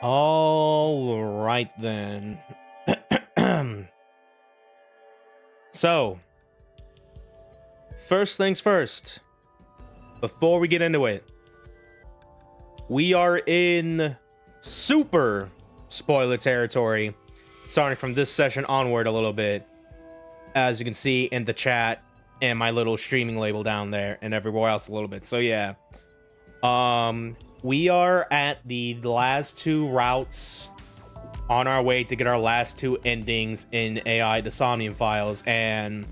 All right then. So, first things first. Before we get into it, we are in super spoiler territory, starting from this session onward a little bit, as you can see in the chat and my little streaming label down there and everywhere else a little bit. So yeah, we are at the last two routes on our way to get our last two endings in AI the Somnium Files, and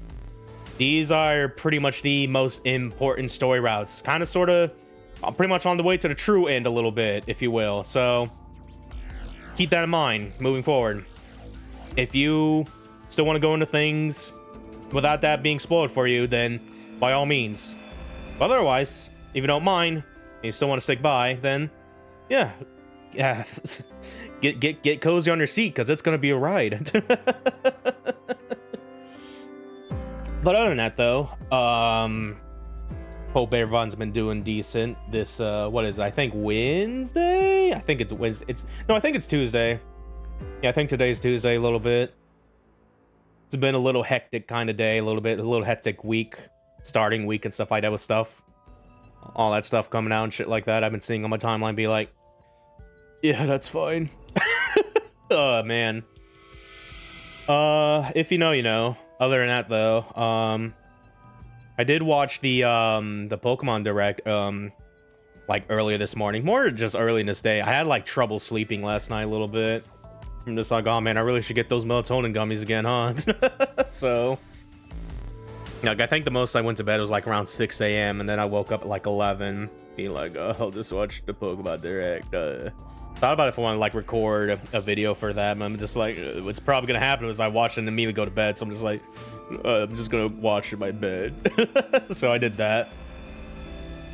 these are pretty much the most important story routes, kind of sort of pretty much on the way to the true end a little bit, if you will. So keep that in mind moving forward. If you still want to go into things without that being spoiled for you, then by all means. But otherwise, if you don't mind and you still want to stick by, then yeah, get cozy on your seat, because it's gonna be a ride. But other than that, though, hope everyone's been doing decent. This what is it? I think Wednesday. I think it's Wednesday. I think it's Tuesday. Yeah, I think today's Tuesday a little bit. It's been a little hectic kind of day, a little hectic week, starting week and stuff like that with stuff. All that stuff coming out and shit like that. I've been seeing on my timeline be like, yeah, that's fine. Oh, man. If you know, you know. Other than that, though, I did watch the Pokemon Direct, like earlier this morning. More just early in this day. I had like trouble sleeping last night a little bit. I'm just like, oh man, I really should get those melatonin gummies again, huh? So, like, I think the most I went to bed was like around 6 a.m. and then I woke up at like 11, being like, oh, I'll just watch the Pokemon Direct. Thought about if I want to like record a video for that, but I'm just like, what's probably gonna happen is I watch it and immediately go to bed. So I'm just like, I'm just gonna watch in my bed. So I did that.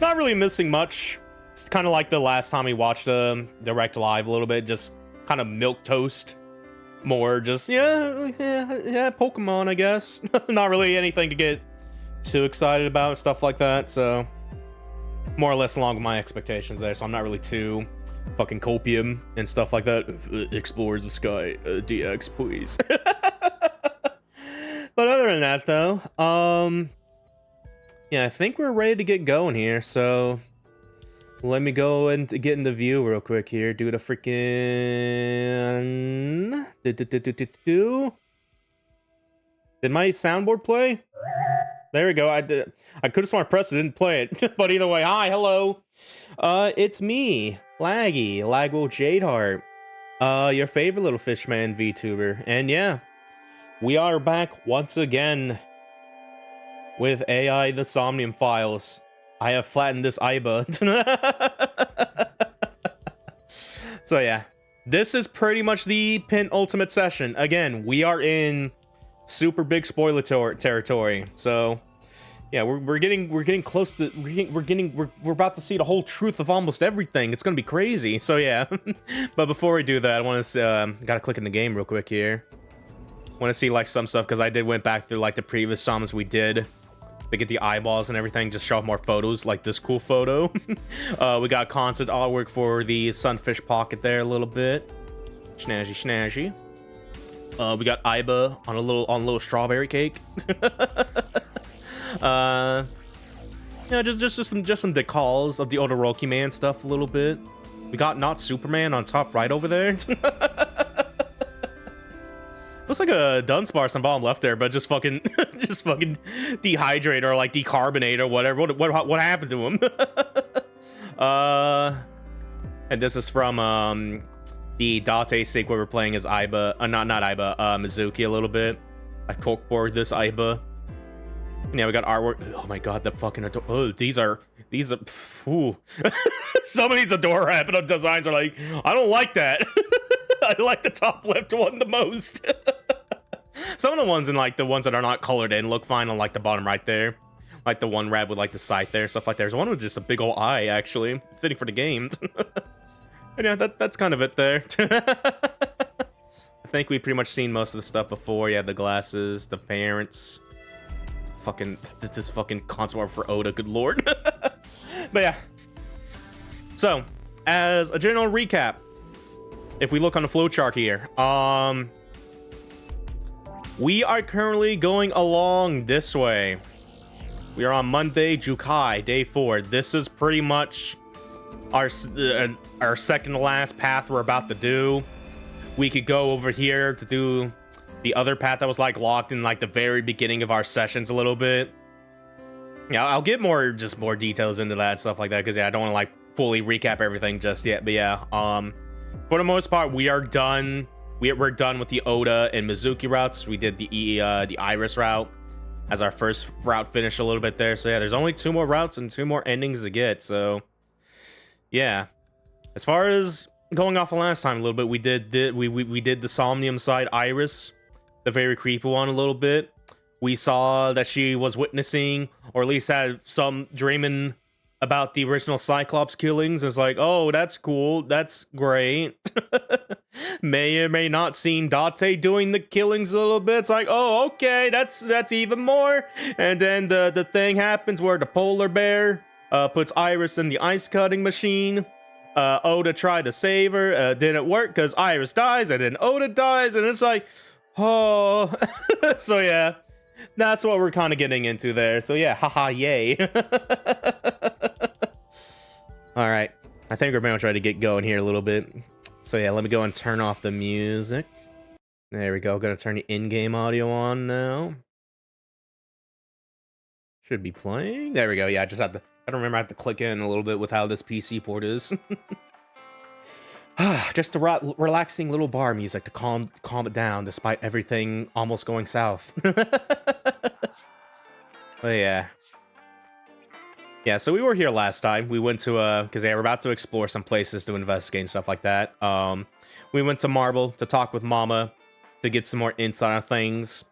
Not really missing much. It's kind of like the last time we watched Direct Live a little bit, just kind of milk toast. More just yeah, Pokemon, I guess. Not really anything to get too excited about and stuff like that. So more or less along with my expectations there. So I'm not really too fucking copium and stuff like that. Explorers of Sky, DX, please. But other than that, though, yeah, I think we're ready to get going here. So let me go and get in the view real quick here. Do the freaking. Did my soundboard play? There we go. I could have sworn I pressed it, didn't play it. But either way, hi, hello. It's me, Laguo Jadeheart, your favorite little fishman VTuber. And yeah, we are back once again with AI the Somnium Files. I have flattened this Iba. So yeah, this is pretty much the penultimate session. Again, we are in super big spoiler territory. So yeah, we're getting close to we're about to see the whole truth of almost everything. It's gonna be crazy. So yeah. But before we do that, I want to gotta click in the game real quick here. Want to see like some stuff, because I went back through like the previous summons we did to get the eyeballs and everything, just show off more photos, like this cool photo. We got constant artwork for the sunfish pocket there a little bit. Snazzy. We got Iba on a little strawberry cake. Yeah, just some decals of the Odoroki Man stuff a little bit. We got Not Superman on top right over there. Looks like a Dunsparce on bottom left there, but just fucking dehydrate or like decarbonate or whatever. What happened to him? And this is from the Date sequel we're playing as Iba, not Iba, Mizuki a little bit. I corkboard this Iba. Yeah, we got artwork. Oh my god, the fucking these are phew. Some of these Adorable designs are like, I don't like that. I like the top left one the most. Some of the ones in like the ones that are not colored in look fine on like the bottom right there. Like the one rab with like the sight there, stuff like that. There's one with just a big old eye, actually. Fitting for the game. And yeah, that's kind of it there. I think we've pretty much seen most of the stuff before. Yeah, the glasses, the parents. Fucking, this fucking concept art for Oda, good lord. But yeah. So, as a general recap, if we look on the flowchart here, we are currently going along this way. We are on Monday, Jukai, day 4. This is pretty much our second to last path we're about to do. We could go over here to do the other path that was like locked in like the very beginning of our sessions a little bit. Yeah, I'll get more details into that, stuff like that, because yeah, I don't want to like fully recap everything just yet. But yeah, for the most part, we are done. We're done with the Oda and Mizuki routes. We did the Iris route as our first route finished a little bit there. So yeah, there's only 2 more routes and 2 more endings to get. So yeah, as far as going off of last time a little bit, we did the Somnium side Iris, the very creepy one, a little bit. We saw that she was witnessing, or at least had some dreaming about the original Cyclops killings. It's like, oh, that's cool, that's great. May or may not seen Date doing the killings a little bit. It's like, oh, okay, that's even more. And then the thing happens where the polar bear puts Iris in the ice cutting machine. Oda tried to save her, didn't work because Iris dies, and then Oda dies, and it's like, oh. So yeah, that's what we're kind of getting into there. So yeah, haha, yay. All right, I think we're gonna try to get going here a little bit. So yeah, let me go and turn off the music. There we go. Gonna turn the in-game audio on now. Should be playing. There we go. Yeah, I just have to. I don't remember. I have to click in a little bit with how this PC port is. Just a relaxing little bar music to calm it down, despite everything almost going south. But yeah. Yeah, so we were here last time. We went to because they were about to explore some places to investigate and stuff like that. We went to Marble to talk with Mama to get some more insight on things.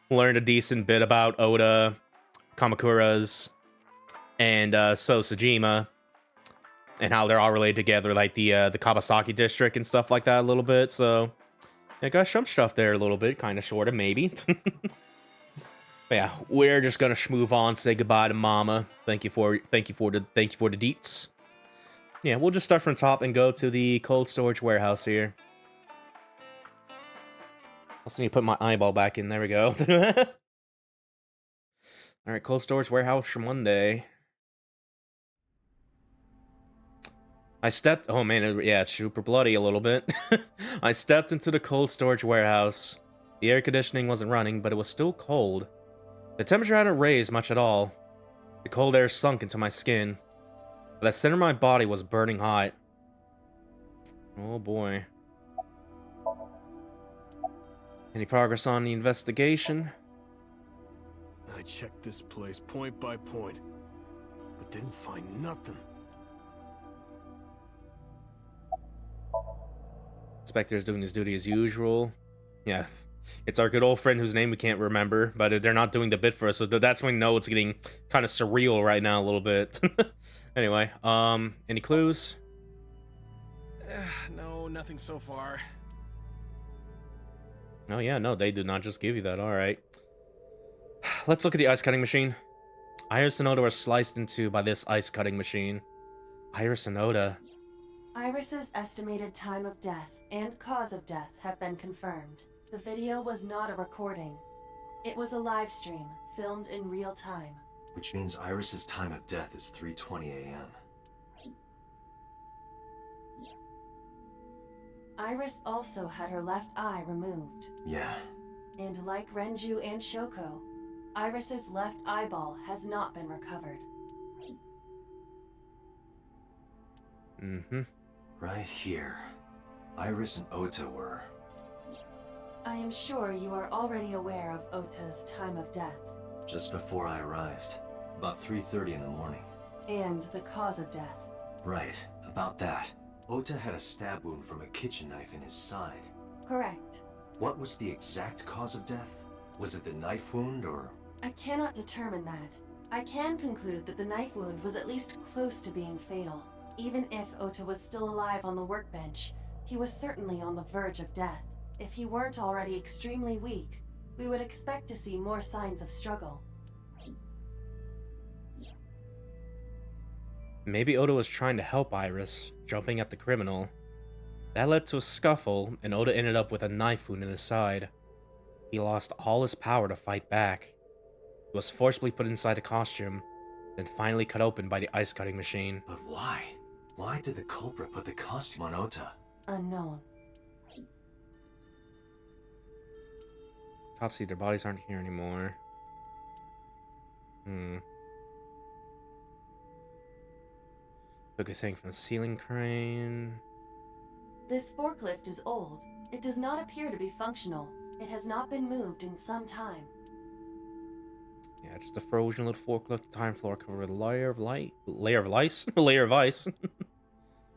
Learned a decent bit about Oda, Kamakura's, and So Sejima, and how they're all related together, like the Kawasaki district and stuff like that a little bit. So I got some stuff there a little bit, kind of, sort of, maybe. But yeah, we're just gonna move on, say goodbye to Mama. Thank you for the deets. Yeah, we'll just start from the top and go to the cold storage warehouse here. Also need to put my eyeball back in. There we go. All right, cold storage warehouse for Monday. I stepped. Oh man, yeah, it's super bloody a little bit. I stepped into the cold storage warehouse. The air conditioning wasn't running, but it was still cold. The temperature hadn't raised much at all. The cold air sunk into my skin. But the center of my body was burning hot. Oh boy. Any progress on the investigation? I checked this place point by point, but didn't find nothing. Inspector's doing his duty as usual. Yeah. It's our good old friend whose name we can't remember, but they're not doing the bit for us, so that's when we know it's getting kind of surreal right now a little bit. Anyway, any clues? No, nothing so far. Oh yeah, no, they did not just give you that. All right. Let's look at the ice cutting machine. Iris and Oda were sliced in two by this ice cutting machine. Iris and Oda. Iris's estimated time of death and cause of death have been confirmed. The video was not a recording. It was a live stream, filmed in real time. Which means Iris's time of death is 3:20 a.m. Iris also had her left eye removed. Yeah. And like Renju and Shoko, Iris's left eyeball has not been recovered. Mm-hmm. Right here. Iris and Ota were. I am sure you are already aware of Ota's time of death. Just before I arrived. About 3:30 in the morning. And the cause of death. Right, about that. Ota had a stab wound from a kitchen knife in his side. Correct. What was the exact cause of death? Was it the knife wound, or...? I cannot determine that. I can conclude that the knife wound was at least close to being fatal. Even if Ota was still alive on the workbench, he was certainly on the verge of death. If he weren't already extremely weak, we would expect to see more signs of struggle. Maybe Oda was trying to help Iris, jumping at the criminal. That led to a scuffle, and Ota ended up with a knife wound in his side. He lost all his power to fight back. He was forcibly put inside a costume, then finally cut open by the ice cutting machine. But why? Why did the culprit put the costume on Ota? Unknown. Topsy, their bodies aren't here anymore. Took a thing from the ceiling crane. This forklift is old. It does not appear to be functional. It has not been moved in some time. Yeah, just a frozen little forklift time floor covered with a layer of ice.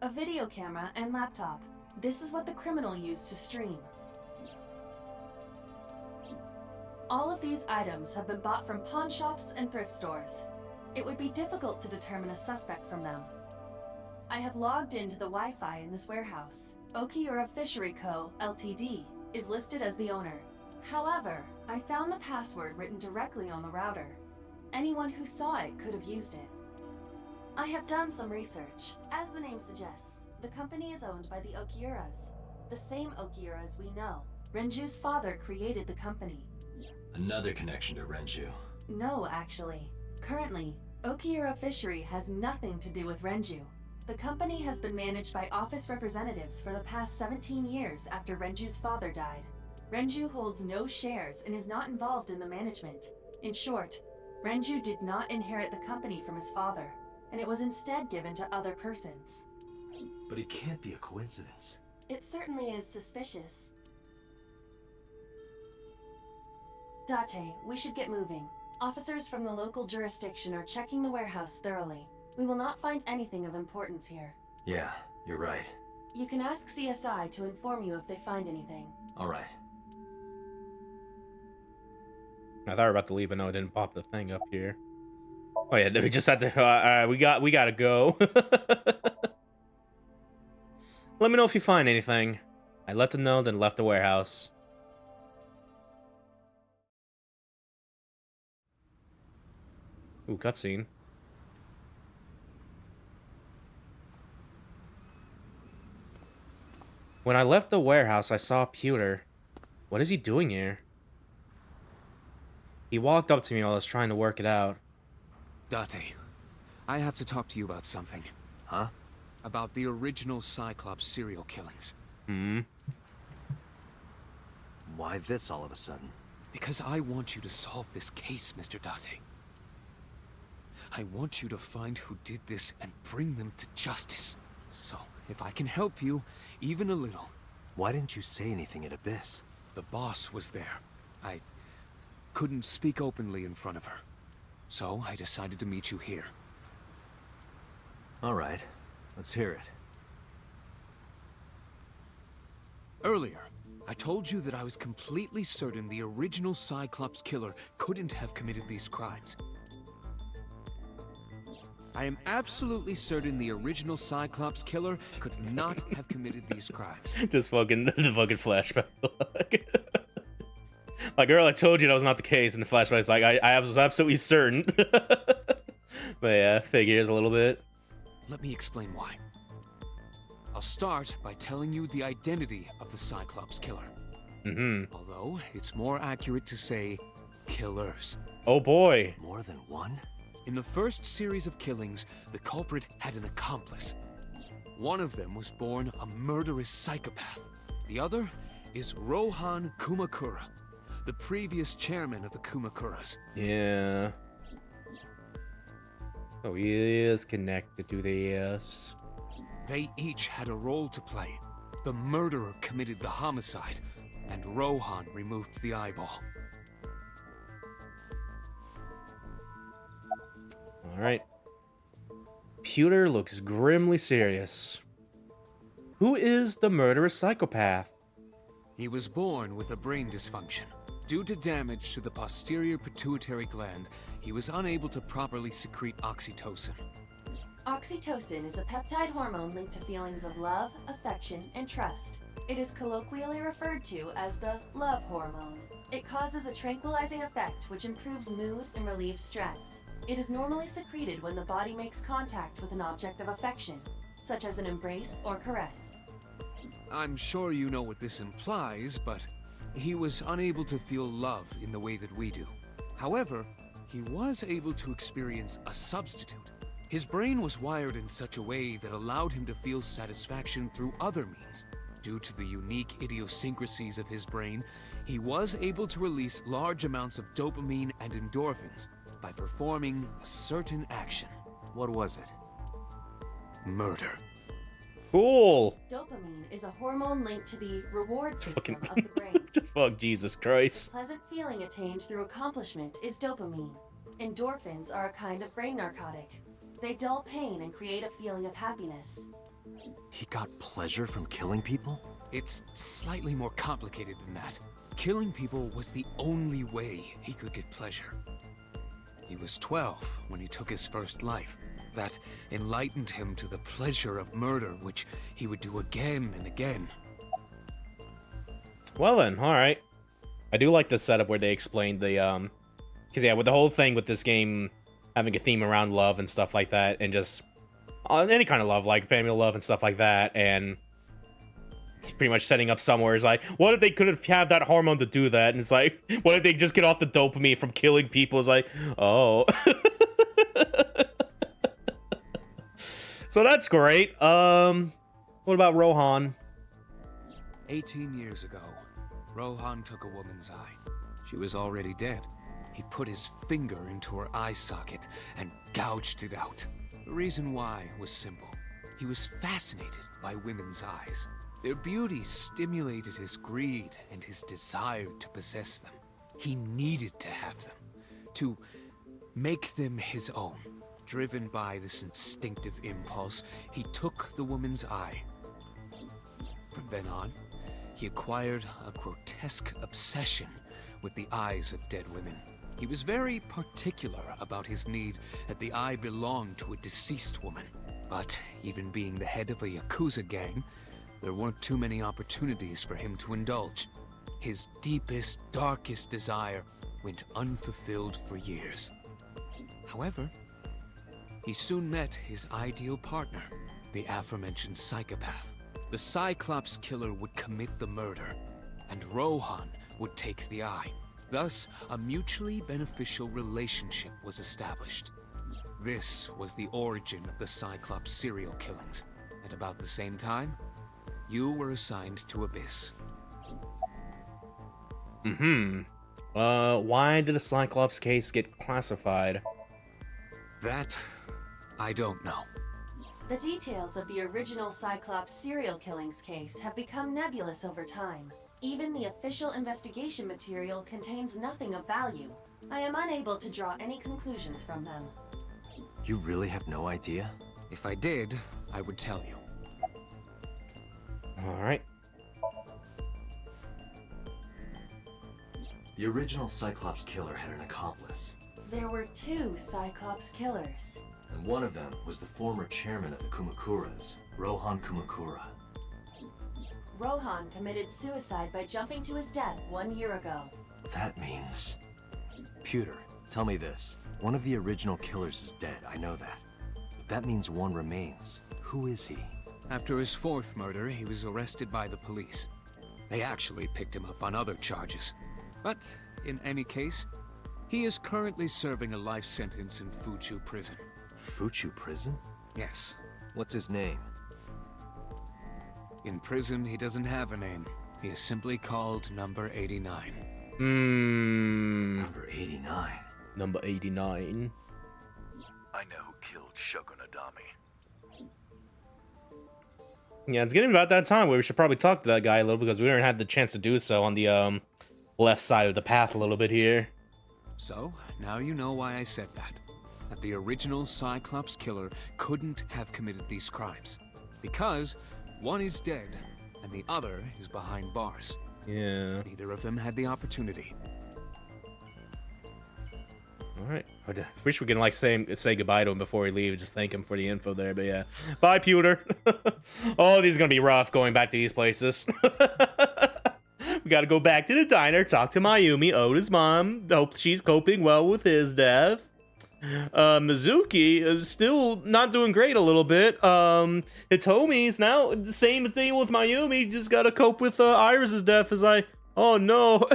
A video camera and laptop. This is what the criminal used to stream. All of these items have been bought from pawn shops and thrift stores. It would be difficult to determine a suspect from them. I have logged into the Wi-Fi in this warehouse. Okiura Fishery Co., Ltd. is listed as the owner. However, I found the password written directly on the router. Anyone who saw it could have used it. I have done some research. As the name suggests, the company is owned by the Okiuras, the same Okiuras we know. Renju's father created the company. Another connection to Renju. No, actually. Currently, Okiura Fishery has nothing to do with Renju. The company has been managed by office representatives for the past 17 years after Renju's father died. Renju holds no shares and is not involved in the management. In short, Renju did not inherit the company from his father, and it was instead given to other persons. But it can't be a coincidence. It certainly is suspicious. Date, we should get moving. Officers from the local jurisdiction are checking the warehouse thoroughly. We will not find anything of importance here. Yeah, you're right. You can ask CSI to inform you if they find anything. All right. I thought we were about to leave, but no, it didn't pop the thing up here. Oh yeah, we just had to. We gotta go. Let me know if you find anything. I let them know, then left the warehouse. Ooh, cutscene. When I left the warehouse, I saw Pewter. What is he doing here? He walked up to me while I was trying to work it out. Date, I have to talk to you about something. Huh? About the original Cyclops serial killings. Why this all of a sudden? Because I want you to solve this case, Mr. Date. I want you to find who did this and bring them to justice. So, if I can help you, even a little. Why didn't you say anything at Abyss? The boss was there. I couldn't speak openly in front of her. So, I decided to meet you here. All right. Let's hear it. Earlier, I told you that I was completely certain the original Cyclops killer couldn't have committed these crimes. I am absolutely certain the original Cyclops killer could not have committed these crimes. Just fucking the fucking flashback. Like, girl, I told you that was not the case, and the flashback's like, I was absolutely certain. But yeah, figures a little bit. Let me explain why. I'll start by telling you the identity of the Cyclops killer. Although, it's more accurate to say, killers. Oh boy. More than one? In the first series of killings, the culprit had an accomplice. One of them was born a murderous psychopath. The other is Rohan Kumakura, the previous chairman of the Kumakuras. Yeah. Oh, he is connected to this. They each had a role to play. The murderer committed the homicide, and Rohan removed the eyeball. Alright. Pewter looks grimly serious. Who is the murderous psychopath? He was born with a brain dysfunction. Due to damage to the posterior pituitary gland, he was unable to properly secrete oxytocin. Oxytocin is a peptide hormone linked to feelings of love, affection, and trust. It is colloquially referred to as the love hormone. It causes a tranquilizing effect which improves mood and relieves stress. It is normally secreted when the body makes contact with an object of affection, such as an embrace or caress. I'm sure you know what this implies, but he was unable to feel love in the way that we do. However, he was able to experience a substitute. His brain was wired in such a way that allowed him to feel satisfaction through other means. Due to the unique idiosyncrasies of his brain, he was able to release large amounts of dopamine and endorphins by performing a certain action. What was it? Murder. Cool. Dopamine is a hormone linked to the reward system Fucking- of the brain. Fuck Jesus Christ. Pleasant feeling attained through accomplishment is dopamine. Endorphins are a kind of brain narcotic. They dull pain and create a feeling of happiness. He got pleasure from killing people? It's slightly more complicated than that. Killing people was the only way he could get pleasure. He was 12 when he took his first life. That enlightened him to the pleasure of murder, which he would do again and again. Well then, alright. I do like the setup where they explained the, because yeah, with the whole thing with this game having a theme around love and stuff like that, and just any kind of love, like family love and stuff like that, and it's pretty much setting up somewhere. It's like, what if they couldn't have that hormone to do that? And it's like, what if they just get off the dopamine from killing people? It's like, oh. So that's great. What about Rohan? 18 years ago, Rohan took a woman's eye. She was already dead. He put his finger into her eye socket and gouged it out. The reason why was simple. He was fascinated by women's eyes. Their beauty stimulated his greed and his desire to possess them. He needed to have them, to make them his own. Driven by this instinctive impulse, he took the woman's eye. From then on, he acquired a grotesque obsession with the eyes of dead women. He was very particular about his need that the eye belonged to a deceased woman. But even being the head of a Yakuza gang, there weren't too many opportunities for him to indulge. His deepest, darkest desire went unfulfilled for years. However, he soon met his ideal partner, the aforementioned psychopath. The Cyclops killer would commit the murder, and Rohan would take the eye. Thus, a mutually beneficial relationship was established. This was the origin of the Cyclops serial killings. At about the same time, you were assigned to Abyss. Why did the Cyclops case get classified? That, I don't know. The details of the original Cyclops serial killings case have become nebulous over time. Even the official investigation material contains nothing of value. I am unable to draw any conclusions from them. You really have no idea? If I did, I would tell you. Alright. The original Cyclops killer had an accomplice, There were 2 Cyclops killers. and one of them was the former chairman of the Kumakuras, Rohan Kumakura. Rohan committed suicide by jumping to his death 1 year ago. That means... Pewter, tell me this. One of the original killers is dead, I know that. But that means one remains. Who is he? After his 4th murder, he was arrested by the police. They actually picked him up on other charges. But, in any case, he is currently serving a life sentence in Fuchu prison. Fuchu prison? Yes. What's his name? In prison, he doesn't have a name. He is simply called Number 89. Number 89. Number 89. I know who killed Shogun Adami. Yeah, it's getting about that time where we should probably talk to that guy a little, because we haven't had the chance to do so on the left side of the path a little bit here. So, now you know why I said that. That the original Cyclops killer couldn't have committed these crimes. Because one is dead, and the other is behind bars. Yeah. Neither of them had the opportunity. Alright. I wish we could like say goodbye to him before we leave. Just thank him for the info there. But yeah. Bye, Pewter. Oh, these are gonna be rough going back to these places. We gotta go back to the diner, talk to Mayumi, Oda's mom. Hope she's coping well with his death. Mizuki is still not doing great a little bit. Hitomi's now the same thing with Mayumi. Just gotta cope with Iris's death as I. Oh no.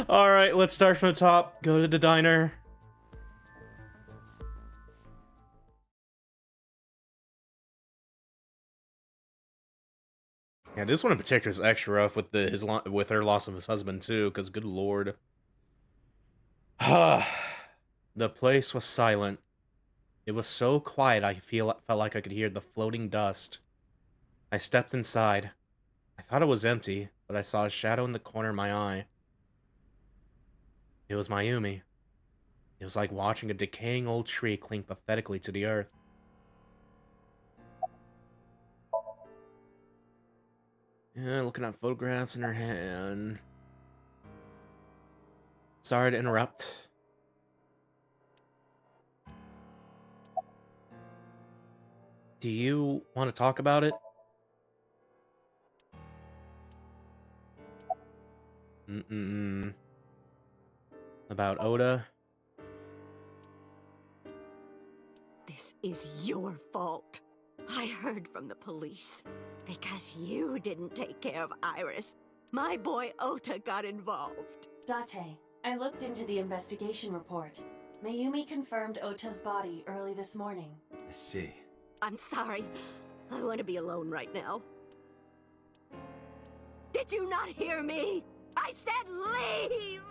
All right, let's start from the top. Go to the diner. Yeah, this one in particular is extra rough with with her loss of his husband too. Cause good lord. The place was silent. It was so quiet I felt like I could hear the floating dust. I stepped inside. I thought it was empty, but I saw a shadow in the corner of my eye. It was Mayumi. It was like watching a decaying old tree cling pathetically to the earth. Yeah, looking at photographs in her hand. Sorry to interrupt. Do you want to talk about it? About Oda? This is your fault. I heard from the police. Because you didn't take care of Iris, my boy Ota got involved. Date, I looked into the investigation report. Mayumi confirmed Ota's body early this morning. I see. I'm sorry. I want to be alone right now. Did you not hear me? I said leave!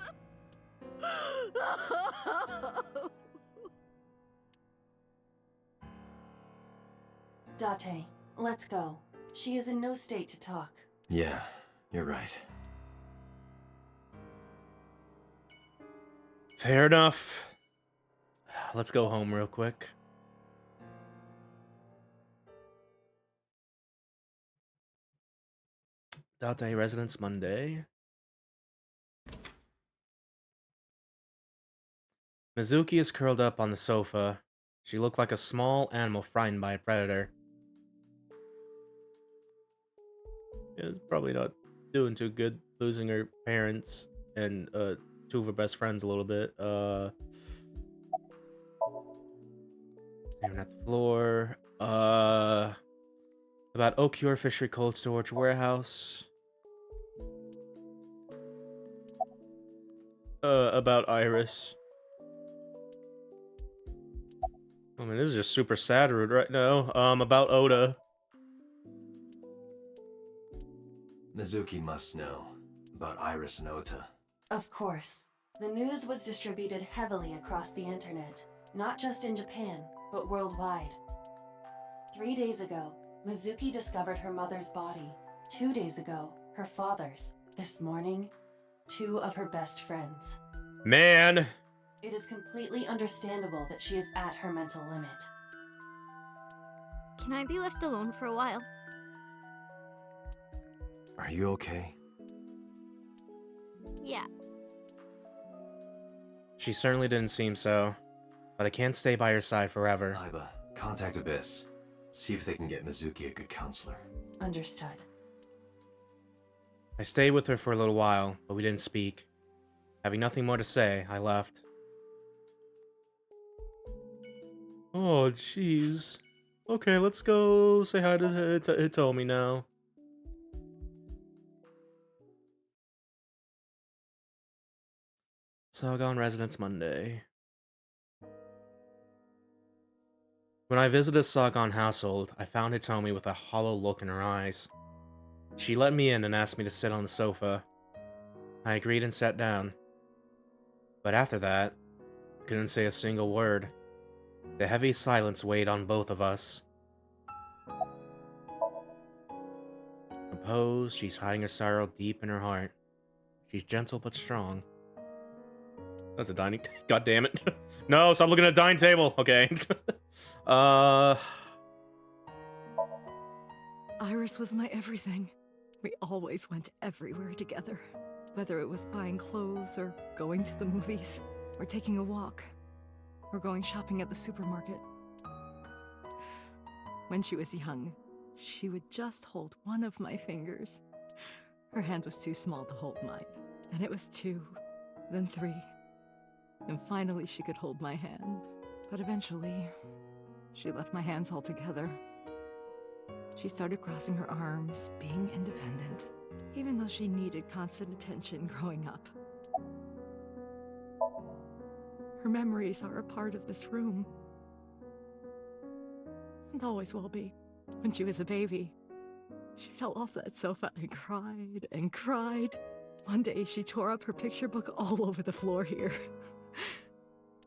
Date, let's go. She is in no state to talk. Yeah, you're right. Fair enough. Let's go home real quick. Date Residence Monday. Mizuki is curled up on the sofa. She looked like a small animal frightened by a predator. Yeah, probably not doing too good, losing her parents and two of her best friends a little bit. Staring at the floor. About Okior Fishery Cold Storage Warehouse. About Iris. I mean, this is just super sad rude right now. About Oda. Mizuki must know about Iris and Ota. Of course. The news was distributed heavily across the internet, not just in Japan, but worldwide. 3 days ago, Mizuki discovered her mother's body. 2 days ago, her father's. This morning, 2 of her best friends. Man! It is completely understandable that she is at her mental limit. Can I be left alone for a while? Are you okay? Yeah. She certainly didn't seem so, but I can't stay by her side forever. Aiba, contact Abyss. See if they can get Mizuki a good counselor. Understood. I stayed with her for a little while, but we didn't speak. Having nothing more to say, I left. Oh, jeez. Okay, let's go say hi to Hitomi now. Sagon Residence Monday. When I visited Sagon household, I found Hitomi with a hollow look in her eyes. She let me in and asked me to sit on the sofa. I agreed and sat down. But after that, I couldn't say a single word. The heavy silence weighed on both of us. Composed, she's hiding her sorrow deep in her heart. She's gentle but strong. That's a dining... God damn it. No, stop looking at the dining table. Okay. Iris was my everything. We always went everywhere together. Whether it was buying clothes, or going to the movies, or taking a walk, or going shopping at the supermarket. When she was young, she would just hold one of my fingers. Her hand was too small to hold mine. Then it was 2, then 3. and finally she could hold my hand. But eventually, she left my hands altogether. She started crossing her arms, being independent, even though she needed constant attention growing up. Her memories are a part of this room, and always will be. When she was a baby, she fell off that sofa and cried and cried. One day, she tore up her picture book all over the floor here.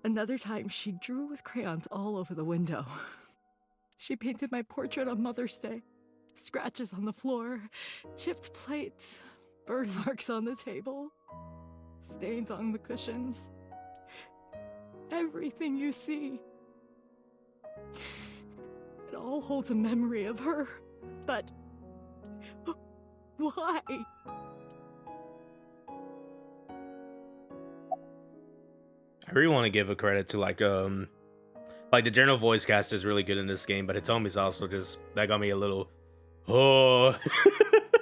Another time, she drew with crayons all over the window. She painted my portrait on Mother's Day. Scratches on the floor, chipped plates, burn marks on the table, stains on the cushions. Everything you see. It all holds a memory of her. But why? I really want to give a credit to like the general voice cast is really good in this game, but Hitomi's also just, that got me a little, oh,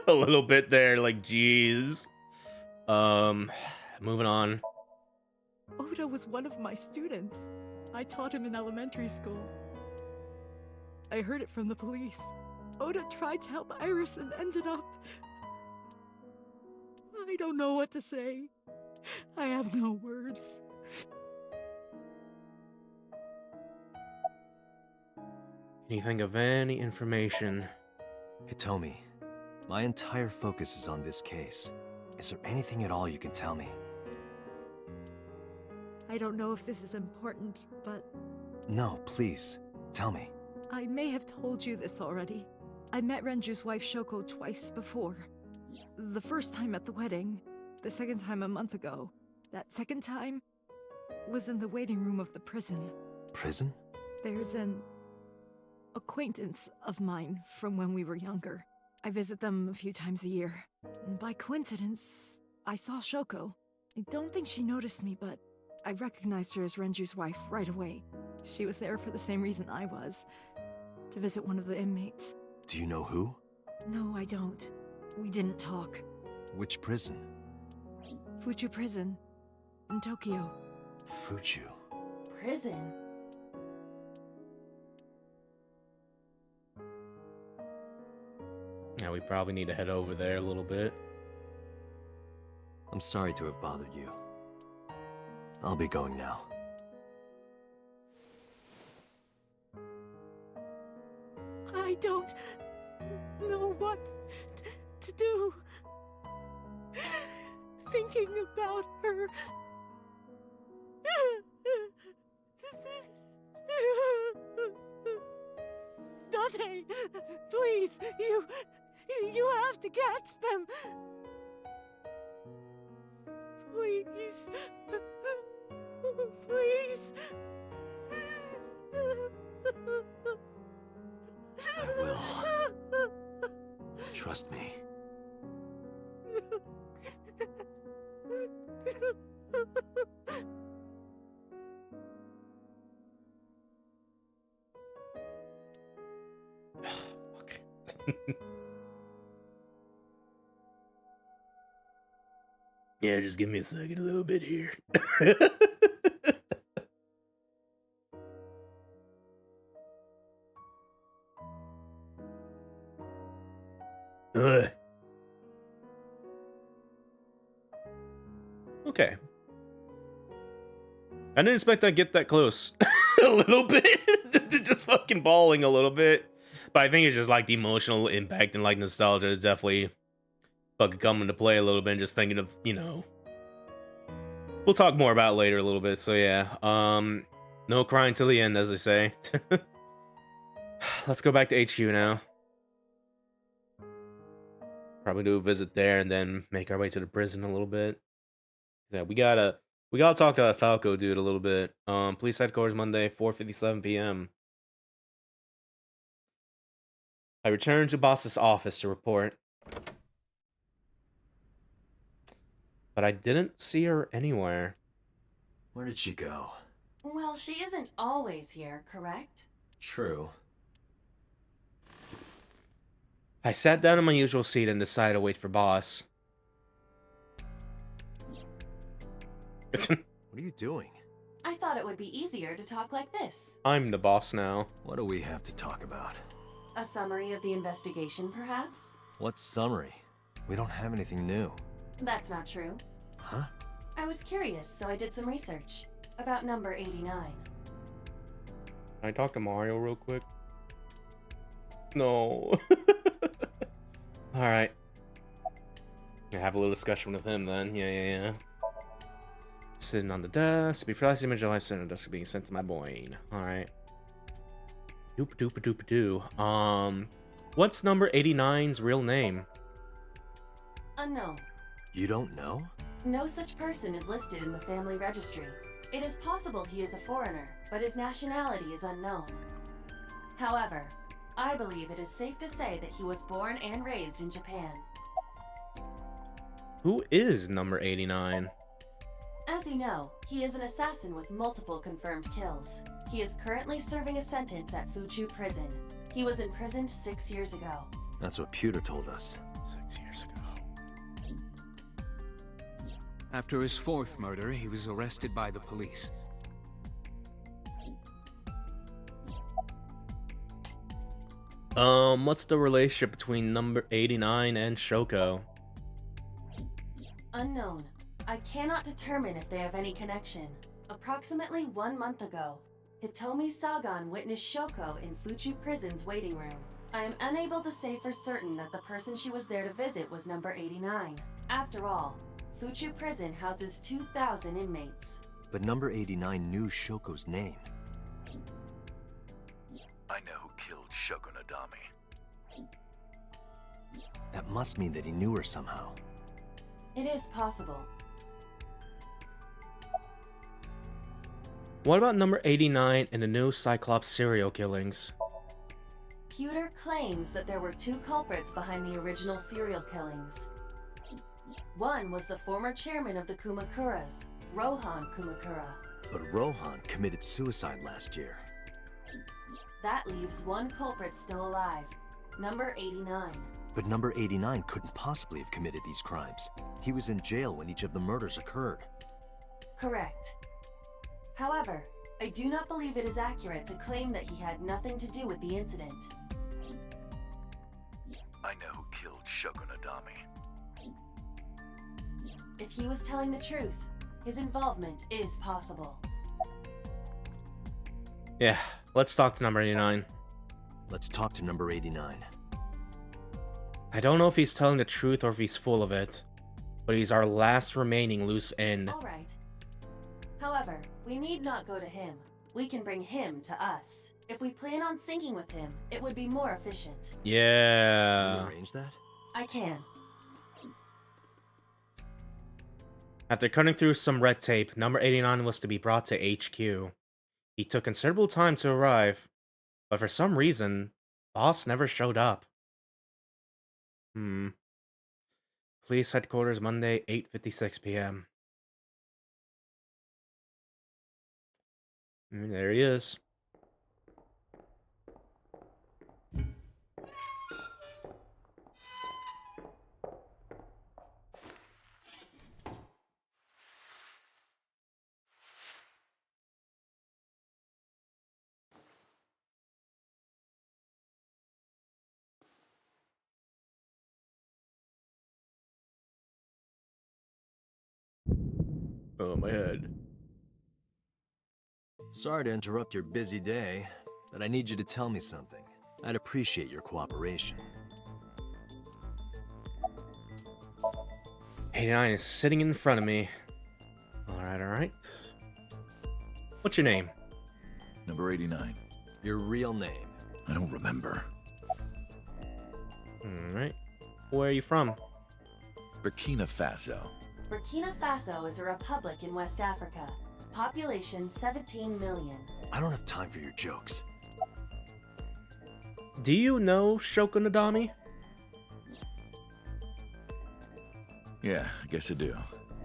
a little bit there, like, geez. Moving on. Oda was one of my students. I taught him in elementary school. I heard it from the police. Oda tried to help Iris and ended up... I don't know what to say. I have no words. Can you think of any information? Hitomi, my entire focus is on this case. Is there anything at all you can tell me? I don't know if this is important, but... No, please, tell me. I may have told you this already. I met Renju's wife Shoko twice before. The first time at the wedding, the second time a month ago. That second time was in the waiting room of the prison. Prison? There's an acquaintance of mine from when we were younger. I visit them a few times a year. And by coincidence, I saw Shoko. I don't think she noticed me, but I recognized her as Renju's wife right away. She was there for the same reason I was, to visit one of the inmates. Do you know who? No, I don't. We didn't talk. Which prison? Fuchu Prison, in Tokyo. Fuchu. Prison? Yeah, we probably need to head over there a little bit. I'm sorry to have bothered you. I'll be going now. I don't know what to do. Thinking about her. Dante, please, you have to catch them. Please. Please. I will. Trust me. Yeah, just give me a second, a little bit here. Okay. I didn't expect I'd get that close. A little bit. Just fucking bawling a little bit. But I think it's just like the emotional impact and like nostalgia is definitely fucking coming to play a little bit and just thinking of, you know. We'll talk more about it later a little bit, so yeah. No crying till the end, as they say. Let's go back to HQ now. Probably do a visit there and then make our way to the prison a little bit. Yeah, we gotta talk to that Falco dude a little bit. Police headquarters Monday, 4:57 p.m. I returned to boss's office to report. But I didn't see her anywhere. Where did she go? Well, she isn't always here, correct? True. I sat down in my usual seat and decided to wait for boss. What are you doing? I thought it would be easier to talk like this. I'm the boss now. What do we have to talk about? A summary of the investigation, perhaps? What summary? We don't have anything new. That's not true. Huh? I was curious, so I did some research about number 89. Can I talk to Mario real quick? No. Alright. Have a little discussion with him then. Yeah. Sitting on the desk. Before last image of life sitting on the desk being sent to my boy. Alright. Doop-a-doop-a-doop-a-doo. What's number 89's real name? Unknown. You don't know? No such person is listed in the family registry. It is possible he is a foreigner, but his nationality is unknown. However, I believe it is safe to say that he was born and raised in Japan. Who is number 89? As you know, he is an assassin with multiple confirmed kills. He is currently serving a sentence at Fuchu Prison. He was imprisoned 6 years ago. That's what Pewter told us. 6 years ago. After his fourth murder, he was arrested by the police. What's the relationship between number 89 and Shoko? Unknown. I cannot determine if they have any connection. Approximately 1 month ago, Hitomi Sagan witnessed Shoko in Fuchu Prison's waiting room. I am unable to say for certain that the person she was there to visit was number 89. After all, Fuchu Prison houses 2,000 inmates. But number 89 knew Shoko's name. I know who killed Shoko Nadami. That must mean that he knew her somehow. It is possible. What about number 89 and the new Cyclops serial killings? Pewter claims that there were 2 culprits behind the original serial killings. One was the former chairman of the Kumakuras, Rohan Kumakura. But Rohan committed suicide last year. That leaves 1 culprit still alive, number 89. But number 89 couldn't possibly have committed these crimes. He was in jail when each of the murders occurred. Correct. However, I do not believe it is accurate to claim that he had nothing to do with the incident. I know who killed Shoko Nadami. If he was telling the truth, his involvement is possible. Yeah, let's talk to number 89. Let's talk to number 89. I don't know if he's telling the truth or if he's full of it, but he's our last remaining loose end. Alright. However, we need not go to him. We can bring him to us. If we plan on syncing with him, it would be more efficient. Can Yeah. you arrange that? I can. After cutting through some red tape, number 89 was to be brought to HQ. He took considerable time to arrive, but for some reason, boss never showed up. Police headquarters, Monday, 8:56 p.m. There he is. Oh, my head. Sorry to interrupt your busy day, but I need you to tell me something. I'd appreciate your cooperation. 89 is sitting in front of me. Alright. What's your name? Number 89. Your real name. I don't remember. Alright. Where are you from? Burkina Faso. Burkina Faso is a republic in West Africa. Population 17 million. I don't have time for your jokes. Do you know Shoko Nadami? Yeah, I guess I do.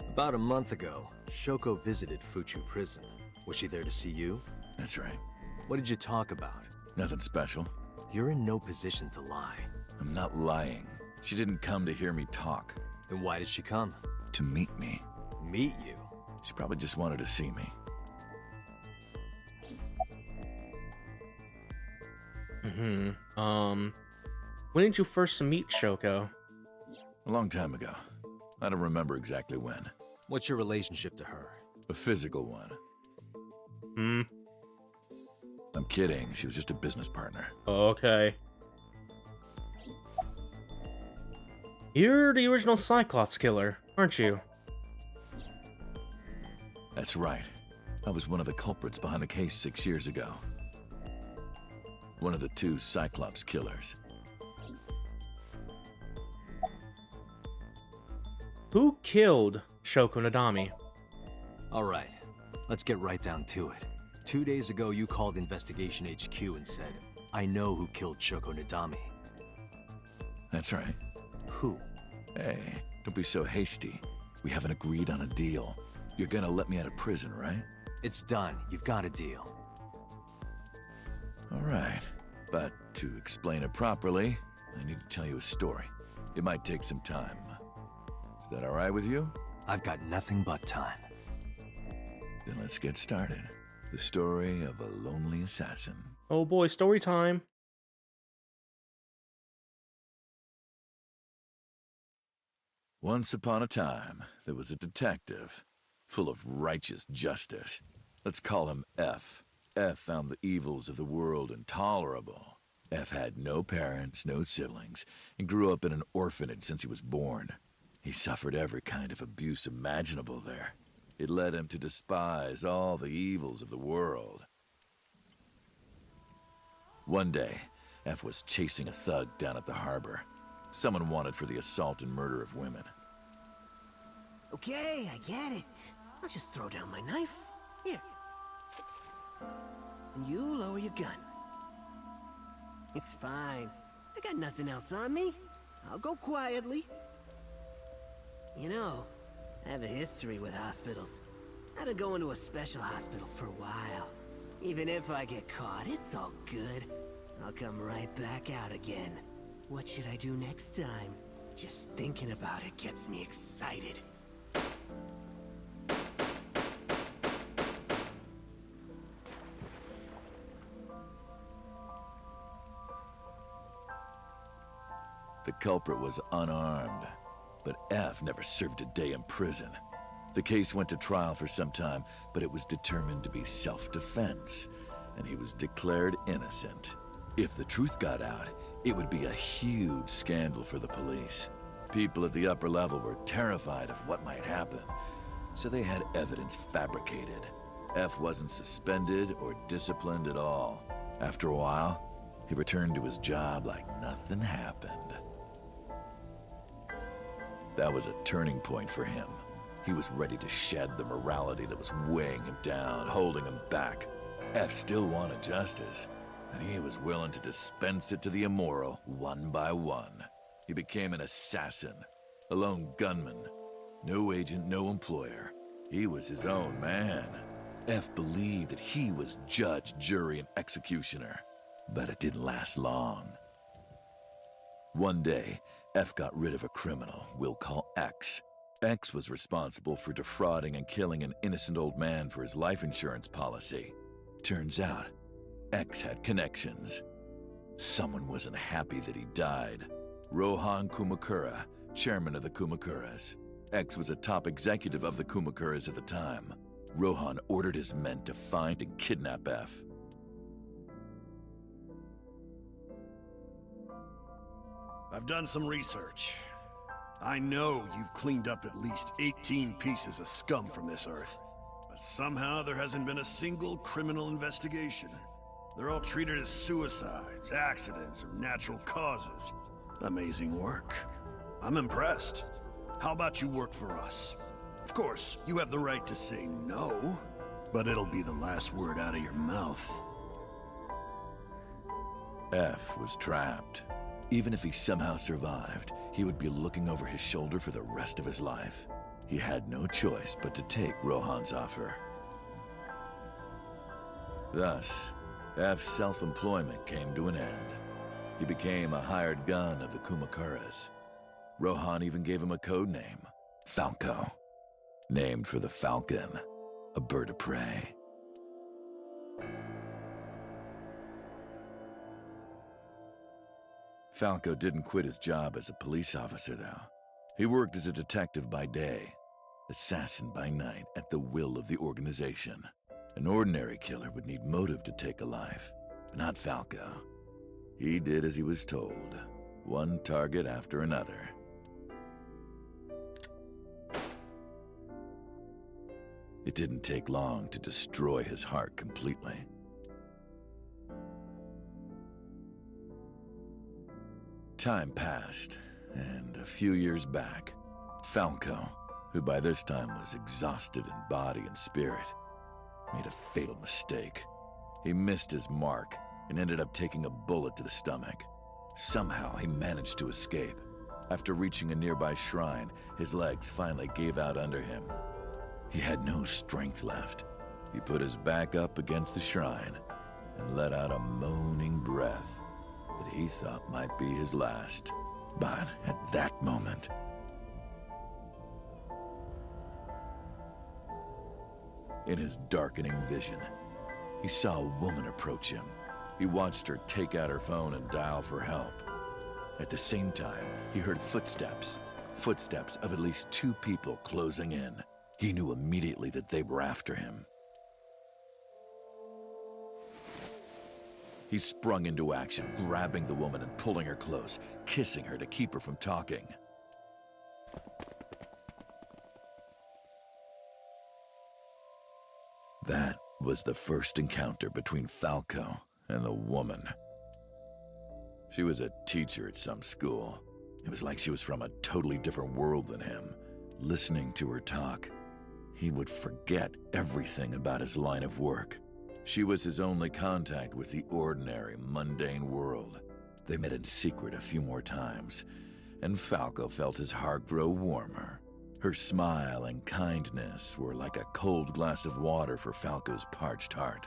About a month ago, Shoko visited Fuchu Prison. Was she there to see you? That's right. What did you talk about? Nothing special. You're in no position to lie. I'm not lying. She didn't come to hear me talk. Then why did she come? To meet me. Meet you? She probably just wanted to see me. When did you first meet Shoko? A long time ago. I don't remember exactly when. What's your relationship to her? A physical one. I'm kidding. She was just a business partner. Okay. You're the original Cyclops killer, aren't you? That's right. I was one of the culprits behind the case 6 years ago. One of the 2 Cyclops killers. Who killed Shoko Nadami? All right, let's get right down to it. 2 days ago, you called Investigation HQ and said, I know who killed Shoko Nadami. That's right. Who? Hey, don't be so hasty. We haven't agreed on a deal. You're gonna let me out of prison, right? It's done. You've got a deal. All right. But to explain it properly, I need to tell you a story. It might take some time. Is that all right with you? I've got nothing but time. Then let's get started. The story of a lonely assassin. Oh boy, story time. Once upon a time, there was a detective, full of righteous justice. Let's call him F. F found the evils of the world intolerable. F had no parents, no siblings, and grew up in an orphanage since he was born. He suffered every kind of abuse imaginable there. It led him to despise all the evils of the world. One day, F was chasing a thug down at the harbor. Someone wanted for the assault and murder of women. Okay, I get it. I'll just throw down my knife. Here. And you lower your gun. It's fine. I got nothing else on me. I'll go quietly. You know, I have a history with hospitals. I've been going to a special hospital for a while. Even if I get caught, it's all good. I'll come right back out again. What should I do next time? Just thinking about it gets me excited. The culprit was unarmed, but F never served a day in prison. The case went to trial for some time, but it was determined to be self-defense, and he was declared innocent. If the truth got out, it would be a huge scandal for the police. People at the upper level were terrified of what might happen, so they had evidence fabricated. F wasn't suspended or disciplined at all. After a while, he returned to his job like nothing happened. That was a turning point for him. He was ready to shed the morality that was weighing him down, holding him back. F still wanted justice, and he was willing to dispense it to the immoral one by one. He became an assassin, a lone gunman. No agent, no employer. He was his own man. F believed that he was judge, jury, and executioner. But it didn't last long. One day, F got rid of a criminal we'll call X. X was responsible for defrauding and killing an innocent old man for his life insurance policy. Turns out, X had connections. Someone wasn't happy that he died. Rohan Kumakura, chairman of the Kumakuras. X was a top executive of the Kumakuras at the time. Rohan ordered his men to find and kidnap F. I've done some research. I know you've cleaned up at least 18 pieces of scum from this earth. But somehow there hasn't been a single criminal investigation. They're all treated as suicides, accidents, or natural causes. Amazing work. I'm impressed. How about you work for us? Of course, you have the right to say no, but it'll be the last word out of your mouth. F was trapped. Even if he somehow survived, he would be looking over his shoulder for the rest of his life. He had no choice but to take Rohan's offer. Thus, F's self-employment came to an end. He became a hired gun of the Kumakuras. Rohan even gave him a code name, Falco, named for the falcon, a bird of prey. Falco didn't quit his job as a police officer, though. He worked as a detective by day, assassin by night, at the will of the organization. An ordinary killer would need motive to take a life, but not Falco. He did as he was told, one target after another. It didn't take long to destroy his heart completely. Time passed, and a few years back, Falco, who by this time was exhausted in body and spirit, made a fatal mistake. He missed his mark and ended up taking a bullet to the stomach. Somehow he managed to escape. After reaching a nearby shrine, his legs finally gave out under him. He had no strength left. He put his back up against the shrine and let out a moaning breath that he thought might be his last. But at that moment, in his darkening vision, he saw a woman approach him. He watched her take out her phone and dial for help. At the same time, he heard footsteps of at least 2 people closing in. He knew immediately that they were after him. He sprung into action, grabbing the woman and pulling her close, kissing her to keep her from talking. That was the first encounter between Falco and the woman. She was a teacher at some school. It was like she was from a totally different world than him. Listening to her talk, he would forget everything about his line of work. She was his only contact with the ordinary, mundane world. They met in secret a few more times, and Falco felt his heart grow warmer. Her smile and kindness were like a cold glass of water for Falco's parched heart.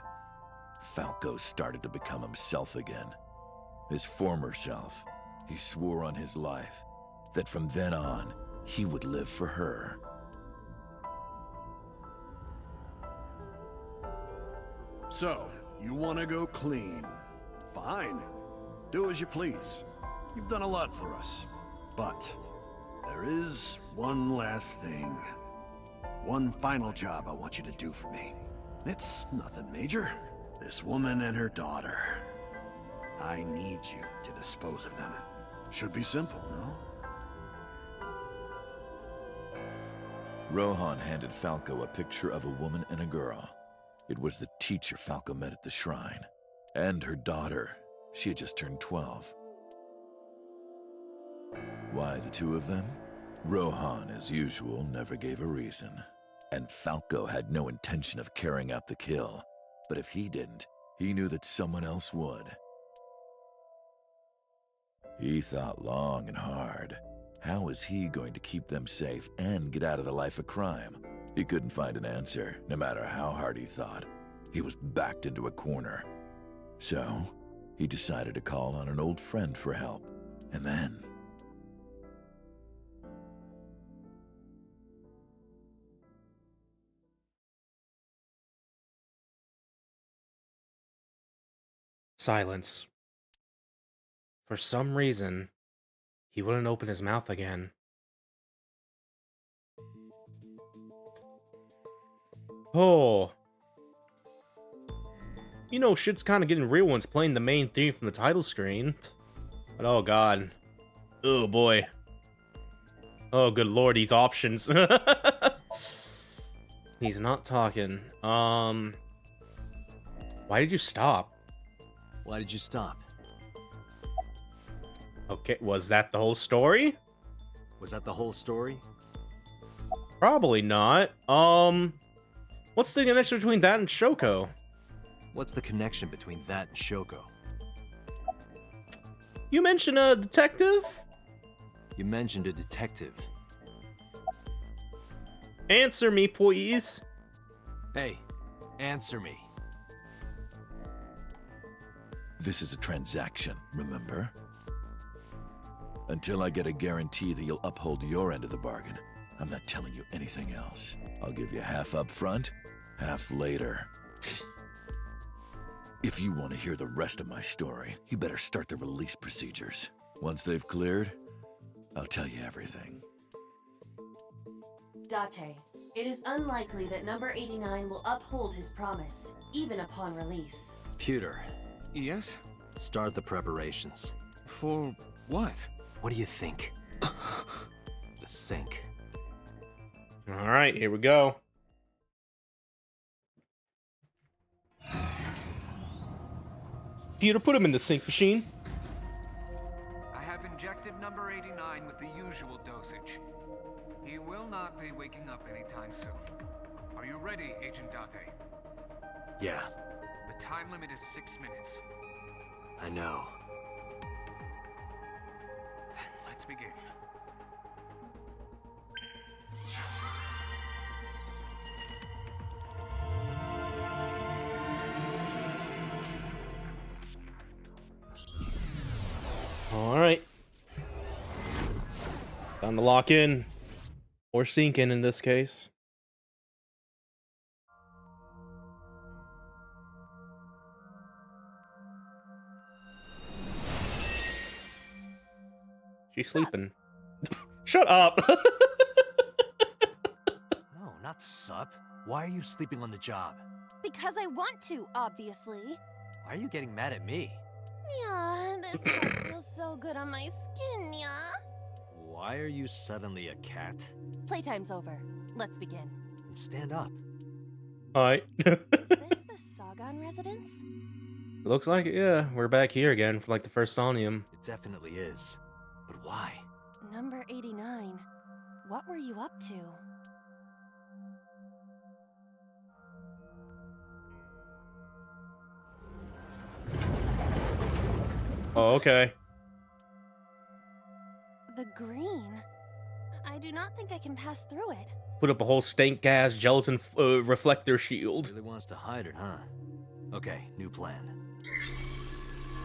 Falco started to become himself again. His former self. He swore on his life that from then on, he would live for her. So, you want to go clean? Fine. Do as you please. You've done a lot for us. But there is one last thing. One final job I want you to do for me. It's nothing major. This woman and her daughter. I need you to dispose of them. Should be simple, no? Rohan handed Falco a picture of a woman and a girl. It was the teacher Falco met at the shrine. And her daughter. She had just turned 12. Why the 2 of them? Rohan, as usual, never gave a reason. And Falco had no intention of carrying out the kill. But if he didn't, he knew that someone else would. He thought long and hard. How was he going to keep them safe and get out of the life of crime? He couldn't find an answer, no matter how hard he thought. He was backed into a corner. So, he decided to call on an old friend for help. And then... Silence. For some reason, he wouldn't open his mouth again. Oh. You know, shit's kind of getting real when it's playing the main theme from the title screen. But oh god. Oh boy. Oh good lord, these options. He's not talking. Why did you stop? Why did you stop? Okay, was that the whole story? Was that the whole story? Probably not. What's the connection between that and Shoko? What's the connection between that and Shoko? You mentioned a detective? You mentioned a detective. Answer me, please. Hey, answer me. This is a transaction, remember? Until I get a guarantee that you'll uphold your end of the bargain, I'm not telling you anything else. I'll give you half up front, half later. If you want to hear the rest of my story, you better start the release procedures. Once they've cleared, I'll tell you everything. Date, it is unlikely that number 89 will uphold his promise, even upon release. Pewter, Yes? start the preparations. For what? What do you think? The sync. All right, here we go. Peter, put him in the sync machine. I have injected number 89 with the usual dosage. He will not be waking up anytime soon. Are you ready, Agent Date? Yeah, The time limit is 6 minutes. I know. Then let's begin. All right. Time to lock in. Or sink in this case. She's sleeping. Shut up. No, not sup. Why are you sleeping on the job? Because I want to, obviously. Why are you getting mad at me? Yeah, this stuff feels so good on my skin, yeah. Why are you suddenly a cat? Playtime's over. Let's begin. And stand up. Alright. Is this the Sagan residence? Looks like it, yeah. We're back here again from like the first Somnium. It definitely is. But why? Number 89. What were you up to? Oh, okay. The green? I do not think I can pass through it. Put up a whole stank gas gelatin reflector shield. Really wants to hide it, huh? Okay, new plan.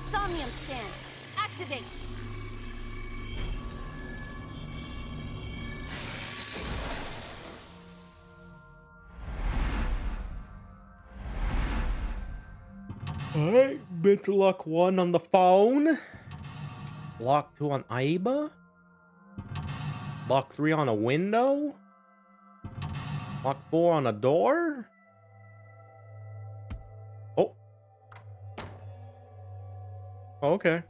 Somnium stand. Activate. Alright, bit to lock 1 on the phone. Lock 2 on Aiba. Lock 3 on a window. Lock 4 on a door. Oh. Okay.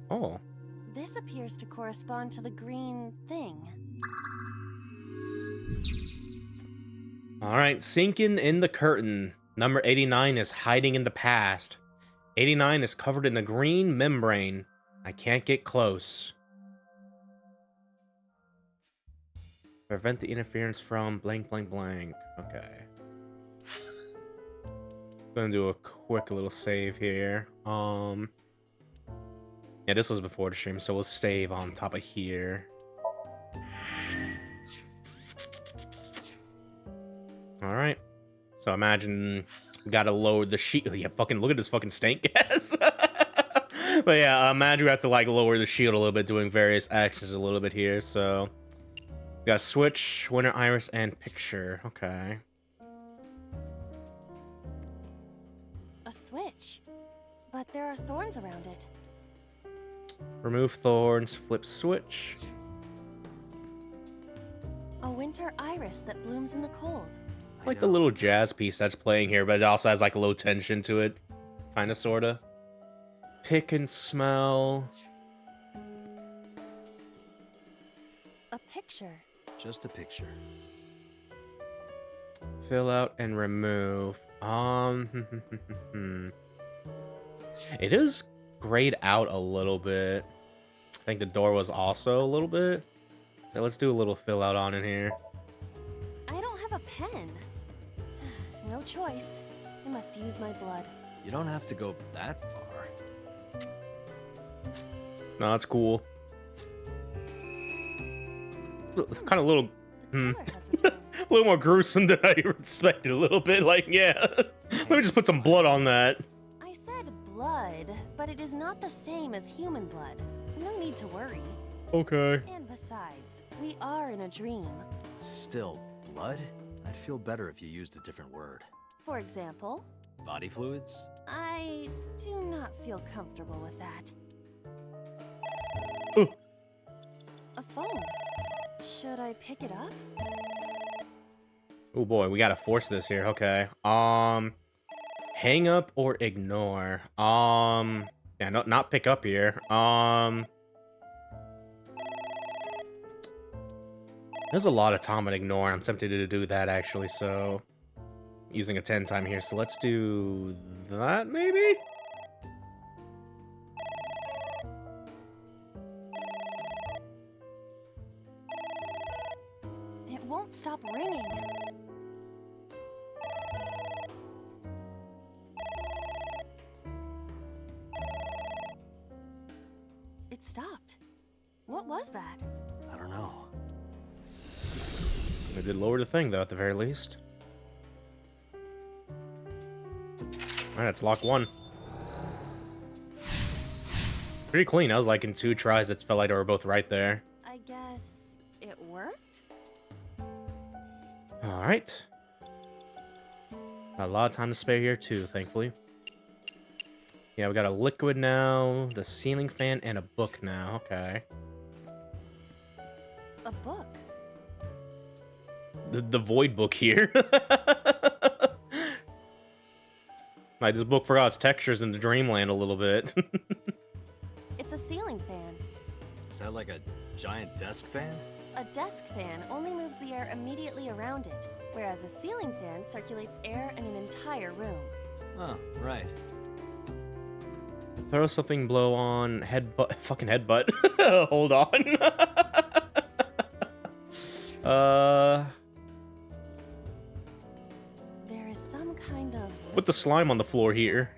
Oh. This appears to correspond to the green thing. Alright, sinking in the curtain. Number 89 is hiding in the past. 89 is covered in a green membrane. I can't get close. Prevent the interference from blank, blank, blank. Okay. Gonna do a quick little save here. Yeah, this was before the stream, so we'll save on top of here. Alright. So imagine we gotta lower the shield. Yeah, fucking look at this fucking stank gas. But yeah, imagine we have to like lower the shield a little bit, doing various actions a little bit here. So we got switch, winter iris, and picture. Okay. A switch. But there are thorns around it. Remove thorns, flip switch. A winter iris that blooms in the cold. I like the little jazz piece that's playing here, but it also has like a low tension to it. Kinda, sorta. Pick and smell. A picture. Just a picture. Fill out and remove. It is grayed out a little bit. I think the door was also a little bit. So let's do a little fill out on it here. I don't have a pen. No choice. I must use my blood. You don't have to go that far. No, that's cool. Kind of little, a little more gruesome than I expected. A little bit, like, yeah. Let me just put some blood on that. I said blood, but it is not the same as human blood. No need to worry. Okay. And besides, we are in a dream. Still, blood? I'd feel better if you used a different word. For example, Body fluids? I do not feel comfortable with that. Ooh. A phone. Should I pick it up? Oh boy, we gotta force this here. Okay. Hang up or ignore. Yeah, not pick up here. There's a lot of time on ignore. I'm tempted to do that actually, so using a 10 time here. So let's do that maybe? It won't stop ringing. It stopped. What was that? I don't know. I did lower the thing though, at the very least. Alright, let's lock one. Pretty clean. I was like in 2 tries, it felt like they were both right there. I guess it worked? Alright. A lot of time to spare here too, thankfully. Yeah, we got a liquid now, the ceiling fan, and a book now. Okay. A book? The void book here. Like, this book forgot its textures in the dreamland a little bit. It's a ceiling fan. Is that like a giant desk fan? A desk fan only moves the air immediately around it, whereas a ceiling fan circulates air in an entire room. Oh, right. Throw something, blow on, headbutt, fucking headbutt. Hold on. There is some kind of... Put the slime on the floor here.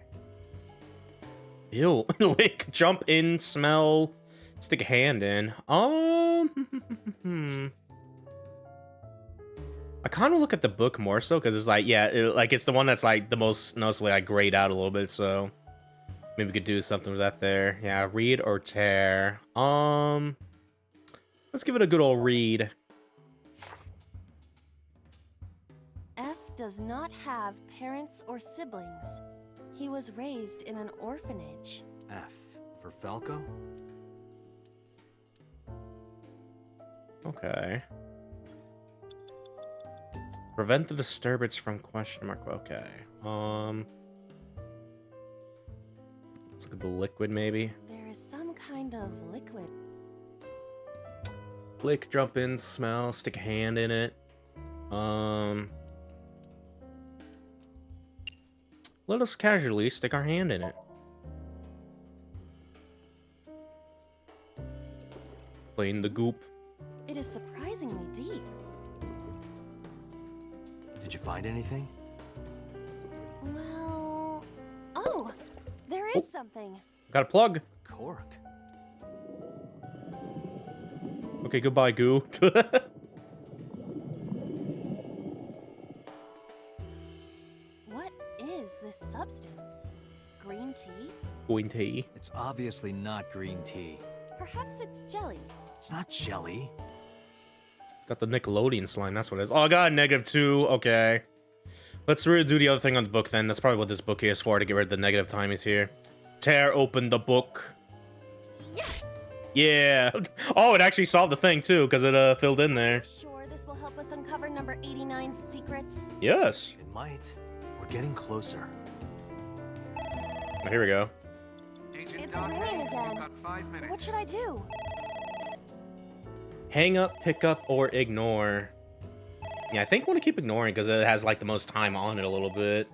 Ew. Lick, jump in, smell, stick a hand in. I kind of look at the book more so because it's like, yeah, it's the one that's like the most noticeably like grayed out a little bit. So maybe we could do something with that there. Yeah, read or tear. Let's give it a good old read. F does not have parents or siblings. He was raised in an orphanage. F for Falco? Okay. Prevent the disturbance from question mark. Okay. Let's look at the liquid maybe. There is some kind of liquid. Lick, jump in, smell, stick a hand in it. Let us casually stick our hand in it. Playing the goop. It is surprisingly deep. Did you find anything? Well... Oh! There is something. Got a plug. Cork. Okay, goodbye, goo. What is this substance? Green tea? Green tea. It's obviously not green tea. Perhaps it's jelly. It's not jelly. Got the Nickelodeon slime, that's what it is. Oh, I got a -2. Okay. Let's do the other thing on the book then. That's probably what this book is for, to get rid of the negative timies here. Tear open the book. Yeah. Oh, it actually solved the thing too, because it filled in there. Sure this will help us uncover number 89's secrets? Yes. It might. We're getting closer. Oh, here we go. It's ringing again. What should I do? Hang up, pick up, or ignore. Yeah, I think I want to keep ignoring because it has like the most time on it a little bit.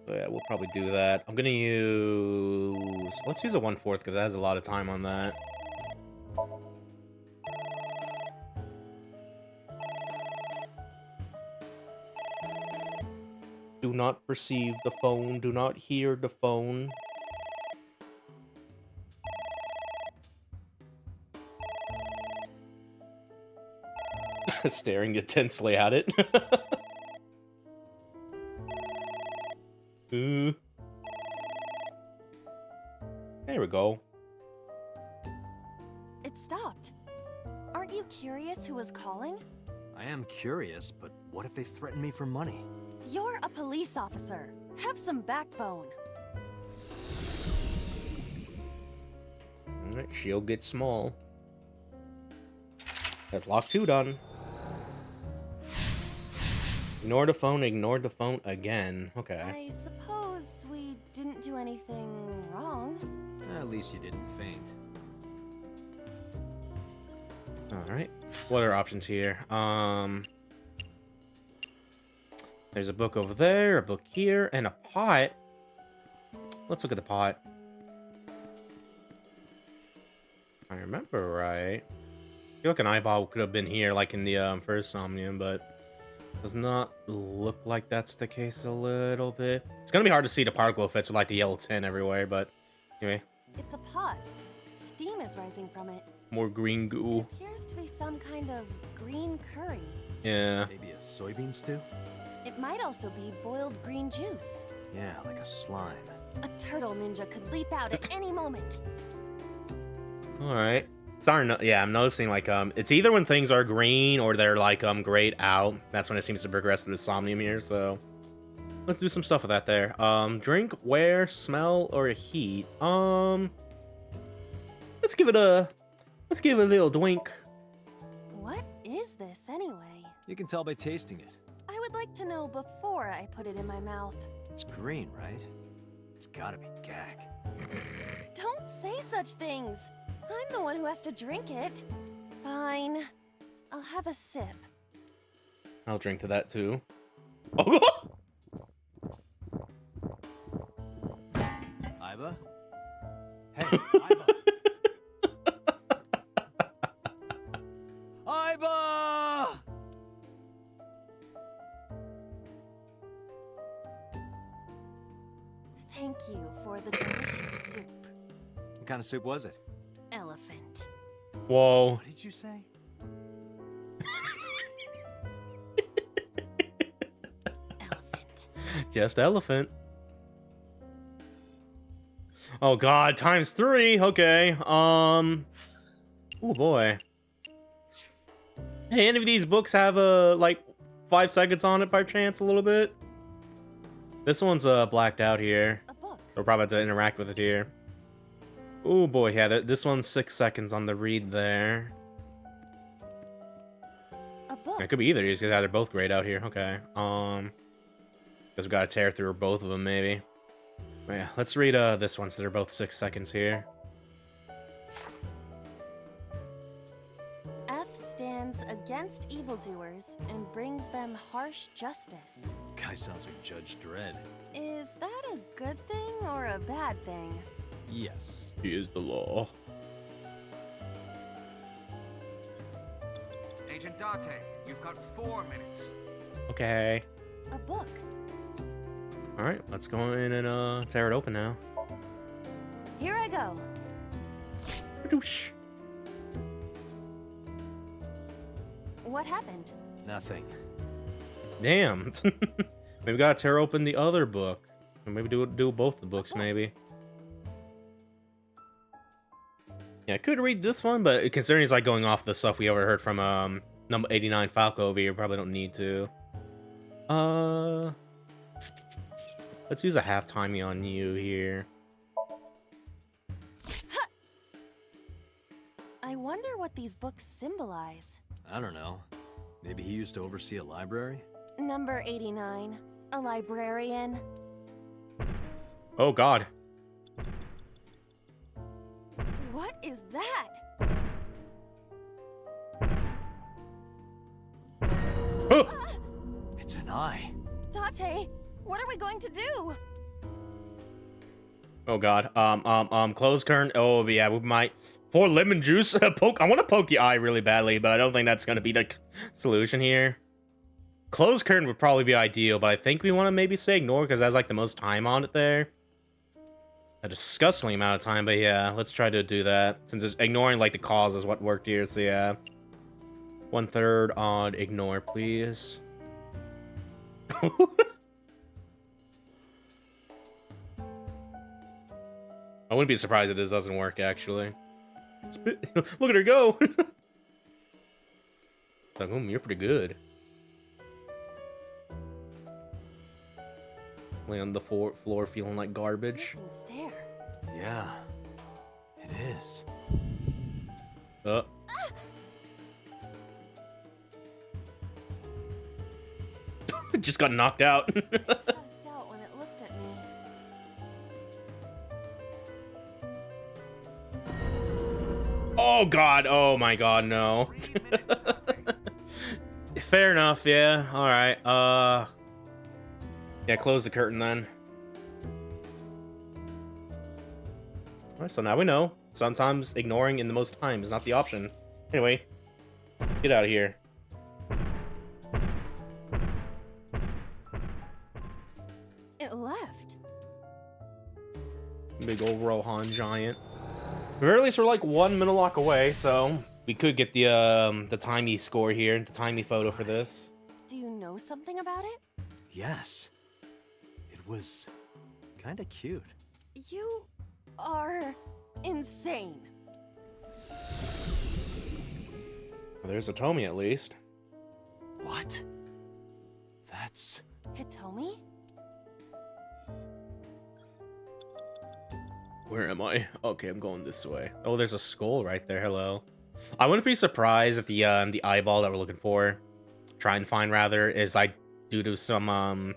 So yeah, we'll probably do that. I'm gonna use... Let's use a 1/4 because it has a lot of time on that. Do not perceive the phone. Do not hear the phone. Staring intensely at it. Ooh. There we go. It stopped. Aren't you curious who was calling? I am curious, but what if they threaten me for money? You're a police officer. Have some backbone. Alright, shield gets small. That's lock 2 done. Ignore the phone again. Okay. I suppose we didn't do anything wrong. At least you didn't faint. Alright. What are options here? There's a book over there, a book here, and a pot. Let's look at the pot. If I remember right. I feel like an eyeball could have been here, like in the first Somnium, but does not look like that's the case a little bit. It's gonna be hard to see the particle effects with like the yellow tint everywhere, but anyway. It's a pot. Steam is rising from it. More green goo. It appears to be some kind of green curry. Yeah. Maybe a soybean stew? It might also be boiled green juice. Yeah, like a slime. A turtle ninja could leap out at any moment. Alright. Sorry, yeah, I'm noticing like it's either when things are green or they're like grayed out. That's when it seems to progress to the Somnium here, so let's do some stuff with that there. Drink, wear, smell, or heat. Let's give it a little drink. What is this anyway? You can tell by tasting it. I would like to know before I put it in my mouth. It's green, right? It's gotta be gag. Don't say such things. I'm the one who has to drink it. Fine. I'll have a sip. I'll drink to that too. Oh! Iba? Hey, Iba! Iba! Thank you for the delicious soup. What kind of soup was it? Elephant. Whoa. What did you say? Elephant. Just elephant. Oh god, ×3. Okay. Oh boy. Hey, any of these books have like 5 seconds on it by chance a little bit? This one's blacked out here. A book. We're probably about to interact with it here. Oh boy, yeah, this one's 6 seconds on the read there. A book. It could be either. These guys are both grayed out here. Okay. Because we gotta tear through both of them, maybe. But yeah, let's read this one, so they're both 6 seconds here. F stands against evildoers and brings them harsh justice. Guy sounds like Judge Dredd. Is that a good thing or a bad thing? Yes. He is the law. Agent Date, you've got 4 minutes. Okay. A book. Alright, let's go in and tear it open now. Here I go. Badoosh. What happened? Nothing. Damn. Maybe we gotta tear open the other book. Or maybe do both the books, maybe. Yeah, I could read this one, but considering it's like going off the stuff we overheard from number 89 Falco over here, probably don't need to. Let's use a half timey on you here. I wonder what these books symbolize. I don't know. Maybe he used to oversee a library? Number 89. A librarian. Oh god. What is that? Oh! It's an eye. Date, what are we going to do? Oh god. Close current. Oh yeah, we might pour lemon juice. Poke. I want to poke the eye really badly, but I don't think that's gonna be the solution here. Close curtain would probably be ideal, but I think we want to maybe say ignore because that's like the most time on it there. A disgusting amount of time, but yeah, let's try to do that. Since just ignoring like the cause is what worked here, so yeah. 1/3 on ignore, please. I wouldn't be surprised if this doesn't work, actually. Look at her go! Like, you're pretty good. Lay on the floor feeling like garbage. Stare. Yeah, it is. Just got knocked out. Passed out when it looked at me. Oh god, oh my god, no. Fair enough, yeah. Alright, yeah, close the curtain then. Alright, so now we know. Sometimes ignoring in the most time is not the option. Anyway, get out of here. It left. Big old Rohan giant. Or at least we're like 1 Minilock away, so we could get the timey score here, the timey photo for this. Do you know something about it? Yes. It was kind of cute. You are insane. Well, there's a Tomy at least. What? That's... Hitomi? Where am I? Okay, I'm going this way. Oh, there's a skull right there. Hello. I wouldn't be surprised if the eyeball that we're looking for, try and find rather, is like due to some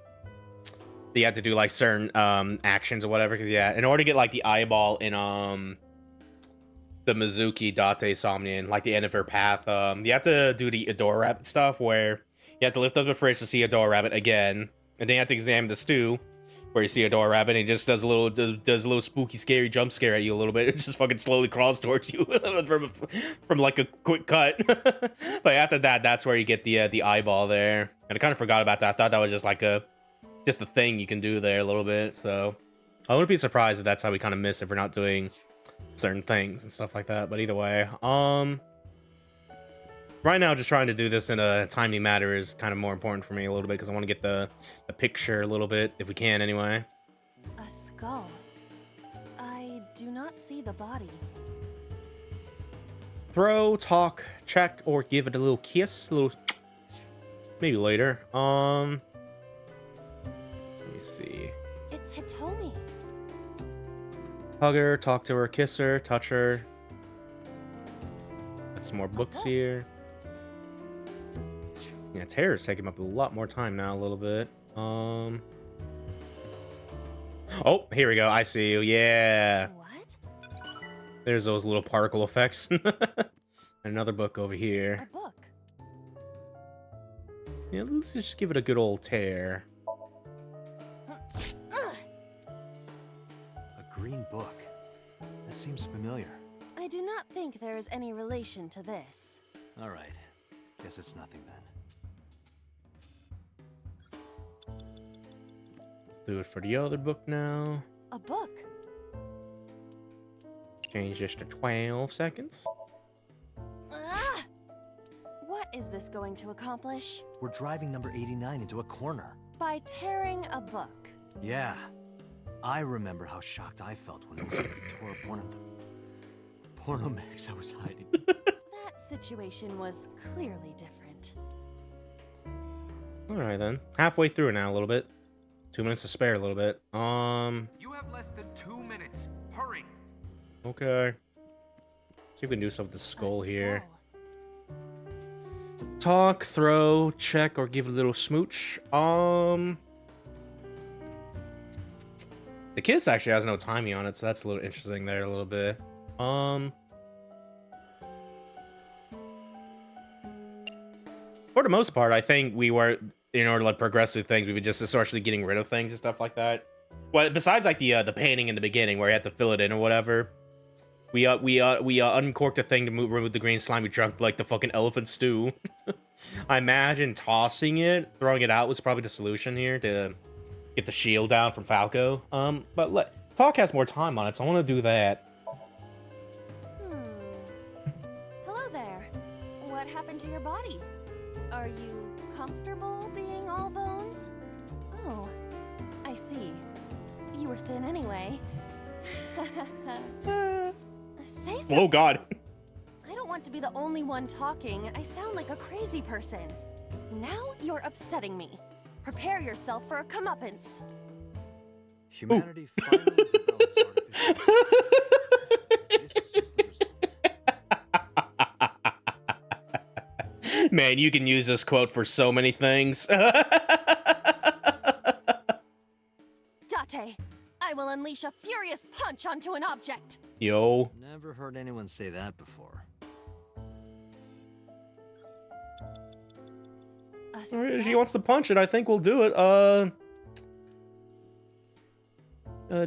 you have to do like certain actions or whatever. Because yeah, in order to get like the eyeball in the Mizuki Date Somnium, like the end of her path, you have to do the Adora Rabbit stuff where you have to lift up the fridge to see Adora Rabbit again, and then you have to examine the stew where you see Adora Rabbit and he just does a little spooky scary jump scare at you a little bit. It just fucking slowly crawls towards you from like a quick cut. But after that, that's where you get the eyeball there. And I kind of forgot about that. I thought that was just like a thing you can do there a little bit. So I wouldn't be surprised if that's how we kind of miss if we're not doing certain things and stuff like that. But either way, right now, just trying to do this in a timely manner is kind of more important for me a little bit because I want to get the picture a little bit, if we can anyway. A skull. I do not see the body. Throw, talk, check, or give it a little kiss. A little... Maybe later. Let me see. It's Hitomi. Hug her, talk to her, kiss her, touch her. Got some more books here. Yeah, Terror's taking up a lot more time now, a little bit. Oh, here we go. I see you. Yeah. What? There's those little particle effects. Another book over here. A book. Yeah, let's just give it a good old tear. A green book. That seems familiar. I do not think there is any relation to this. All right. Guess it's nothing then. Let's do it for the other book now. A book? Change this to 12 seconds. Ah! What is this going to accomplish? We're driving number 89 into a corner. By tearing a book. Yeah. I remember how shocked I felt when Mizuki tore up one of the porno mags I was hiding. That situation was clearly different. Alright then. Halfway through now a little bit. 2 minutes to spare a little bit. You have less than 2 minutes. Hurry. Okay. See if we can do something with the skull here. Talk, throw, check, or give a little smooch. The kiss actually has no timing on it, so that's a little interesting there a little bit. For the most part, I think we were, in order to like progress through things, we were just essentially getting rid of things and stuff like that. Well, besides like the painting in the beginning where you had to fill it in or whatever, we uncorked a thing to remove the green slime. We drank like the fucking elephant stew. I imagine tossing it, throwing it out was probably the solution here to get the shield down from Falco. But Talk has more time on it, so I want to do that. Hello there. What happened to your body? Are you comfortable being all bones? Oh, I see. You were thin anyway. Say something. Oh God. I don't want to be the only one talking. I sound like a crazy person. Now you're upsetting me. Prepare yourself for a comeuppance. Humanity finally develops artificial intelligence. This is the result. Man, you can use this quote for so many things. Date, I will unleash a furious punch onto an object. Yo. Never heard anyone say that before. If she wants to punch it, I think we'll do it.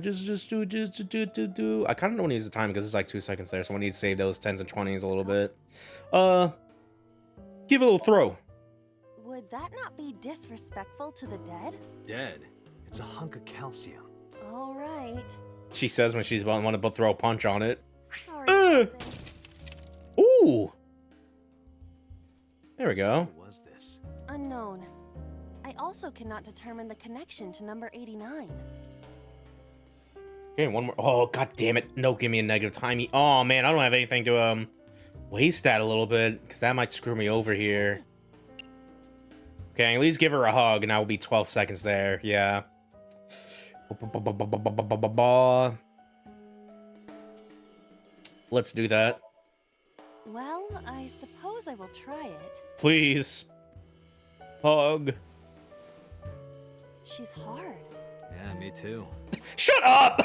Just do. I kind of don't want to use the time because it's like 2 seconds there, so I need to save those 10s and 20s a little bit. Give it a little throw. Would that not be disrespectful to the dead? Dead? It's a hunk of calcium. All right. She says when she's about to throw a punch on it. Sorry about this. Ooh. There we go. So was this? Unknown. I also cannot determine the connection to number 89. Okay, one more. Oh, god damn it. No, give me a negative timey. Oh, man, I don't have anything to, waste that a little bit, because that might screw me over here. Okay, at least give her a hug, and I will be 12 seconds there. Yeah. Let's do that. Well, I suppose I will try it. Please. Hug. She's hard. Yeah, me too. Shut up!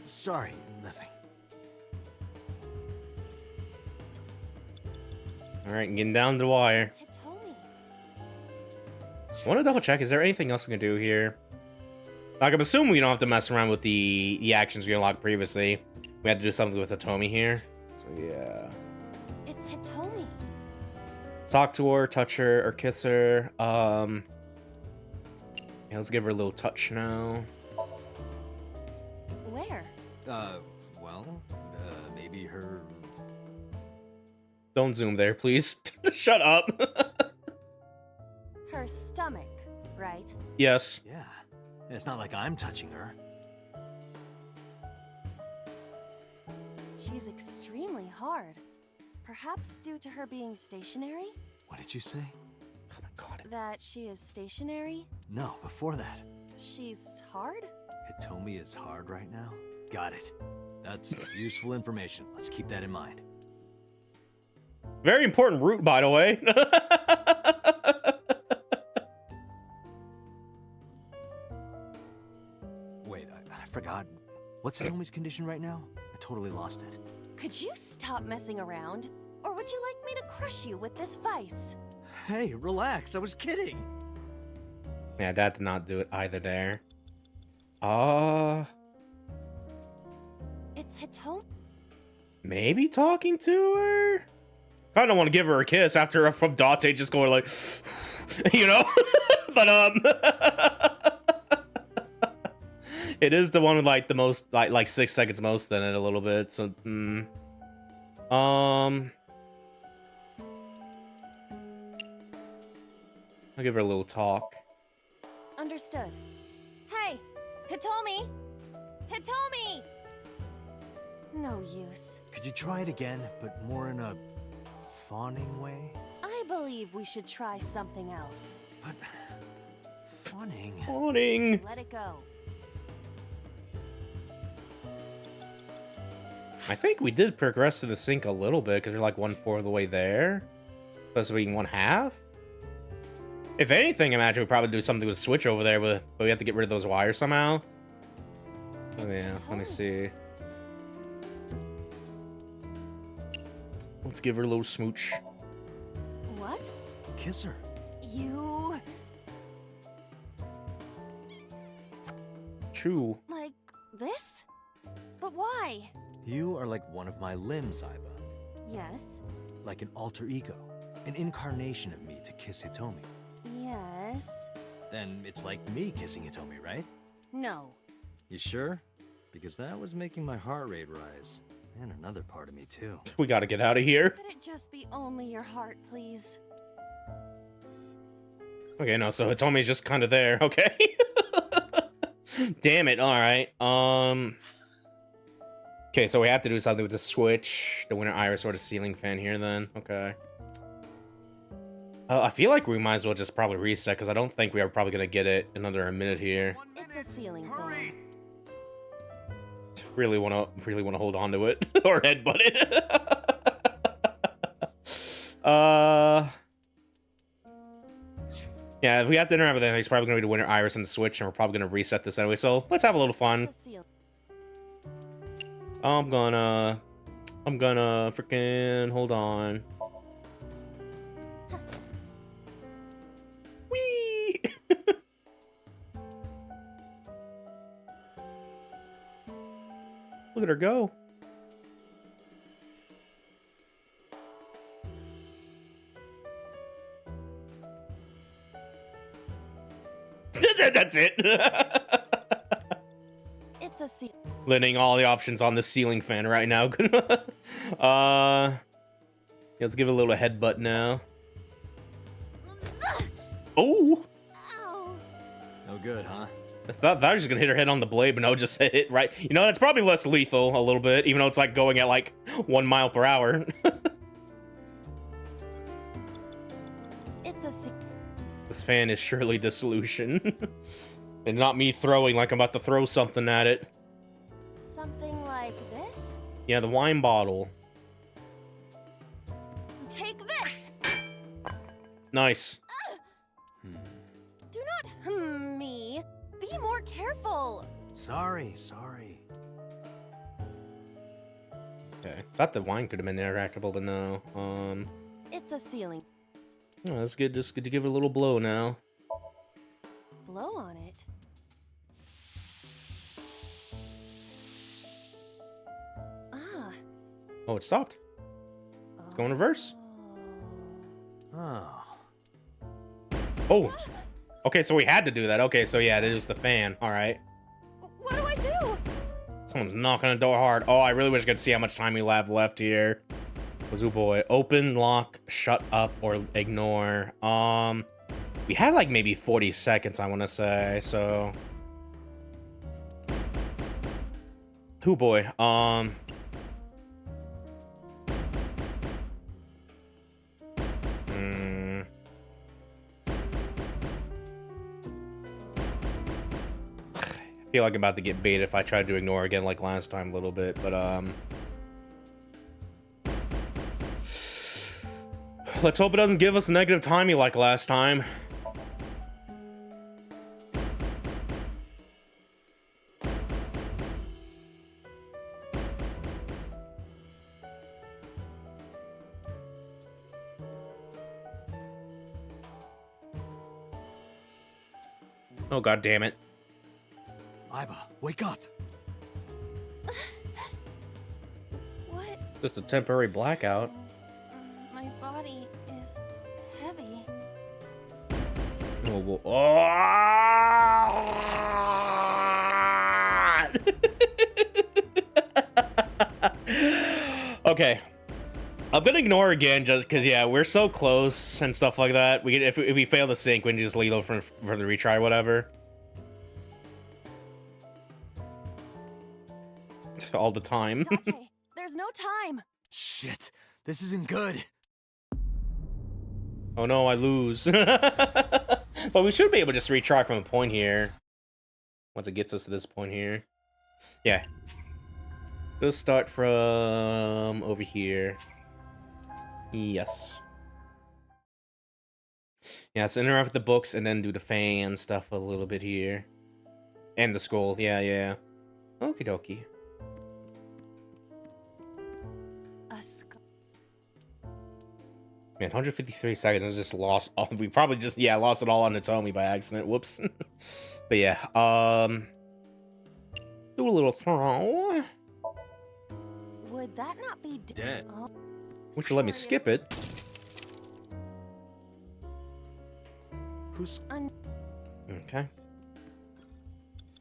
Sorry, nothing. Alright, getting down the wire. Hitomi. I want to double check, is there anything else we can do here? Like, I'm assuming we don't have to mess around with the actions we unlocked previously. We had to do something with Hitomi here. So, yeah. It's Hitomi. Talk to her, touch her, or kiss her. Yeah, let's give her a little touch now. Where? Well, maybe her... Don't zoom there, please. Shut up. Her stomach, right? Yes. Yeah. It's not like I'm touching her. She's extremely hard. Perhaps due to her being stationary? What did you say? Oh my god. That she is stationary? No, before that. She's hard? Hitomi is hard right now? Got it. That's useful information. Let's keep that in mind. Very important route, by the way. Wait, I forgot. What's Hitomi's condition right now? I totally lost it. Could you stop messing around? Or would you like me to crush you with this vice? Hey, relax. I was kidding. Yeah, Dad did not do it either there. It's Hitomi. Maybe talking to her? Kind of want to give her a kiss after from Date just going like, you know? But, it is the one with like the most, like 6 seconds most in it a little bit. So, I'll give her a little talk. Understood. Hey, Hitomi! Hitomi! No use. Could you try it again, but more in a fawning way? I believe we should try something else. But... fawning? Fawning! Let it go. I think we did progress to the sync a little bit, because we're like 1/4 of the way there. Supposed to be 1/2? If anything, imagine we probably do something with a switch over there, but we have to get rid of those wires somehow. Oh, yeah, let me see. Let's give her a little smooch. What? Kiss her. You... True. like this? But why? You are like one of my limbs, Aiba. Yes. Like an alter ego. An incarnation of me to kiss Hitomi. Yes. Then it's like me kissing Hitomi, right? No. You sure? Because that was making my heart rate rise. And another part of me, too. We gotta get out of here. Could it just be only your heart, please? Okay, no, so Hitomi's just kind of there. Okay. Damn it. All right. Okay, so we have to do something with the switch, the winter iris, or the ceiling fan here then. Okay. I feel like we might as well just probably reset because I don't think we are probably gonna get it in under a minute here. It's a ceiling fan. Really wanna hold on to it or headbutt it. Yeah, if we have to interact with anything, it's probably gonna be the winner, Iris, and the Switch, and we're probably gonna reset this anyway. So let's have a little fun. I'm gonna freaking hold on. Whee! Look at her go. That's it. It's a ceiling. Letting all the options on the ceiling fan right now. Yeah, let's give it a little headbutt now. Oh! Ow. No good, huh? I thought I was just gonna hit her head on the blade, but no, just hit it right. You know, that's probably less lethal a little bit, even though it's like going at like 1 mile per hour. It's a ceiling. This fan is surely the solution. And not me throwing like I'm about to throw something at it. Something like this? Yeah, the wine bottle. Take this! Nice. Do not me. Be more careful. Sorry. Okay. Thought the wine could have been interactable, but no. It's a ceiling. Oh, that's good. Just good to give it a little blow now. Blow on it. Ah. Oh, it stopped. It's going reverse. Oh. Oh. Okay, so we had to do that. Okay, so yeah, that was the fan. All right. What do I do? Someone's knocking on the door hard. Oh, I really wish I could see how much time we have left here. Wazoo boy. Open, lock, shut up, or ignore. We had like maybe 40 seconds, I want to say, so. Who boy. I feel like I'm about to get baited if I tried to ignore again like last time a little bit, but let's hope it doesn't give us negative timing like last time. Oh, god damn it. Iba, wake up. What? Just a temporary blackout. My body is heavy. Oh, whoa. Okay. I'm gonna ignore again just because, yeah, we're so close and stuff like that. We can, if we fail to sync, we can just leave it for the retry or whatever. All the time. Date, there's no time. Shit, this isn't good. Oh no, I lose. But we should be able to just retry from a point here. Once it gets us to this point here. Yeah. Go start from over here. Yes. Yeah, so interact with the books and then do the fan stuff a little bit here. And the scroll. Yeah. Okie dokie. Man, 153 seconds. I just lost all. We probably just, yeah, lost it all on Natomi by accident. Whoops. But yeah, do a little throw. Would that not be dead? Oh, Would you let me skip it? Who's okay?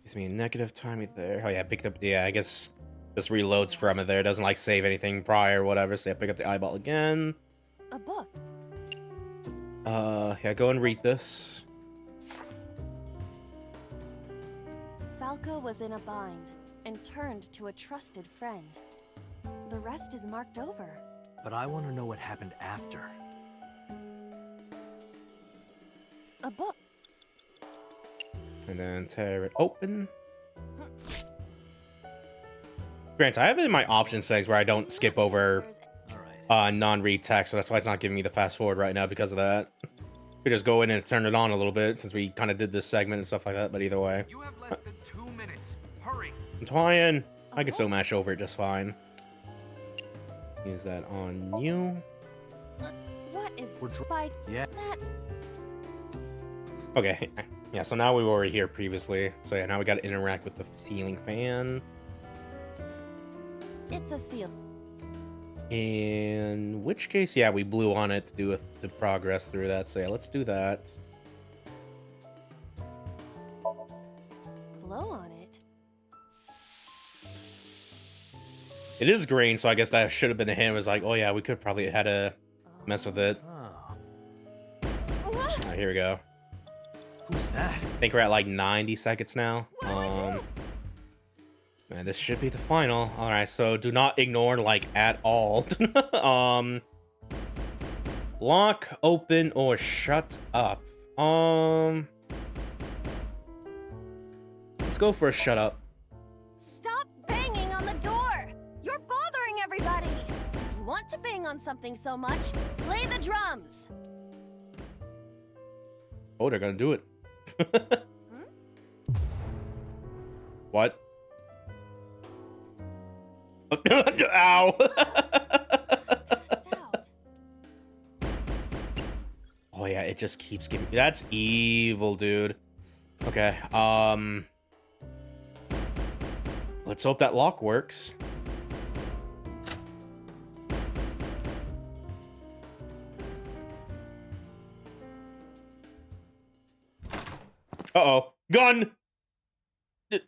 Gives me a negative timing there. Oh yeah, picked up. Yeah, I guess this reloads from it there. It doesn't like save anything prior or whatever. So yeah, pick up the eyeball again. a book. Yeah, go and read this. Falco was in a bind and turned to a trusted friend. The rest is marked over. But I want to know what happened after. A book. And then tear it open. Granted, I have it in my options settings where I don't skip over non-read text, so that's why it's not giving me the fast forward right now because of that. We just go in and turn it on a little bit since we kind of did this segment and stuff like that, but either way. You have less than 2 minutes. Hurry. I'm trying. I can still mash over it just fine. Use that on you. What is by Yeah. that? Okay. Yeah, so now we were already here previously. So yeah, now we got to interact with the ceiling fan. It's a seal. In which case, yeah, we blew on it to do to progress through that. So yeah, let's do that. Blow on it. It is green, so I guess that should have been a hint. It was like, oh yeah, we could probably had to mess with it. Oh. Alright, here we go. Who's that? I think we're at like 90 seconds now. Man, this should be the final. All right, so do not ignore like at all. Lock, open, or shut up. Let's go for a shut up. Stop banging on the door! You're bothering everybody! If you want to bang on something so much, play the drums! Oh, they're gonna do it. What? Ow! Oh yeah, it just keeps giving. That's evil, dude. Okay. Let's hope that lock works. Uh-oh. Gun! Huh?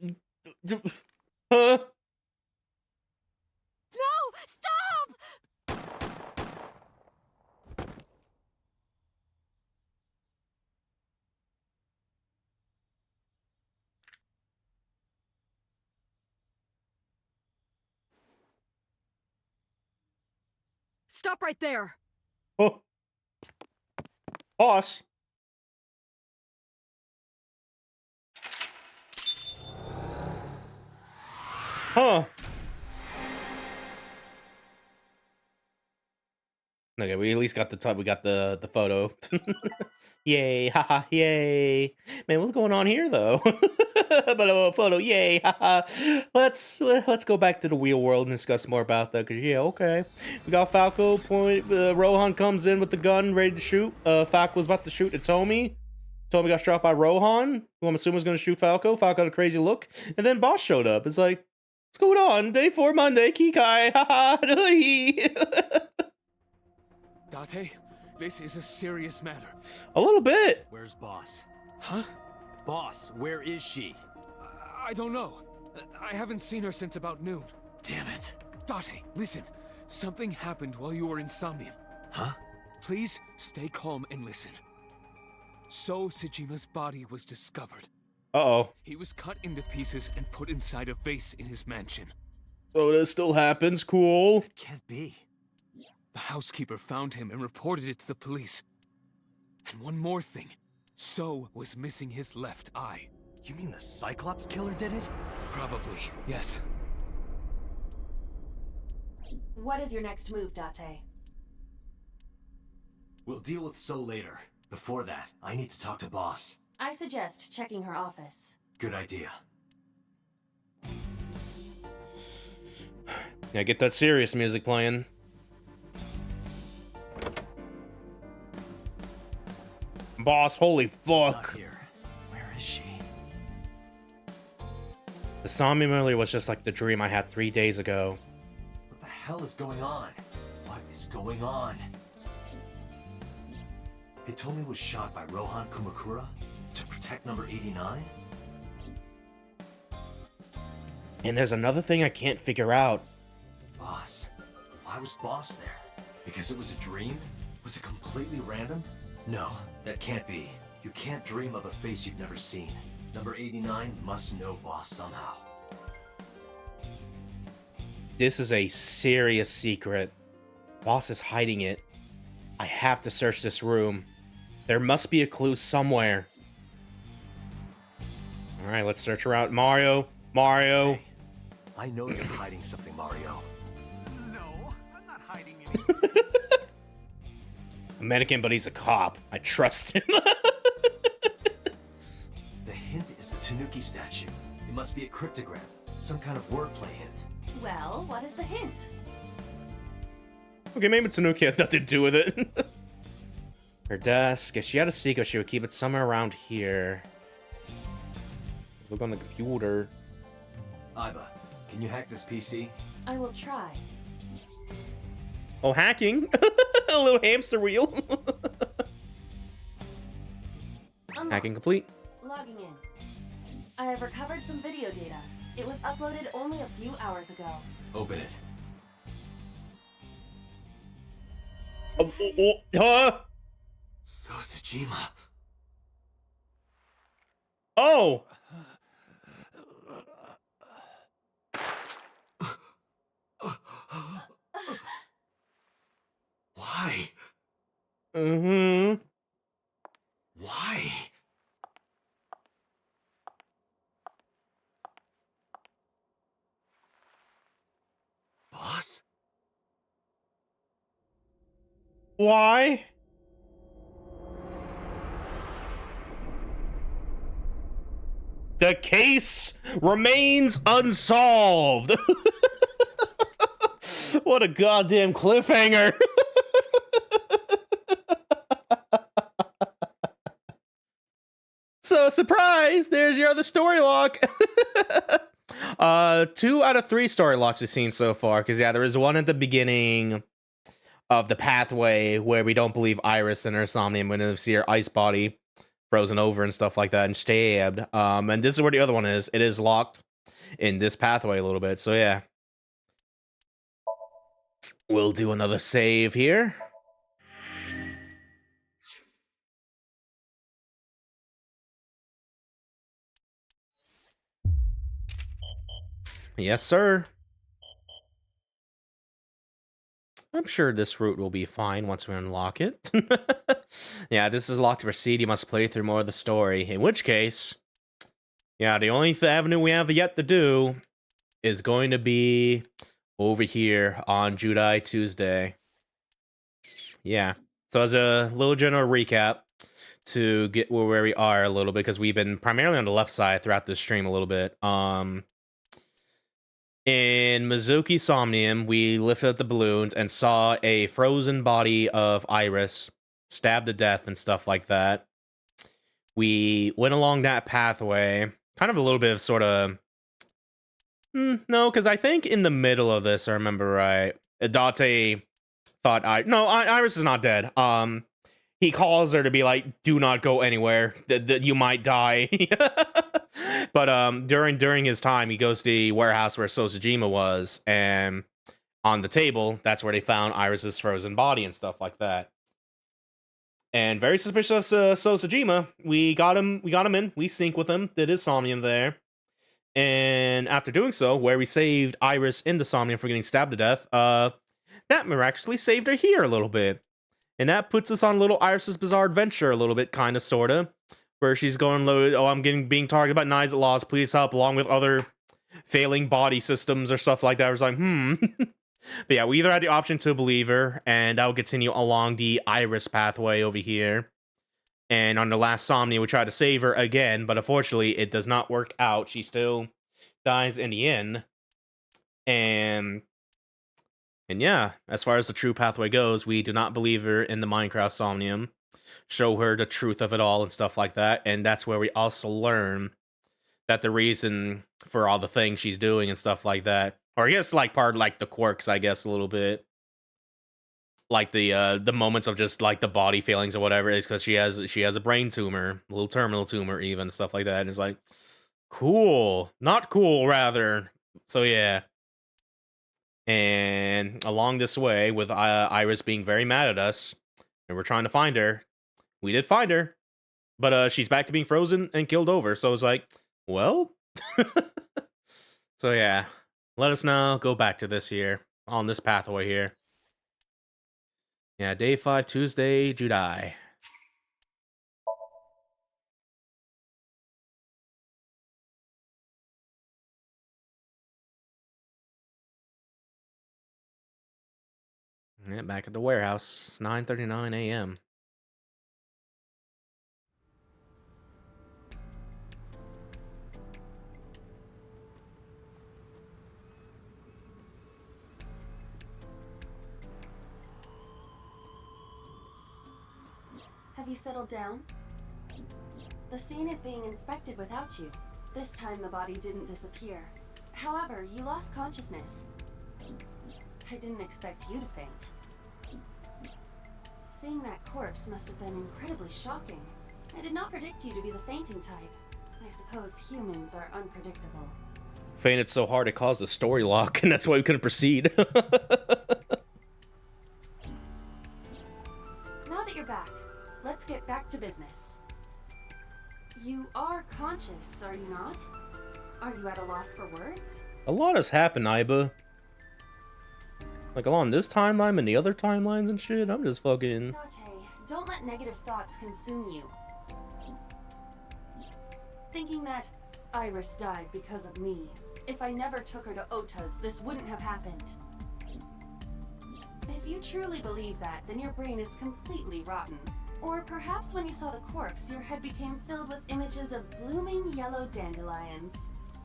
No! Stop! Stop right there! Oh. Boss. Huh. Okay, we at least got the top. We got the photo. Yay! Haha! Yay! Man, what's going on here though? But a photo. Yay! Haha! Let's go back to the real world and discuss more about that. Cause yeah, okay. We got Falco. Rohan comes in with the gun, ready to shoot. Falco was about to shoot at Tomy. Tomy got shot by Rohan, who I'm assuming was going to shoot Falco. Falco had a crazy look, and then Boss showed up. It's like, what's going on? Day 4 Monday, Kikai. Haha! Date, this is a serious matter. A little bit. Where's Boss? Huh? Boss, where is she? I don't know. I haven't seen her since about noon. Damn it. Date, listen. Something happened while you were in Somnium. Huh? Please stay calm and listen. So Sejima's body was discovered. Uh-oh. He was cut into pieces and put inside a vase in his mansion. So this still happens? Cool. It can't be. The housekeeper found him and reported it to the police. And one more thing. So was missing his left eye. You mean the Cyclops killer did it? Probably, yes. What is your next move, Date? We'll deal with So later. Before that, I need to talk to Boss. I suggest checking her office. Good idea. Yeah, get that serious music playing. Boss, holy fuck. Not here. Where is she? The Somnium earlier was just like the dream I had 3 days ago. What the hell is going on? What is going on? Hitomi was shot by Rohan Kumakura to protect number 89? And there's another thing I can't figure out. Boss. Why was Boss there? Because it was a dream? Was it completely random? No, that can't be. You can't dream of a face you've never seen. Number 89 must know Boss somehow. This is a serious secret. Boss is hiding it. I have to search this room. There must be a clue somewhere. All right, let's search around. Mario. Hey, I know you're hiding something, Mario. No, I'm not hiding anything. A mannequin, but he's a cop. I trust him. The hint is the Tanuki statue. It must be a cryptogram, some kind of wordplay hint. Well, what is the hint? Okay, maybe Tanuki has nothing to do with it. Her desk. If she had a secret, she would keep it somewhere around here. Let's look on the computer. Aiba, can you hack this PC? I will try. Oh, hacking. A little hamster wheel. Unlocked. Hacking complete. Logging in. I have recovered some video data. It was uploaded only a few hours ago. Open it. Huh? Sosajima. Oh! Why? Mm-hmm. Why? Boss? Why? The case remains unsolved. What a goddamn cliffhanger. So, surprise, there's your other story lock. 2 out of 3 story locks we've seen so far. Because, yeah, there is one at the beginning of the pathway where we don't believe Iris and her Somnium when we see her ice body frozen over and stuff like that and stabbed. And this is where the other one is. It is locked in this pathway a little bit. So, yeah. We'll do another save here. Yes, sir. I'm sure this route will be fine once we unlock it. Yeah, this is locked to proceed. You must play through more of the story. In which case, yeah, the only avenue we have yet to do is going to be over here on July Tuesday. Yeah. So as a little general recap to get where we are a little bit, because we've been primarily on the left side throughout this stream a little bit. In Mizuki Somnium, we lifted up the balloons and saw a frozen body of Iris stabbed to death and stuff like that. We went along that pathway, kind of a little bit of sort of... no, because I think in the middle of this, I remember right, Date thought Iris is not dead. He calls her to be like, do not go anywhere, that you might die. But during his time, he goes to the warehouse where Sosajima was, and on the table, that's where they found Iris's frozen body and stuff like that. And very suspicious of Sosajima, we got him in, we sync with him, did his Somnium there. And after doing so, where we saved Iris in the Somnium from getting stabbed to death, that miraculously saved her here a little bit. And that puts us on little Iris's bizarre adventure a little bit, kind of, sort of. Where she's going, oh, I'm being targeted by knives at loss, please help, along with other failing body systems or stuff like that. I was like, But yeah, we either had the option to believe her, and I would continue along the Iris pathway over here. And on the last Somnia, we tried to save her again, but unfortunately, it does not work out. She still dies in the end. And yeah, as far as the true pathway goes, we do not believe her in the Minecraft Somnium. Show her the truth of it all and stuff like that. And that's where we also learn that the reason for all the things she's doing and stuff like that, or I guess like part of like the quirks, I guess a little bit, like the moments of just like the body failings or whatever, is because she has a brain tumor, a little terminal tumor even, stuff like that. And it's like, cool, not cool rather. So yeah. And along this way, with Iris being very mad at us, and we're trying to find her, we did find her, but she's back to being frozen and killed over. So it's like, well, so yeah, let us now go back to this here on this pathway here. Yeah, day 5, Tuesday, July. Yeah, back at the warehouse, 9:39 a.m. Have you settled down? The scene is being inspected without you. This time the body didn't disappear. However, you lost consciousness. I didn't expect you to faint. Seeing that corpse must have been incredibly shocking. I did not predict you to be the fainting type. I suppose humans are unpredictable. Fainted so hard it caused a story lock, and that's why we couldn't proceed. Now that you're back, let's get back to business. You are conscious, are you not? Are you at a loss for words? A lot has happened, Iba. Like along this timeline and the other timelines and shit. I'm just fucking. Date, don't let negative thoughts consume you. Thinking that Iris died because of me. If I never took her to Ota's, this wouldn't have happened. If you truly believe that, then your brain is completely rotten. Or perhaps when you saw the corpse, your head became filled with images of blooming yellow dandelions.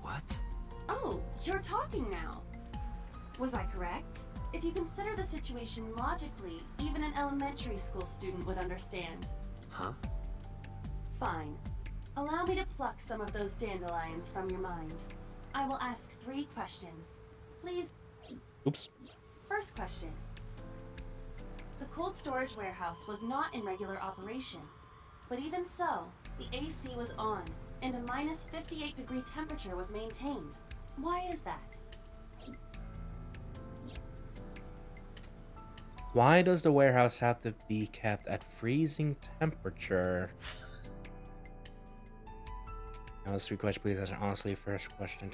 What? Oh, you're talking now. Was I correct? If you consider the situation logically, even an elementary school student would understand. Huh? Fine. Allow me to pluck some of those dandelions from your mind. I will ask 3 questions. Please. Oops. First question. The cold storage warehouse was not in regular operation. But even so, the AC was on, and a minus 58-degree temperature was maintained. Why is that? Why does the warehouse have to be kept at freezing temperature? Now let's 3 questions, please. Answer honestly. First question.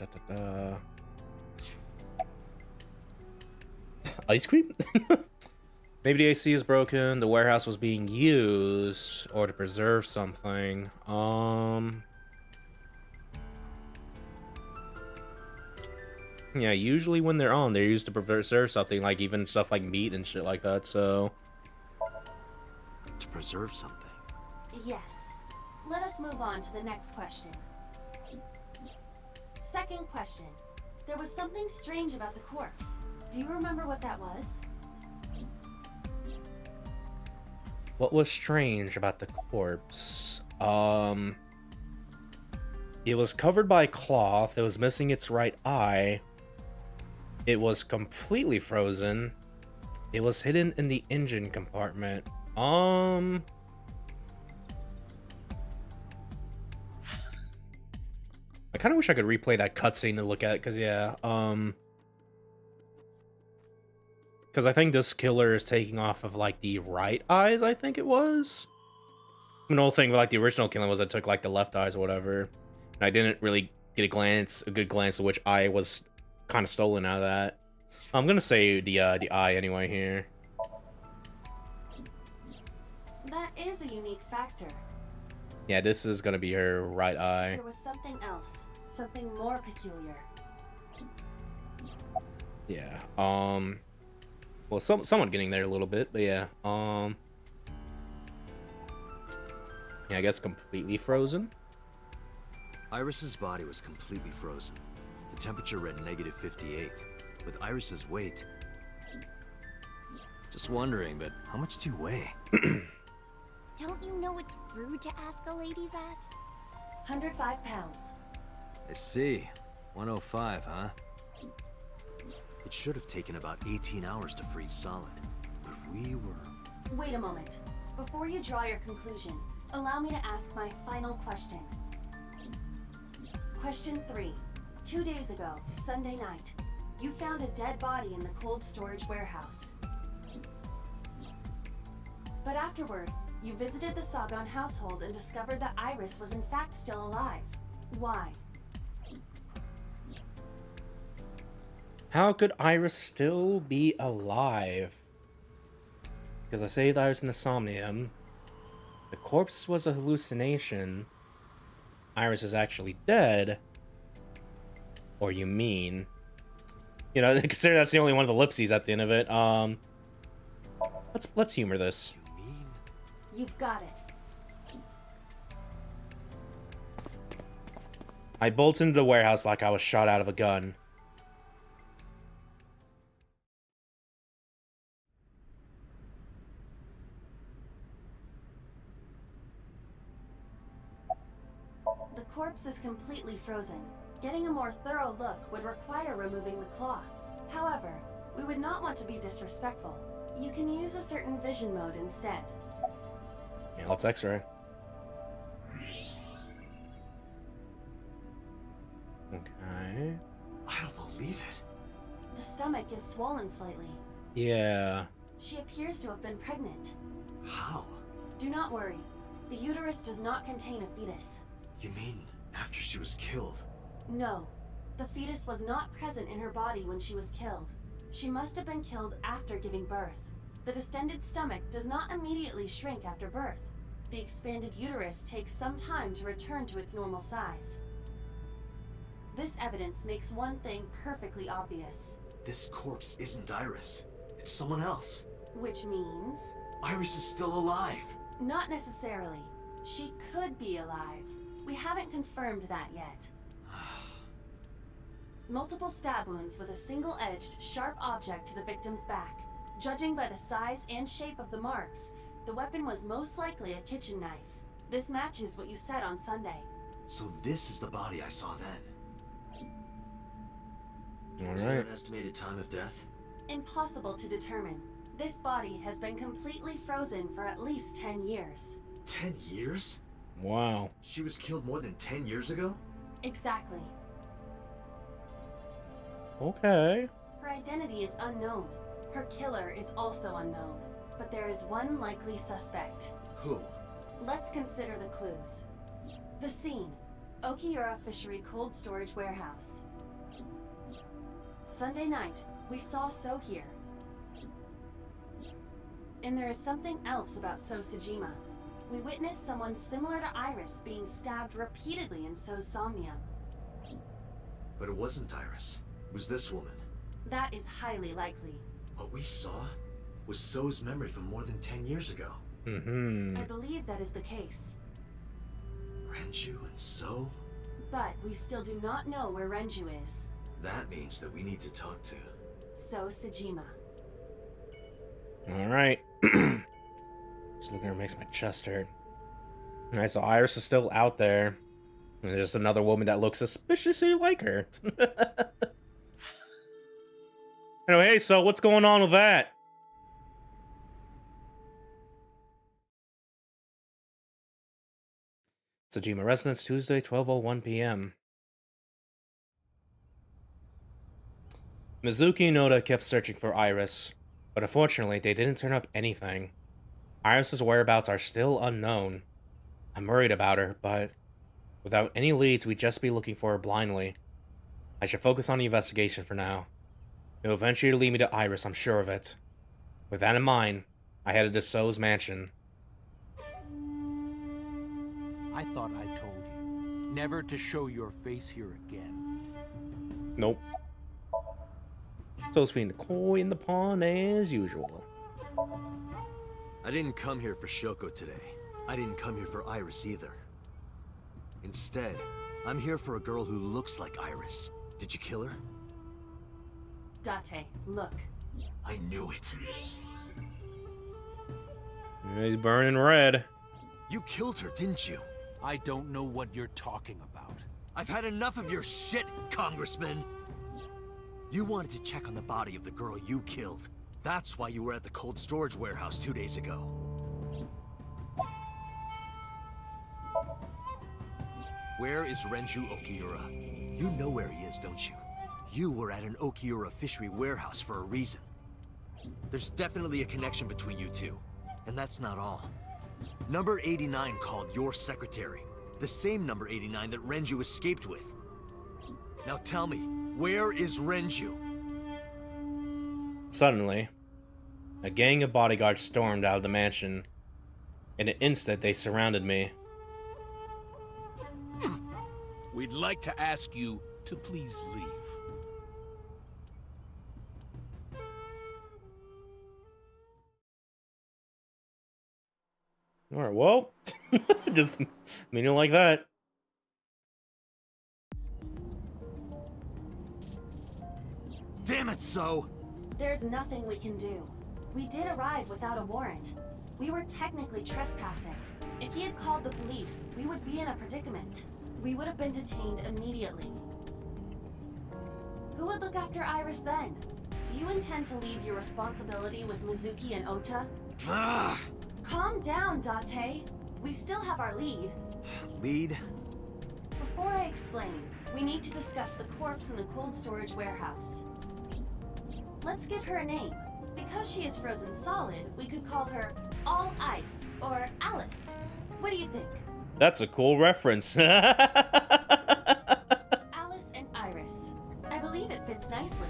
Ice cream? Maybe the AC is broken. The warehouse was being used, or to preserve something. Yeah, usually when they're on, they're used to preserve something, like even stuff like meat and shit like that, so... To preserve something? Yes. Let us move on to the next question. Second question. There was something strange about the corpse. Do you remember what that was? What was strange about the corpse? It was covered by cloth, it was missing its right eye. It was completely frozen. It was hidden in the engine compartment. I kind of wish I could replay that cutscene to look at, because yeah, because I think this killer is taking off of like the right eyes, I think it was. The whole thing with like the original killing was I took like the left eyes or whatever, and I didn't really get a good glance of which eye was kind of stolen out of that. I'm gonna say the eye anyway here. That is a unique factor. Yeah, this is gonna be her right eye. There was something else, something more peculiar. Yeah. Well, someone getting there a little bit, but yeah. Yeah, I guess completely frozen. Iris's body was completely frozen. The temperature read -58. With Iris's weight... Just wondering, but how much do you weigh? Don't you know it's rude to ask a lady that? 105 pounds. I see. 105, huh? It should have taken about 18 hours to freeze solid, but we were... Wait a moment. Before you draw your conclusion, allow me to ask my final question. Question 3. 2 days ago, Sunday night, you found a dead body in the cold storage warehouse. But afterward, you visited the Sagan household and discovered that Iris was in fact still alive. Why? How could Iris still be alive? Because I saved Iris in the Somnium. The corpse was a hallucination. Iris is actually dead. Or you mean... You know, consider that's the only one of the ellipses at the end of it. Let's humor this. You mean? You've got it. I bolted into the warehouse like I was shot out of a gun. The corpse is completely frozen. Getting a more thorough look would require removing the cloth. However, we would not want to be disrespectful. You can use a certain vision mode instead. Yeah, let's X-ray. Okay. I don't believe it. The stomach is swollen slightly. Yeah. She appears to have been pregnant. How? Do not worry. The uterus does not contain a fetus. You mean after she was killed? No. The fetus was not present in her body when she was killed. She must have been killed after giving birth. The distended stomach does not immediately shrink after birth. The expanded uterus takes some time to return to its normal size. This evidence makes one thing perfectly obvious. This corpse isn't Iris. It's someone else. Which means? Iris is still alive. Not necessarily. She could be alive. We haven't confirmed that yet. Multiple stab wounds with a single-edged, sharp object to the victim's back. Judging by the size and shape of the marks, the weapon was most likely a kitchen knife. This matches what you said on Sunday. So this is the body I saw then. Is there an estimated time of death? Impossible to determine. This body has been completely frozen for at least 10 years. 10 years? Wow. She was killed more than 10 years ago? Exactly. Okay. Her identity is unknown. Her killer is also unknown. But there is one likely suspect. Who? Let's consider the clues. The scene. Okiura Fishery Cold Storage Warehouse. Sunday night, we saw So here. And there is something else about So Sejima. We witnessed someone similar to Iris being stabbed repeatedly in So's Somnium. But it wasn't Iris. It was this woman. That is highly likely. What we saw was So's memory from more than 10 years ago. Mm-hmm. I believe that is the case. Renju and So? But we still do not know where Renju is. That means that we need to talk to So Sejima. Alright. Just looking at her makes my chest hurt. Alright, so Iris is still out there. And there's just another woman that looks suspiciously like her. Anyway, hey, so what's going on with that? Sejima Residence, Tuesday, 12:01 p.m. Mizuki and Noda kept searching for Iris, but unfortunately, they didn't turn up anything. Iris's whereabouts are still unknown. I'm worried about her, but without any leads, we'd just be looking for her blindly. I should focus on the investigation for now. It will eventually lead me to Iris, I'm sure of it. With that in mind, I headed to So's mansion. I thought I told you never to show your face here again. Nope. So's feeding the koi in the pond as usual. I didn't come here for Shoko today. I didn't come here for Iris either. Instead, I'm here for a girl who looks like Iris. Did you kill her? Date, look. I knew it. He's burning red. You killed her, didn't you? I don't know what you're talking about. I've had enough of your shit, Congressman. You wanted to check on the body of the girl you killed. That's why you were at the cold storage warehouse 2 days ago. Where is Renju Okiura? You know where he is, don't you? You were at an Okiura fishery warehouse for a reason. There's definitely a connection between you two. And that's not all. Number 89 called your secretary. The same number 89 that Renju escaped with. Now tell me, where is Renju? Suddenly, a gang of bodyguards stormed out of the mansion. In an instant, they surrounded me. We'd like to ask you to please leave. All right, well, just meaning like that. Damn it, So! There's nothing we can do. We did arrive without a warrant. We were technically trespassing. If he had called the police, we would be in a predicament. We would have been detained immediately. Who would look after Iris then? Do you intend to leave your responsibility with Mizuki and Ota? Ah! Calm down, Date. We still have our lead. Lead? Before I explain, we need to discuss the corpse in the cold storage warehouse. Let's give her a name. Because she is frozen solid, we could call her All Ice or Alice. What do you think? That's a cool reference. Alice and Iris. I believe it fits nicely.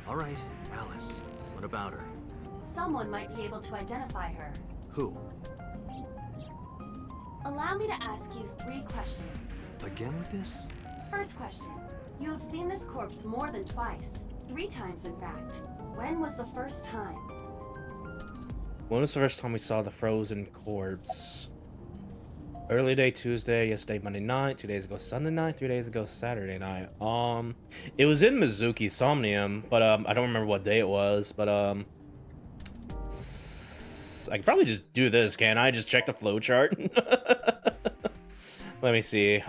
All right, Alice. What about her? Someone might be able to identify her. Who? Allow me to ask you 3 questions. Again with this? First question. You have seen this corpse more than twice. 3 times, in fact. When was the first time? When was the first time we saw the frozen corpse? Early day Tuesday, yesterday Monday night, 2 days ago Sunday night, 3 days ago Saturday night. It was in Mizuki Somnium, but I don't remember what day it was, but I could probably just do this, can't I? Just check the flowchart. Let me see.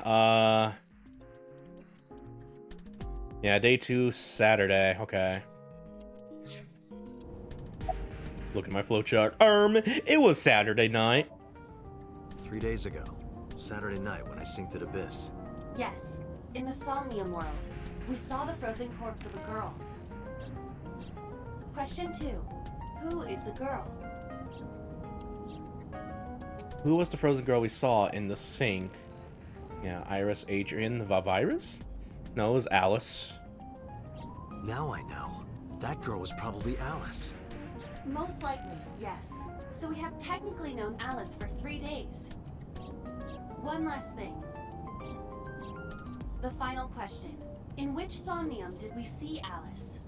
Yeah, day 2 Saturday. Okay. Look at my flowchart. It was Saturday night. 3 days ago. Saturday night when I synced at Abyss. Yes. In the Somnium world, we saw the frozen corpse of a girl. Question 2. Who is the girl? Who was the frozen girl we saw in the sync? Yeah, Iris, Adrian, the Vavirus? No, it was Alice. Now I know. That girl was probably Alice. Most likely, yes. So we have technically known Alice for 3 days. One last thing. The final question. In which Somnium did we see Alice?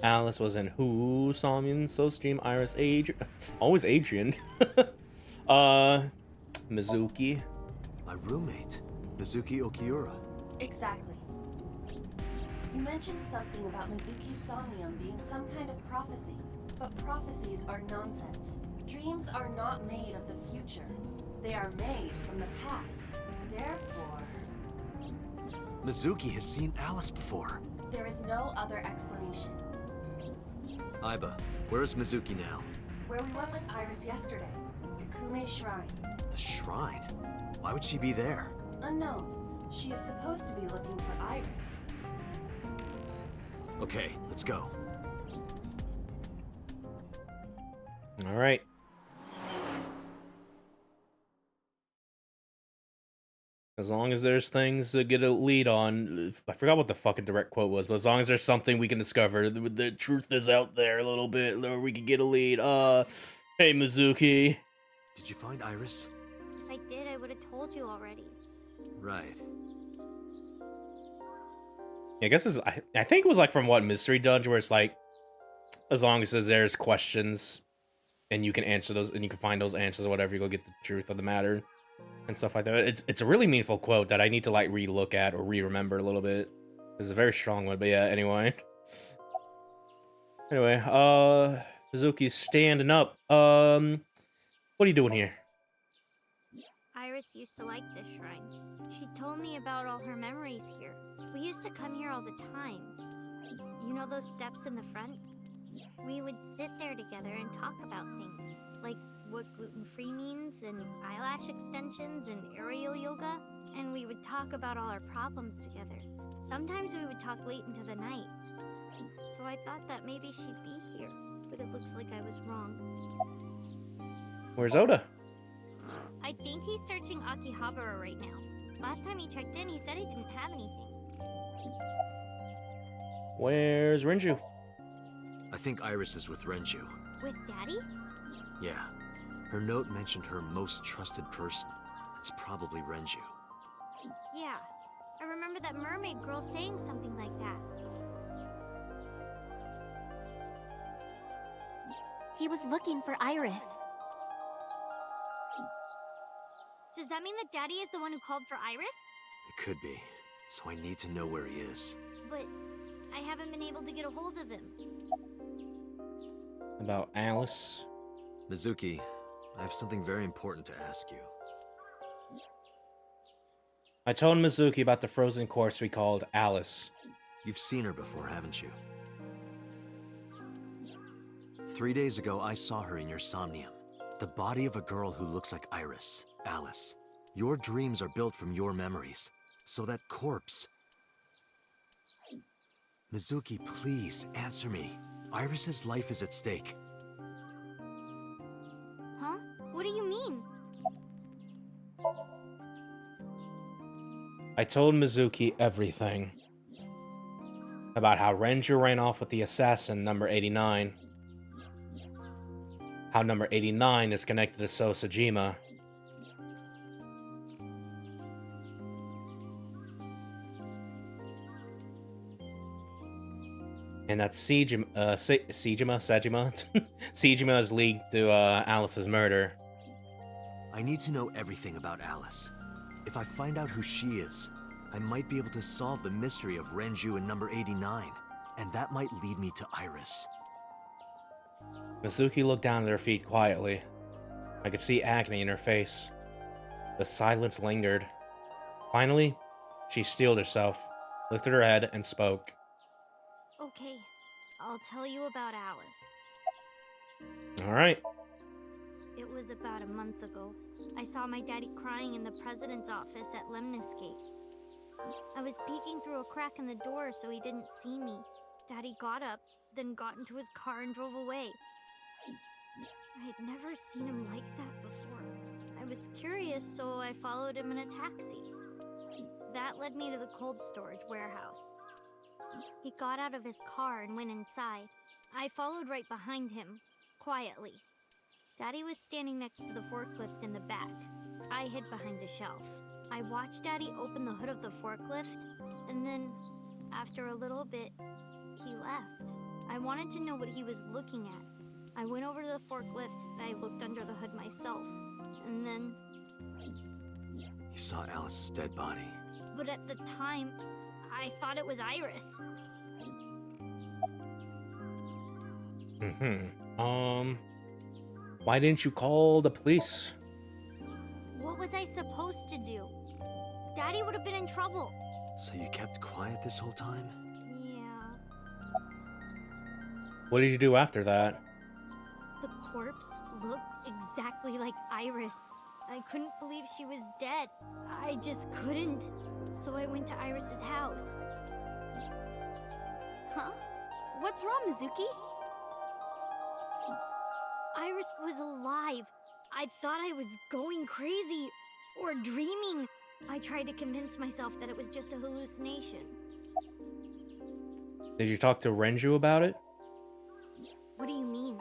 Alice was in who? Somnium, SoStream, Iris, Adrian. Always Adrian. Mizuki. My roommate, Mizuki Okiura. Exactly. You mentioned something about Mizuki's Somnium being some kind of prophecy, but prophecies are nonsense. Dreams are not made of the future. They are made from the past. Therefore... Mizuki has seen Alice before. there is no other explanation. Aiba, where is Mizuki now? Where we went with Iris yesterday, the Kume Shrine. The shrine? Why would she be there? Unknown. She is supposed to be looking for Iris. Okay, let's go. All right. As long as there's things to get a lead on, I forgot what the fucking direct quote was, but as long as there's something we can discover, the truth is out there a little bit, or we can get a lead. Hey Mizuki. Did you find Iris? If I did, I would have told you already. Right. I guess it's, I think it was like from what Mystery Dungeon, where it's like, as long as there's questions, and you can answer those, and you can find those answers or whatever, you go get the truth of the matter, and stuff like that. It's a really meaningful quote that I need to like re-look at or re-remember a little bit. It's a very strong one, but yeah. Anyway, Mizuki's standing up. What are you doing here? Iris used to like this shrine. She told me about all her memories here. We used to come here all the time. You know those steps in the front? We would sit there together and talk about things, like what gluten-free means, and eyelash extensions, and aerial yoga, and we would talk about all our problems together. Sometimes we would talk late into the night. So I thought that maybe she'd be here, but it looks like I was wrong. Where's Oda? I think he's searching Akihabara right now. Last time he checked in, he said he didn't have anything. Where's Renju? I think Iris is with Renju. With Daddy? Yeah. Her note mentioned her most trusted person. It's probably Renju. Yeah. I remember that mermaid girl saying something like that. He was looking for Iris. Does that mean that Daddy is the one who called for Iris? It could be. So I need to know where he is. But I haven't been able to get a hold of him. About Alice. Mizuki, I have something very important to ask you. I told Mizuki about the frozen corpse we called Alice. You've seen her before, haven't you? 3 days ago, I saw her in your Somnium. The body of a girl who looks like Iris, Alice. Your dreams are built from your memories. So that corpse... Mizuki, please, answer me. Iris's life is at stake. Huh? What do you mean? I told Mizuki everything. About how Renju ran off with the assassin, number 89. How number 89 is connected to Sosajima. And that Sejima is linked to Alice's murder. I need to know everything about Alice. If I find out who she is, I might be able to solve the mystery of Renju and number 89, and that might lead me to Iris. Mizuki looked down at her feet quietly. I could see agony in her face. The silence lingered. Finally, she steeled herself, lifted her head, and spoke. Okay, I'll tell you about Alice. Alright. It was about a month ago. I saw my daddy crying in the president's office at Lemniscate. I was peeking through a crack in the door so he didn't see me. Daddy got up, then got into his car and drove away. I had never seen him like that before. I was curious, so I followed him in a taxi. That led me to the cold storage warehouse. He got out of his car and went inside. I followed right behind him, quietly. Daddy was standing next to the forklift in the back. I hid behind a shelf. I watched Daddy open the hood of the forklift, and then, after a little bit, he left. I wanted to know what he was looking at. I went over to the forklift, and I looked under the hood myself. And then... You saw Alice's dead body. But at the time, I thought it was Iris. Why didn't you call the police? What was I supposed to do? Daddy would have been in trouble. So you kept quiet this whole time? Yeah. What did you do after that? The corpse looked exactly like Iris. I couldn't believe she was dead. I just couldn't. So I went to Iris's house. Huh? What's wrong, Mizuki? Iris was alive. I thought I was going crazy or dreaming. I tried to convince myself that it was just a hallucination. Did you talk to Renju about it? What do you mean?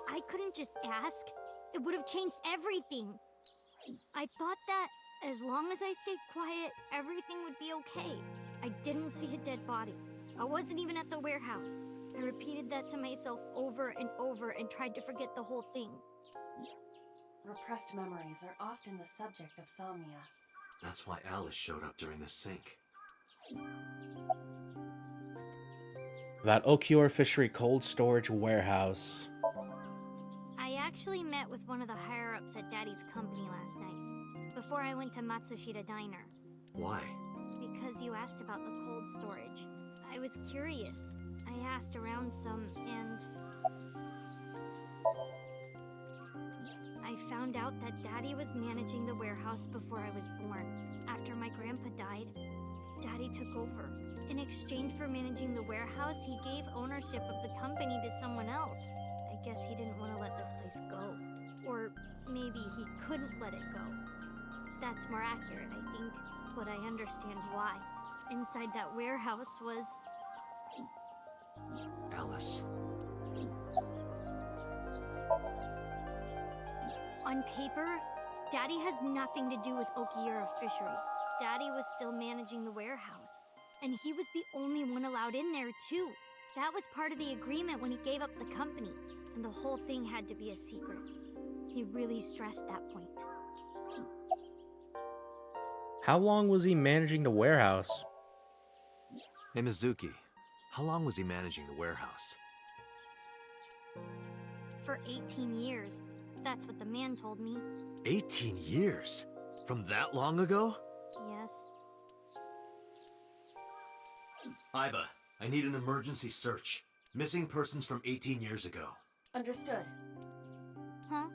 I couldn't just ask. It would have changed everything. I thought that as long as I stayed quiet, everything would be okay. I didn't see a dead body. I wasn't even at the warehouse. I repeated that to myself over and over and tried to forget the whole thing. Repressed memories are often the subject of somnia. That's why Alice showed up during the sync. About Okior Fishery Cold Storage Warehouse. I actually met with one of the higher-ups at Daddy's company last night, before I went to Matsushita Diner. Why? Because you asked about the cold storage. I was curious. I asked around some, and... I found out that Daddy was managing the warehouse before I was born. After my grandpa died, Daddy took over. In exchange for managing the warehouse, he gave ownership of the company to someone else. I guess he didn't want to let this place go. Or maybe he couldn't let it go. That's more accurate, I think. But I understand why. Inside that warehouse was... Alice. On paper, Daddy has nothing to do with Okiura Fishery. Daddy was still managing the warehouse. And he was the only one allowed in there, too. That was part of the agreement when he gave up the company, and the whole thing had to be a secret. He really stressed that point. How long was he managing the warehouse? Hey, Mizuki, how long was he managing the warehouse? For 18 years. That's what the man told me. 18 years? From that long ago? Yes. Aiba, I need an emergency search. Missing persons from 18 years ago. Understood. Huh?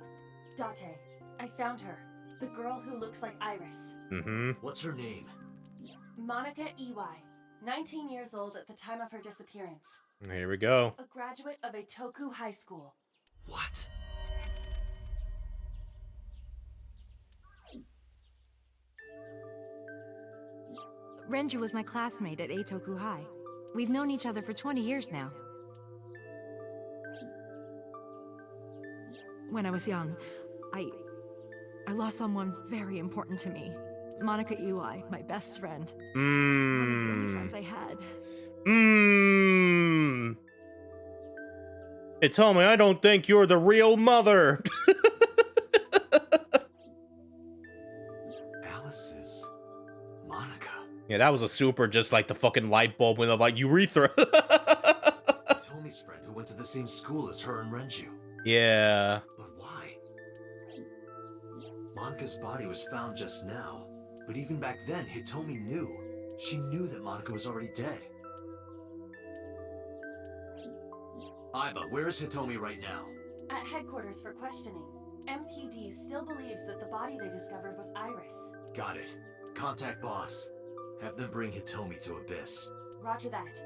Date, I found her. The girl who looks like Iris. Mm-hmm. What's her name? Monica Iwai. 19 years old at the time of her disappearance. Here we go. A graduate of Eitoku High School. What? Renju was my classmate at Eitoku High. We've known each other for 20 years now. When I was young, I lost someone very important to me. Monica Iwai, my best friend. One of the only friends I had. It told me I don't think you're the real mother. Alice's Monica. Yeah, that was a super just like the fucking light bulb went off like urethra. Tomi's friend who went to the same school as her and Renju. Yeah. But why? Monica's body was found just now. But even back then, Hitomi knew. She knew that Monica was already dead. Aiba, where is Hitomi right now? At headquarters for questioning. MPD still believes that the body they discovered was Iris. Got it. Contact boss. Have them bring Hitomi to Abyss. Roger that.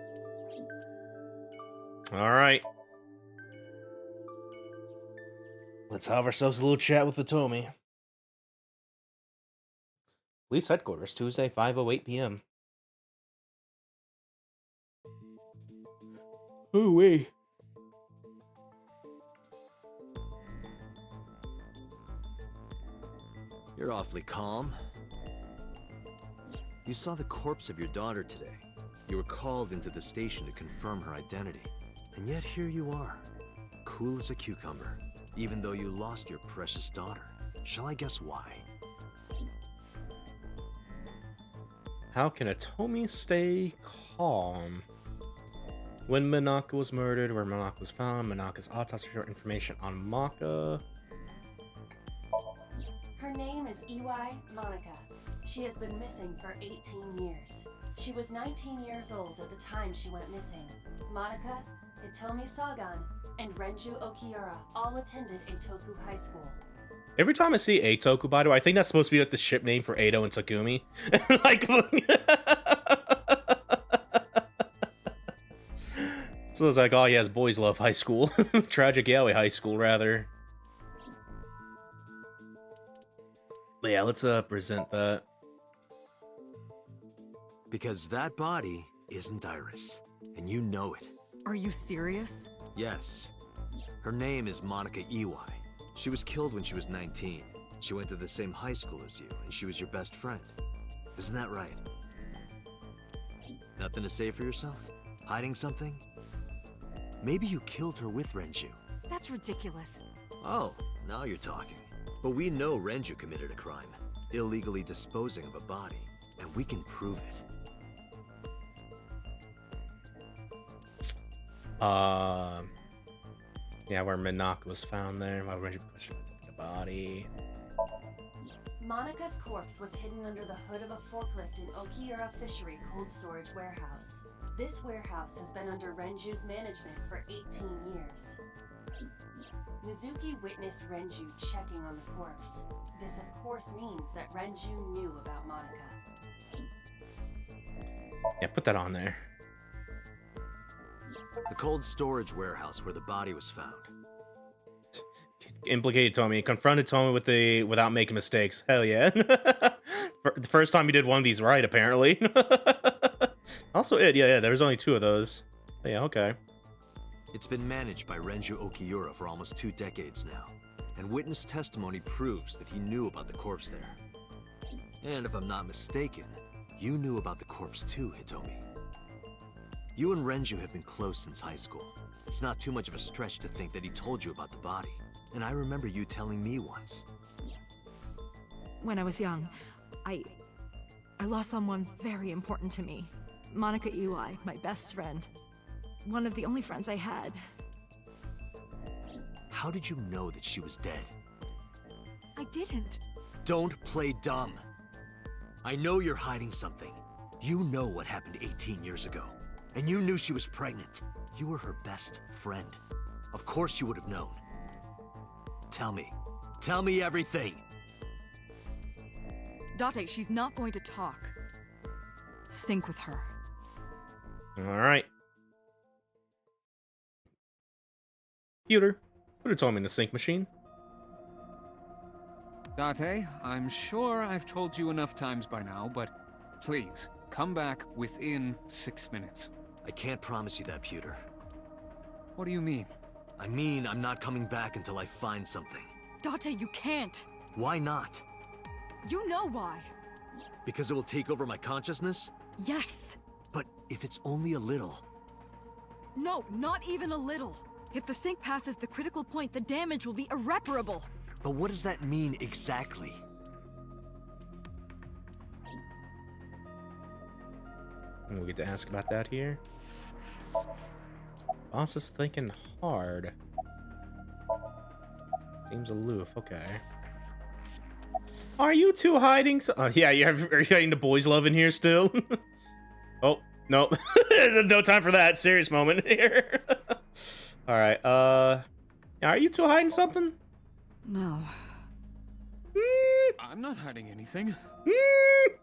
All right. Let's have ourselves a little chat with the Tomy. Police headquarters, Tuesday, 5:08 p.m. Ooh-wee. You're awfully calm. You saw the corpse of your daughter today. You were called into the station to confirm her identity. And yet here you are, cool as a cucumber, even though you lost your precious daughter. Shall I guess why? How can a Tomy stay calm? When Minaka was murdered, where Minaka was found, Minaka's autopsy showed information on Maka. Her name is Iwai Monica. She has been missing for 18 years. She was 19 years old at the time she went missing. Monica, Hitomi Sagan, and Renju Okiura all attended Eitoku High School. Every time I see Eitoku, by the way, I think that's supposed to be like the ship name for Edo and Takumi. Like, so it's like, oh yes, boys love high school. Tragic Yaoi High School, rather. But yeah, let's present that. Because that body isn't Iris, and you know it. Are you serious? Yes. Her name is Monica Iwai. She was killed when she was 19. She went to the same high school as you, and she was your best friend. Isn't that right? Nothing to say for yourself? Hiding something? Maybe you killed her with Renju. That's ridiculous. Oh, now you're talking. But we know Renju committed a crime, illegally disposing of a body, and we can prove it. Yeah, where Minaka was found there. Why Renju pushed the body. Monica's corpse was hidden under the hood of a forklift in Okiura Fishery Cold Storage Warehouse. This warehouse has been under Renju's management for 18 years. Mizuki witnessed Renju checking on the corpse. This of course means that Renju knew about Monica. Yeah, put that on there. The cold storage warehouse where the body was found. Implicated Tomy, confronted Tomy with without making mistakes. Hell yeah. The first time he did one of these right, apparently. Also yeah, there was only 2 of those. But yeah, okay. It's been managed by Renju Okiura for almost 2 decades now, and witness testimony proves that he knew about the corpse there. And if I'm not mistaken, you knew about the corpse too, Hitomi. You and Renju have been close since high school. It's not too much of a stretch to think that he told you about the body. And I remember you telling me once. When I was young, I lost someone very important to me. Monica Iwai, my best friend. One of the only friends I had. How did you know that she was dead? I didn't. Don't play dumb. I know you're hiding something. You know what happened 18 years ago. And you knew she was pregnant. You were her best friend. Of course you would have known. Tell me. Tell me everything. Date, she's not going to talk. Sync with her. All right. Computer, put it on me in the sync machine. Date, I'm sure I've told you enough times by now, but please, come back within 6 minutes. I can't promise you that, Pewter. What do you mean? I mean, I'm not coming back until I find something. Date, you can't. Why not? You know why. Because it will take over my consciousness? Yes. But if it's only a little... No, not even a little. If the sync passes the critical point, the damage will be irreparable. But what does that mean exactly? We'll get to ask about that here. Boss is thinking hard. Seems aloof, okay. Are you two hiding? Yeah, are you hiding the boys' love in here still? Oh, no. No time for that. Serious moment here. Alright, are you two hiding something? No. I'm not hiding anything.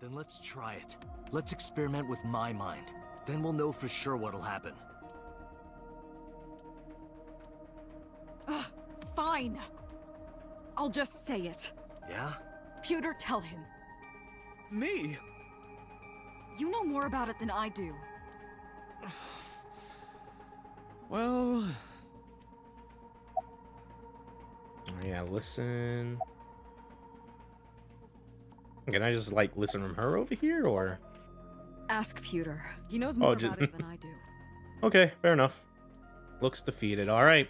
Then let's try it. Let's experiment with my mind. Then we'll know for sure what'll happen. Fine. I'll just say it. Yeah? Pewter, tell him. Me? You know more about it than I do. Well... Yeah, listen. Can I just, like, listen from her over here, or? Ask Pewter. He knows more about it than I do. Okay, fair enough. Looks defeated. Alright.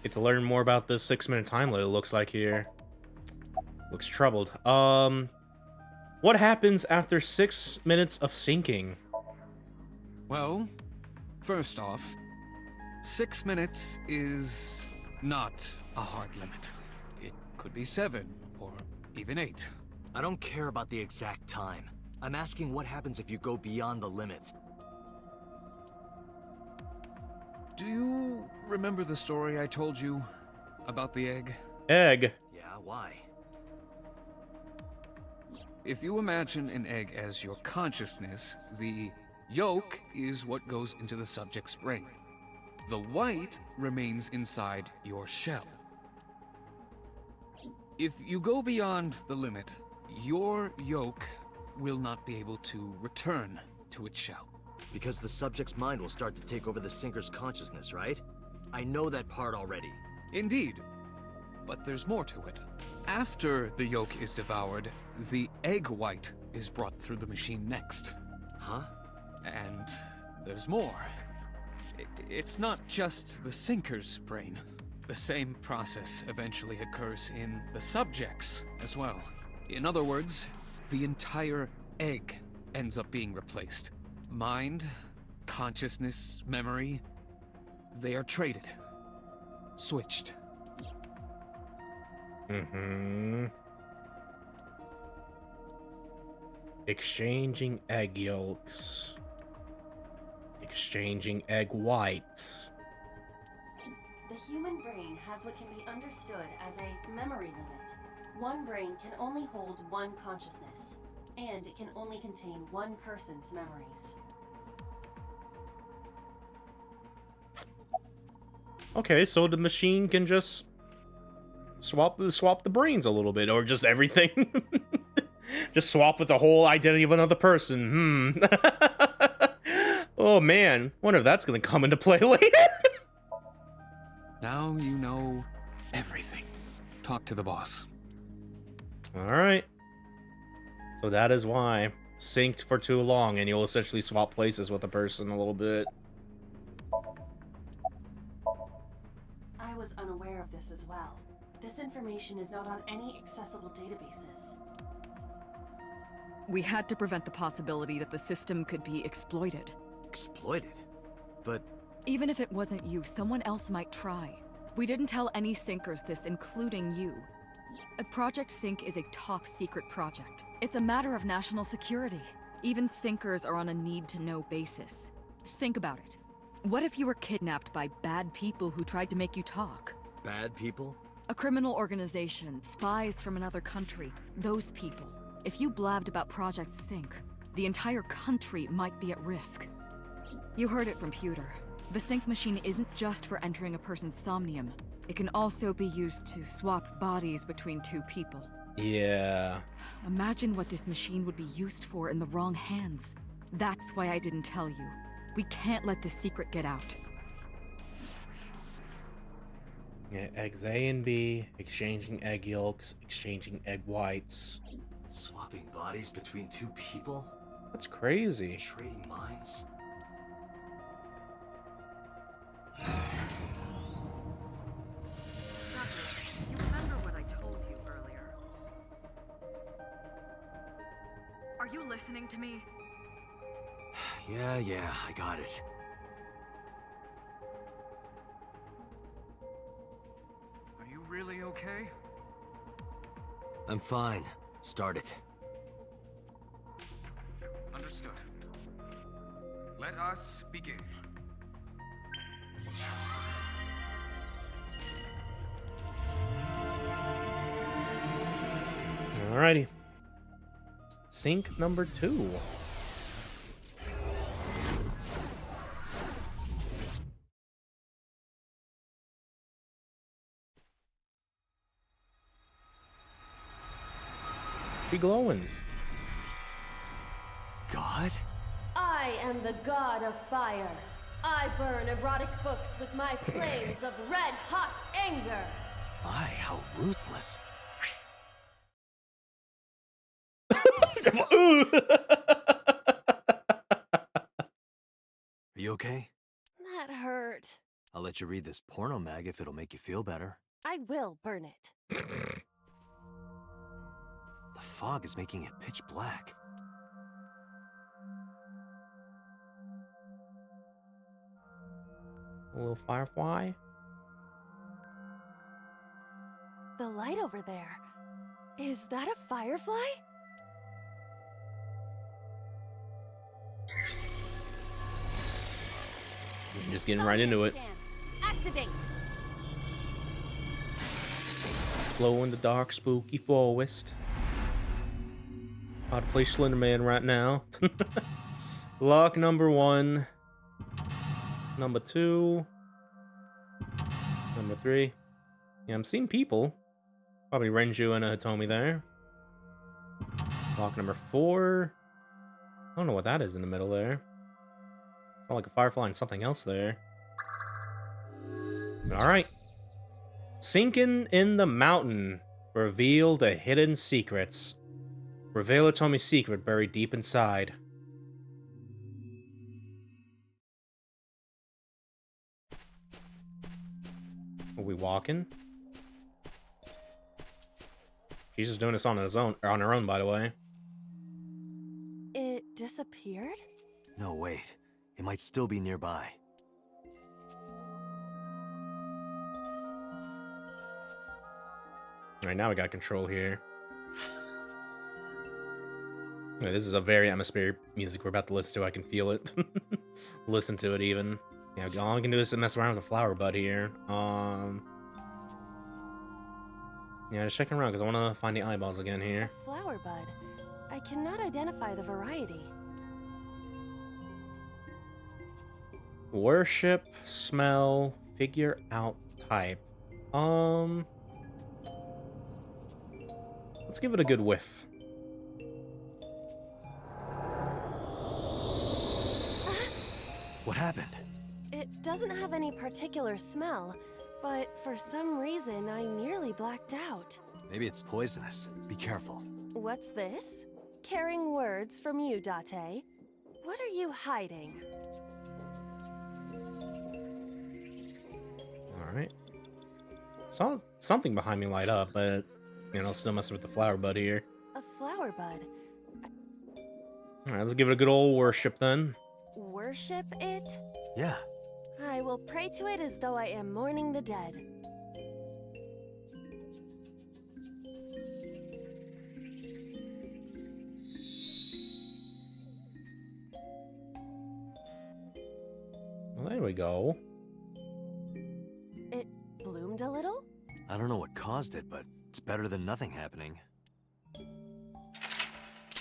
Get to learn more about this 6-minute time limit, it looks like here. Looks troubled. What happens after 6 minutes of syncing? Well, first off, 6 minutes is not a hard limit. It could be 7, or even 8. I don't care about the exact time. I'm asking what happens if you go beyond the limit. Do you remember the story I told you about the egg? Egg? Yeah, why? If you imagine an egg as your consciousness, the yolk is what goes into the subject's brain. The white remains inside your shell. If you go beyond the limit, your yolk will not be able to return to its shell. Because the subject's mind will start to take over the sinker's consciousness, right? I know that part already. Indeed. But there's more to it. After the yolk is devoured, the egg white is brought through the machine next. Huh? And there's more. It's not just the sinker's brain. The same process eventually occurs in the subject's as well. In other words, the entire egg ends up being replaced. Mind, consciousness, memory, they are traded. Switched. Exchanging egg yolks. Exchanging egg whites. The human brain has what can be understood as a memory limit. One brain can only hold one consciousness, and it can only contain one person's memories. Okay, so the machine can just swap the brains a little bit, or just everything. Just swap with the whole identity of another person. Oh man, wonder if that's gonna come into play later. Now you know everything. Talk to the boss. Alright. So that is why. Synced for too long, and you'll essentially swap places with a person a little bit. I was unaware of this as well. This information is not on any accessible databases. We had to prevent the possibility that the system could be exploited. Exploited? But... Even if it wasn't you, someone else might try. We didn't tell any Syncers this, including you. Project Sync is a top-secret project. It's a matter of national security. Even Syncers are on a need-to-know basis. Think about it. What if you were kidnapped by bad people who tried to make you talk? Bad people? A criminal organization, spies from another country, those people. If you blabbed about Project Sync, the entire country might be at risk. You heard it from Pewter. The Sync machine isn't just for entering a person's somnium. It can also be used to swap bodies between two people. Yeah. Imagine what this machine would be used for in the wrong hands. That's why I didn't tell you. We can't let this secret get out. Yeah, eggs A and B, exchanging egg yolks, exchanging egg whites. Swapping bodies between two people? That's crazy. Trading minds? You remember what I told you earlier? Are you listening to me? Yeah, I got it. Are you really okay? I'm fine. Start it. Understood. Let us begin. Alrighty. Sync number 2. She glowing. God? I am the god of fire. I burn erotic books with my flames of red-hot anger. My, how ruthless. Are you okay? That hurt. I'll let you read this porno mag if it'll make you feel better. I will burn it. The fog is making it pitch black. A little firefly. The light over there. Is that a firefly? Just getting right into it. Activate. Explore in the dark, spooky forest. How to play Slender Man right now. Lock number 1. Number 2. Number 3. Yeah, I'm seeing people. Probably Renju and Hitomi there. Lock number 4. I don't know what that is in the middle there. It's not like a firefly and something else there. Alright. Sinking in the mountain. Reveal the hidden secrets. Reveal Hitomi's secret buried deep inside. Are we walking? She's just doing this on her own, by the way. It disappeared? No, wait. It might still be nearby. Alright, now we got control here. Yeah, this is a very atmospheric music we're about to listen to. I can feel it. Listen to it even. Yeah, all I can do is mess around with the flower bud here. Yeah, just checking around because I want to find the eyeballs again here. Flower bud. I cannot identify the variety. Worship, smell, figure out type. Let's give it a good whiff. What happened? It doesn't have any particular smell, but for some reason I nearly blacked out. Maybe it's poisonous. Be careful. What's this? Caring words from you, Date. What are you hiding? Alright. Saw something behind me light up, but you know, still messing with the flower bud here. A flower bud. All right, let's give it a good old worship then. Worship it? Yeah. I will pray to it as though I am mourning the dead. Well, there we go. It bloomed a little? I don't know what caused it, but it's better than nothing happening.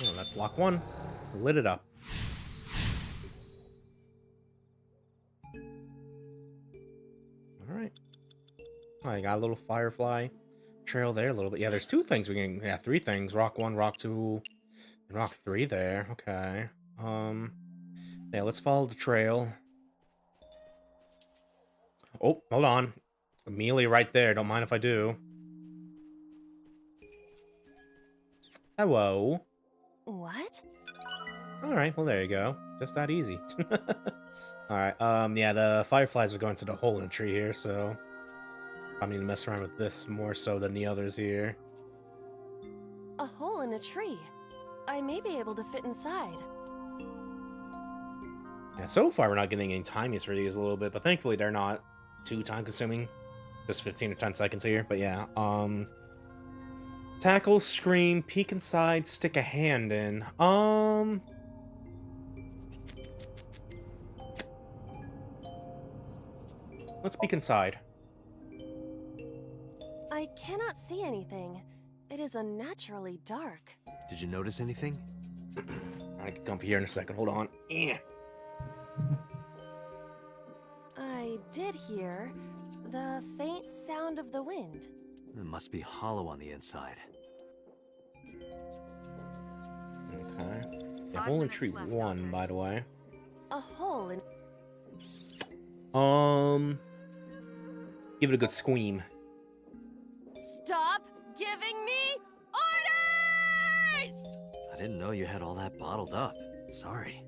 Oh, that's lock one. Lit it up. All right. Oh, I got a little firefly trail there a little bit. Yeah, there's two things we can. Yeah, three things. Rock 1, Rock 2, and Rock 3 there. Okay. Yeah, let's follow the trail. Oh, hold on. Amelia right there. Don't mind if I do. Hello. What? All right, well, there you go. Just that easy. All right, yeah, the fireflies are going to the hole in the tree here, so I need to mess around with this more so than the others here. A hole in a tree. I may be able to fit inside. Yeah, so far we're not getting any timies for these a little bit, but thankfully they're not too time consuming. Just 15 or 10 seconds here, but yeah. Tackle, scream, peek inside, stick a hand in. Let's peek inside. I cannot see anything. It is unnaturally dark. Did you notice anything? I can come up here in a second. Hold on. Yeah. I did hear the faint sound of the wind. It must be hollow on the inside. Okay. Yeah, hole in tree 1, by the way. A hole in... Give it a good scream. Stop giving me orders! I didn't know you had all that bottled up. Sorry.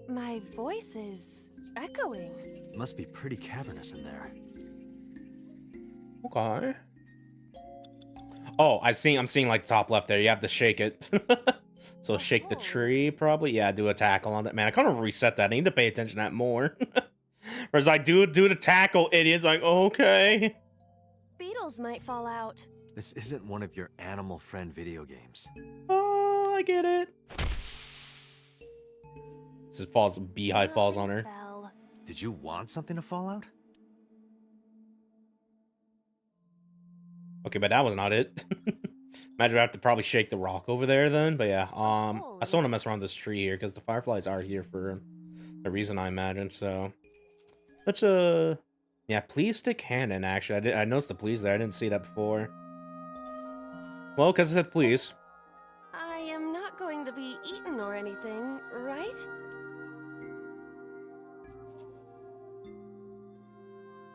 My voice is echoing. It must be pretty cavernous in there. Okay. Oh, I'm seeing like the top left there. You have to shake it. So shake the tree, probably. Yeah, do a tackle on that. Man, I kind of reset that. I need to pay attention to that more. Whereas I do the tackle, idiots. Like, okay. Beetles might fall out. This isn't one of your animal friend video games. Oh, I get it. This falls, beehive falls on her. Did you want something to fall out? Okay, but that was not it. Imagine I have to probably shake the rock over there then. But yeah, I still want to mess around this tree here because the fireflies are here for a reason, I imagine. So let's yeah, please stick hand in. Actually, I noticed the please there. I didn't see that before. Well, because it said please. I am not going to be eaten or anything, right?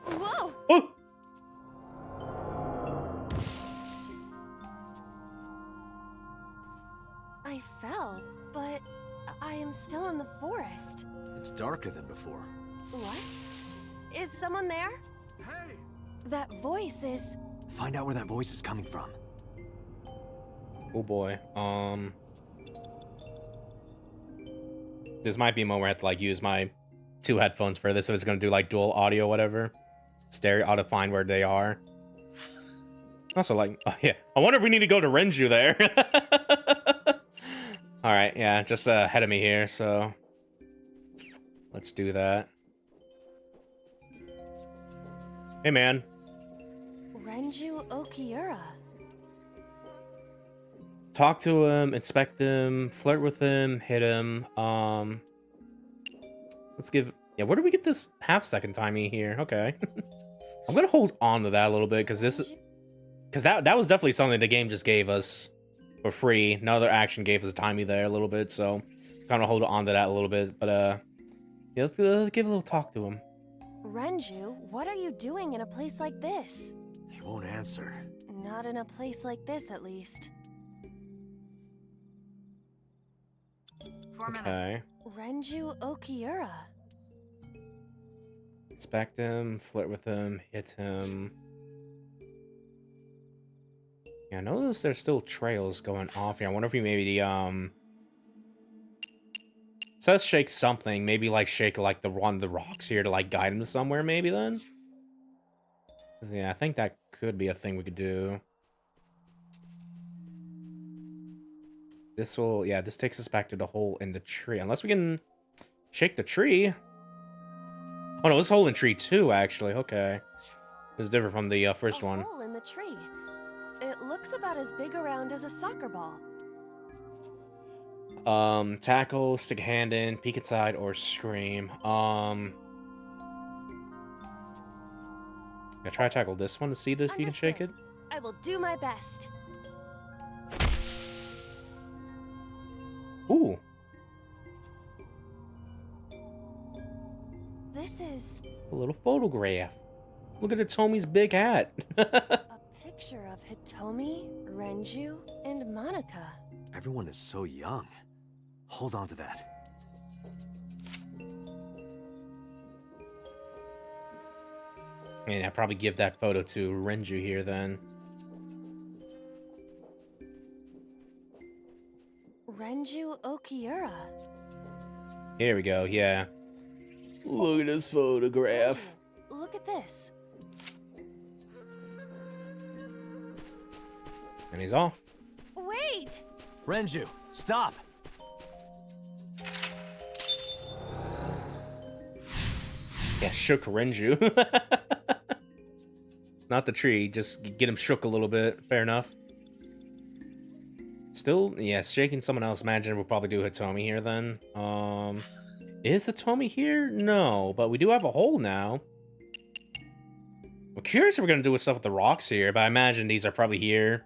Whoa! Oh! I fell, but I am still in the forest. It's darker than before. What? Is someone there? Hey! That voice is... Find out where that voice is coming from. Oh boy. This might be a moment where I have to like use my 2 headphones for this if it's gonna do like dual audio, whatever. Stereo, I'll find where they are. Also, like, oh yeah, I wonder if we need to go to Renju there. All right, yeah, just ahead of me here, so let's do that. Hey, man. Renju Okiura. Talk to him, inspect him, flirt with him, hit him. Let's give. Yeah, where do we get this half-second timing here? Okay. I'm gonna hold on to that a little bit because that was definitely something the game just gave us for free. Another action gave us timing there a little bit, so kind of hold on to that a little bit. But yeah, let's give a little talk to him. Renju, what are you doing in a place like this? He won't answer. Not in a place like this, at least. 4 minutes. Okay. Renju Okiura. Inspect him, flirt with him, hit him. Yeah, I notice there's still trails going off here. I wonder if we maybe it says shake something. Maybe like shake like one of the rocks here to like guide him to somewhere. Maybe then. 'Cause, yeah, I think that could be a thing we could do. This will, yeah, this takes us back to the hole in the tree. Unless we can shake the tree. Oh no, this hole in tree 2 actually. Okay, this is different from the first one. Hole in the tree. It looks about as big around as a soccer ball. Tackle, stick a hand in, peek inside, or scream. I try to tackle this one to see if you can shake it. I will do my best. Ooh. This is A little photograph. Look at Hitomi's big hat. a picture of Hitomi, Renju, and Monica. Everyone is so young. Hold on to that. And I'd probably give that photo to Renju here then. Renju Okiura. Here we go, yeah. Look at this photograph. Renju, look at this. And he's off. Wait! Renju, stop! Yeah, shook Renju. Not the tree, just get him shook a little bit. Fair enough. Still, yeah, shaking someone else. Imagine we'll probably do Hitomi here then. Is Hitomi here? No, but we do have a hole now. I'm curious if we're gonna do stuff with the rocks here, but I imagine these are probably here.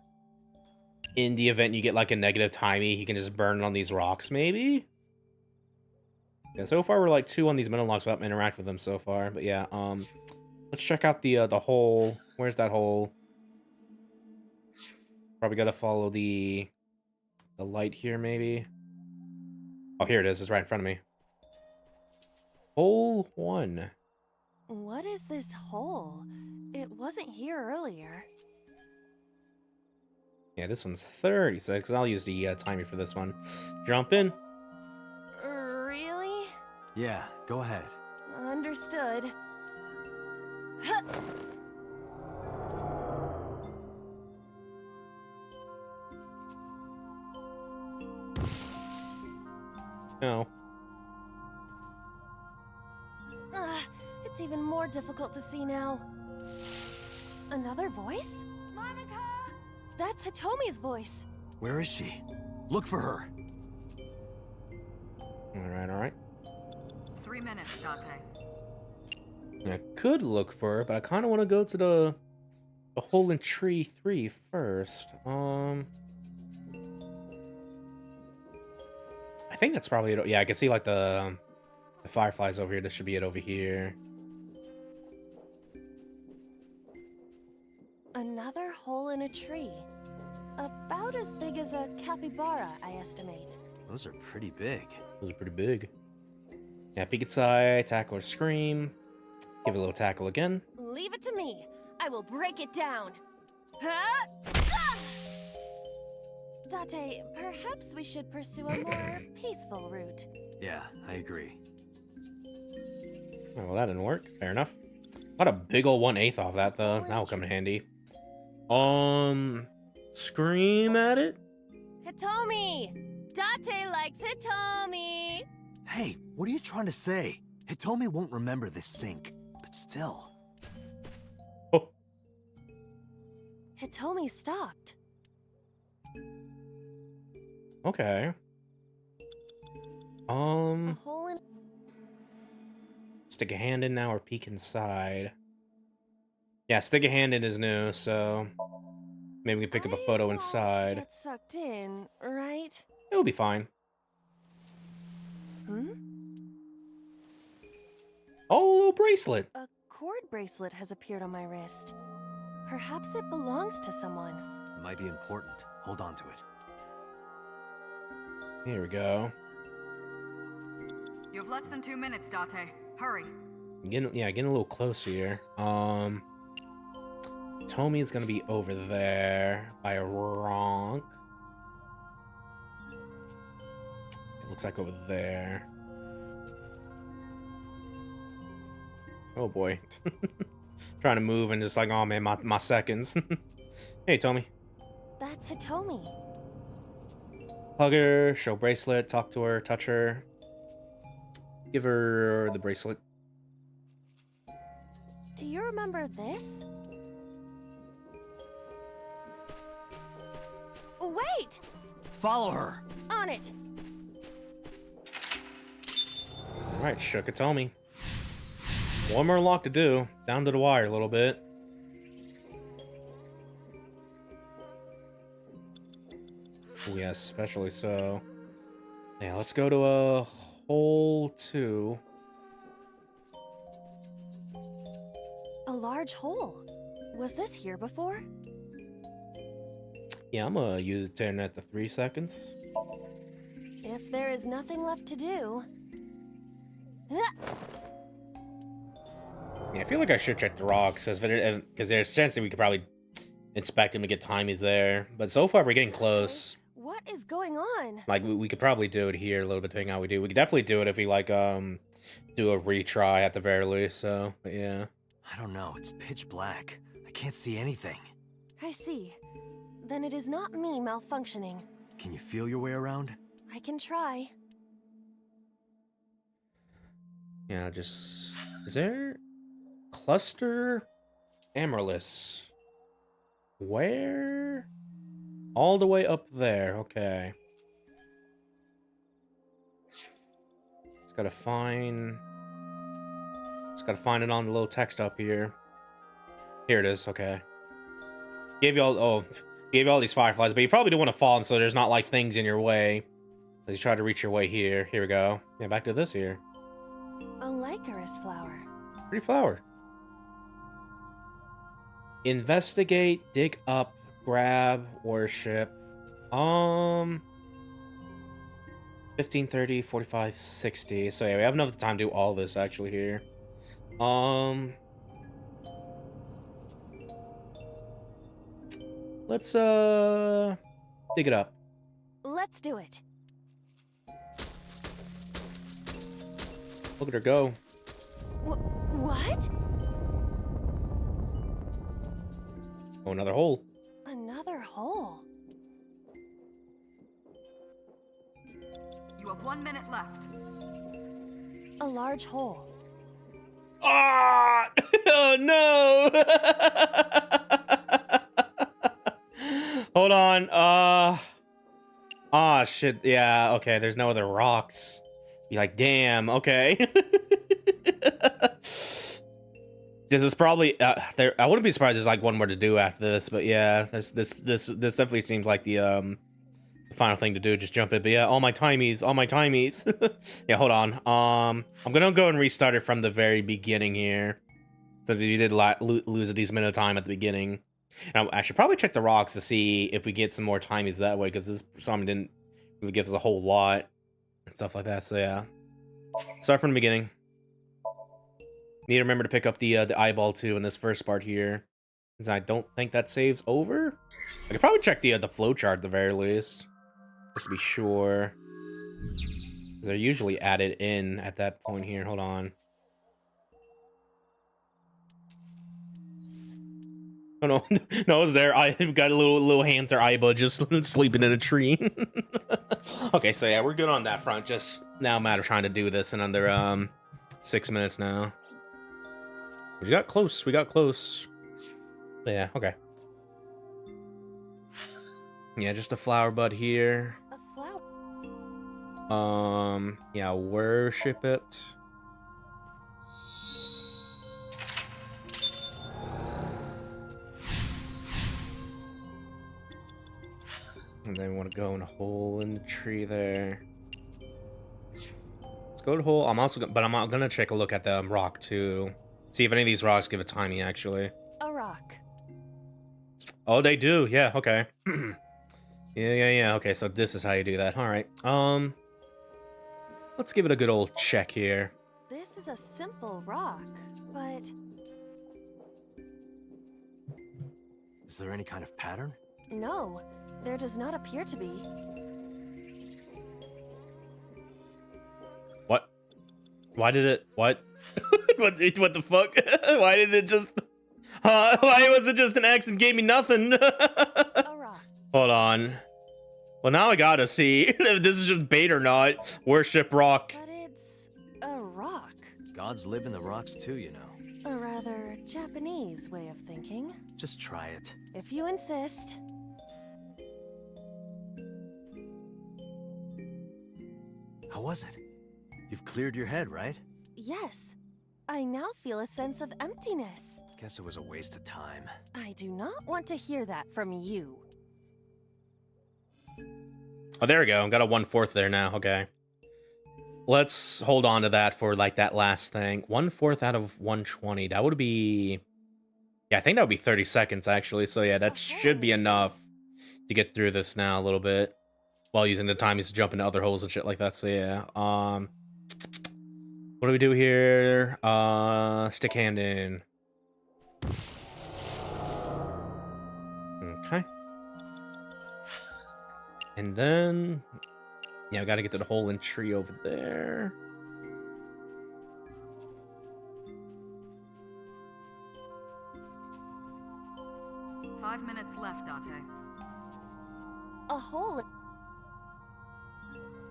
In the event you get like a negative timey, he can just burn on these rocks, maybe? Yeah, so far we're like 2 on these middle locks without interact with them so far. But yeah, let's check out the hole. Where's that hole? Probably gotta follow the light here, maybe. Oh, here it is. It's right in front of me. Hole 1. What is this hole? It wasn't here earlier. Yeah, this one's 36. I'll use the timer for this one. Jump in. Really? Yeah, go ahead. Understood. Huh. No. It's even more difficult to see now. Another voice? Monica! That's Hitomi's voice. Where is she? Look for her. Alright. 3 minutes, Date. I could look for her, but I kind of want to go to the hole in tree 3 first. I think that's probably it. Yeah, I can see like the fireflies over here. This should be it over here. Another hole in a tree. About as big as a capybara, I estimate. Those are pretty big. Those are pretty big. Yeah, peek inside, tackle or scream. Give it a little tackle again. Leave it to me. I will break it down. Huh? Ah! Date, perhaps we should pursue a more peaceful route. Yeah, I agree. Oh, well, that didn't work. Fair enough. Got a big ol' 1/8 off that, though. That'll come in handy. Scream at it? Hitomi! Date likes Hitomi! Hey, what are you trying to say? Hitomi won't remember this sync, but still. Oh. Hitomi stopped. Okay. A hole in... Stick a hand in now or peek inside. Yeah, stick a hand in is new, so maybe we can pick up a photo inside. Get sucked in, right? It'll be fine. Oh, a little bracelet. A cord bracelet has appeared on my wrist. Perhaps it belongs to someone. It might be important. Hold on to it. Here we go. You have less than 2 minutes, Date. Hurry. Getting a little close here. Tommy's gonna be over there by a rock. It looks like over there. Oh boy. Trying to move and just like, oh man, my seconds. Hey, Tommy. That's Hitomi. Hug her, show bracelet, talk to her, touch her. Give her the bracelet. Do you remember this? Wait! Follow her. On it. Alright, shook it, Tommy. One more lock to do. Down to the wire a little bit. Oh, yes, especially so. Yeah, let's go to a hole 2. A large hole. Was this here before? Yeah, I'm gonna use the internet to 3 seconds. If there is nothing left to do. Yeah, I feel like I should check the rocks, because there's a chance that we could probably inspect him to get timies there. But so far, we're getting close. What is going on? Like, we could probably do it here a little bit, depending on how we do. We could definitely do it if we, like, do a retry at the very least, so, but yeah. I don't know, it's pitch black. I can't see anything. I see. Then it is not me malfunctioning. Can you feel your way around? I can try. Yeah, just... Is there... Cluster... Amaryllis. Where? All the way up there, okay. Just gotta find it on the little text up here. Here it is, okay. Gave you all these fireflies, but you probably don't want to fall in so there's not like things in your way. As you try to reach your way here. Here we go. Yeah, back to this here. A Lycaris flower. Pretty flower. Investigate, dig up, grab, worship. 15, 30, 45, 60. So yeah, we have enough time to do all this actually here. Let's dig it up. Let's do it. Look at her go. What? Oh, another hole. Another hole. You have 1 minute left. A large hole. Ah! Oh no! Hold on. Ah, shit. Yeah. Okay. There's no other rocks. Be like, damn. Okay. This is probably there. I wouldn't be surprised. There's like one more to do after this, but yeah, this definitely seems like the final thing to do. Just jump it. But yeah, all my timies. Yeah, hold on. I'm gonna go and restart it from the very beginning here. So you did lose a decent amount of time at the beginning. And I should probably check the rocks to see if we get some more timies that way, because this song didn't really give us a whole lot and stuff like that. So yeah, start from the beginning. Need to remember to pick up the eyeball too in this first part here, since I don't think that saves over. I could probably check the flowchart at the very least, just to be sure. They're usually added in at that point here. Hold on. Oh no, no, it's there. I've got a little hamster Aiba just sleeping in a tree. Okay, so yeah, we're good on that front. Just now a matter of trying to do this in under 6 minutes now. We got close. But yeah, okay. Yeah, just a flower bud here. A flower. Yeah, worship it. And then we want to go in a hole in the tree there. Let's go to hole. I'm gonna check a look at the rock too. See if any of these rocks give a timing, actually. A rock. Oh, they do. Yeah, okay. Yeah. Okay, so this is how you do that. All right. Let's give it a good old check here. This is a simple rock, but Is there any kind of pattern? no, there does not appear to be. What? Why did it? What? What the fuck? Why did it just? Why was it just an X and gave me nothing? Hold on. Well, now I gotta see if this is just bait or not. Worship rock. But it's a rock. Gods live in the rocks too, you know. A rather Japanese way of thinking. Just try it. If you insist. How was it? You've cleared your head, right? Yes. I now feel a sense of emptiness. Guess it was a waste of time. I do not want to hear that from you. Oh, there we go. Got a 1/4 there now. Okay. Let's hold on to that for like that last thing. 1/4 out of 120. That would be... Yeah, I think that would be 30 seconds actually. So yeah, that should be enough to get through this now a little bit. While using the time to jump into other holes and shit like that. So yeah. What do we do here? Stick hand in. Okay. And then, yeah, we gotta get to the hole and tree over there. Five minutes left, Dante. A hole.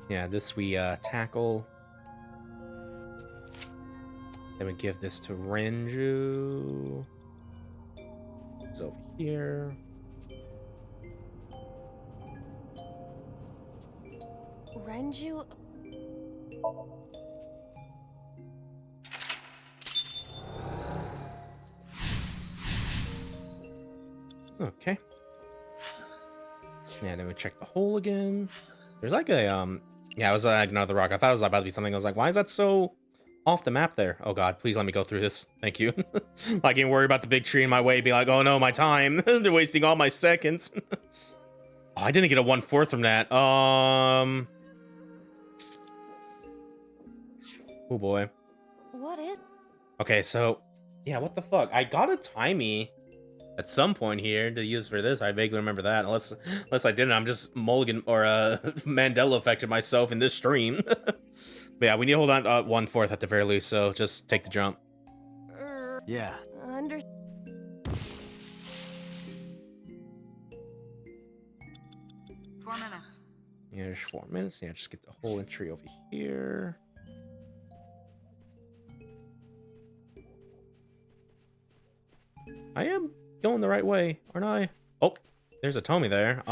Yeah, this we tackle. Then we give this to Renju. He's over here. Renju. Okay. Yeah, then we check the hole again. There's like a yeah, it was like another rock. I thought it was about to be something. I was like, why is that so off the map there? Oh god, please let me go through this. Thank you. Like, I ain't worry about the big tree in my way. Be like, oh no, my time. They're wasting all my seconds. Oh, I didn't get a 1/4 from that. Oh boy. What is? Okay, so yeah, what the fuck? I got a timey at some point here to use for this. I vaguely remember that. Unless I didn't, I'm just mulligan or Mandela affected myself in this stream. But yeah, we need to hold on 1/4 at the very least. So just take the jump. Yeah. Under. 4 minutes. Yeah, there's 4 minutes. Yeah, just get the whole entry over here. I am going the right way, aren't I? Oh, there's a Tommy there.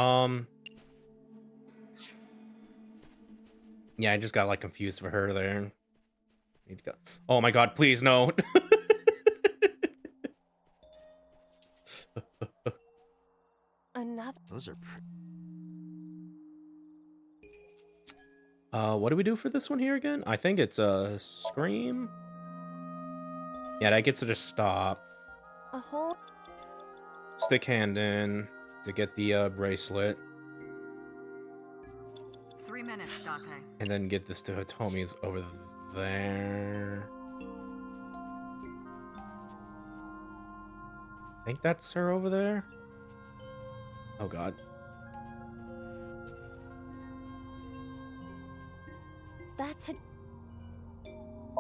Yeah, I just got like confused for her there. Need to go. Oh my god, please no. Another. Those are what do we do for this one here again? I think it's a scream. Yeah, that gets her to stop. A hole. Stick hand in to get the bracelet. 3 minutes, Dante. And then get this to Hitomi's over there. I think that's her over there. Oh god. That's a.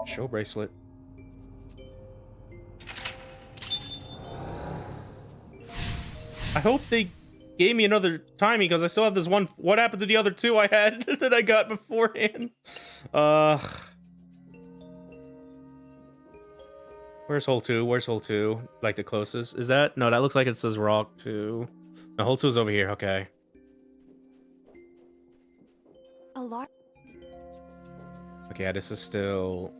Show bracelet. I hope they gave me another timing because I still have this one. What happened to the other two I had that I got beforehand? Where's hole 2? Where's hole 2? Like the closest? Is that? No, that looks like it says rock 2. No, hole 2 is over here. Okay. A large. Okay, yeah, this is still...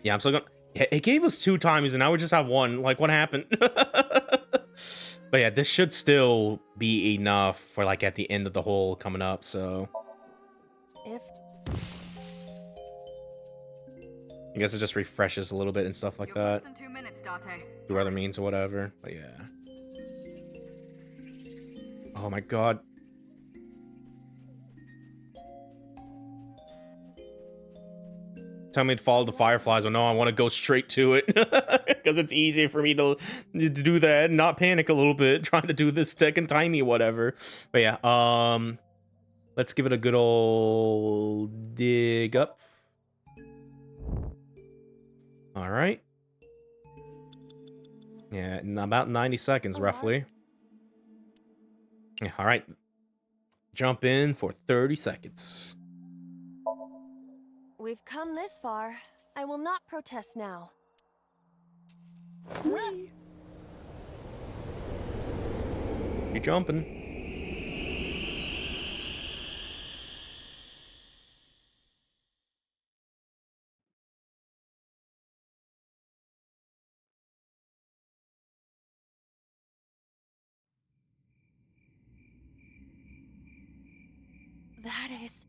Yeah, I'm still gonna... Yeah, it gave us 2 times and now we just have 1. Like, what happened? But yeah, this should still be enough for, like, at the end of the hole coming up, so... If. I guess it just refreshes a little bit and stuff like that. Less than 2 minutes, Dante. Through other means or whatever, but yeah. Oh my god. tell me to follow the fireflies. Well, no, I want to go straight to it because it's easier for me to do that and not panic a little bit trying to do this second timey whatever. But yeah, let's give it a good old dig up. All right. Yeah, in about 90 seconds roughly. Yeah, all right. Jump in for 30 seconds. We've come this far. I will not protest now. You jumping. That is...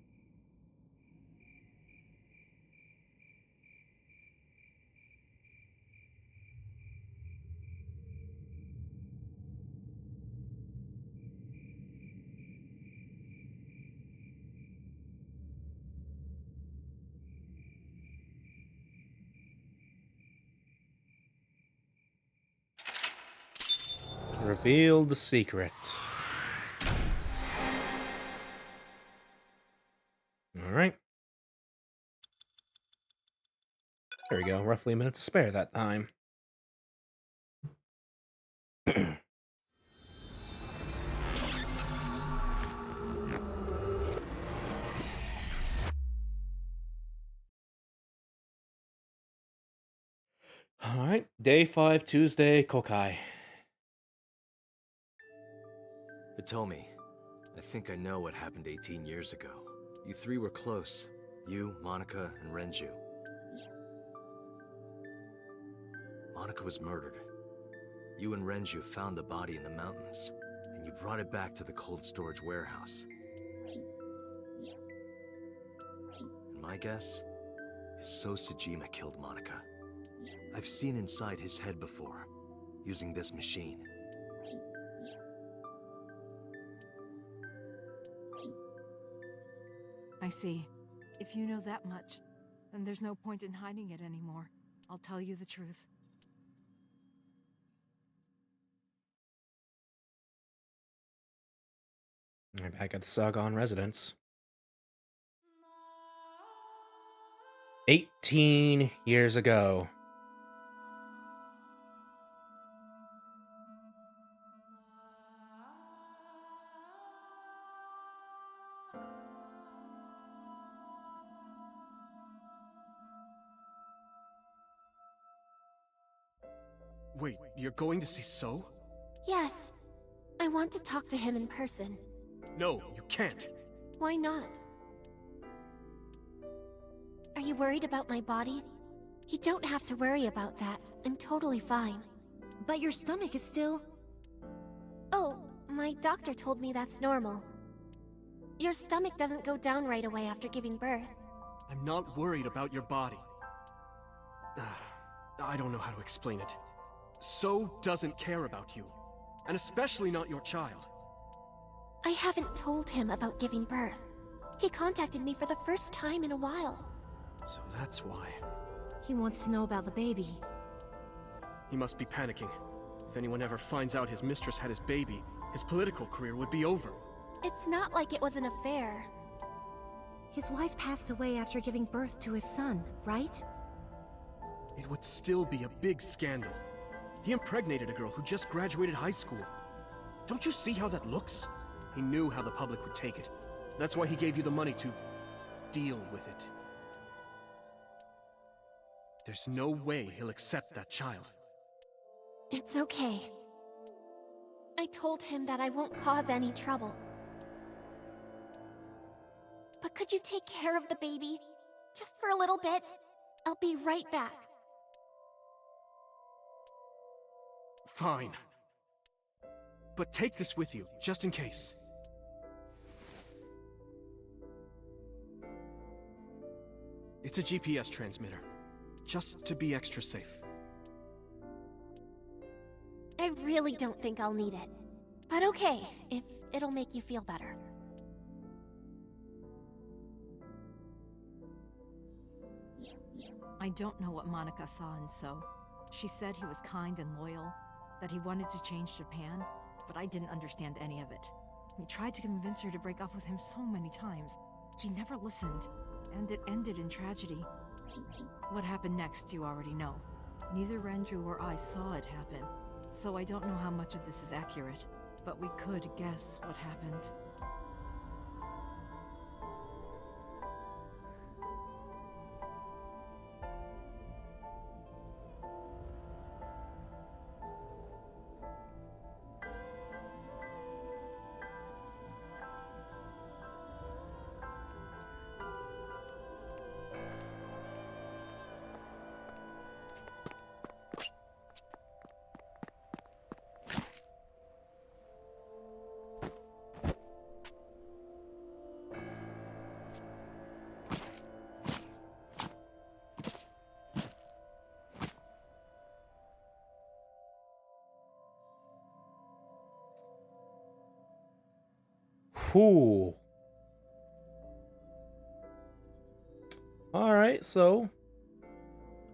Reveal the secret. All right. There we go. Roughly a minute to spare that time. All right. Day 5, Tuesday, Kokai. Hitomi, I think I know what happened 18 years ago. You three were close. You, Monica, and Renju. Monica was murdered. You and Renju found the body in the mountains, and you brought it back to the cold storage warehouse. And my guess is So Sejima killed Monica. I've seen inside his head before, using this machine. I see. If you know that much, then there's no point in hiding it anymore. I'll tell you the truth. All right, back at the Sagon residence. 18 years ago. Wait, you're going to see So? Yes. I want to talk to him in person. No, you can't. Why not? Are you worried about my body? You don't have to worry about that. I'm totally fine. But your stomach is still... Oh, my doctor told me that's normal. Your stomach doesn't go down right away after giving birth. I'm not worried about your body. I don't know how to explain it. So doesn't care about you. And especially not your child. I haven't told him about giving birth. He contacted me for the first time in a while. So that's why. He wants to know about the baby. He must be panicking. If anyone ever finds out his mistress had his baby, his political career would be over. It's not like it was an affair. His wife passed away after giving birth to his son, right? It would still be a big scandal. He impregnated a girl who just graduated high school. Don't you see how that looks? He knew how the public would take it. That's why he gave you the money to deal with it. There's no way he'll accept that child. It's okay. I told him that I won't cause any trouble. But could you take care of the baby? Just for a little bit? I'll be right back. Fine. But take this with you, just in case. It's a GPS transmitter, just to be extra safe. I really don't think I'll need it. But okay, if it'll make you feel better. I don't know what Monica saw in So. She said he was kind and loyal, that he wanted to change Japan, but I didn't understand any of it. We tried to convince her to break up with him so many times. She never listened, and it ended in tragedy. What happened next, you already know. Neither Renju or I saw it happen, so I don't know how much of this is accurate, but we could guess what happened. Whew. Alright, so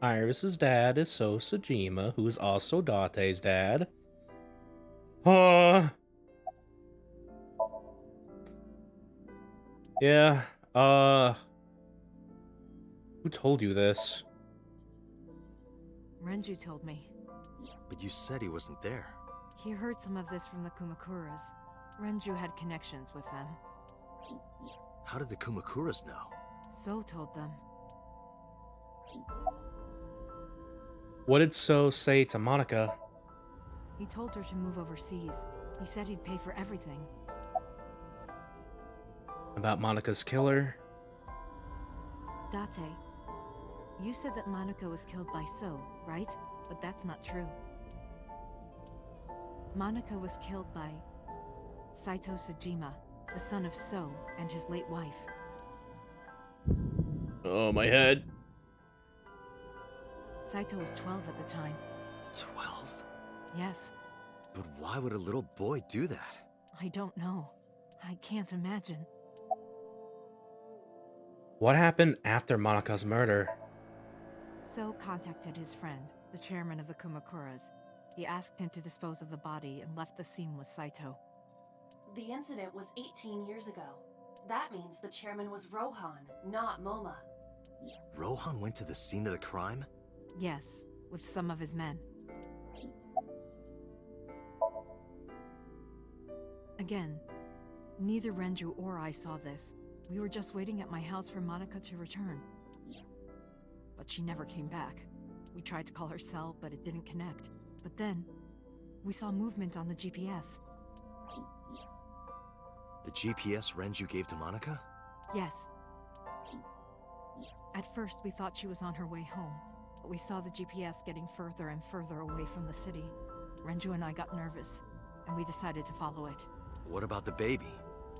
Iris's dad is So Sejima, who's also Date's dad. Yeah, who told you this? Renju told me. But you said he wasn't there. He heard some of this from the Kumakuras. Renju had connections with them. How did the Kumakuras know? So told them. What did So say to Monica? He told her to move overseas. He said he'd pay for everything. About Monica's killer? Date, you said that Monica was killed by So, right? But that's not true. Monica was killed by Saito Sejima, the son of So and his late wife. Oh, my head. Saito was 12 at the time. 12? Yes. But why would a little boy do that? I don't know. I can't imagine. What happened after Monica's murder? So contacted his friend, the chairman of the Kumakuras. He asked him to dispose of the body and left the scene with Saito. The incident was 18 years ago. That means the chairman was Rohan, not Moma. Rohan went to the scene of the crime? Yes, with some of his men. Again, neither Renju or I saw this. We were just waiting at my house for Monica to return. But she never came back. We tried to call her cell, but it didn't connect. But then, we saw movement on the GPS. The GPS Renju gave to Monica? Yes. At first, we thought she was on her way home, but we saw the GPS getting further and further away from the city. Renju and I got nervous, and we decided to follow it. What about the baby?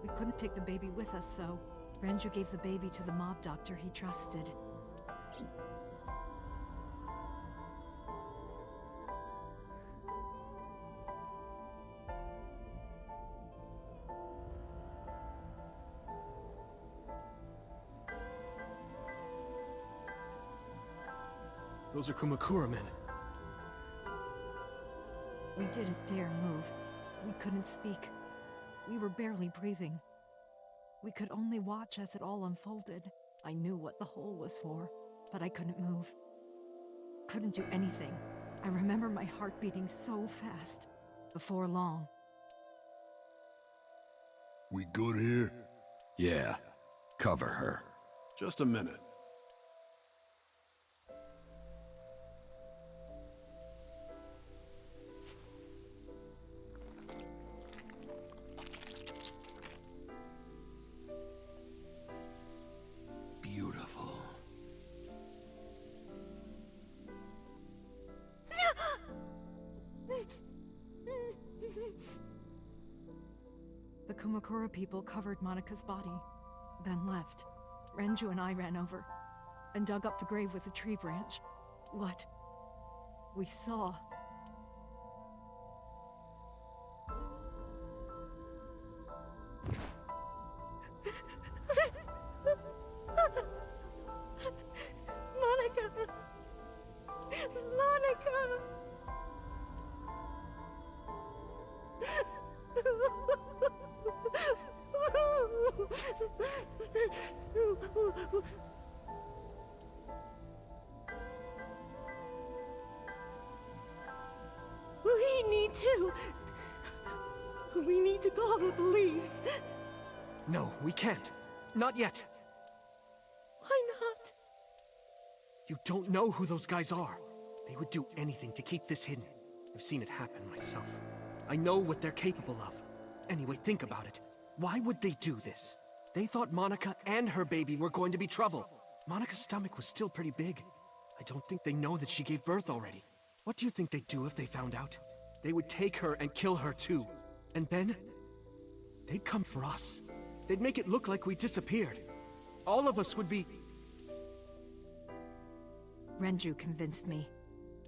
We couldn't take the baby with us, so Renju gave the baby to the mob doctor he trusted. Those are Kumakura men. We didn't dare move. We couldn't speak. We were barely breathing. We could only watch as it all unfolded. I knew what the hole was for, but I couldn't move. Couldn't do anything. I remember my heart beating so fast. Before long. We good here? Yeah. Cover her. Just a minute. Beautiful. The Kumakura people covered Monica's body, then left. Renju and I ran over and dug up the grave with a tree branch. What we saw. Monica! Me too. We need to call the police. No, we can't. Not yet. Why not? You don't know who those guys are. They would do anything to keep this hidden. I've seen it happen myself. I know what they're capable of. Anyway, think about it. Why would they do this? They thought Monica and her baby were going to be trouble. Monica's stomach was still pretty big. I don't think they know that she gave birth already. What do you think they'd do if they found out? They would take her and kill her too. And then, they'd come for us. They'd make it look like we disappeared. All of us would be... Renju convinced me.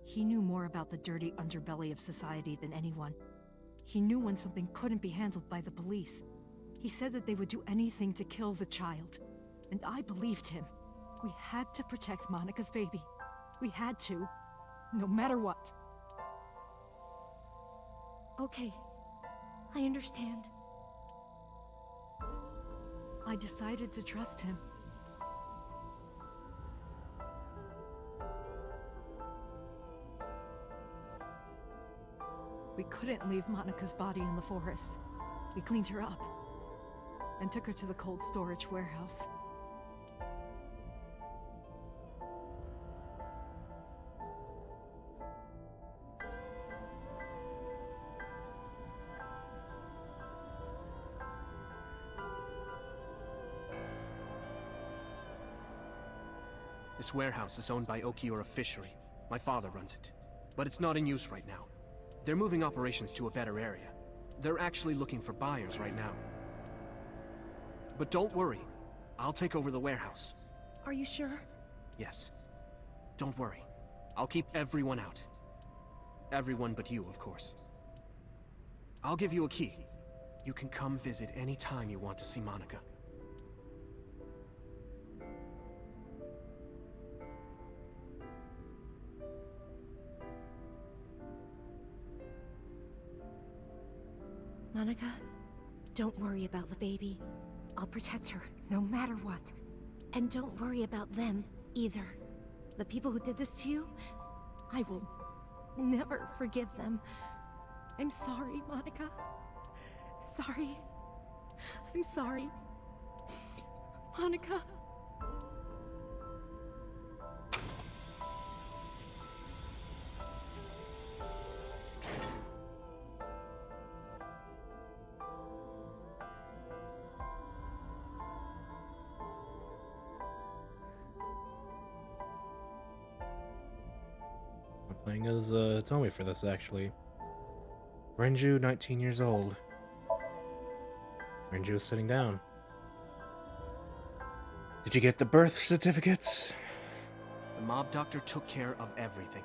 He knew more about the dirty underbelly of society than anyone. He knew when something couldn't be handled by the police. He said that they would do anything to kill the child. And I believed him. We had to protect Monica's baby. We had to. No matter what. Okay. I understand. I decided to trust him. We couldn't leave Monica's body in the forest. We cleaned her up and took her to the cold storage warehouse. This warehouse is owned by Okiura Fishery. My father runs it. But it's not in use right now. They're moving operations to a better area. They're actually looking for buyers right now. But don't worry. I'll take over the warehouse. Are you sure? Yes. Don't worry. I'll keep everyone out. Everyone but you, of course. I'll give you a key. You can come visit any time you want to see Monica. Monica, don't worry about the baby. I'll protect her, no matter what. And don't worry about them, either. The people who did this to you, I will never forgive them. I'm sorry, Monica. Sorry. I'm sorry. Monica. Playing as Tomi for this, actually. Renju, 19 years old. Renju is sitting down. Did you get the birth certificates? The mob doctor took care of everything.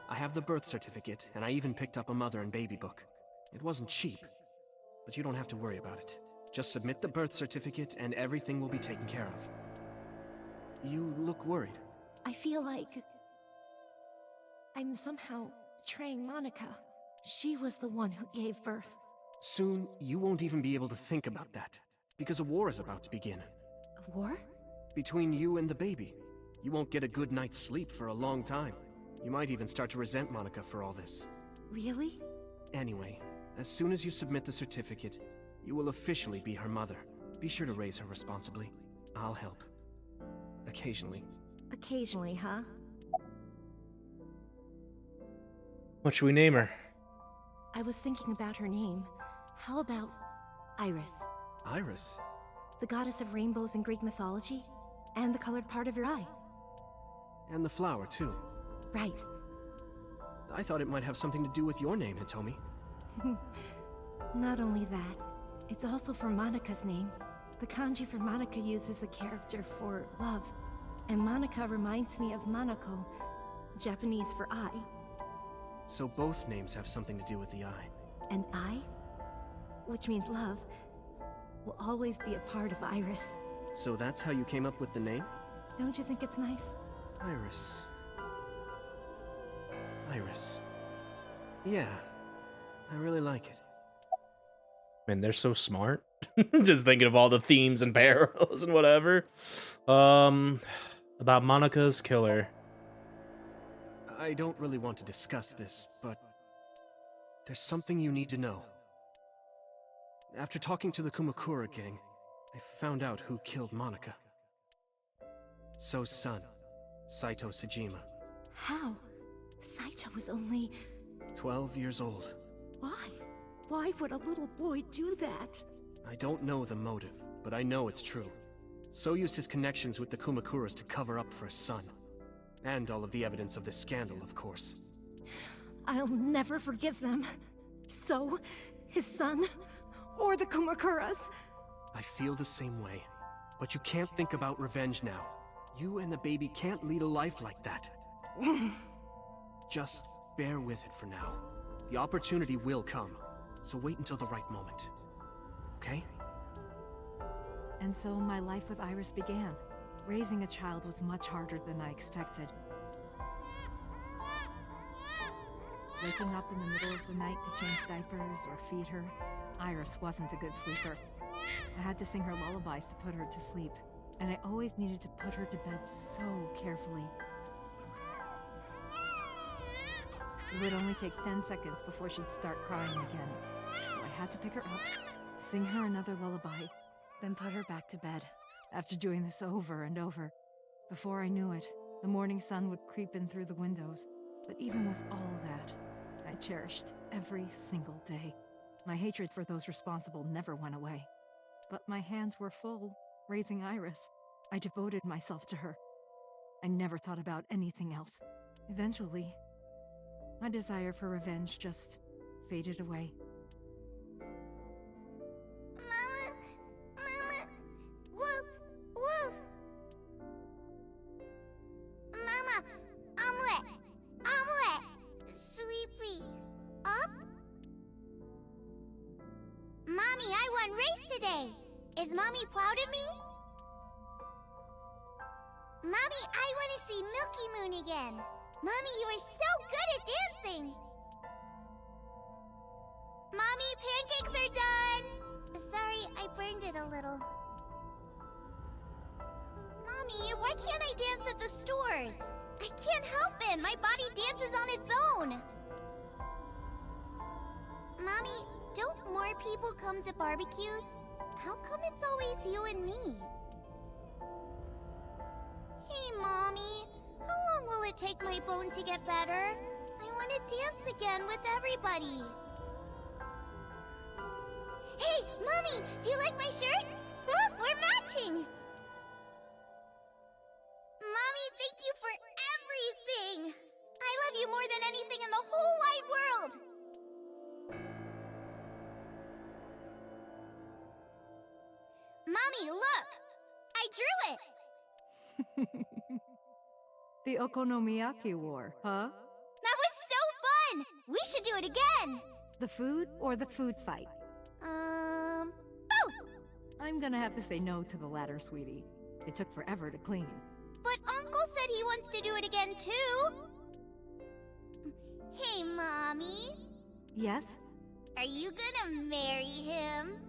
I have the birth certificate, and I even picked up a mother and baby book. It wasn't cheap, but you don't have to worry about it. Just submit the birth certificate, and everything will be taken care of. You look worried. I feel like I'm somehow betraying Monica. She was the one who gave birth. Soon, you won't even be able to think about that, because a war is about to begin. A war? Between you and the baby. You won't get a good night's sleep for a long time. You might even start to resent Monica for all this. Really? Anyway, as soon as you submit the certificate, you will officially be her mother. Be sure to raise her responsibly. I'll help. Occasionally. Occasionally, huh? What should we name her? I was thinking about her name. How about Iris? Iris? The goddess of rainbows in Greek mythology? And the colored part of your eye. And the flower, too. Right. I thought it might have something to do with your name, Hitomi. Not only that, it's also for Monica's name. The kanji for Monica uses the character for love. And Monica reminds me of Monoko, Japanese for eye. So both names have something to do with the eye. And eye, which means love, will always be a part of Iris. So that's how you came up with the name? Don't you think it's nice? Iris. Iris. Yeah, I really like it. Man, they're so smart. Just thinking of all the themes and parallels and whatever. About Monica's killer. I don't really want to discuss this, but there's something you need to know. After talking to the Kumakura gang, I found out who killed Monica. So's son, Saito Sejima. How? Saito was only... 12 years old. Why? Why would a little boy do that? I don't know the motive, but I know it's true. So used his connections with the Kumakuras to cover up for his son. And all of the evidence of this scandal, of course. I'll never forgive them. So, his son, or the Kumakuras. I feel the same way. But you can't think about revenge now. You and the baby can't lead a life like that. Just bear with it for now. The opportunity will come, so wait until the right moment. Okay? And so my life with Iris began. Raising a child was much harder than I expected. Waking up in the middle of the night to change diapers or feed her, Iris wasn't a good sleeper. I had to sing her lullabies to put her to sleep, and I always needed to put her to bed so carefully. It would only take 10 seconds before she'd start crying again, so I had to pick her up, sing her another lullaby, then put her back to bed. After doing this over and over, before I knew it, the morning sun would creep in through the windows. But even with all that, I cherished every single day. My hatred for those responsible never went away. But my hands were full, raising Iris. I devoted myself to her. I never thought about anything else. Eventually, my desire for revenge just faded away. Mama! Mama! Woof! Woof! Mama! Omelette! Omelette! Sweepy! Up? Mommy, I won race today! Is Mommy proud of me? Mommy, I want to see Milky Moon again! Mommy, you are so good at dancing! Mommy, pancakes are done! Sorry, I burned it a little. Mommy, why can't I dance at the stores? I can't help it! My body dances on its own! Mommy, don't more people come to barbecues? How come it's always you and me? Hey, Mommy. How long will it take my bone to get better? I want to dance again with everybody. Hey, Mommy! Do you like my shirt? Look, we're matching! Mommy, thank you for everything! I love you more than anything in the whole wide world! Mommy, look! I drew it! The Okonomiyaki War, huh? That was so fun! We should do it again! The food or the food fight? Both! I'm gonna have to say no to the latter, sweetie. It took forever to clean. But Uncle said he wants to do it again, too! Hey, Mommy. Yes? Are you gonna marry him?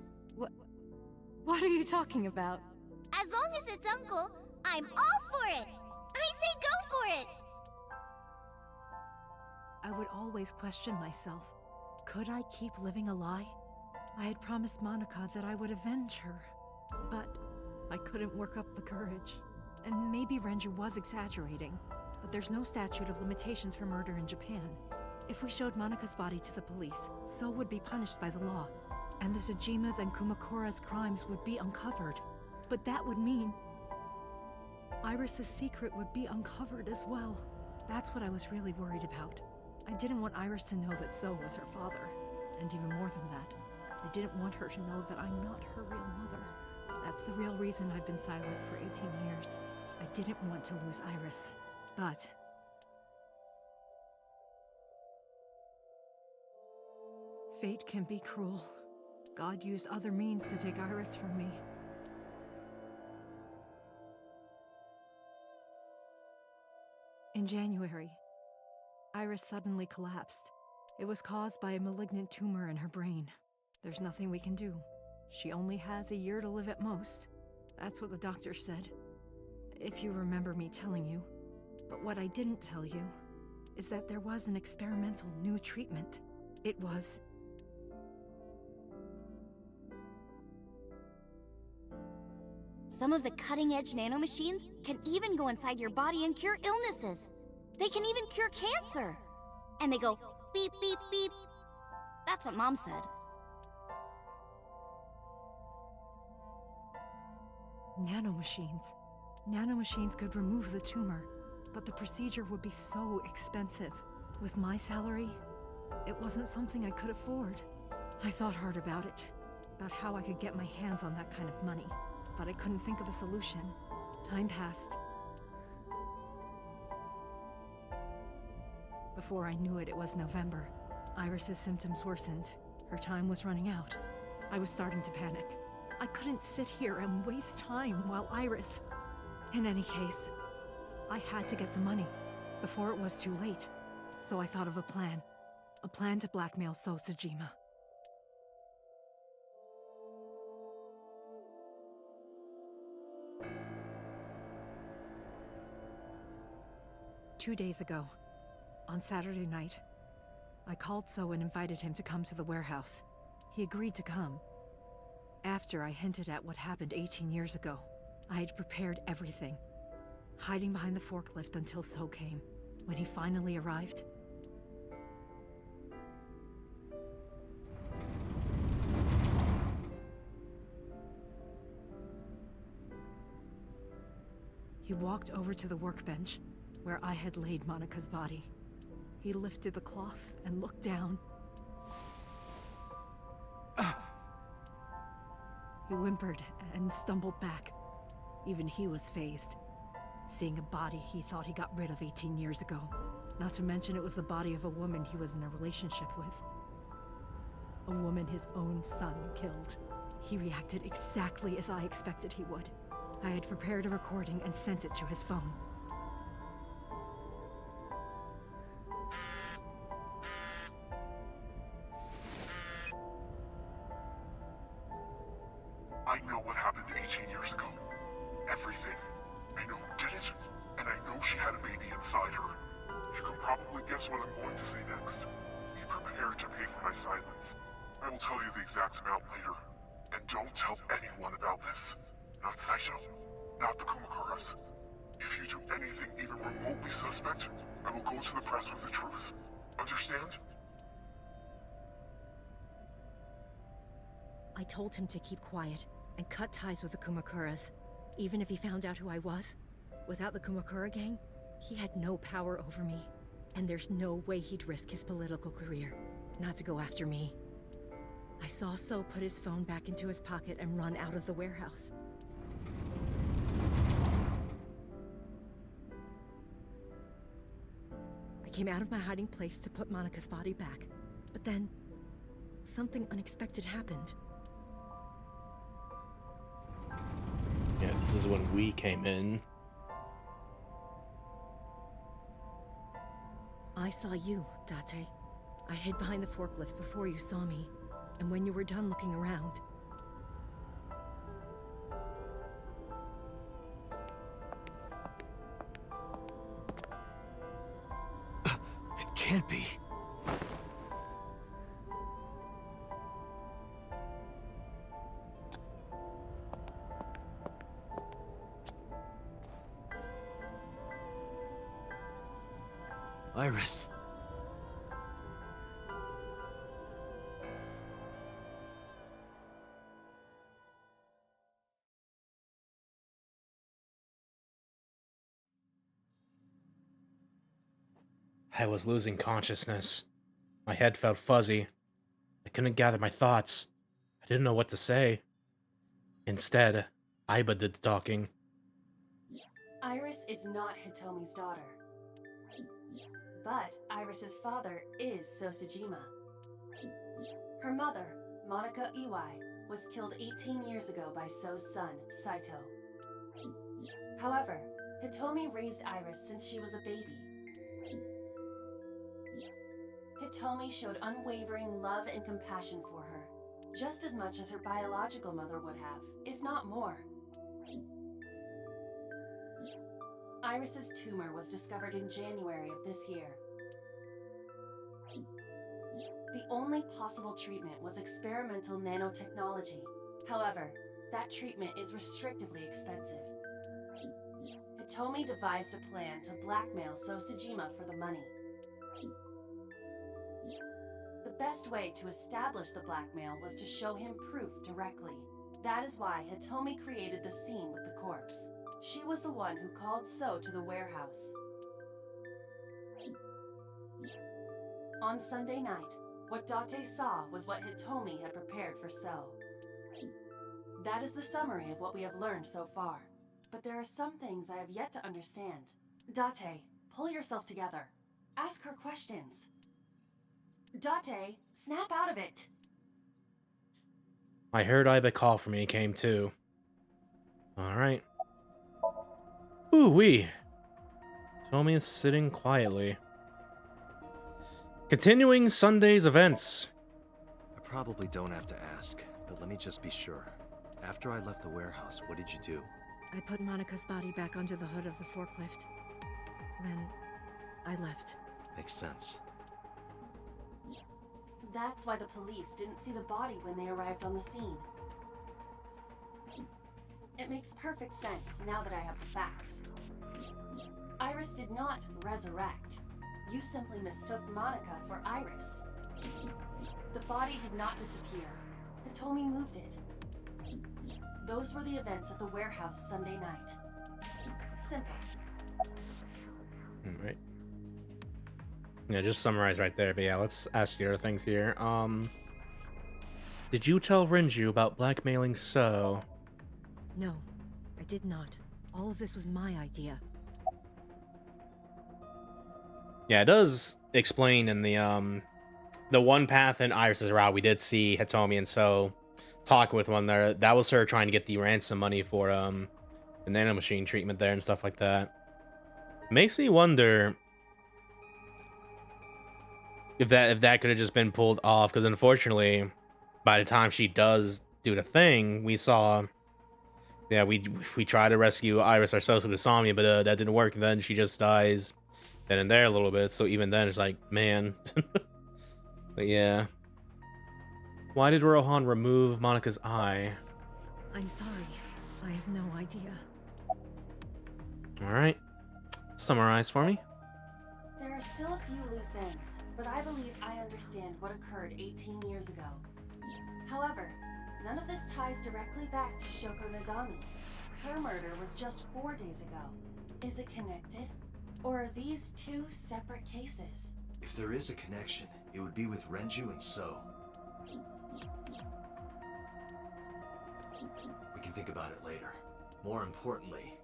What are you talking about? As long as it's Uncle, I'm all for it! I say go for it! I would always question myself. Could I keep living a lie? I had promised Monica that I would avenge her, but I couldn't work up the courage. And maybe Renju was exaggerating, but there's no statute of limitations for murder in Japan. If we showed Monica's body to the police, So would be punished by the law, and the Sejima's and Kumakura's crimes would be uncovered. But that would mean Iris's secret would be uncovered as well. That's what I was really worried about. I didn't want Iris to know that So was her father. And even more than that, I didn't want her to know that I'm not her real mother. That's the real reason I've been silent for 18 years. I didn't want to lose Iris. But fate can be cruel. God used other means to take Iris from me. In January, Iris suddenly collapsed. It was caused by a malignant tumor in her brain. There's nothing we can do. She only has a year to live at most. That's what the doctor said. If you remember me telling you. But what I didn't tell you is that there was an experimental new treatment. It was... Some of the cutting-edge nanomachines can even go inside your body and cure illnesses. They can even cure cancer. And they go beep, beep, beep. That's what Mom said. Nanomachines. Nanomachines could remove the tumor, but the procedure would be so expensive. With my salary, it wasn't something I could afford. I thought hard about it, about how I could get my hands on that kind of money, but I couldn't think of a solution. Time passed. Before I knew it, it was November. Iris's symptoms worsened. Her time was running out. I was starting to panic. I couldn't sit here and waste time while Iris... In any case, I had to get the money before it was too late. So I thought of a plan. A plan to blackmail Sosajima. Two days ago, on Saturday night, I called So and invited him to come to the warehouse. He agreed to come. After I hinted at what happened 18 years ago, I had prepared everything, hiding behind the forklift until So came. When he finally arrived, he walked over to the workbench where I had laid Monika's body. He lifted the cloth and looked down. He whimpered and stumbled back. Even he was fazed, seeing a body he thought he got rid of 18 years ago. Not to mention it was the body of a woman he was in a relationship with. A woman his own son killed. He reacted exactly as I expected he would. I had prepared a recording and sent it to his phone. I know what happened 18 years ago. Everything. I know who did it, and I know she had a baby inside her. You can probably guess what I'm going to say next. Be prepared to pay for my silence. I will tell you the exact amount later. And don't tell anyone about this. Not Saito. Not the Kumakuras. If you do anything even remotely suspect, I will go to the press with the truth. Understand? I told him to keep quiet and cut ties with the Kumakuras. Even if he found out who I was, without the Kumakura gang, he had no power over me. And there's no way he'd risk his political career, not to go after me. I saw So put his phone back into his pocket and run out of the warehouse. I came out of my hiding place to put Monika's body back, but then something unexpected happened. Yeah, this is when we came in. I saw you, Date. I hid behind the forklift before you saw me, and when you were done looking around... It can't be. Iris. I was losing consciousness. My head felt fuzzy. I couldn't gather my thoughts. I didn't know what to say. Instead, Aiba did the talking. Iris is not Hitomi's daughter. But Iris's father is Sosajima. Her mother, Monika Iwai, was killed 18 years ago by So's son, Saito. However, Hitomi raised Iris since she was a baby. Hitomi showed unwavering love and compassion for her, just as much as her biological mother would have, if not more. Iris's tumor was discovered in January of this year. The only possible treatment was experimental nanotechnology. However, that treatment is restrictively expensive. Hitomi devised a plan to blackmail Sosajima for the money. The best way to establish the blackmail was to show him proof directly. That is why Hitomi created the scene with the corpse. She was the one who called So to the warehouse. On Sunday night, what Date saw was what Hitomi had prepared for So. That is the summary of what we have learned so far. But there are some things I have yet to understand. Date, pull yourself together. Ask her questions. Date, snap out of it. I heard Ibe call for me, came too. Alright. Ooh-wee. Hitomi is sitting quietly. Continuing Sunday's events. I probably don't have to ask, but let me just be sure. After I left the warehouse, what did you do? I put Monika's body back onto the hood of the forklift. Then, I left. Makes sense. That's why the police didn't see the body when they arrived on the scene. It makes perfect sense now that I have the facts. Iris did not resurrect. You simply mistook Monica for Iris. The body did not disappear. Hitomi moved it. Those were the events at the warehouse Sunday night. Simple. Alright. Yeah, just summarize right there, but yeah, let's ask the other things here. Did you tell Renju about blackmailing So? No, I did not. All of this was my idea. Yeah, it does explain in the one path in Iris's route, we did see Hitomi and So talking with one there. That was her trying to get the ransom money for the nanomachine treatment there and stuff like that. Makes me wonder if that could have just been pulled off, because unfortunately, by the time she does do the thing, we saw, yeah, we tried to rescue Iris ourselves with Somnium, but that didn't work, and then she just dies then and there a little bit. So even then, it's like, man. But yeah. Why did Rohan remove Monika's eye? I'm sorry. I have no idea. Alright. Summarize for me. There are still a few loose ends, but I believe I understand what occurred 18 years ago. However, none of this ties directly back to Shoko Nadami. Her murder was just 4 days ago. Is it connected? Or are these two separate cases? If there is a connection, it would be with Renju and So. We can think about it later. More importantly,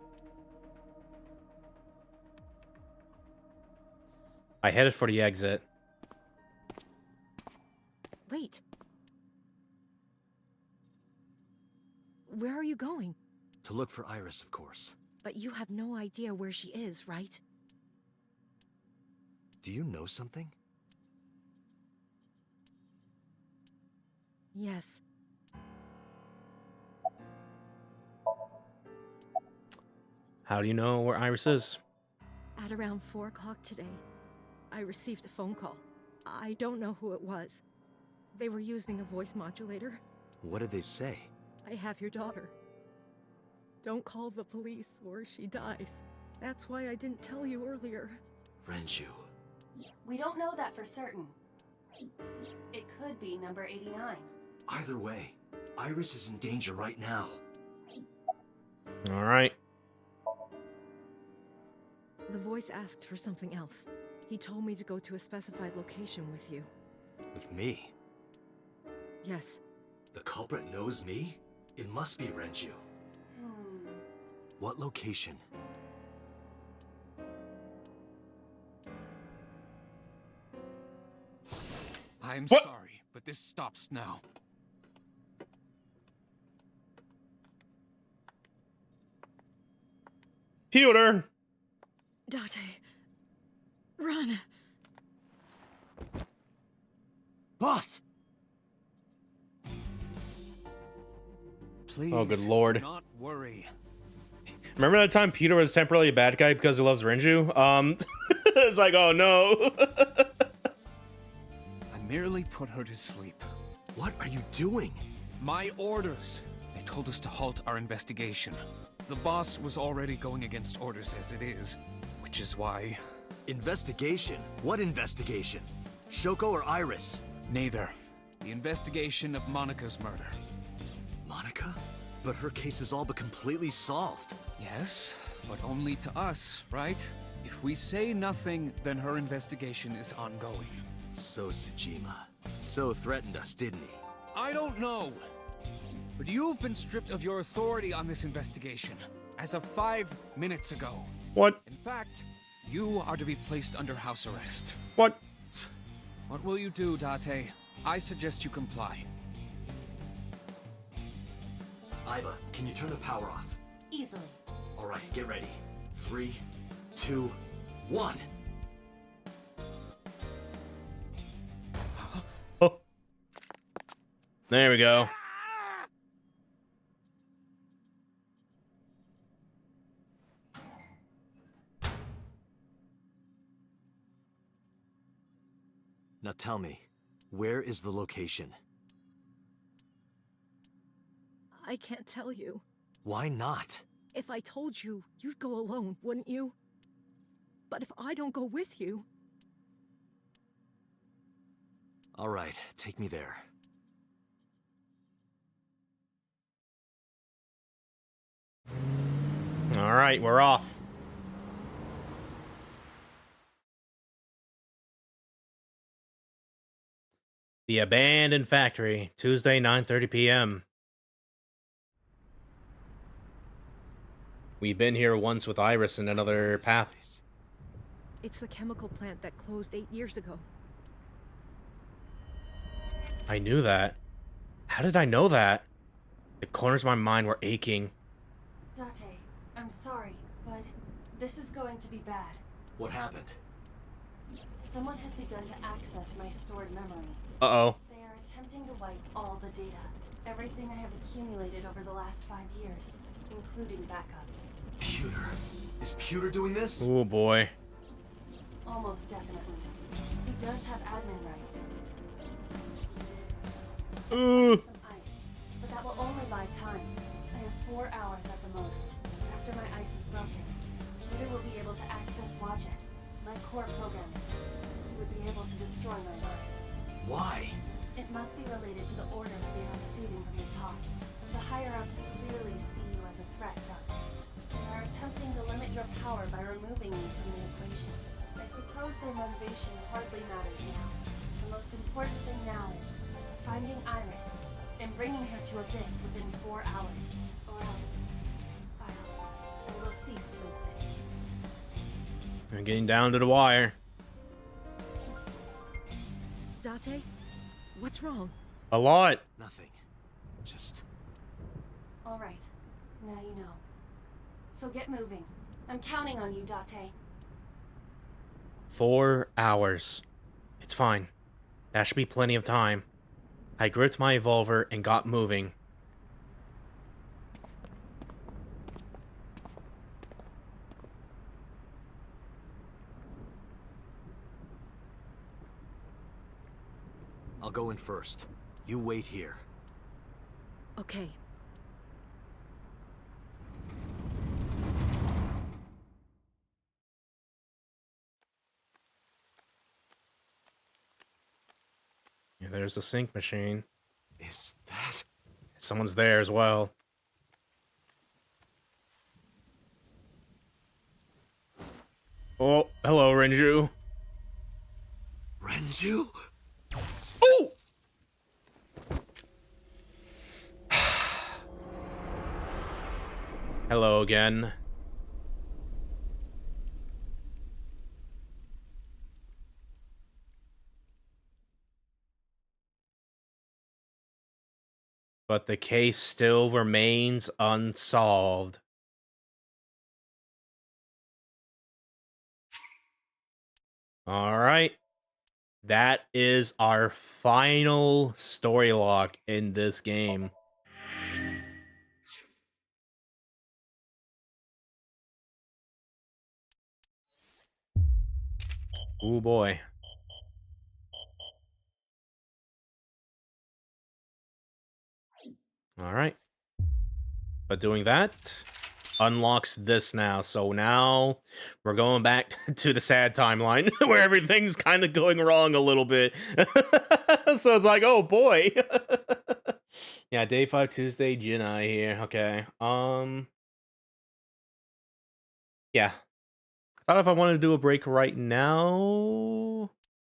I headed for the exit. Wait. Where are you going? to look for Iris, of course. But you have no idea where she is, right? Do you know something? Yes. How do you know where Iris is? At around 4 o'clock today, I received a phone call. I don't know who it was. They were using a voice modulator. What did they say? I have your daughter. Don't call the police or she dies. That's why I didn't tell you earlier. Renju. We don't know that for certain. It could be number 89. Either way, Iris is in danger right now. All right. The voice asked for something else. He told me to go to a specified location with you. With me? Yes. The culprit knows me? It must be Renju. What location? I'm sorry, but this stops now. Pewter! Date. Run! Boss! Please, Oh, good lord. do not worry. Remember that time Peter was temporarily a bad guy because he loves Renju? It's like, oh no. I merely put her to sleep. What are you doing? My orders. They told us to halt our investigation. The boss was already going against orders as it is, which is why... Investigation? What investigation? Shoko or Iris? Neither. The investigation of Monika's murder. Monica? But her case is all but completely solved. Yes, but only to us, right? If we say nothing, then her investigation is ongoing. So Tsujima. So threatened us, didn't he? I don't know. But you've been stripped of your authority on this investigation, as of 5 minutes ago. What? In fact, you are to be placed under house arrest. What? What will you do, Date? I suggest you comply. Iva, can you turn the power off? Easily. All right, get ready. 3, 2, 1. Oh. There we go. Now tell me, where is the location? I can't tell you. Why not? If I told you, you'd go alone, wouldn't you? But if I don't go with you... All right, take me there. All right, we're off. The Abandoned Factory, Tuesday, 9:30 p.m. We've been here once with Iris in another path. It's the chemical plant that closed 8 years ago. I knew that. How did I know that? The corners of my mind were aching. Date, I'm sorry, but this is going to be bad. What happened? Someone has begun to access my stored memory. Uh-oh. They are attempting to wipe all the data. Everything I have accumulated over the last 5 years, including backups. Pewter. Is Pewter doing this? Oh boy. Almost definitely. He does have admin rights. Ooh. Some ice, but that will only buy time. I have 4 hours at the most. After my ice is broken, Pewter will be able to access Watch-It, my core programming. He would be able to destroy my mind. Why? It must be related to the orders they are receiving from the top. The higher-ups clearly see you as a threat, Dante. They are attempting to limit your power by removing you from the equation. I suppose their motivation hardly matters now. The most important thing now is finding Iris and bringing her to Abyss within 4 hours. Or else, I will cease to exist. We're getting down to the wire. Date? What's wrong? A lot. Nothing. Just... All right. Now you know. So get moving. I'm counting on you, Date. 4 hours. It's fine. That should be plenty of time. I gripped my revolver and got moving. I'll go in first. You wait here. Okay. Yeah, there's the sync machine. Is that... Someone's there as well. Oh, hello, Renju. Renju? Oh! Hello again. But the case still remains unsolved. All right. That is our final story log in this game. Oh boy. All right. But doing that unlocks this now. So now we're going back to the sad timeline where everything's kind of going wrong a little bit. So it's like, oh boy. Yeah, day 5 Tuesday, Jinai here. Okay. Yeah. I thought if I wanted to do a break right now,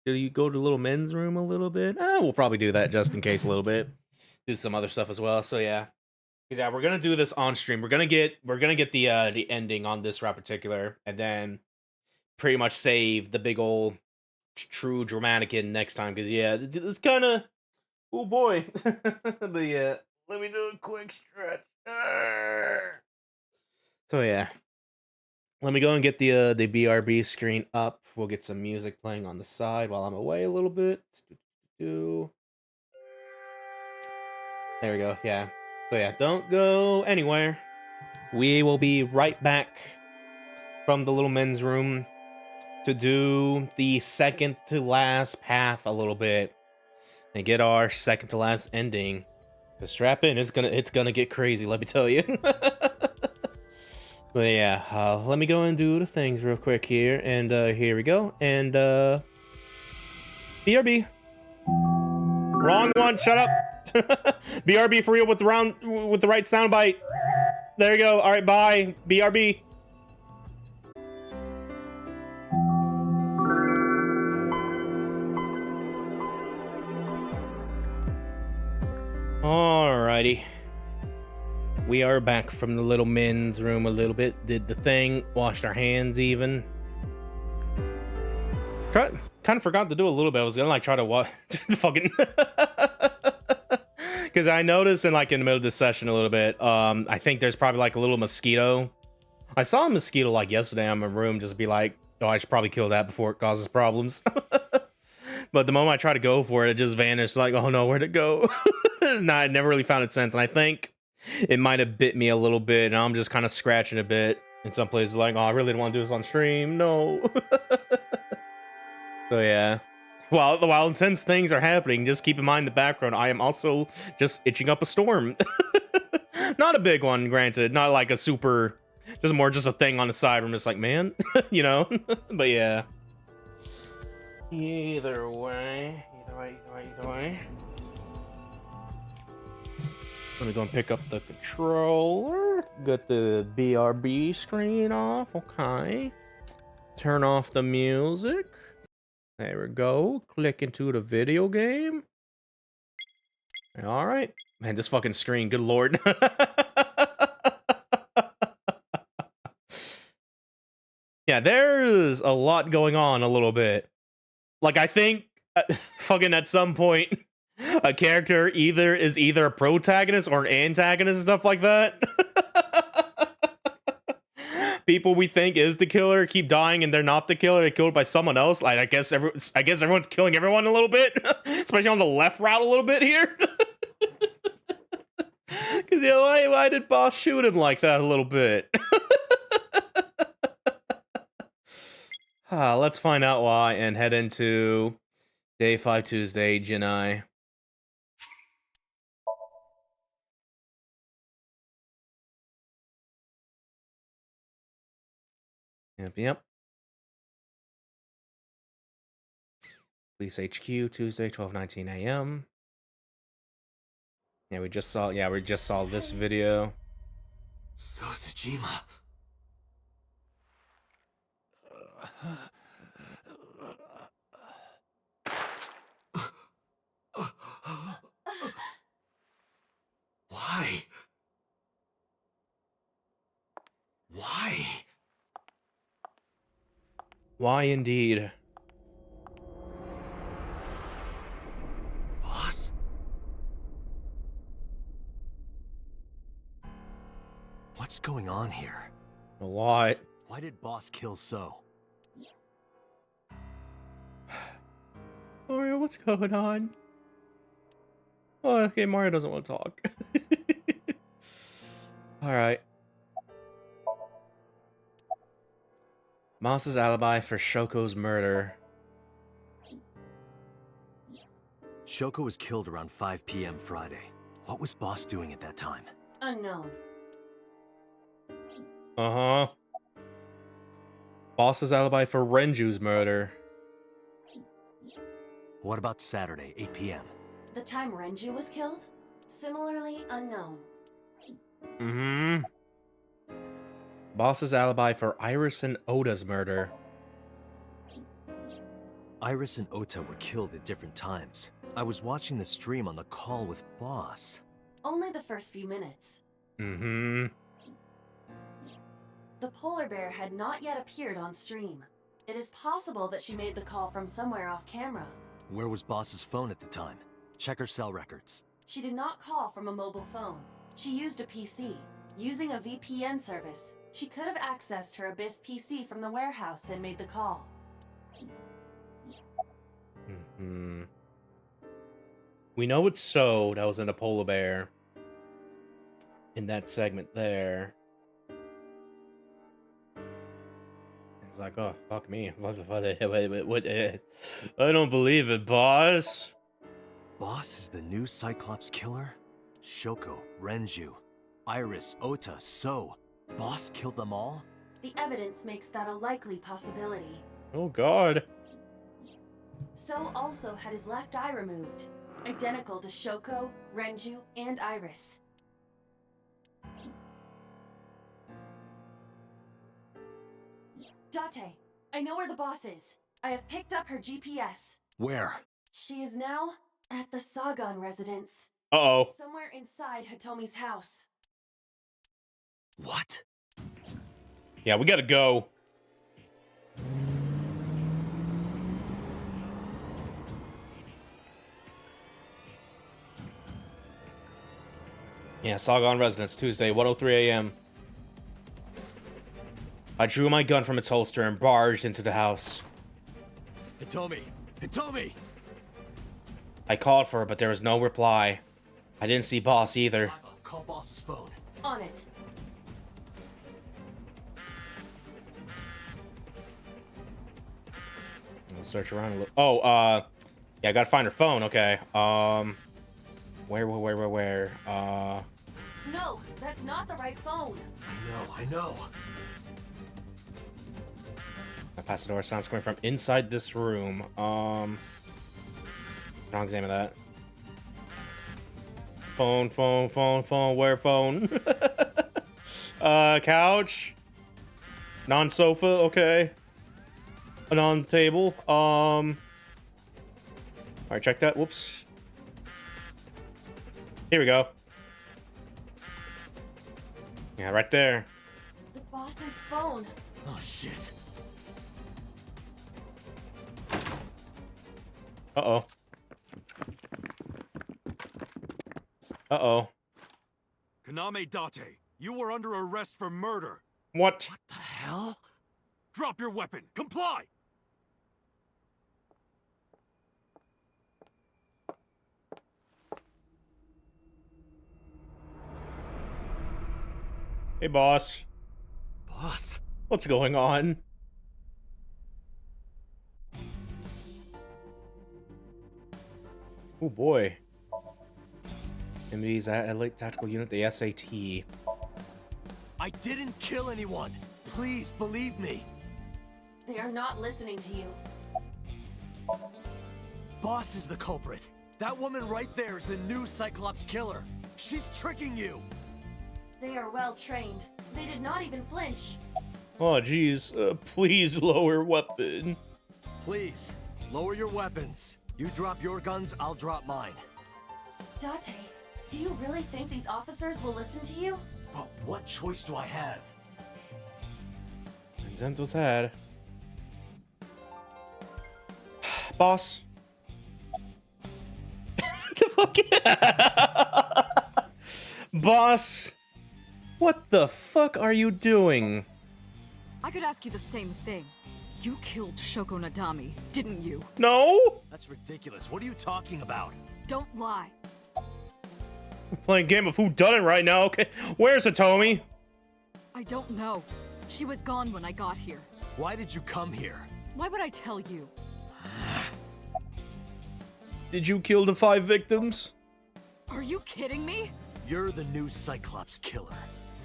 do you go to little men's room a little bit? We'll probably do that just in case a little bit. Do some other stuff as well. So yeah. Because yeah, we're gonna do this on stream. We're gonna get the ending on this rap particular, and then pretty much save the big old true dramatic in next time. Because yeah, it's kind of oh boy. But yeah, let me do a quick stretch. So yeah, let me go and get the BRB screen up. We'll get some music playing on the side while I'm away a little bit. There we go. Yeah. So yeah, don't go anywhere. We will be right back from the little men's room to do the second to last path a little bit and get our second to last ending. To strap in, it's gonna get crazy, let me tell you. But yeah, let me go and do the things real quick here, and here we go. And BRB. Wrong one, shut up. BRB for real with the right soundbite. There you go. All right, bye. BRB. Alrighty. We are back from the little men's room a little bit. Did the thing, washed our hands even. Kind of forgot to do a little bit. I was gonna like try to watch fucking because I noticed in the middle of this session a little bit. I think there's probably like a little mosquito. I saw a mosquito like yesterday in my room, just be like, oh, I should probably kill that before it causes problems. But the moment I try to go for it, it just vanished. Like, oh no, where'd it go? I never really found its sense, and I think it might have bit me a little bit, and I'm just kind of scratching a bit in some places. Like, oh, I really don't want to do this on stream. No. So yeah, while intense things are happening, just keep in mind the background. I am also just itching up a storm. Not a big one, granted. Not like a super, just a thing on the side. Where I'm just like, man, you know. But yeah. Either way. Let me go and pick up the controller. Get the BRB screen off. Okay. Turn off the music. There we go. Click into the video game. All right. Man, this fucking screen. Good lord. Yeah, there's a lot going on a little bit. Like, I think fucking at some point, a character is either a protagonist or an antagonist and stuff like that. People we think is the killer keep dying and they're not the killer. They're killed by someone else. Like, I guess everyone's killing everyone a little bit, especially on the left route a little bit here. Because why did Boss shoot him like that a little bit? Let's find out why and head into day 5 Tuesday, Jinai. Yep. Police HQ, Tuesday, 12:19 a.m. Yeah, we just saw this video. Sosajima. Why? Why? Why indeed? Boss? What's going on here? A lot. Why did Boss kill So? Mario, what's going on? Oh, okay, Mario doesn't want to talk. Alright. Moss's alibi for Shoko's murder. Shoko was killed around 5 p.m. Friday. What was Boss doing at that time? Unknown. Uh-huh. Boss's alibi for Renju's murder. What about Saturday, 8 p.m.? The time Renju was killed? Similarly unknown. Mm-hmm. Boss's alibi for Iris and Oda's murder. Iris and Ota were killed at different times. I was watching the stream on the call with Boss. Only the first few minutes. Mm-hmm. The polar bear had not yet appeared on stream. It is possible that she made the call from somewhere off camera. Where was Boss's phone at the time? Check her cell records. She did not call from a mobile phone. She used a PC. Using a VPN service, she could have accessed her Abyss PC from the warehouse and made the call. Mm-hmm. We know it's So that was in a polar bear. In that segment there. It's like, oh, fuck me. What? I don't believe it, boss. Boss is the new Cyclops killer? Shoko, Renju, Iris, Ota, So. Boss killed them all? The evidence makes that a likely possibility. Oh, God. So also had his left eye removed. Identical to Shoko, Renju, and Iris. Date, I know where the boss is. I have picked up her GPS. Where? She is now at the Sagan residence. Uh-oh. Somewhere inside Hitomi's house. What? Yeah, we gotta go. Yeah, Sagan residence, Tuesday, 1:03 a.m. I drew my gun from its holster and barged into the house. Hitomi! Hitomi! I called for her, but there was no reply. I didn't see Boss either. Call Boss's phone. On it. Let's search around a little. Oh, yeah, I gotta find her phone. Okay. Where? No, that's not the right phone. I know. I passed the door. Sounds coming from inside this room. Wrong examine that. Phone. Where phone? Couch. Non-sofa. Okay. Non-table. All right, check that. Whoops. Here we go. Yeah, right there. The boss's phone. Oh, shit. Uh-oh. Uh-oh. Kaname Date, you were under arrest for murder. What? What the hell? Drop your weapon. Comply! Hey, boss. Boss? What's going on? Oh, boy. MD's Elite Tactical Unit, the SAT. I didn't kill anyone. Please believe me. They are not listening to you. Boss is the culprit. That woman right there is the new Cyclops killer. She's tricking you. They are well trained. They did not even flinch. Oh, geez. Please lower weapon. Please, lower your weapons. You drop your guns, I'll drop mine. Date, do you really think these officers will listen to you? But what choice do I have? Intent was had. Boss. What the fuck? Boss. What the fuck are you doing? I could ask you the same thing. You killed Shoko Nadami, didn't you? No! That's ridiculous. What are you talking about? Don't lie. I'm playing a game of whodunit right now, okay? Where's Hitomi? I don't know. She was gone when I got here. Why did you come here? Why would I tell you? Did you kill the 5 victims? Are you kidding me? You're the new Cyclops killer.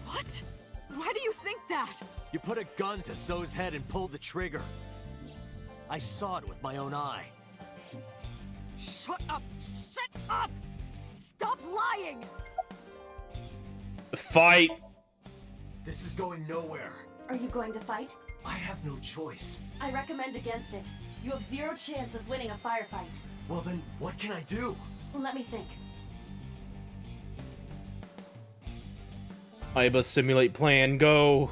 What? Why do you think that? You put a gun to Zoe's head and pulled the trigger. I saw it with my own eye. Shut up! Shut up! Stop lying! Fight! This is going nowhere. Are you going to fight? I have no choice. I recommend against it. You have 0 chance of winning a firefight. Well then, what can I do? Let me think. Iba simulate plan, go.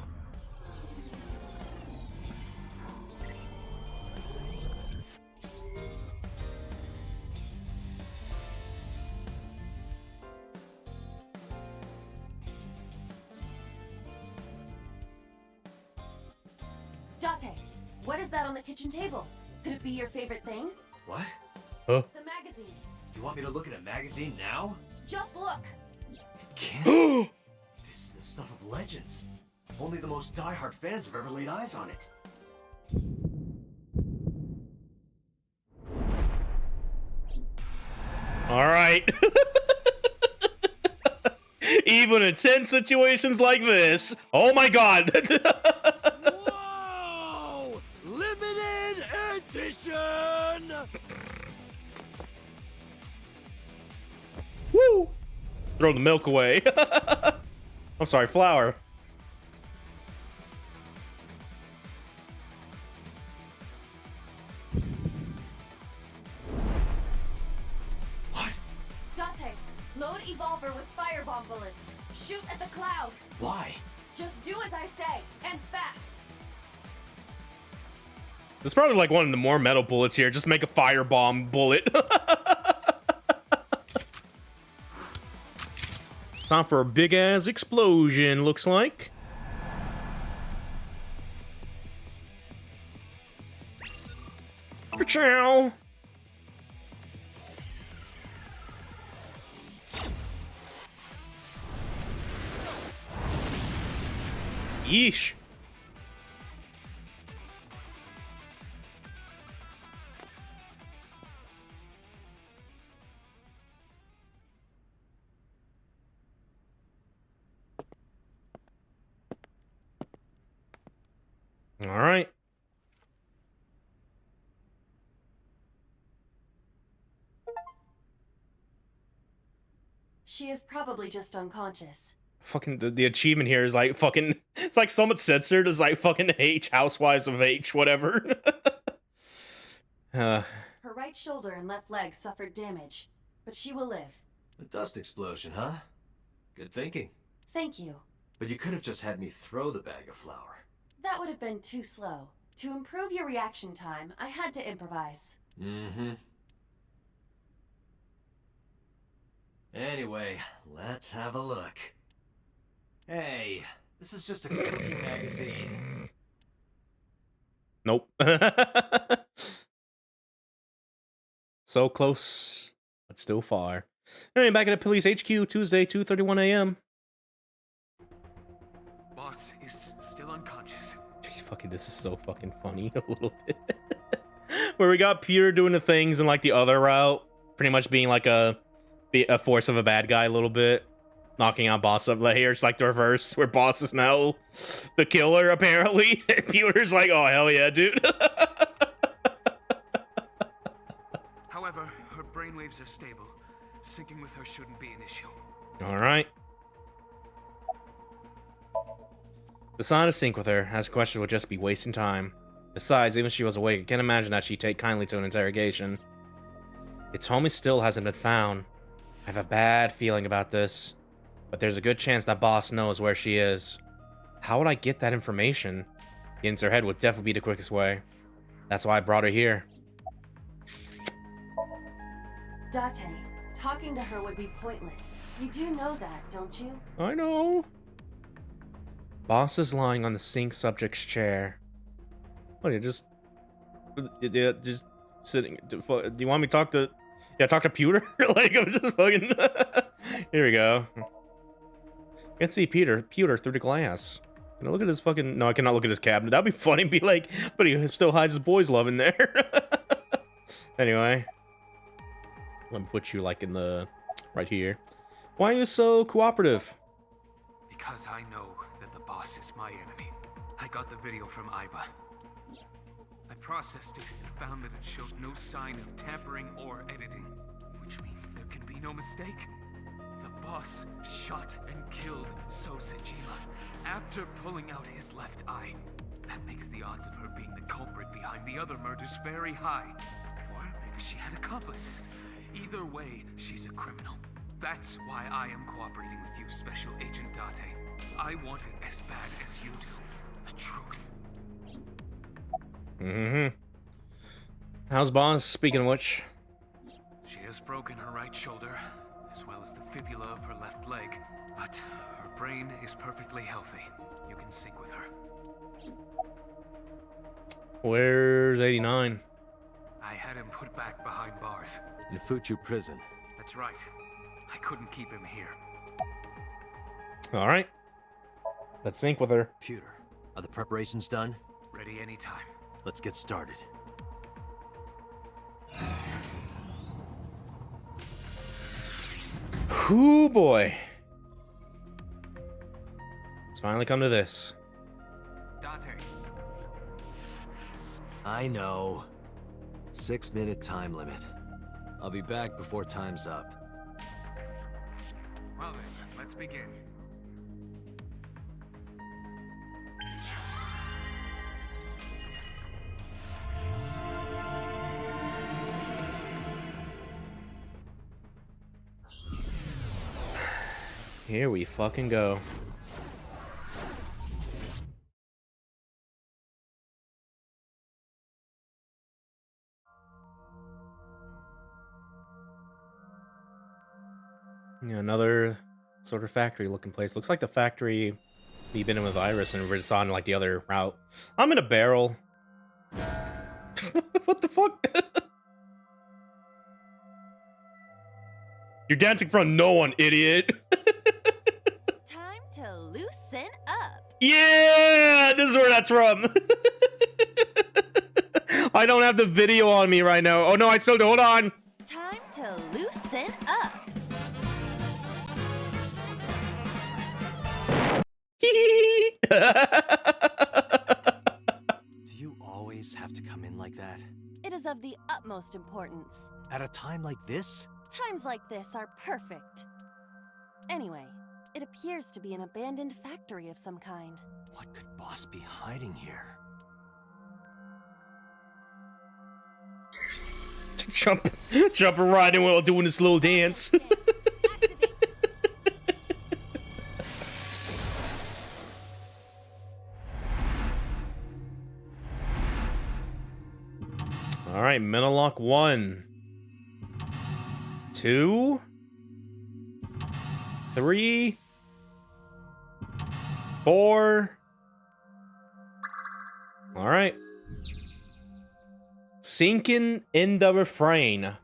Date, what is that on the kitchen table? Could it be your favorite thing? What? Huh? The magazine. You want me to look at a magazine now? Just look. Can't. This is the stuff of legends. Only the most diehard fans have ever laid eyes on it. All right. Even in tense situations like this. Oh my god. Whoa! Limited edition! Woo! Throw the milk away. I'm sorry, flour. Date, load Evolver with firebomb bullets. Shoot at the cloud. Why? Just do as I say, and fast. It's probably like one of the more metal bullets here. Just make a firebomb bullet. Time for a big ass explosion, looks like. Ciao. Yeesh. All right. She is probably just unconscious. Fucking the achievement here is like fucking, it's like so much censored. It's like fucking H, Housewives of H, whatever. Her right shoulder and left leg suffered damage, but she will live. A dust explosion, huh? Good thinking. Thank you. But you could have just had me throw the bag of flour. That would have been too slow. To improve your reaction time, I had to improvise. Mm-hmm. Anyway, let's have a look. Hey, this is just a cookie magazine. Nope. So close, but still far. Anyway, back at Police HQ, Tuesday, 2:31 a.m. Boss is still unconscious. Jeez, fucking, this is so fucking funny a little bit. Where we got Peter doing the things in like the other route, pretty much being like a force of a bad guy a little bit, knocking out Boss up. Like here, it's like the reverse, where Boss is now the killer apparently. And Peter's like, oh hell yeah, dude. However, her brainwaves are stable. Syncing with her shouldn't be an issue. All right. The sign of sync with her, as questions would just be wasting time. Besides, even if she was awake, I can't imagine that she'd take kindly to an interrogation. Its homie still hasn't been found. I have a bad feeling about this, but there's a good chance that Boss knows where she is. How would I get that information? Getting into her head would definitely be the quickest way. That's why I brought her here. Date, talking to her would be pointless. You do know that, don't you? I know. Boss is lying on the sync subject's chair. What, you just sitting? Do you want me to talk to? Yeah, talk to Peter. Like I'm just fucking. Here we go. I can see Peter through the glass. Can I look at his fucking? No, I cannot look at his cabinet. That'd be funny. Be like, but he still hides his boys' love in there. Anyway, let me put you like in the right here. Why are you so cooperative? Because I know that the boss is my enemy. I got the video from Aiba. I processed it and found that it showed no sign of tampering or editing, which means there can be no mistake. The boss shot and killed So Sejima after pulling out his left eye. That makes the odds of her being the culprit behind the other murders very high. Or maybe she had accomplices. Either way, she's a criminal. That's why I am cooperating with you, Special Agent Date. I want it as bad as you do. The truth. Mm-hmm. How's Boss, speaking of which? She has broken her right shoulder, as well as the fibula of her left leg. But her brain is perfectly healthy. You can sync with her. Where's 89? I had him put back behind bars. In Fuchu prison. That's right. I couldn't keep him here. All right. Let's sync with her. Computer, are the preparations done? Ready anytime. Let's get started. Whoo boy. It's finally come to this. Date. I know. 6-minute time limit. I'll be back before time's up. Well then, let's begin. Here we fucking go. Yeah, another sort of factory looking place. Looks like the factory we've been in with Iris and we're just on like the other route. I'm in a barrel. What the fuck? You're dancing in front of no one, idiot. Time to loosen up. Yeah, this is where that's from. I don't have the video on me right now. Oh no, I still do. Hold on. Time to loosen up. Do you always have to come in like that? It is of the utmost importance. At a time like this? Times like this are perfect. Anyway, it appears to be an abandoned factory of some kind. What could Boss be hiding here? Jumping right in while doing this little dance. All right, mental lock 1, 2, 3, 4. All right. Sinking in the refrain.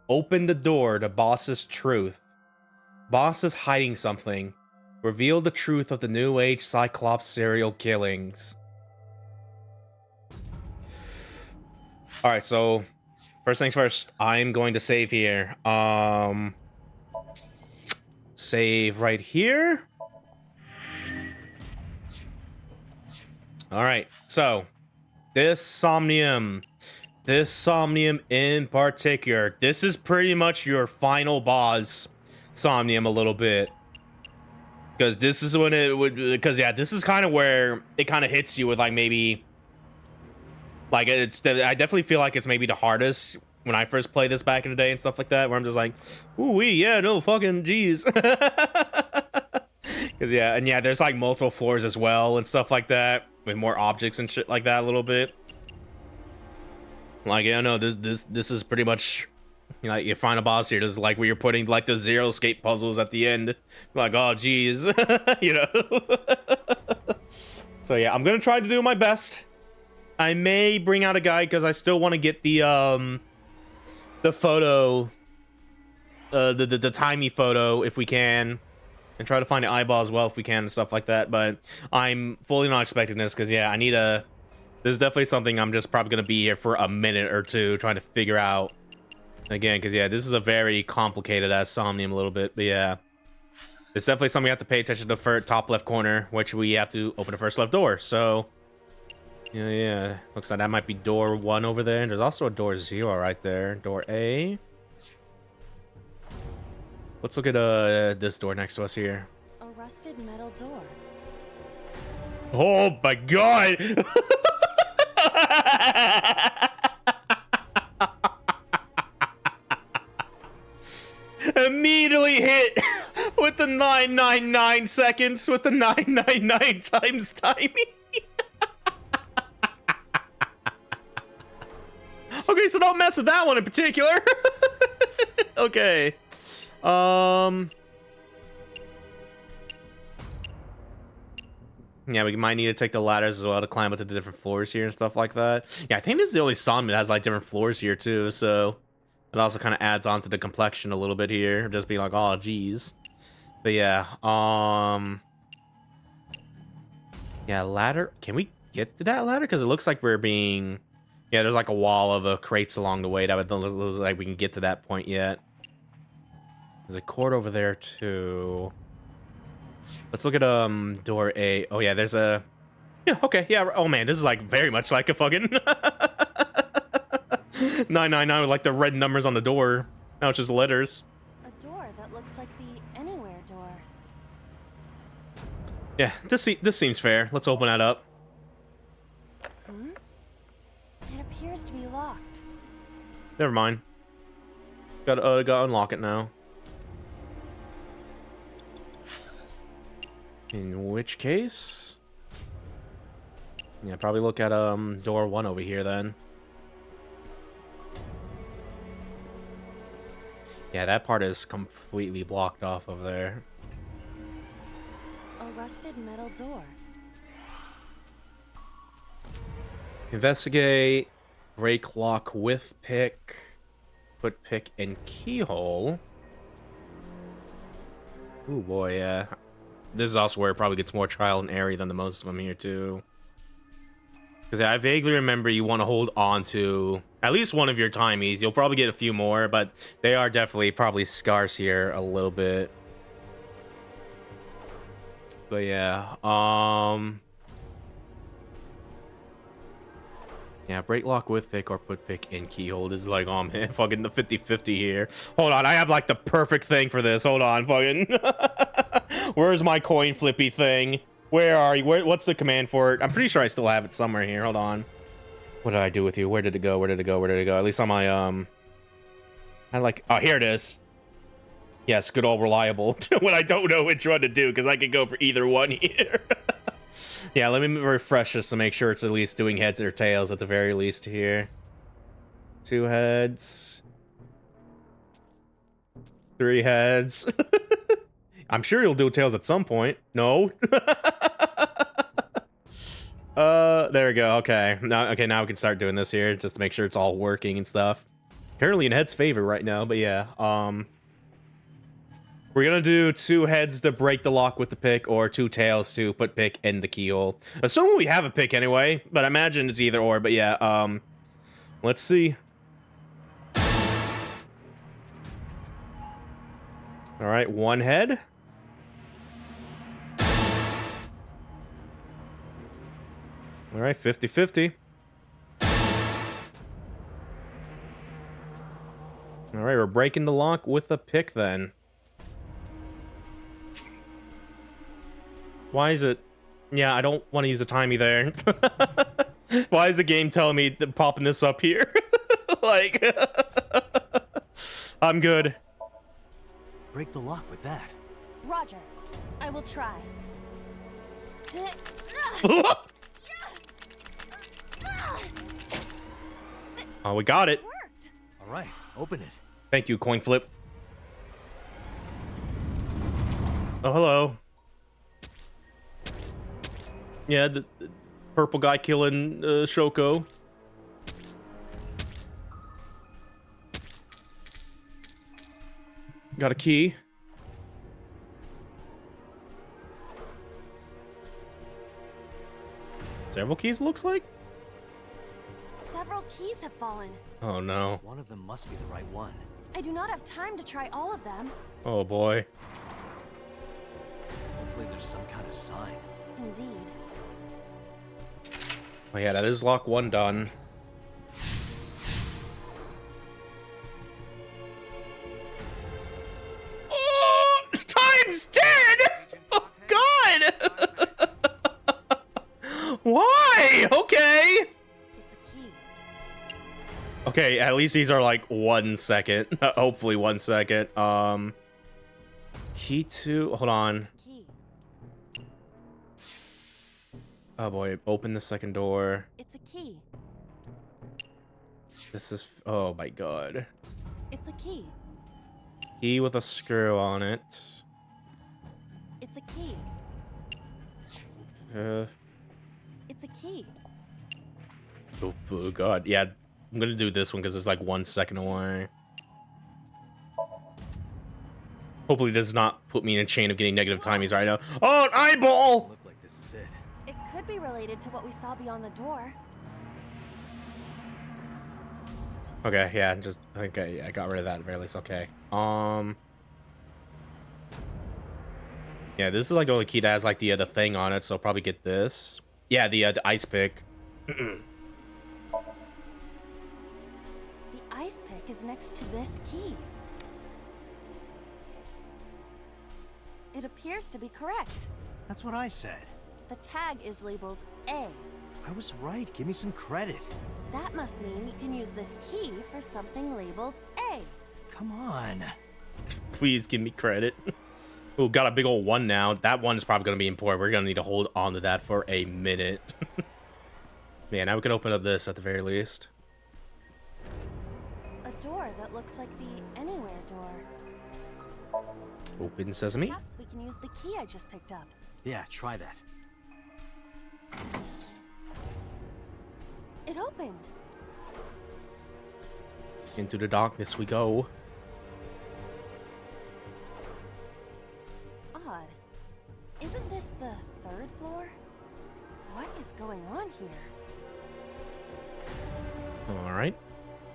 Open the door to Boss's truth. Boss is hiding something. Reveal the truth of the New Age Cyclops serial killings. Alright, so first things first, I'm going to save here. Save right here. Alright, so this Somnium in particular, this is pretty much your final boss, Somnium, a little bit. Because this is when it would, because yeah, this is kind of where it kind of hits you with like maybe, like it's, I definitely feel like it's maybe the hardest when I first played this back in the day and stuff like that, where I'm just like, ooh wee, yeah, no fucking jeez. Because yeah, and yeah, there's like multiple floors as well and stuff like that with more objects and shit like that a little bit. Like, yeah, no, this is pretty much, you know, like your final boss here. This is like where you're putting like the zero escape puzzles at the end. Like, oh geez, you know. So yeah, I'm gonna try to do my best. I may bring out a guide because I still want to get the photo, the timey photo if we can, and try to find an eyeball as well if we can and stuff like that. But I'm fully not expecting this because yeah, I need a. This is definitely something I'm just probably gonna be here for a minute or two trying to figure out Again, because yeah, this is a very complicated ass Somnium a little bit, but yeah. It's definitely something we have to pay attention to the top left corner, which we have to open the first left door. So, yeah. Looks like that might be door 1 over there. And there's also a door 0 right there. Door A. Let's look at this door next to us here. A rusted metal door. Oh my god! Immediately hit with the 999 seconds with the 999 times timing. Okay, so don't mess with that one in particular. Okay. Yeah, we might need to take the ladders as well to climb up to the different floors here and stuff like that. Yeah, I think this is the only Somnium that has like different floors here too, so it also kind of adds on to the complexion a little bit here, just being like, oh geez. But yeah, yeah, ladder. Can we get to that ladder? Because it looks like we're being, yeah, there's like a wall of crates along the way that doesn't look like we can get to that point yet. There's a cord over there too. Let's look at door A. Oh yeah, there's a, yeah, okay, yeah. Oh man, this is like very much like a fucking 999 with like the red numbers on the door. Now it's just letters. A door that looks like the anywhere door. Yeah, this seems fair. Let's open that up. It appears to be locked. Never mind. Gotta unlock it now. In which case, yeah, probably look at door 1 over here then. Yeah, that part is completely blocked off over there. A rusted metal door. Investigate, break lock with pick, put pick in keyhole. Ooh boy, yeah. This is also where it probably gets more trial and error than the most of them here too. Because I vaguely remember you want to hold on to at least one of your timies. You'll probably get a few more, but they are definitely probably scarce here a little bit. But yeah, yeah, break lock with pick or put pick in keyhole. This is like, oh man, fucking the 50-50 here. Hold on, I have like the perfect thing for this. Hold on, fucking. Where's my coin flippy thing? Where are you? What's the command for it? I'm pretty sure I still have it somewhere here. Hold on. What did I do with you? Where did it go? Where did it go? Where did it go? At least on my I like, oh, here it is. Yes, good old reliable. When I don't know which one to do, because I could go for either one here. Yeah, let me refresh this to make sure it's at least doing heads or tails at the very least here. 2 heads. 3 heads. I'm sure you'll do tails at some point. No. There we go. Okay. Now we can start doing this here just to make sure it's all working and stuff. Apparently in head's favor right now, but yeah. We're gonna do 2 heads to break the lock with the pick, or 2 tails to put pick in the keyhole. Assuming we have a pick anyway, but I imagine it's either or. But yeah, let's see. All right, 1 head. All right, 50-50. All right, we're breaking the lock with a pick then. Why is it? Yeah, I don't want to use a timey there. Why is the game telling me that popping this up here? Like, I'm good. Break the lock with that. Roger. I will try. Oh, we got it. All right, open it. Thank you, coin flip. Oh, hello. Yeah, the purple guy killing Shoko. Got a key. Several keys, looks like. Several keys have fallen. Oh no. One of them must be the right one. I do not have time to try all of them. Oh boy. Hopefully there's some kind of sign. Indeed. Oh yeah, that is lock 1 done. Oh, times 10! Oh god! Why? Okay. It's a key. Okay, at least these are like 1 second. Hopefully 1 second. Key 2. Hold on. Key. Oh boy, open the second door. It's a key. This is, oh my god. It's a key. Key with a screw on it. It's a key. It's a key. Oh god, yeah. I'm gonna do this one because it's like 1 second away. Hopefully this does not put me in a chain of getting negative timies right now. Oh, an eyeball! Look like this is it. It could be related to what we saw beyond the door. Okay, yeah, just okay, yeah, I got rid of that at the very least. Okay. Yeah, this is like the only key that has like the thing on it, so I'll probably get this. Yeah, the ice pick. The ice pick is next to this key. It appears to be correct. That's what I said. The tag is labeled A. I was right. Give me some credit. That must mean you can use this key for something labeled A. Come on. Please give me credit. Oh, got a big old 1 now. That one is probably going to be important. We're going to need to hold on to that for a minute. Man, now we can open up this at the very least. A door that looks like the anywhere door. Open sesame. Perhaps we can use the key I just picked up. Yeah, try that. It opened. Into the darkness we go. Odd. Isn't this the 3rd floor? What is going on here? All right.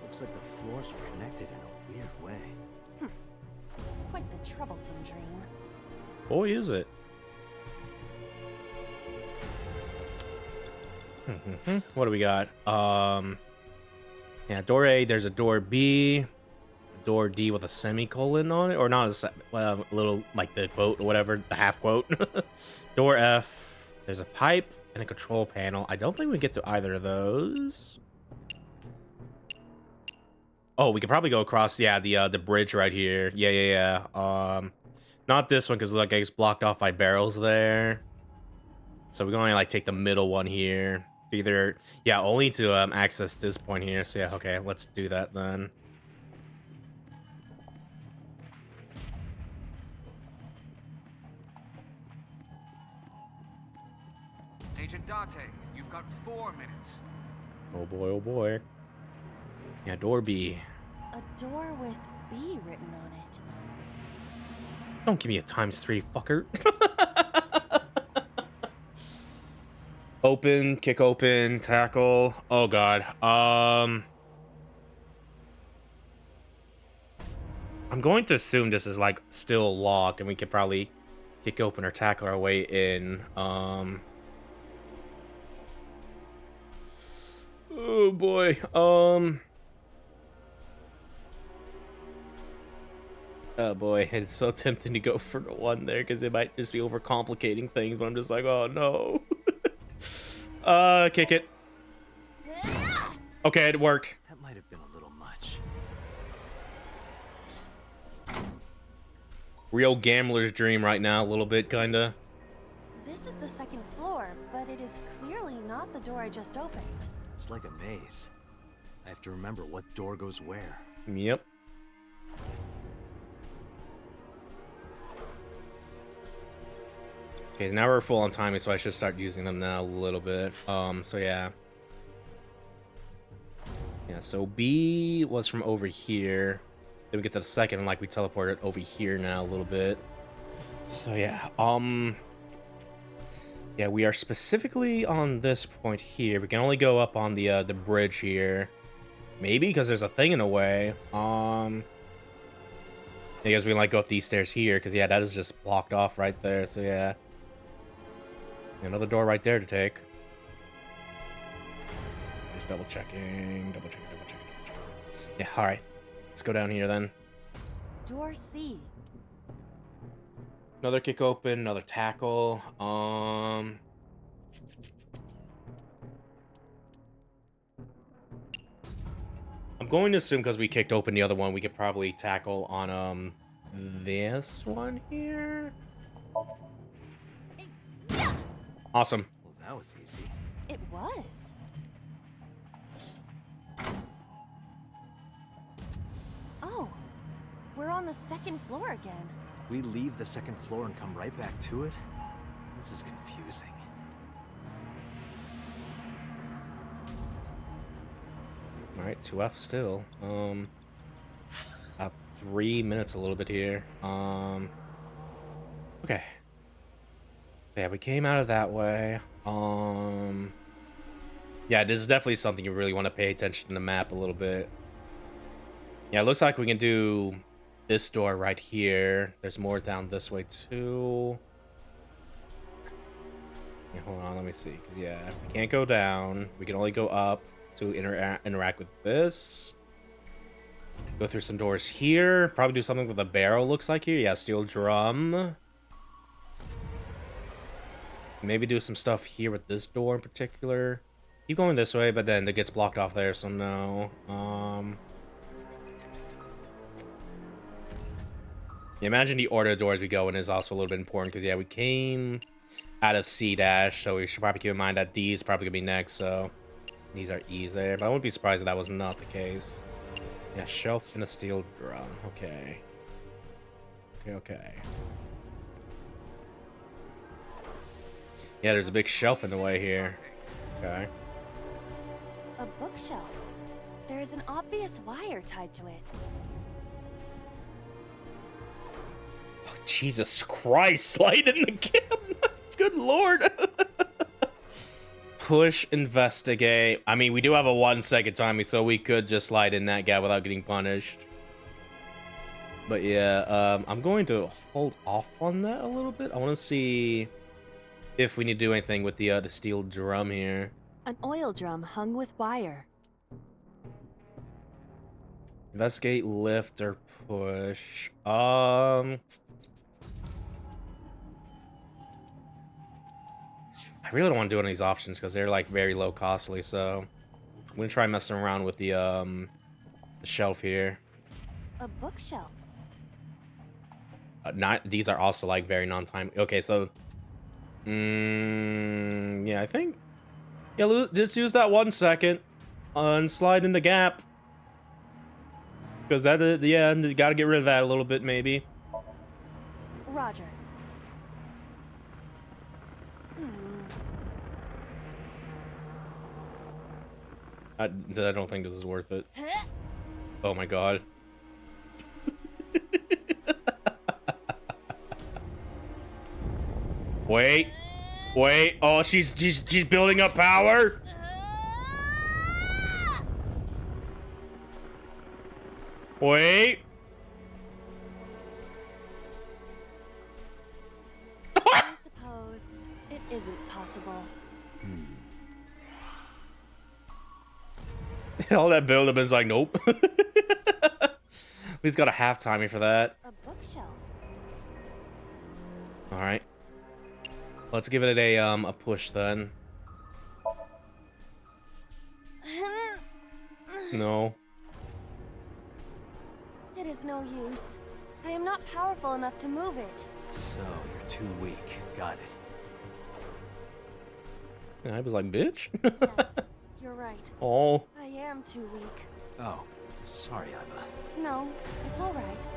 Looks like the floors are connected in a weird way. Quite the troublesome dream. Boy, is it. What do we got? Yeah, door A, there's a door B, a door D with a semicolon on it, or not a little like the quote or whatever, the half quote. Door F, there's a pipe and a control panel. I don't think we get to either of those. Oh, we could probably go across, yeah, the bridge right here. Yeah. Not this one because like it's blocked off by barrels there. So we're going to like take the middle one here. Either, yeah, only to access this point here. So yeah, okay, let's do that then. Agent Date, you've got 4 minutes. Oh boy, oh boy. Yeah, door B. A door with B written on it. Don't give me a ×3, fucker. Open, kick open, tackle. Oh god. I'm going to assume this is like still locked and we could probably kick open or tackle our way in. Oh boy. Oh boy, it's so tempting to go for the 1 there because it might just be overcomplicating things, but I'm just like, oh no. Kick it. Okay, it worked. That might have been a little much. Real gambler's dream right now, a little bit, kinda. This is the 2nd floor, but it is clearly not the door I just opened. It's like a maze. I have to remember what door goes where. Yep. Okay, now we're full on timing, so I should start using them now a little bit. So yeah. Yeah, so B was from over here. Then we get to the 2nd, and like we teleported over here now a little bit. So yeah, Yeah, we are specifically on this point here. We can only go up on the bridge here. Maybe because there's a thing in the way. I guess we can like go up these stairs here because yeah, that is just blocked off right there. So yeah, another door right there to take. Just double checking. Yeah, all right. Let's go down here then. Door C. Another kick open, another tackle. I'm going to assume because we kicked open the other one, we could probably tackle on this one here. Awesome. Well, that was easy. It was. Oh, we're on the second floor again. We leave the second floor and come right back to it? This is confusing. All right, 2F still. About 3 minutes, a little bit here. Okay. So yeah, we came out of that way. Yeah, this is definitely something you really want to pay attention to the map a little bit. Yeah, it looks like we can do this door right here. There's more down this way too. Yeah, hold on, let me see. Cause yeah, we can't go down. We can only go up to interact with this. Go through some doors here. Probably do something with the barrel, looks like here. Yeah, steel drum. Maybe do some stuff here with this door in particular. Keep going this way, but then it gets blocked off there, so no. Yeah, imagine the order of doors we go in is also a little bit important, because yeah, we came out of C dash, so we should probably keep in mind that D is probably gonna be next, so these are E's there, but I wouldn't be surprised if that was not the case. Yeah, shelf and a steel drum. Okay. Okay. Yeah, there's a big shelf in the way here. Okay. A bookshelf. There is an obvious wire tied to it. Oh, Jesus Christ, slide in the cabinet. Good lord. Push, investigate. I mean, we do have a 1 second timer, so we could just slide in that gap without getting punished. But yeah, I'm going to hold off on that a little bit. I want to see if we need to do anything with the steel drum here. An oil drum hung with wire. Investigate, lift, or push. I really don't want to do any of these options because they're like very low costly, so I'm gonna try messing around with the shelf here. A bookshelf. These are also like very non-timely. Okay, so yeah, I think just use that 1 second and slide in the gap, because that yeah, you gotta get rid of that a little bit maybe. Roger. I don't think this is worth it. Oh my god. Wait. Oh, she's building up power. Wait. I suppose it isn't possible. All that build up is like, nope. He's got a half timer for that. A bookshelf. All right. Let's give it a push then. No. It is no use. I am not powerful enough to move it. So, you're too weak. Got it. And I was like, bitch. Yes, you're right. Oh. I am too weak. Oh, sorry, Iba. No, it's all right.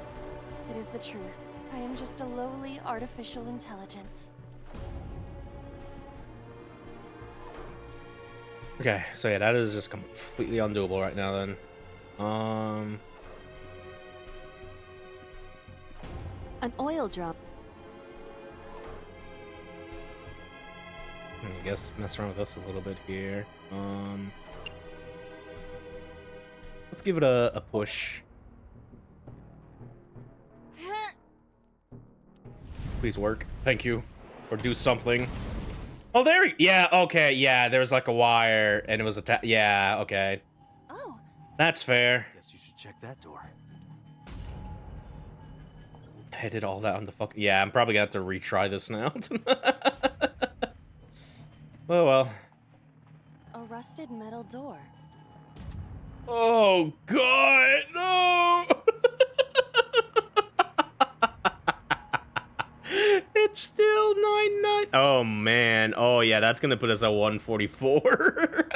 It is the truth. I am just a lowly artificial intelligence. Okay, so yeah, that is just completely undoable right now then. An oil drum. I guess mess around with this a little bit here. Let's give it a push. Please work. Thank you. Or do something. Oh, there. Yeah. Okay. Yeah. There was like a wire, and it was a. Yeah. Okay. Oh. That's fair. Guess you should check that door. I did all that on the fuck. Yeah. I'm probably gonna have to retry this now. Oh well. A rusted metal door. Oh God, no! It's still 99. Oh man. Oh yeah, that's gonna put us at 144.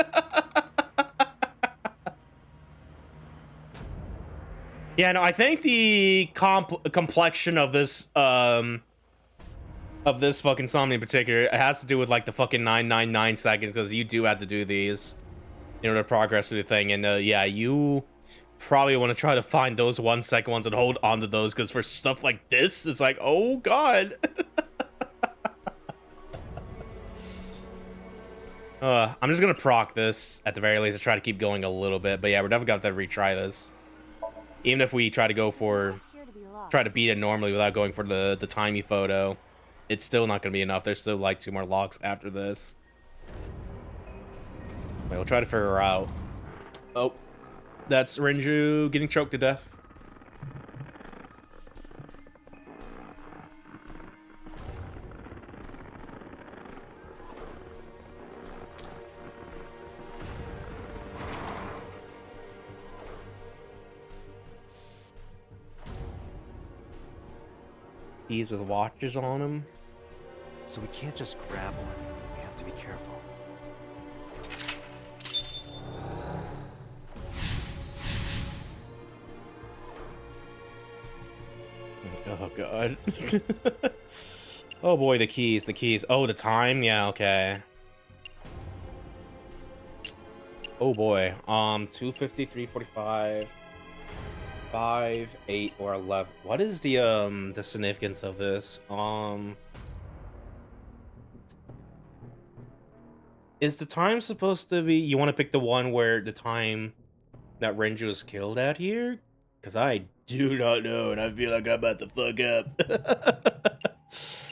Yeah, no, I think the complexion of this fucking Somnium in particular, it has to do with like the fucking 999 seconds, because you do have to do these in order to progress through the thing. And yeah, you probably want to try to find those 1 second ones and hold on to those, because for stuff like this, it's like, oh God. I'm just gonna proc this at the very least to try to keep going a little bit. But yeah, we're definitely gonna have to retry this. Even if we try to go for, try to beat it normally without going for the timey photo, it's still not gonna be enough. There's still like 2 more locks after this. Wait, we'll try to figure out. Oh, that's Renju getting choked to death. Keys with watches on them. So we can't just grab one. We have to be careful. Oh God. Oh boy, the keys, the keys. Oh, the time? Yeah, okay. Oh boy. 250, 345, 5, 8, or 11. What is the significance of this? Is the time supposed to be, you want to pick the one where the time that Renju was killed at here? Because I do not know, and I feel like I'm about to fuck up.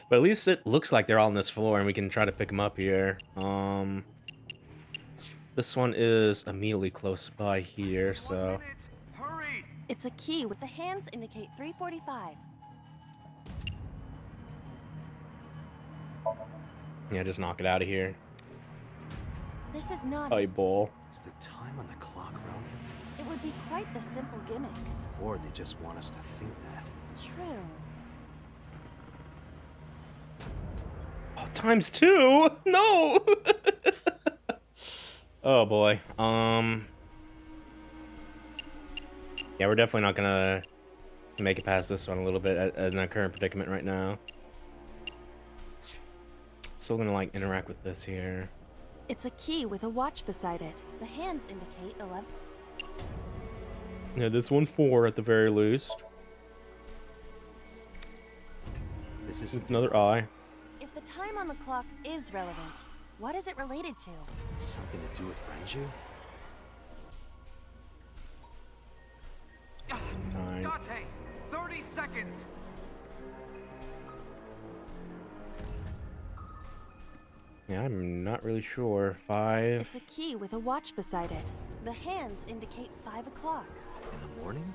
But at least it looks like they're all on this floor, and we can try to pick them up here. This one is immediately close by here, so... It's a key with the hands indicate 345. Yeah, just knock it out of here. This is not Eyeball. Is the time on the clock relevant? It would be quite the simple gimmick. Or they just want us to think that. True. Oh, ×2? No! Oh boy. Yeah, we're definitely not gonna make it past this one a little bit in our current predicament right now. Still gonna like interact with this here. It's a key with a watch beside it. The hands indicate 11. Yeah, this one 4 at the very least. This is another eye. If the time on the clock is relevant, what is it related to? Something to do with Renju? 9. Date, 30 seconds. Yeah, I'm not really sure. 5. It's a key with a watch beside it. The hands indicate 5 o'clock. In the morning?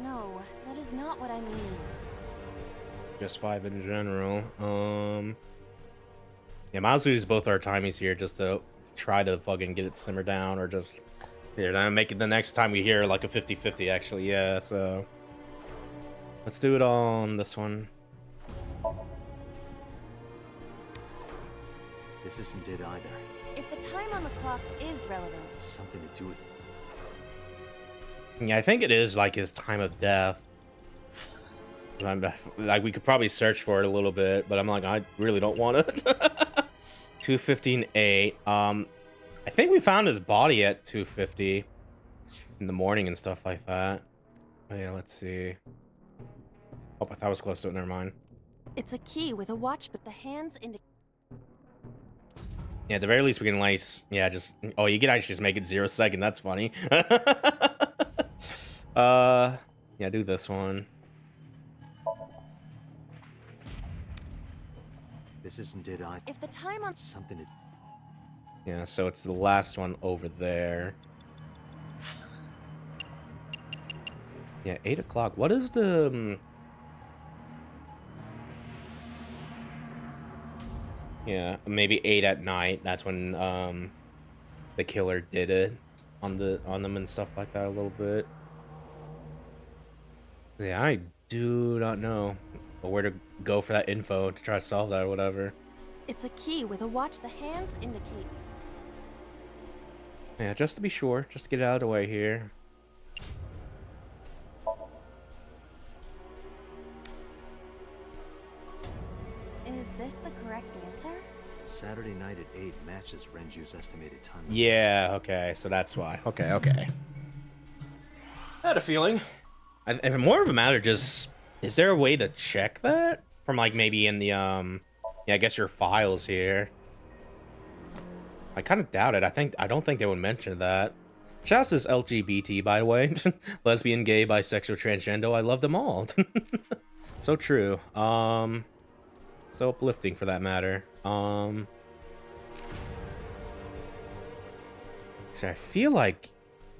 No, that is not what I mean. Just 5 in general. Yeah, might as well use both our timies here just to try to fucking get it simmer down, or just here, now make it the next time we hear like a 50-50 actually. Yeah, so let's do it on this one. This isn't it either. If the time on the clock is relevant, Something to do with... Yeah, I think it is like his time of death. Like, we could probably search for it a little bit, but I'm like, I really don't want it. 2:15:08. I think we found his body at 2:50 in the morning and stuff like that. Oh, yeah, let's see. Oh, I thought I was close to it. Never mind. it's a key with a watch, but the hands indicate. Yeah, at the very least we can like, yeah, just, oh, you can actually just make it 0 second. That's funny. Yeah, do this one. This isn't it. If the time on something. Yeah, so it's the last one over there. Yeah, 8 o'clock. What is the... Yeah, maybe 8 at night. That's when the killer did it on them and stuff like that a little bit. Yeah, I do not know where to go for that info to try to solve that or whatever. It's a key with a watch. The hands indicate. Yeah, just to be sure, just to get it out of the way here. Is this the correct answer? Saturday night at 8 matches Renju's estimated time. Yeah, okay, so that's why. Okay. I had a feeling. And more of a matter, just, is there a way to check that? From like maybe in the, yeah, I guess your files here. I kind of doubt it. I don't think they would mention that. Shouts is LGBT, by the way. Lesbian, gay, bisexual, transgender. I love them all. So true. So uplifting for that matter. So I feel like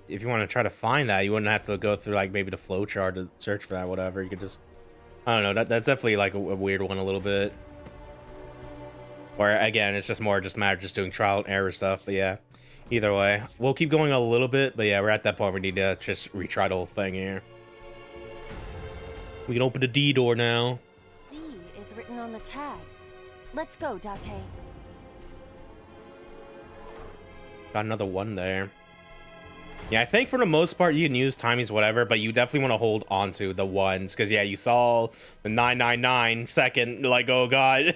if you want to try to find that, you wouldn't have to go through like maybe the flowchart to search for that, whatever. You could just, I don't know. That's definitely like a weird one a little bit. Or again, it's just more just a matter of just doing trial and error stuff. But yeah, either way, we'll keep going a little bit. But yeah, we're at that point we need to just retry the whole thing here. We can open the D door now. D is written on the tag. Let's go, Date. Got another one there. Yeah, I think for the most part you can use timies, whatever, but you definitely want to hold on to the ones, because yeah, you saw the 999 second, like, oh god.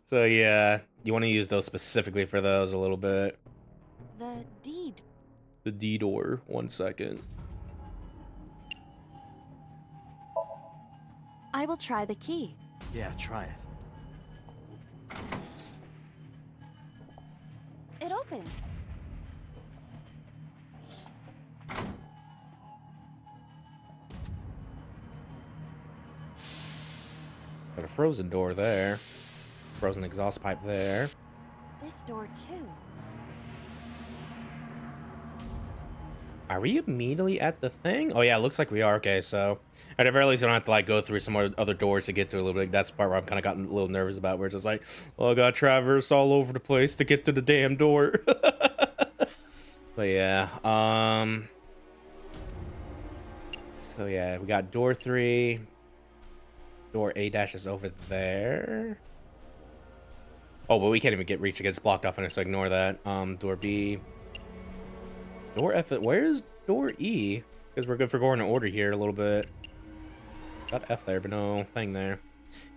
So yeah, you want to use those specifically for those a little bit. The D. The D door, 1 second. I will try the key. Yeah, try it. It opened. Got a frozen door there. Frozen exhaust pipe there. This door too. Are we immediately at the thing? Oh yeah, it looks like we are. Okay, so at the very least, you don't have to like go through some more other doors to get to a little bit. That's the part where I'm kind of gotten a little nervous about. Where it's just like, oh, I got traverse all over the place to get to the damn door. But yeah, so yeah, we got door 3. Door A- is over there. Oh, but we can't even reach it. It's blocked off in it, so ignore that. Door B. Door F. Where's door E? Because we're good for going in order here a little bit. Got F there, but no thing there.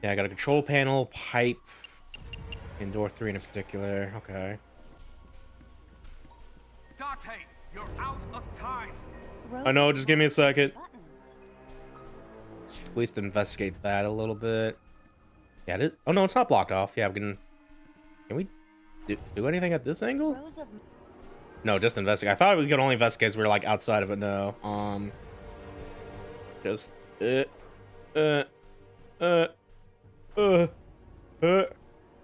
Yeah, I got a control panel, pipe, and door 3 in particular. Okay. Date, you're out of time. I know, just give me a second. At least investigate that a little bit. Yeah, oh no, it's not blocked off. Yeah, can we do anything at this angle? No, just investigate. I thought we could only investigate as we were like outside of it. No, just imagine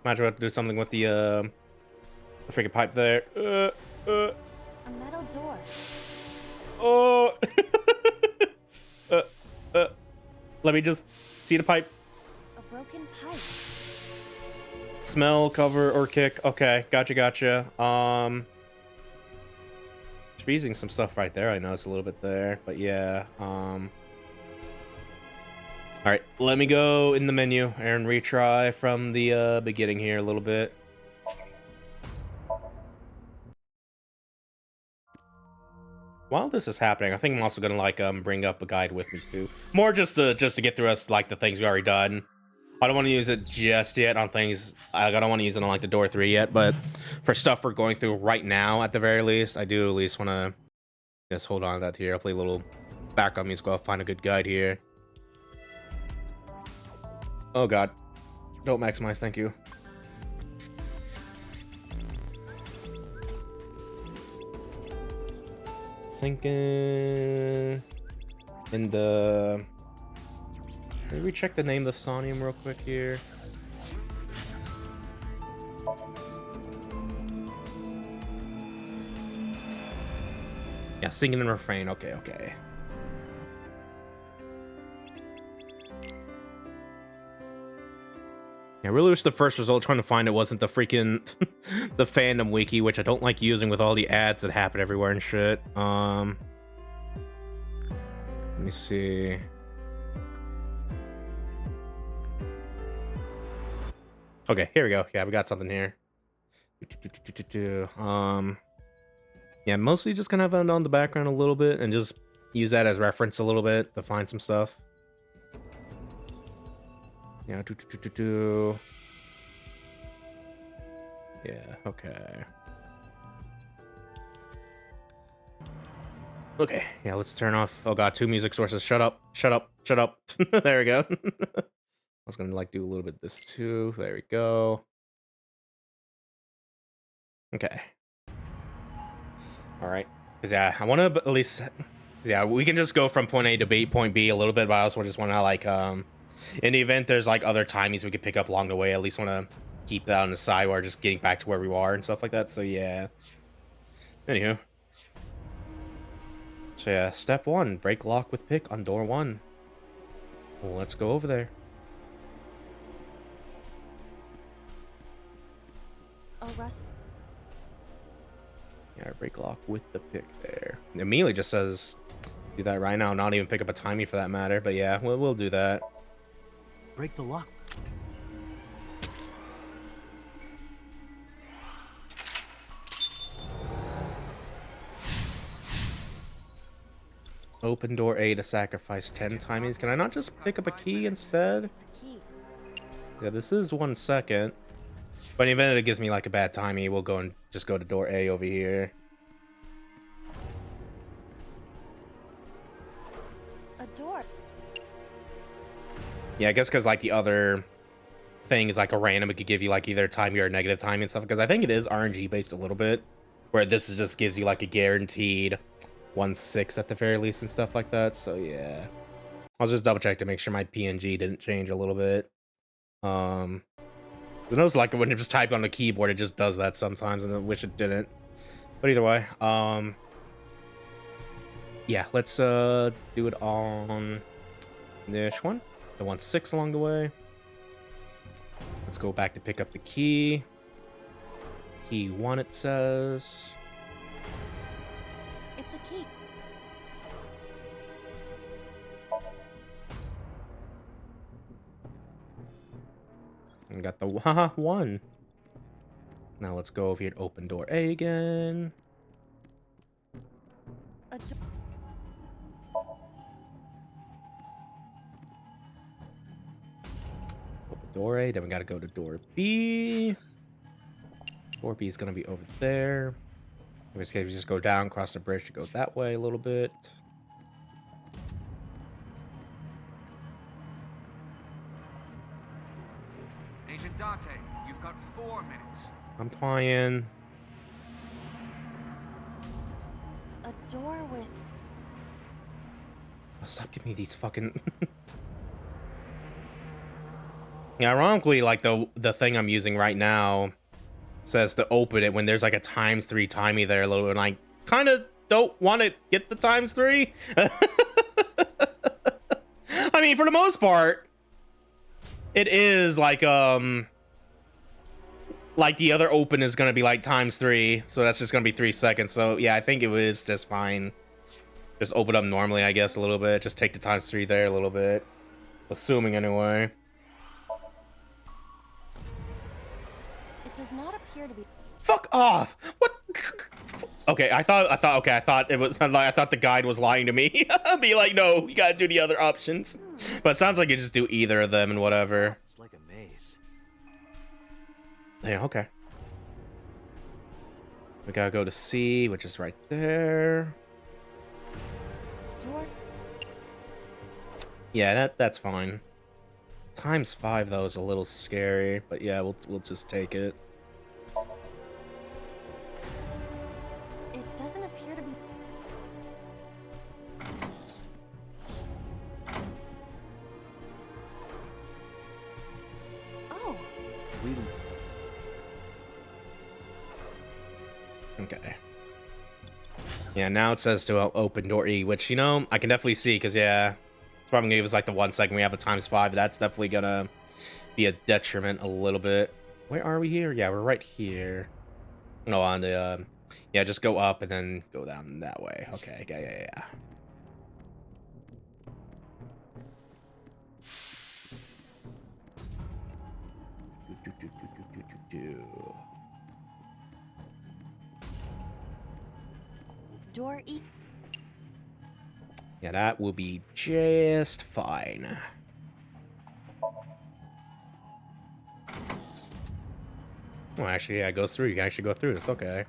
we have to do something with the freaking pipe there. A metal door. Oh. Let me just see the pipe. A broken pipe. Smell, cover, or kick. Okay, gotcha. It's freezing some stuff right there. I noticed a little bit there, but yeah. All right, let me go in the menu and retry from the beginning here a little bit. While this is happening, I think I'm also gonna like bring up a guide with me too. More just to get through us like the things we already done. I don't want to use it just yet on things. I don't want to use it on like the door 3 yet, but for stuff we're going through right now, at the very least, I do at least want to just hold on to that here. I'll play a little background music. I'll find a good guide here. Oh god, don't maximize. Thank you. Sinking in the... Maybe we check the name of the Somnium real quick here. Yeah, singing and refrain. Okay, okay. I really wish the first result trying to find it wasn't the freaking the fandom wiki, which I don't like using with all the ads that happen everywhere and shit. Let me see. Okay, here we go. Yeah, we got something here. Yeah, mostly just kind of have it on the background a little bit and just use that as reference a little bit to find some stuff. Yeah, yeah, okay. Okay, yeah, let's turn off. Oh god, 2 music sources. Shut up, shut up, shut up. There we go. I was gonna like do a little bit of this too. There we go. Okay. All right. Cause yeah, I want to at least, yeah, we can just go from point A to point B a little bit, but I also just want to like, in the event there's like other timies we could pick up along the way, I at least want to keep that on the side while just getting back to where we are and stuff like that. So yeah. Anywho. So yeah, step 1, break lock with pick on door 1. Well, let's go over there. Oh, Russ. Yeah, break lock with the pick there. It immediately just says do that right now, not even pick up a timey for that matter. But yeah, we'll do that. Break the lock. Open door A to sacrifice 10 timies. Can I not just pick up a key instead? Yeah, this is 1 second. But in the event it gives me like a bad timey, we'll go and just go to door A over here. A door. Yeah, I guess because like the other thing is like a random, it could give you like either timey or negative timing and stuff. Because I think it is RNG based a little bit, where this is just gives you like a guaranteed 1/6 at the very least and stuff like that. So yeah, I'll just double check to make sure my PNG didn't change a little bit. I notice like when you just type on the keyboard, it just does that sometimes, and I wish it didn't. But either way, yeah, let's do it on this one, the 1/6 along the way. Let's go back to pick up the key. Key 1, it says. It's a key. And got the 1. Now let's go over here to open door A again. Open door A, then we gotta go to door B. Door B is gonna be over there. In this case, we just go down, cross the bridge to go that way a little bit. Agent Date, you've got 4 minutes. I'm trying. A door with... Oh, stop giving me these fucking... Yeah, ironically, like the thing I'm using right now says to open it when there's like a ×3 timey there a little bit, and I kind of don't want to get the ×3. I mean, for the most part, it is like the other open is gonna be like ×3, so that's just gonna be 3 seconds. So yeah, I think it was just fine. Just open up normally, I guess, a little bit. Just take the ×3 there a little bit, assuming anyway. It does not appear to be... Fuck off! What? Okay, I thought it was. I thought the guide was lying to me. Be like, no, you gotta do the other options. But it sounds like you just do either of them and whatever. It's like a maze. Yeah, okay. We gotta go to C, which is right there. Door. Yeah, that's fine. ×5 though is a little scary, but yeah, we'll just take it. It doesn't appear to be... Okay. Yeah, now it says to open door E, which, you know, I can definitely see, because, yeah, it's probably going to give us, like, the 1 second we have a ×5. That's definitely going to be a detriment a little bit. Where are we here? Yeah, we're right here. No, on the, yeah, just go up and then go down that way. Okay, yeah. Door E. Yeah, that will be just fine. Oh, actually, yeah, it goes through. You can actually go through this. Okay.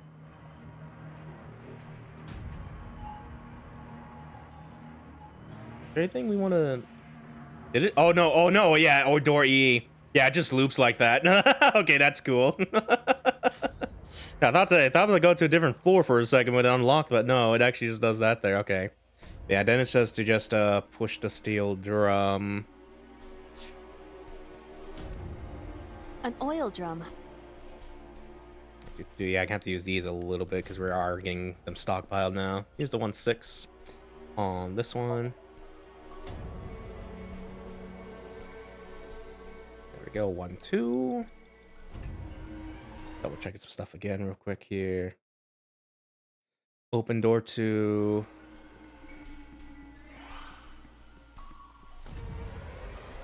Is there anything we want to... Did it? Oh, no. Oh, no. Yeah. Oh, door E. Yeah, it just loops like that. Okay, that's cool. I thought to go to a different floor for a second when it unlocked, but no, it actually just does that there. Okay. Yeah, then it says to just push the steel drum. An oil drum. Yeah, I have to use these a little bit because we are getting them stockpiled now. Here's the 1.6 on this one. There we go, 1.2. Double checking some stuff again real quick here. Open door 2.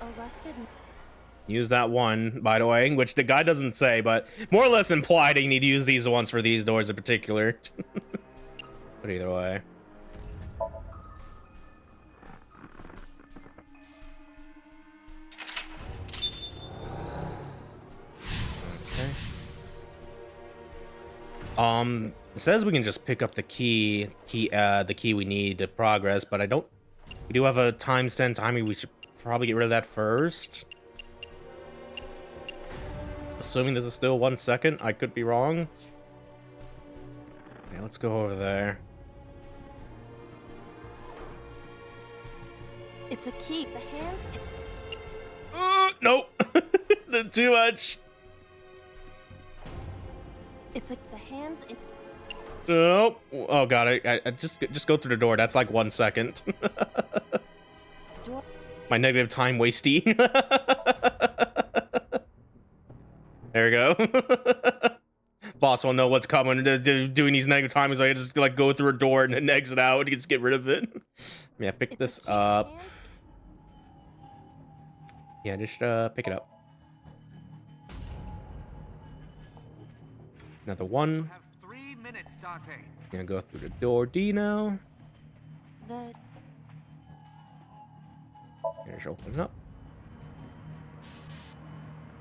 Arrested. Use that one, by the way, which the guy doesn't say, but more or less implied you need to use these ones for these doors in particular. But either way. Okay. It says we can just pick up the key we need to progress, but we do have a timing. We should probably get rid of that first. Assuming this is still 1 second, I could be wrong. Okay, let's go over there. It's a key. The hands. Nope. Too much. It's like the hands. Nope. Oh god, I just go through the door. That's like 1 second. My negative time wasting. There we go. Boss will know what's coming. Doing these negative timings, I just like go through a door and then exit out and just get rid of it. Yeah, pick this up. Yeah, just pick it up. Another one. Have 3 minutes, Dante. Gonna go through the door D now. Here's open up.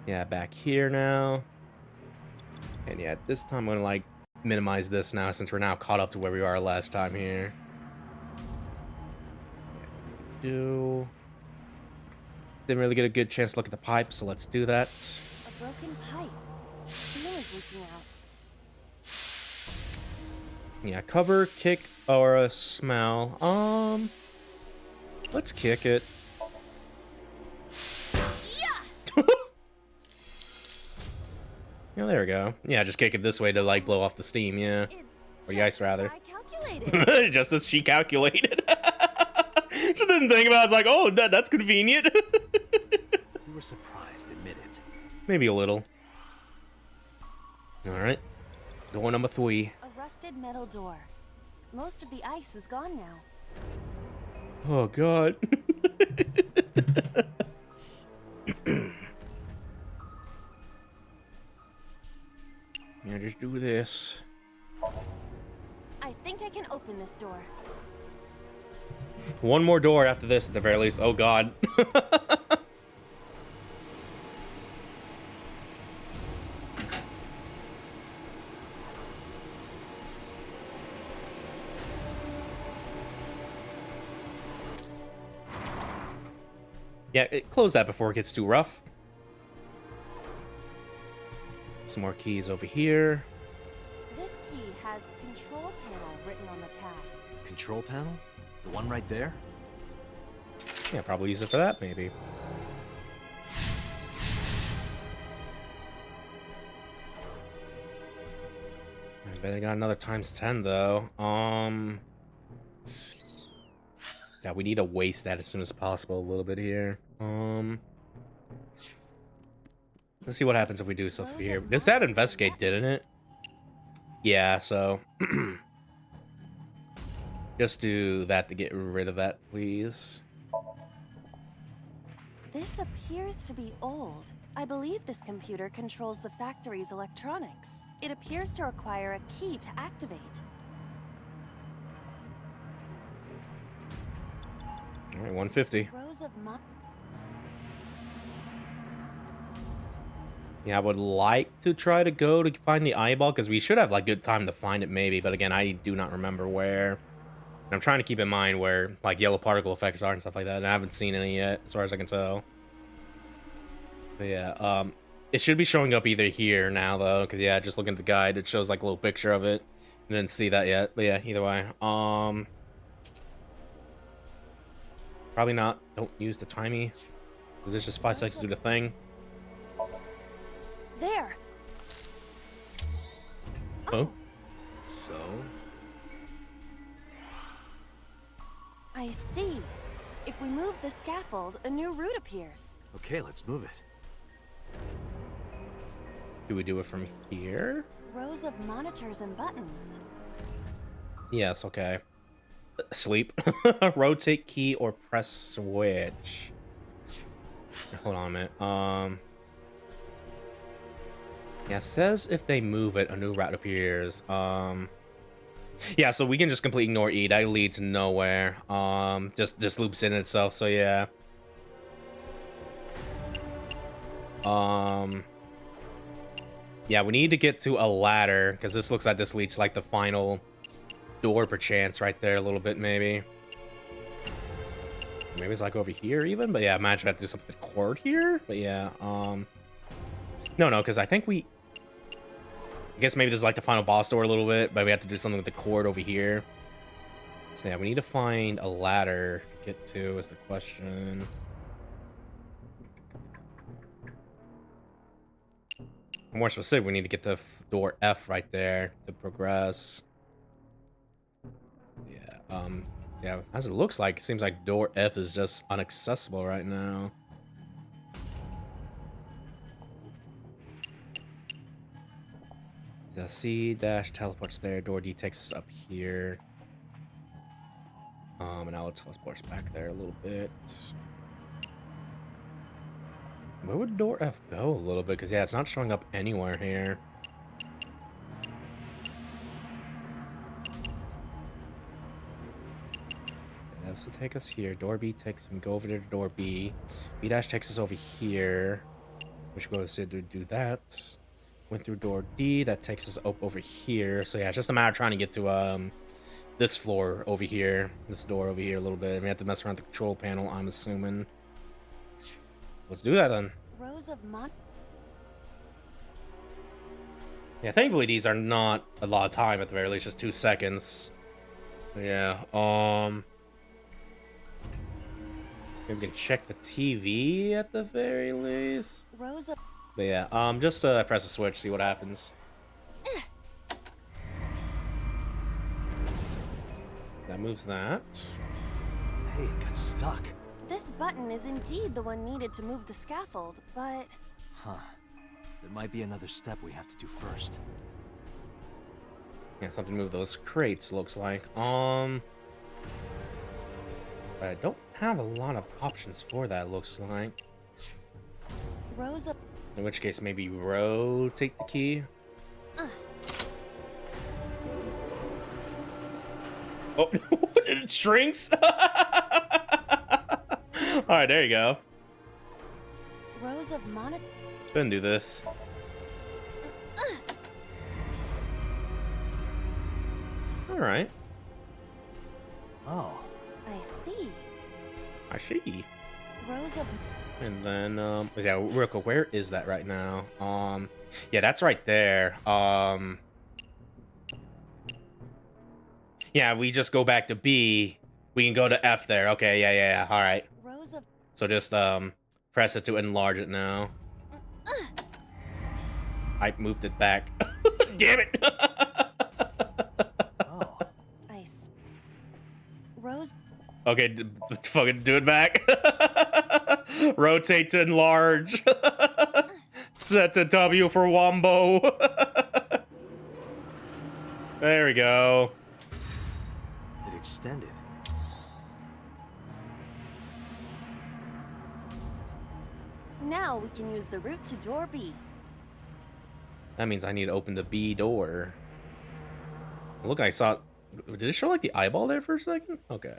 Yeah, back here now. And yeah, this time I'm gonna like minimize this now since we're now caught up to where we were last time here. Didn't really get a good chance to look at the pipe, so let's do that. A broken pipe. Steel is leaking out. Yeah, cover, kick, or smell. Let's kick it. Yeah, there we go. Yeah, just kick it this way to like blow off the steam, yeah. Or the ice rather. Just as she calculated. She didn't think about it. It's like, oh, that's convenient. You were surprised, admit it. Maybe a little. Alright. Door number 3. A rusted metal door. Most of the ice is gone now. Oh god. Yeah, just do this. I think I can open this door. One more door after this at the very least. Oh god. Yeah, close that before it gets too rough. Some more keys over here. This key has control panel written on the tab. Control panel? The one right there? Yeah, probably use it for that, maybe. bet I got another times 10 though. Yeah, we need to waste that as soon as possible a little bit here. Let's see what happens if we do stuff here. Does that investigate, didn't it? Yeah, so just do that to get rid of that, please. This appears to be old. I believe this computer controls the factory's electronics. It appears to require a key to activate. All right, 150. Rows of Yeah, I would like to try to go to find the eyeball because we should have like good time to find it maybe, but again, I do not remember where. And I'm trying to keep in mind where like yellow particle effects are and stuff like that, and I haven't seen any yet as far as I can tell. But yeah, it should be showing up either here now though, because yeah, just looking at the guide, it shows like a little picture of it. I didn't see that yet, but yeah, either way. Probably not. Don't use the timey. There's just 5 seconds to do the thing. There. Oh. So? I see. If we move the scaffold, a new route appears. Okay, let's move it. Do we do it from here? Rows of monitors and buttons. Yes, okay. Sleep. Rotate key or press switch. Hold on a minute. Yeah, it says if they move it, a new route appears. Yeah, so we can just completely ignore E. That leads nowhere. Just loops in itself, so yeah. Yeah, we need to get to a ladder, because this looks like this leads to like the final door perchance right there a little bit, maybe. Maybe it's like over here even, but yeah, imagine I have to do something with the cord here. But yeah, no, because I think I guess maybe this is like the final boss door a little bit, but we have to do something with the cord over here. So yeah, we need to find a ladder to get to is the question. More specific, we need to get to door F right there to progress. Yeah, as it looks like, it seems like door F is just inaccessible right now. The C dash teleports there. Door D takes us up here. And now it teleports back there a little bit. Where would door F go a little bit? Because yeah, it's not showing up anywhere here. This will take us here. Door B takes we go over to door B. B dash takes us over here. We should go to do that. Went through door D. That takes us up over here. So yeah, it's just a matter of trying to get to this floor over here. This door over here a little bit. We have to mess around the control panel, I'm assuming. Let's do that then. Rows of Yeah, thankfully these are not a lot of time at the very least, just 2 seconds. Yeah, maybe we can check the TV at the very least. Rows of But yeah, just press a switch, see what happens. That moves that. Hey, it got stuck. This button is indeed the one needed to move the scaffold, but... Huh. There might be another step we have to do first. Yeah, something to move those crates, looks like. I don't have a lot of options for that, looks like. Rows of... In which case, maybe rotate the key. Oh, it shrinks? Alright, there you go. Rows of monitor... Couldn't do this. Alright. Oh. I see. I see. Rows of... And then, yeah, real quick, where is that right now? Yeah, that's right there. Yeah, we just go back to B. We can go to F there. Okay, yeah. All right. Rows of... So just, press it to enlarge it now. I moved it back. Damn it! Okay, fucking do it back. Rotate to enlarge. Set to W for Wombo. There we go. It extended. Now we can use the route to door B. That means I need to open the B door. Look, I saw... Did it show like the eyeball there for a second? Okay.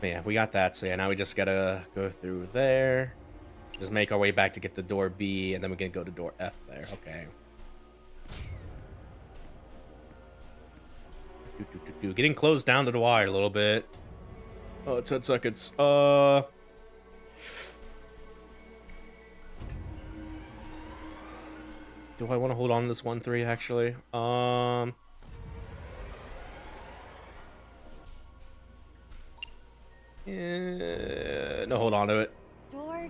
But yeah, we got that. So yeah, now we just gotta go through there. Just make our way back to get the door B, and then we can go to door F there. Okay. Getting closed down to the wire a little bit. 10 seconds. Do I want to hold on to this 1-3 actually? Yeah, no, hold on to it. Door.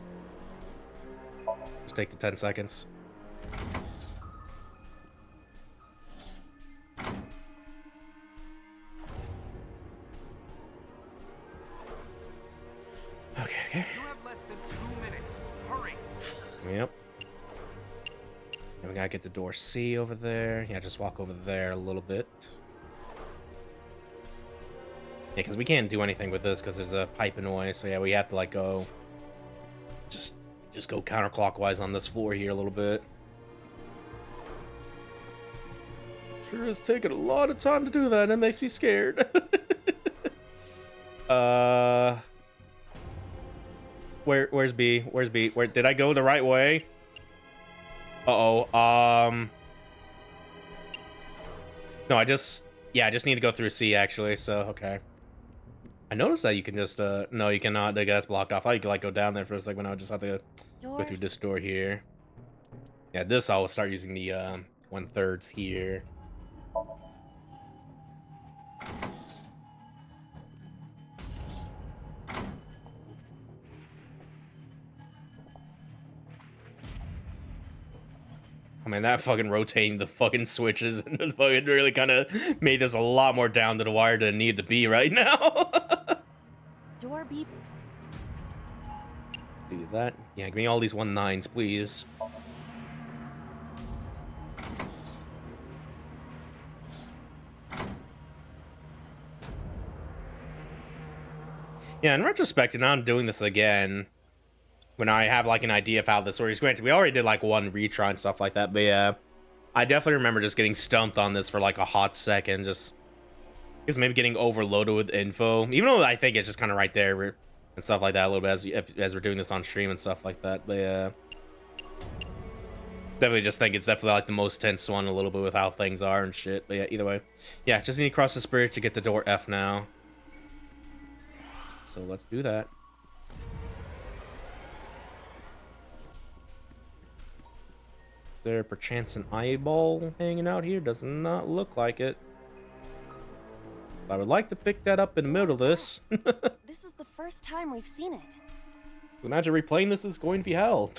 Just take the 10 seconds. Okay. You have less than 2 minutes. Hurry. Yep. And we gotta get the door C over there. Yeah, just walk over there a little bit. Yeah, because we can't do anything with this because there's a pipe in the way. So yeah, we have to like go... Just go counterclockwise on this floor here a little bit. Sure is taking a lot of time to do that, and it makes me scared. Where's B? Where's B? Where did I go the right way? No, I just need to go through C actually, so okay. I noticed that you can just no, you cannot. That's blocked off. I thought you could like go down there for a second. I just have to go through this door here. Yeah, this I'll start using the 1/3 here. I mean, that fucking rotating the fucking switches and the fucking really kind of made this a lot more down to the wire than it needed to be right now. Door B. Do that. Yeah, give me all these 1-9s, please. Yeah, in retrospect, and now I'm doing this again. When I have like an idea of how the story is granted, we already did like one retry and stuff like that, but yeah, I definitely remember just getting stumped on this for like a hot second, just because maybe getting overloaded with info, even though I think it's just kind of right there and stuff like that a little bit as we're doing this on stream and stuff like that. But yeah, definitely just think it's definitely like the most tense one a little bit with how things are and shit. But yeah, either way, yeah, just need to cross this bridge to get the door F now. So let's do that. There perchance an eyeball hanging out here? Does not look like it. I would like to pick that up in the middle of this. This is the first time we've seen it. Imagine replaying this is going to be hell.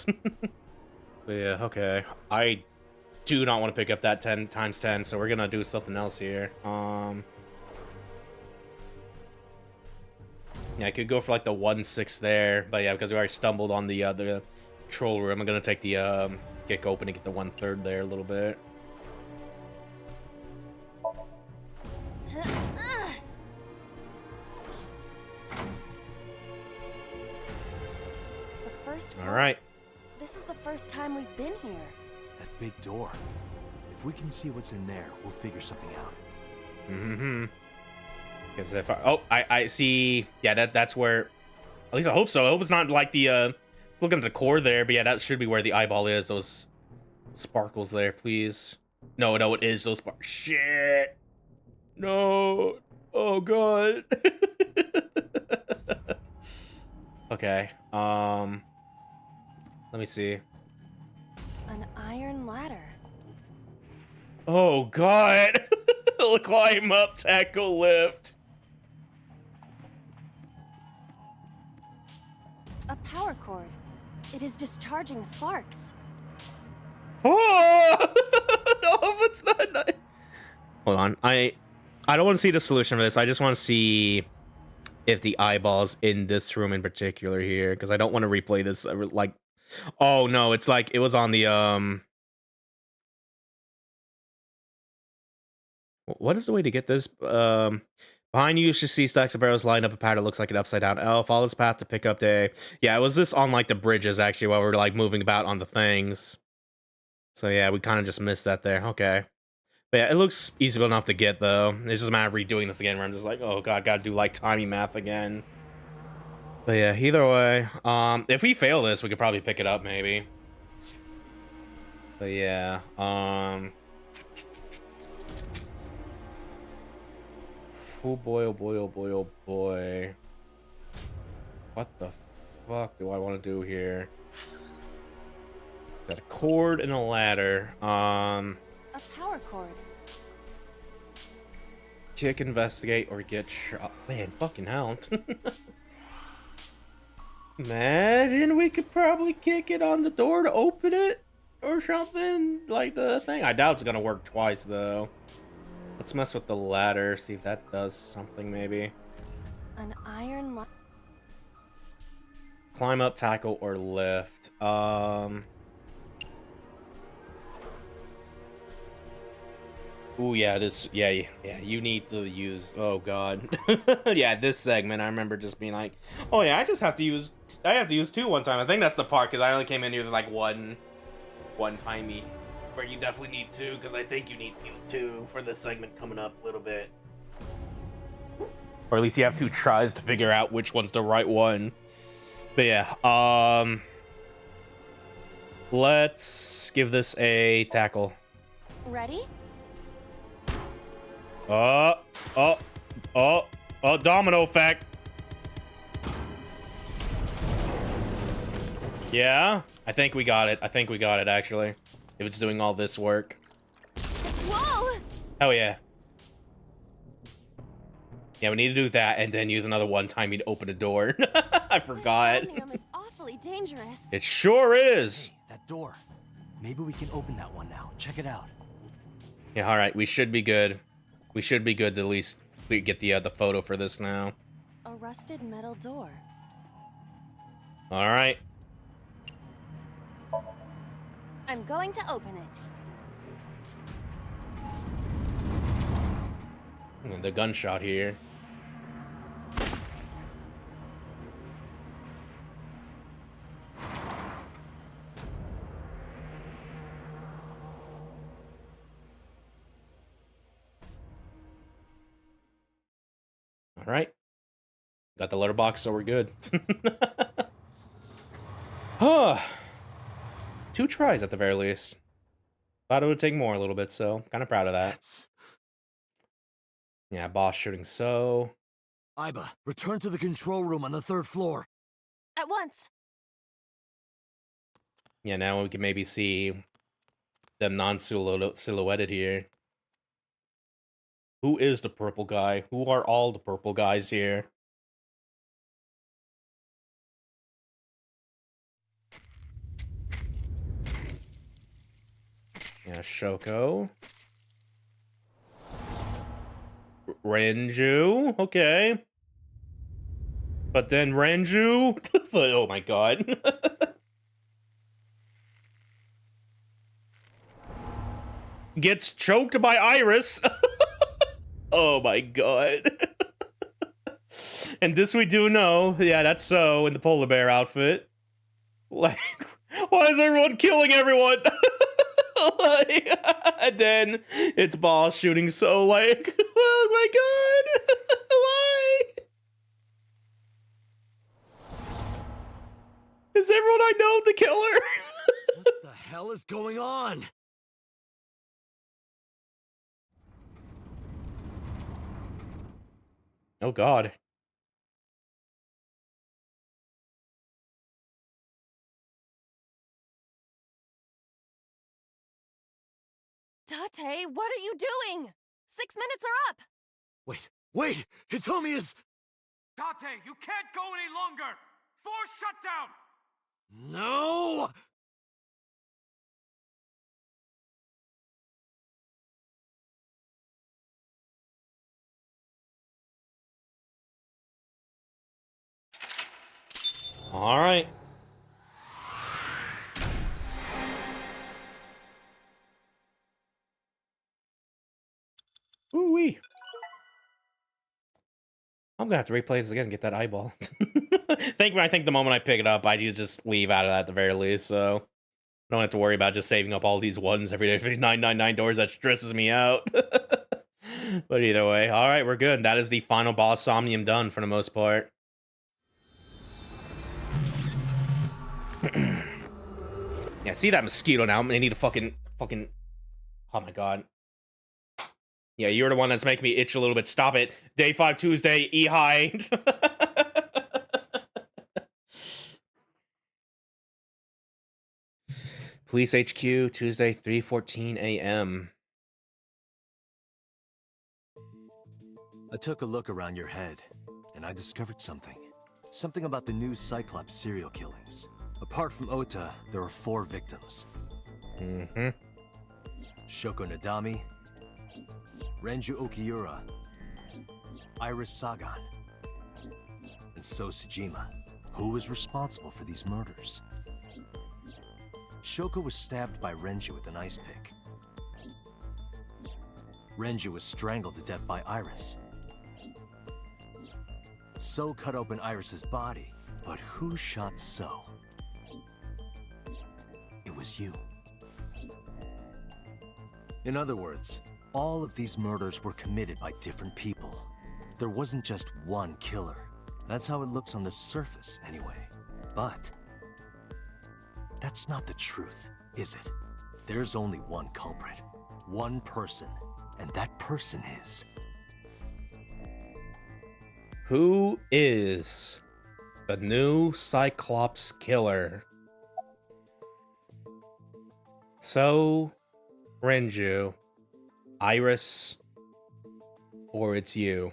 But yeah, okay. I do not want to pick up that 10 times 10, so we're gonna do something else here. Yeah, I could go for like the 1-6 there, but yeah, because we already stumbled on the control room, I'm gonna take the kick open and get the 1/3 there a little bit. All right. This is the first time we've been here. That big door. If we can see what's in there, we'll figure something out. Mm-hmm. Because if I see, yeah, that's where. At least I hope so. I hope it's not like the looking at the core there, but yeah, that should be where the eyeball is. Those sparkles there, please. No, it is those sparkles. Shit. No. Oh god. Okay. Let me see. An iron ladder. Oh god. Climb up, tackle, lift. A power cord. It is discharging sparks. Oh! No, it's not. Hold on. I I don't want to see the solution for this. I just want to see if the eyeball's in this room in particular here, because I don't want to replay this. Like, oh no, it's like it was on the What is the way to get this? Behind you, you should see stacks of barrels lined up a pattern looks like an upside down L. Follow this path to pick up the. Yeah, it was this on like the bridges actually while we were like moving about on the things. So yeah, we kind of just missed that there. Okay. But yeah, it looks easy enough to get though. It's just a matter of redoing this again where I'm just like, oh god, gotta do like tiny math again. But yeah, either way, if we fail this, we could probably pick it up maybe. But yeah, oh boy, oh boy, oh boy, oh boy. What the fuck do I want to do here? Got a cord and a ladder. A power cord. Kick, investigate, or get shot. Man, fucking hell. Imagine we could probably kick it on the door to open it or something like the thing. I doubt it's gonna work twice though. Let's mess with the ladder, see if that does something maybe. An iron Climb up, tackle, or lift. Ooh, yeah, this, yeah, you need to use, oh god. Yeah, this segment, I remember just being like, oh yeah, I have to use 2 one time. I think that's the part, because I only came in here with like one timey, where you definitely need 2, because I think you need to use 2 for this segment coming up a little bit. Or at least you have 2 tries to figure out which one's the right one. But yeah, let's give this a tackle. Ready? Domino effect. Yeah, I think we got it. Actually. If it's doing all this work. Whoa! Oh yeah. Yeah, we need to do that and then use another one time to open a door. I forgot. Somnium is awfully dangerous. It sure is. Hey, that door. Maybe we can open that one now. Check it out. Yeah, all right. We should be good. We should be good to at least get the photo for this now. A rusted metal door. All right. I'm going to open it. The gunshot here. All right. Got the letterbox, so we're good. Huh. 2 tries at the very least. Thought it would take more a little bit, so kind of proud of that. Yeah, boss shooting so. Iba, return to the control room on the 3rd floor. At once. Yeah, now we can maybe see them non-silhouetted here. Who is the purple guy? Who are all the purple guys here? Yeah, Shoko. Renju, okay. But then Renju, oh my god. Gets choked by Iris. Oh my god. And this we do know. Yeah, that's so in the polar bear outfit. Like, why is everyone killing everyone? Like, and then it's boss shooting so like, oh my god. Why? Is everyone I know the killer? What the hell is going on? Oh god. Tate, what are you doing? 6 minutes are up. Wait! Hitomi is... Tate, you can't go any longer! Force shutdown! No! All right. Ooh-wee. I'm gonna have to replay this again and get that eyeball. I think the moment I pick it up, I just leave out of that at the very least, so I don't have to worry about just saving up all these ones every day for $9.99. That stresses me out. But either way, all right, we're good. That is the final boss Somnium done for the most part. Yeah, see that mosquito now? I need to fucking. Oh my god. Yeah, you're the one that's making me itch a little bit. Stop it. Day 5 Tuesday, E-high. Police HQ, Tuesday, 3:14 a.m. I took a look around your head, and I discovered something. Something about the new Cyclops serial killings. Apart from Ota, there are 4 victims. Mm-hmm. Shoko Nadami, Renju Okiura, Iris Sagan, and So Tsujima. Who was responsible for these murders? Shoko was stabbed by Renju with an ice pick. Renju was strangled to death by Iris. So cut open Iris's body, but who shot So? It was you. In other words, all of these murders were committed by different people. There wasn't just one killer. That's how it looks on the surface, anyway. But that's not the truth, is it? There's only one culprit, one person, and that person is... Who is the new Cyclops killer? So, Renju, Iris, or it's you?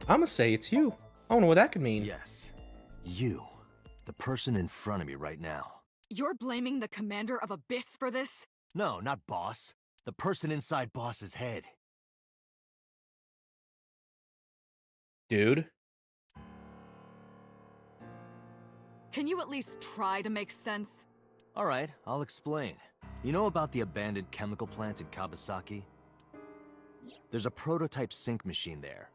I'm gonna say it's you. I don't know what that could mean. Yes, you. The person in front of me right now. You're blaming the commander of Abyss for this? No, not Boss. The person inside Boss's head. Dude? Can you at least try to make sense? Alright, I'll explain. You know about the abandoned chemical plant in Kawasaki? There's a prototype sync machine there.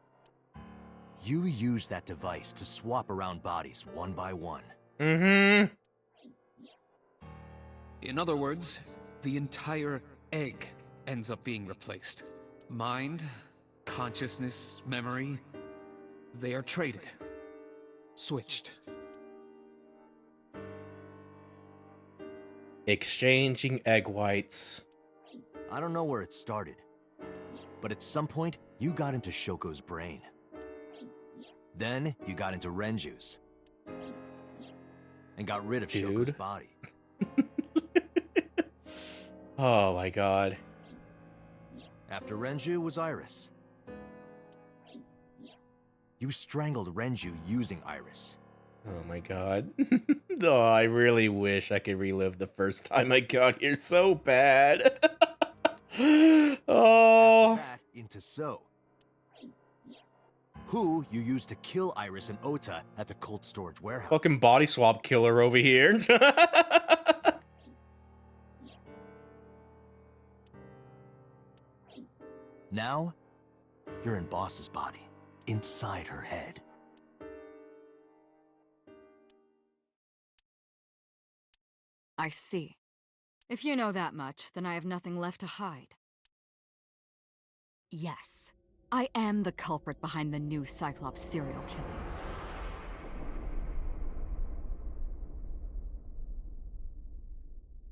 You use that device to swap around bodies one by one. Mm-hmm. In other words, the entire egg ends up being replaced. Mind, consciousness, memory, they are traded. Switched. Exchanging egg whites. I don't know where it started, but at some point, you got into Shoko's brain. Then, you got into Renju's. And got rid of Shoko's body. Oh my god. After Renju was Iris. You strangled Renju using Iris. Oh my god. Oh, I really wish I could relive the first time I got here so bad. Oh. That into So. Who you used to kill Iris and Ota at the cold storage warehouse. Fucking body swap killer over here. Now, you're in Boss's body, inside her head. I see. If you know that much, then I have nothing left to hide. Yes, I am the culprit behind the new Cyclops serial killings.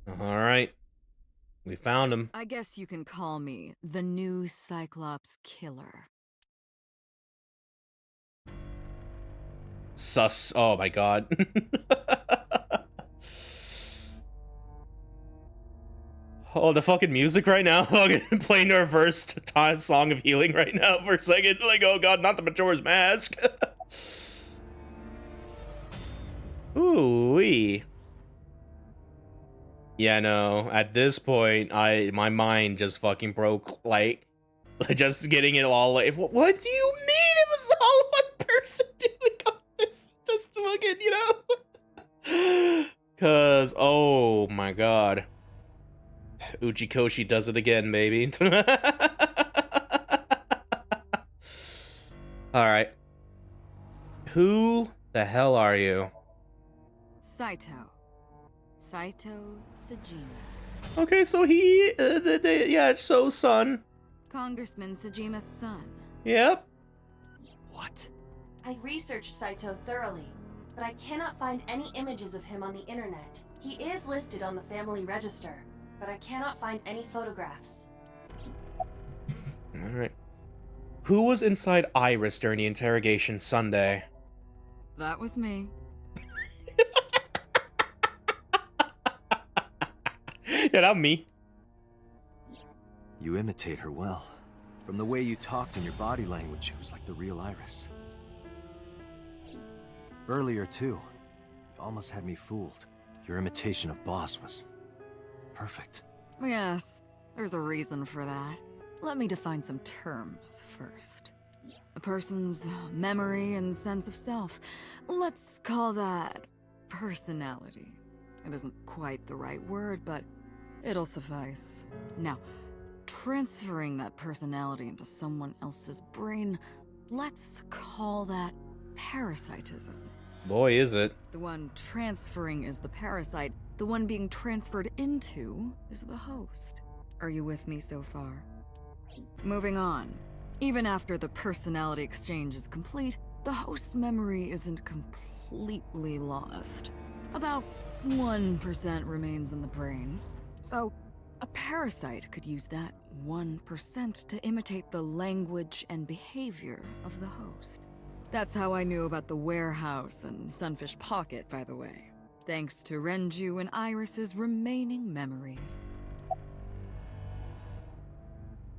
All right. We found him. I guess you can call me the new Cyclops killer. Sus. Oh my god. Oh, the fucking music right now. Playing the reversed song of healing right now for a second. Like, oh god, not the Majora's Mask. Ooh-wee. Yeah, no. At this point, my mind just fucking broke. Like, just getting it all. Like, what do you mean it was all one person doing all you know? Cause oh my god. Uchikoshi does it again, baby. Alright. Who the hell are you? Saito. Saito Sejima. Okay, so he, yeah, so son. Congressman Sejima's son. Yep. What? I researched Saito thoroughly, but I cannot find any images of him on the internet. He is listed on the family register, but I cannot find any photographs. Alright. Who was inside Iris during the interrogation Sunday? That was me. Yeah, not me. You imitate her well. From the way you talked and your body language, it was like the real Iris. Earlier, too, you almost had me fooled. Your imitation of Boss was perfect. Yes, there's a reason for that. Let me define some terms first. A person's memory and sense of self. Let's call that personality. It isn't quite the right word, but it'll suffice. Now, transferring that personality into someone else's brain, let's call that parasitism. Boy, is it. The one transferring is the parasite. The one being transferred into is the host. Are you with me so far? Moving on. Even after the personality exchange is complete, the host's memory isn't completely lost. About 1% remains in the brain. So, a parasite could use that 1% to imitate the language and behavior of the host. That's how I knew about the warehouse and Sunfish Pocket, by the way. Thanks to Renju and Iris's remaining memories.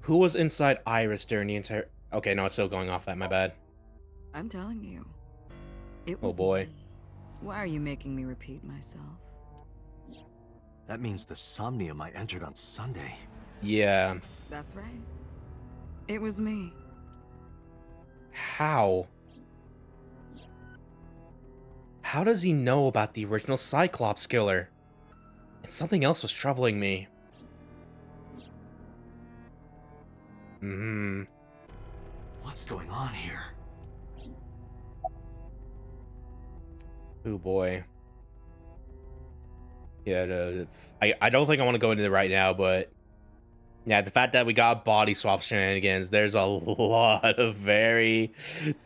Who was inside Iris during the entire... Okay, no, it's still going off that, my bad. I'm telling you. It was oh boy. me. Why are you making me repeat myself? That means the Somnium I entered on Sunday. Yeah. That's right. It was me. How? How does he know about the original Cyclops killer? And something else was troubling me. What's going on here? Oh boy. Yeah, I don't think I want to go into it right now, but yeah, the fact that we got body swap shenanigans, there's a lot of very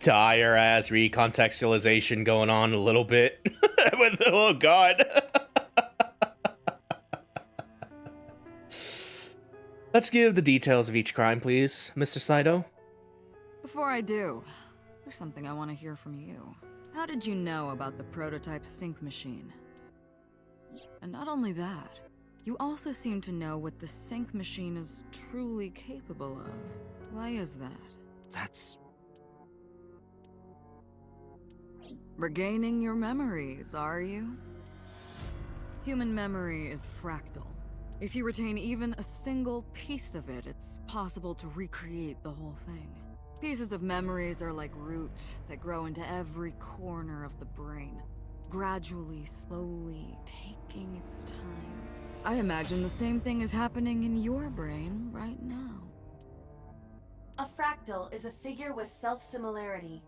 dire ass recontextualization going on a little bit. With, oh god. Let's give the details of each crime, please, Mr. Saito. Before I do, there's something I want to hear from you. How did you know about the prototype sync machine? And not only that, you also seem to know what the sync machine is truly capable of. Why is that? That's... Regaining your memories, are you? Human memory is fractal. If you retain even a single piece of it, it's possible to recreate the whole thing. Pieces of memories are like roots that grow into every corner of the brain, gradually, slowly, taking its time. I imagine the same thing is happening in your brain right now. A fractal is a figure with self-similarity.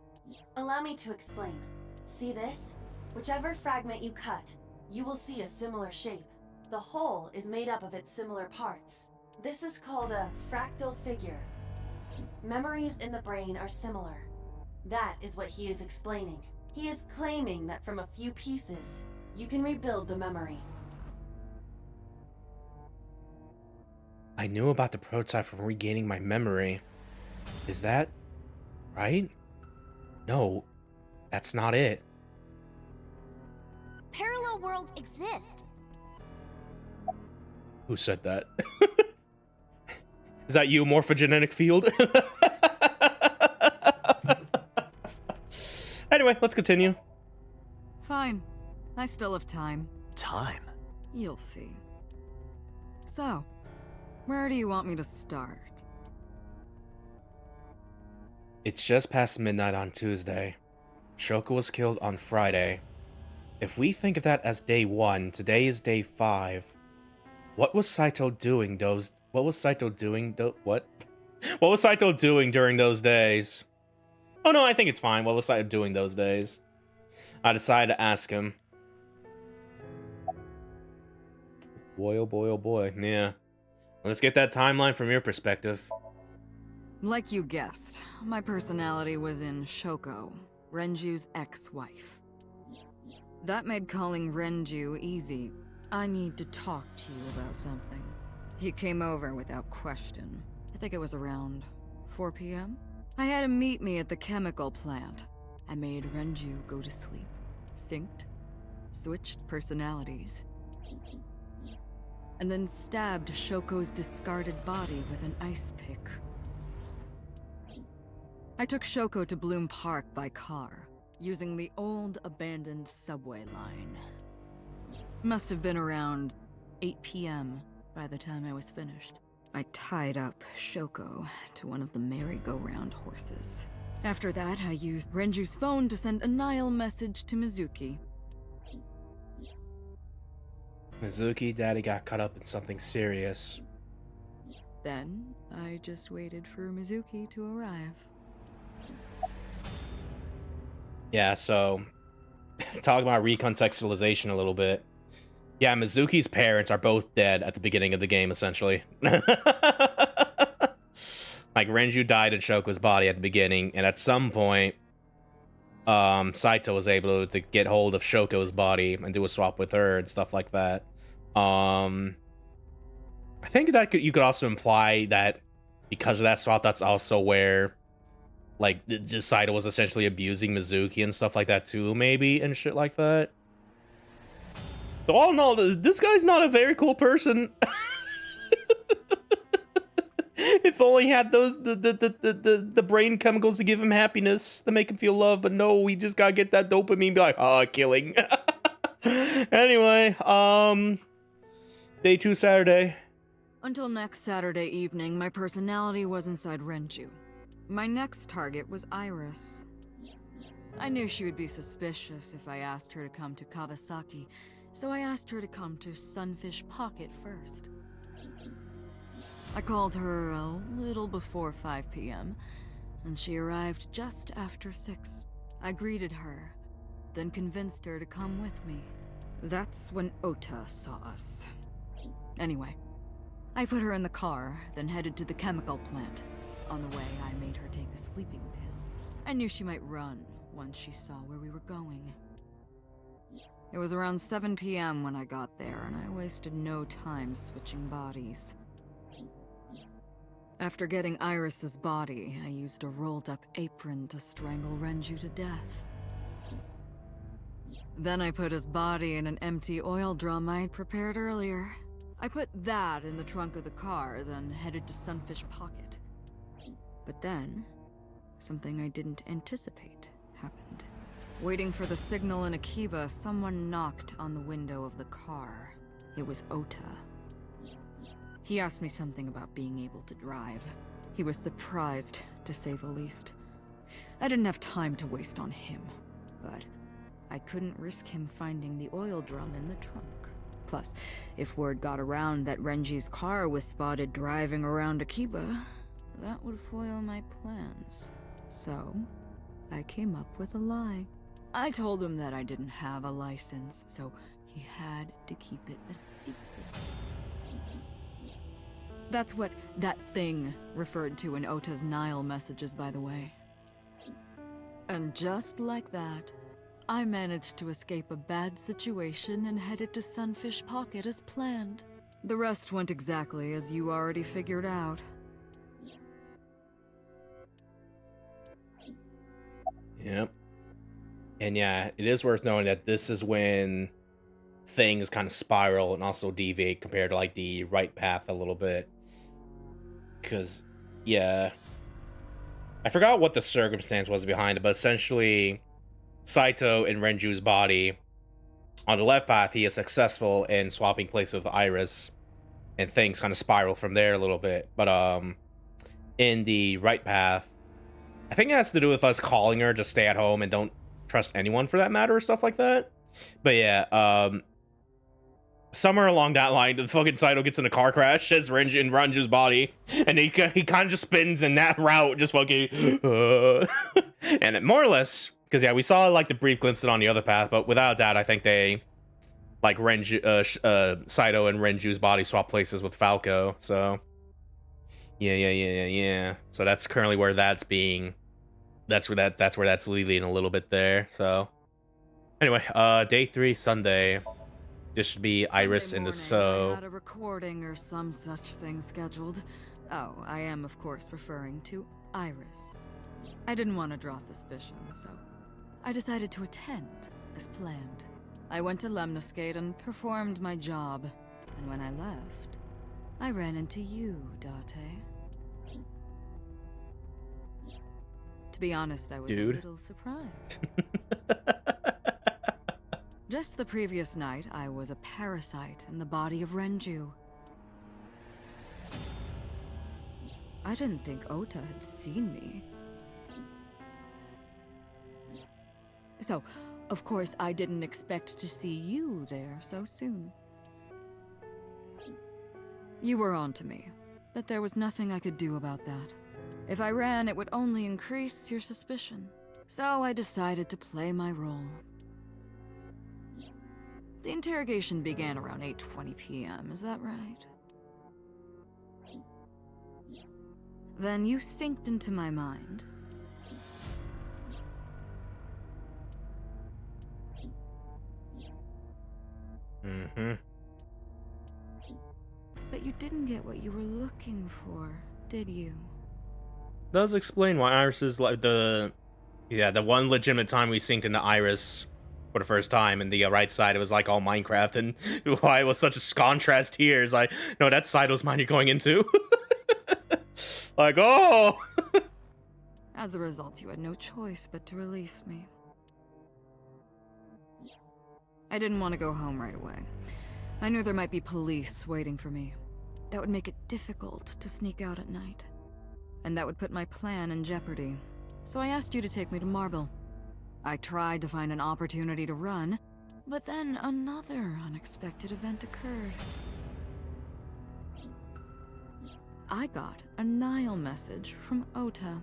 Allow me to explain. See this? Whichever fragment you cut, you will see a similar shape. The whole is made up of its similar parts. This is called a fractal figure. Memories in the brain are similar. That is what he is explaining. He is claiming that from a few pieces, you can rebuild the memory. I knew about the prototype from regaining my memory. Is that right? No, that's not it. Parallel worlds exist. Who said that? Is that you, morphogenetic field? Anyway, let's continue. Fine. I still have time. Time? You'll see. So, where do you want me to start? It's just past midnight on Tuesday. Shoko was killed on Friday. if we think of that as day 1, today is day 5. What was Saito doing those? What was Saito doing? What? What was Saito doing during those days? Oh no, I think it's fine. What was Saito doing those days? I decided to ask him. Boy, oh boy, oh boy. Yeah. Let's get that timeline from your perspective. Like you guessed, my personality was in Shoko, Renju's ex-wife. That made calling Renju easy. I need to talk to you about something. He came over without question. I think it was around 4 p.m. I had him meet me at the chemical plant. I made Renju go to sleep. Synced, switched personalities, and then stabbed Shoko's discarded body with an ice pick. I took Shoko to Bloom Park by car, using the old abandoned subway line. Must have been around 8 p.m. by the time I was finished. I tied up Shoko to one of the merry-go-round horses. After that, I used Renju's phone to send a Nile message to Mizuki. Mizuki, Daddy got caught up in something serious. Then, I just waited for Mizuki to arrive. Yeah, so, talk about recontextualization a little bit. Yeah, Mizuki's parents are both dead at the beginning of the game, essentially. Like, Renju died in Shoko's body at the beginning, and at some point, Saito was able to get hold of Shoko's body and do a swap with her and stuff like that. I think that you could also imply that because of that swap, that's also where, like, just Saito was essentially abusing Mizuki and stuff like that too, maybe, and shit like that. So all in all, this guy's not a very cool person. If only he had those the brain chemicals to give him happiness, to make him feel love, but no, we just gotta get that dopamine, be like, ah, killing. Anyway, day 2 Saturday. Until next Saturday evening, my personality was inside Renju. My next target was Iris. I knew she would be suspicious if I asked her to come to Kawasaki, so I asked her to come to Sunfish Pocket first. I called her a little before 5 p.m., and she arrived just after 6. I greeted her, then convinced her to come with me. That's when Ota saw us. Anyway, I put her in the car, then headed to the chemical plant. On the way, I made her take a sleeping pill. I knew she might run once she saw where we were going. It was around 7 p.m. when I got there, and I wasted no time switching bodies. After getting Iris's body, I used a rolled-up apron to strangle Renju to death. Then I put his body in an empty oil drum I'd prepared earlier. I put that in the trunk of the car, then headed to Sunfish Pocket. But then, something I didn't anticipate happened. Waiting for the signal in Akiba, someone knocked on the window of the car. It was Ota. He asked me something about being able to drive. He was surprised, to say the least. I didn't have time to waste on him, but I couldn't risk him finding the oil drum in the trunk. Plus, if word got around that Renji's car was spotted driving around Akiba, that would foil my plans. So, I came up with a lie. I told him that I didn't have a license, so he had to keep it a secret. That's what that thing referred to in Ota's Nile messages, by the way. And just like that, I managed to escape a bad situation and headed to Sunfish Pocket as planned. The rest went exactly as you already figured out. Yep. And yeah, it is worth knowing that this is when things kind of spiral and also deviate compared to like the right path a little bit. Because, yeah, I forgot what the circumstance was behind it, but essentially Saito in Renju's body, on the left path, he is successful in swapping places with Iris, and things kind of spiral from there a little bit. But in the right path, I think it has to do with us calling her to stay at home and don't trust anyone for that matter or stuff like that. But yeah, somewhere along that line, the fucking Saito gets in a car crash, as Renju in Renju's body, and he kind of just spins in that route, just fucking, and it more or less, because yeah, we saw like the brief glimpse of it on the other path, but without that, I think they, like Renju, Saito and Renju's body swap places with Falco, so yeah. So that's currently where that's being, that's where that's leading a little bit there. So anyway, day 3, Sunday. This should be Iris in the I had a recording or some such thing scheduled. Oh, I am of course referring to Iris. I didn't want to draw suspicion, so I decided to attend as planned. I went to Lemniscate and performed my job, and when I left, I ran into you, Date. To be honest, I was a little surprised. Just the previous night, I was a parasite in the body of Renju. I didn't think Ota had seen me. So, of course, I didn't expect to see you there so soon. You were on to me, but there was nothing I could do about that. If I ran, it would only increase your suspicion. So I decided to play my role. The interrogation began around 8:20 p.m., is that right? Then you synced into my mind. But you didn't get what you were looking for, did you? Does explain why Iris is like the one legitimate time we synced into Iris for the first time, and the right side it was like all Minecraft, and why it was such a contrast here is like, no, that's Saito's mind you're going into. Like, oh. As a result, you had no choice but to release me. I didn't want to go home right away. I knew there might be police waiting for me. That would make it difficult to sneak out at night. And that would put my plan in jeopardy. So I asked you to take me to Marble. I tried to find an opportunity to run, but then another unexpected event occurred. I got a Nile message from Ota.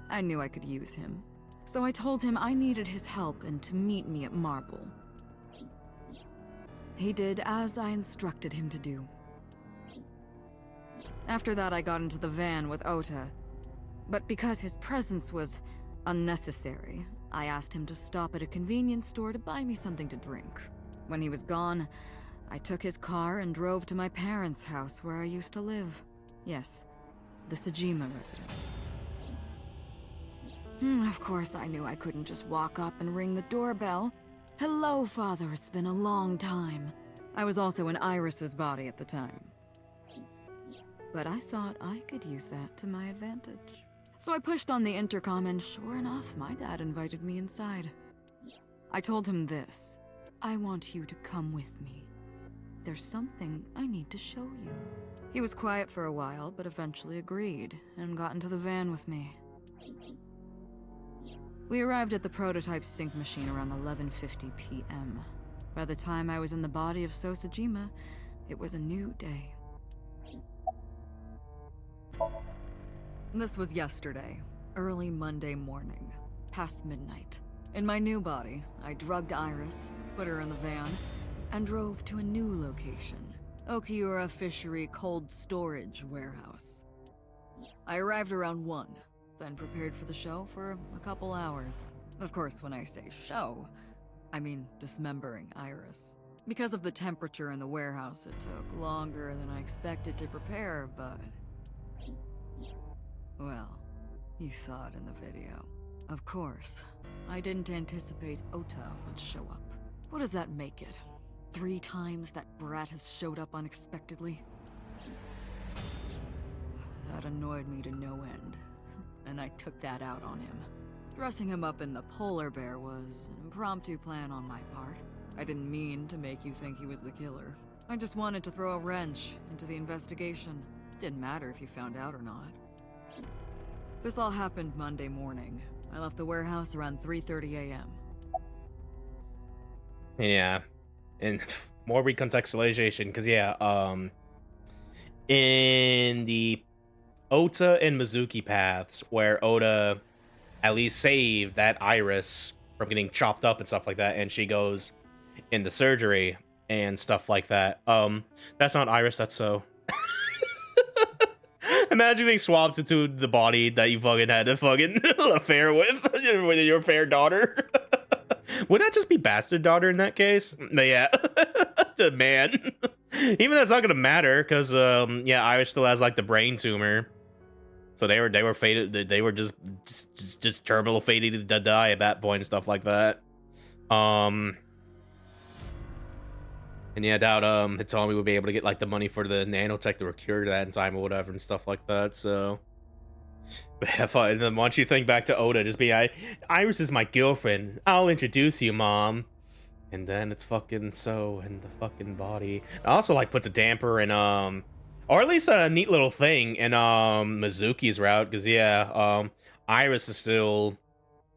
I knew I could use him. So I told him I needed his help and to meet me at Marble. He did as I instructed him to do. After that, I got into the van with Ota. But because his presence was unnecessary, I asked him to stop at a convenience store to buy me something to drink. When he was gone, I took his car and drove to my parents' house where I used to live. Yes, the Sejima residence. Of course, I knew I couldn't just walk up and ring the doorbell. Hello, Father, it's been a long time. I was also in Iris's body at the time. But I thought I could use that to my advantage. So I pushed on the intercom, and sure enough, my dad invited me inside. I told him this: I want you to come with me. There's something I need to show you. He was quiet for a while, but eventually agreed, and got into the van with me. We arrived at the prototype sync machine around 11:50 p.m. By the time I was in the body of Sosejima, it was a new day. This was yesterday, early Monday morning, past midnight. In my new body, I drugged Iris, put her in the van, and drove to a new location, Okiura Fishery Cold Storage Warehouse. I arrived around 1, then prepared for the show for a couple hours. Of course, when I say show, I mean dismembering Iris. Because of the temperature in the warehouse, it took longer than I expected to prepare, but... well, you saw it in the video. Of course, I didn't anticipate Ota would show up. What does that make it? 3 times that brat has showed up unexpectedly? That annoyed me to no end, and I took that out on him. Dressing him up in the polar bear was an impromptu plan on my part. I didn't mean to make you think he was the killer. I just wanted to throw a wrench into the investigation. Didn't matter if you found out or not. This all happened Monday morning. I left the warehouse around 3:30 a.m. Yeah, and more recontextualization, because yeah, in the Ota and Mizuki paths, where Oda at least saved that iris from getting chopped up and stuff like that, and she goes into surgery and stuff like that. That's not Iris, that's So. Imagine being swapped into the body that you fucking had a fucking affair with your fair daughter. Would that just be bastard daughter in that case? But yeah, the man. Even that's not gonna matter because yeah, Iris still has like the brain tumor. So they were fated. They were just terminal fated to die at that point and stuff like that. And yeah, I doubt Hitomi would be able to get like the money for the nanotech to cure that in time or whatever and stuff like that. So, but yeah, fine. Then once you think back to Oda, just be Iris is my girlfriend. I'll introduce you, mom. And then it's fucking So in the fucking body. It also like puts a damper in or at least a neat little thing in Mizuki's route, because yeah, Iris is still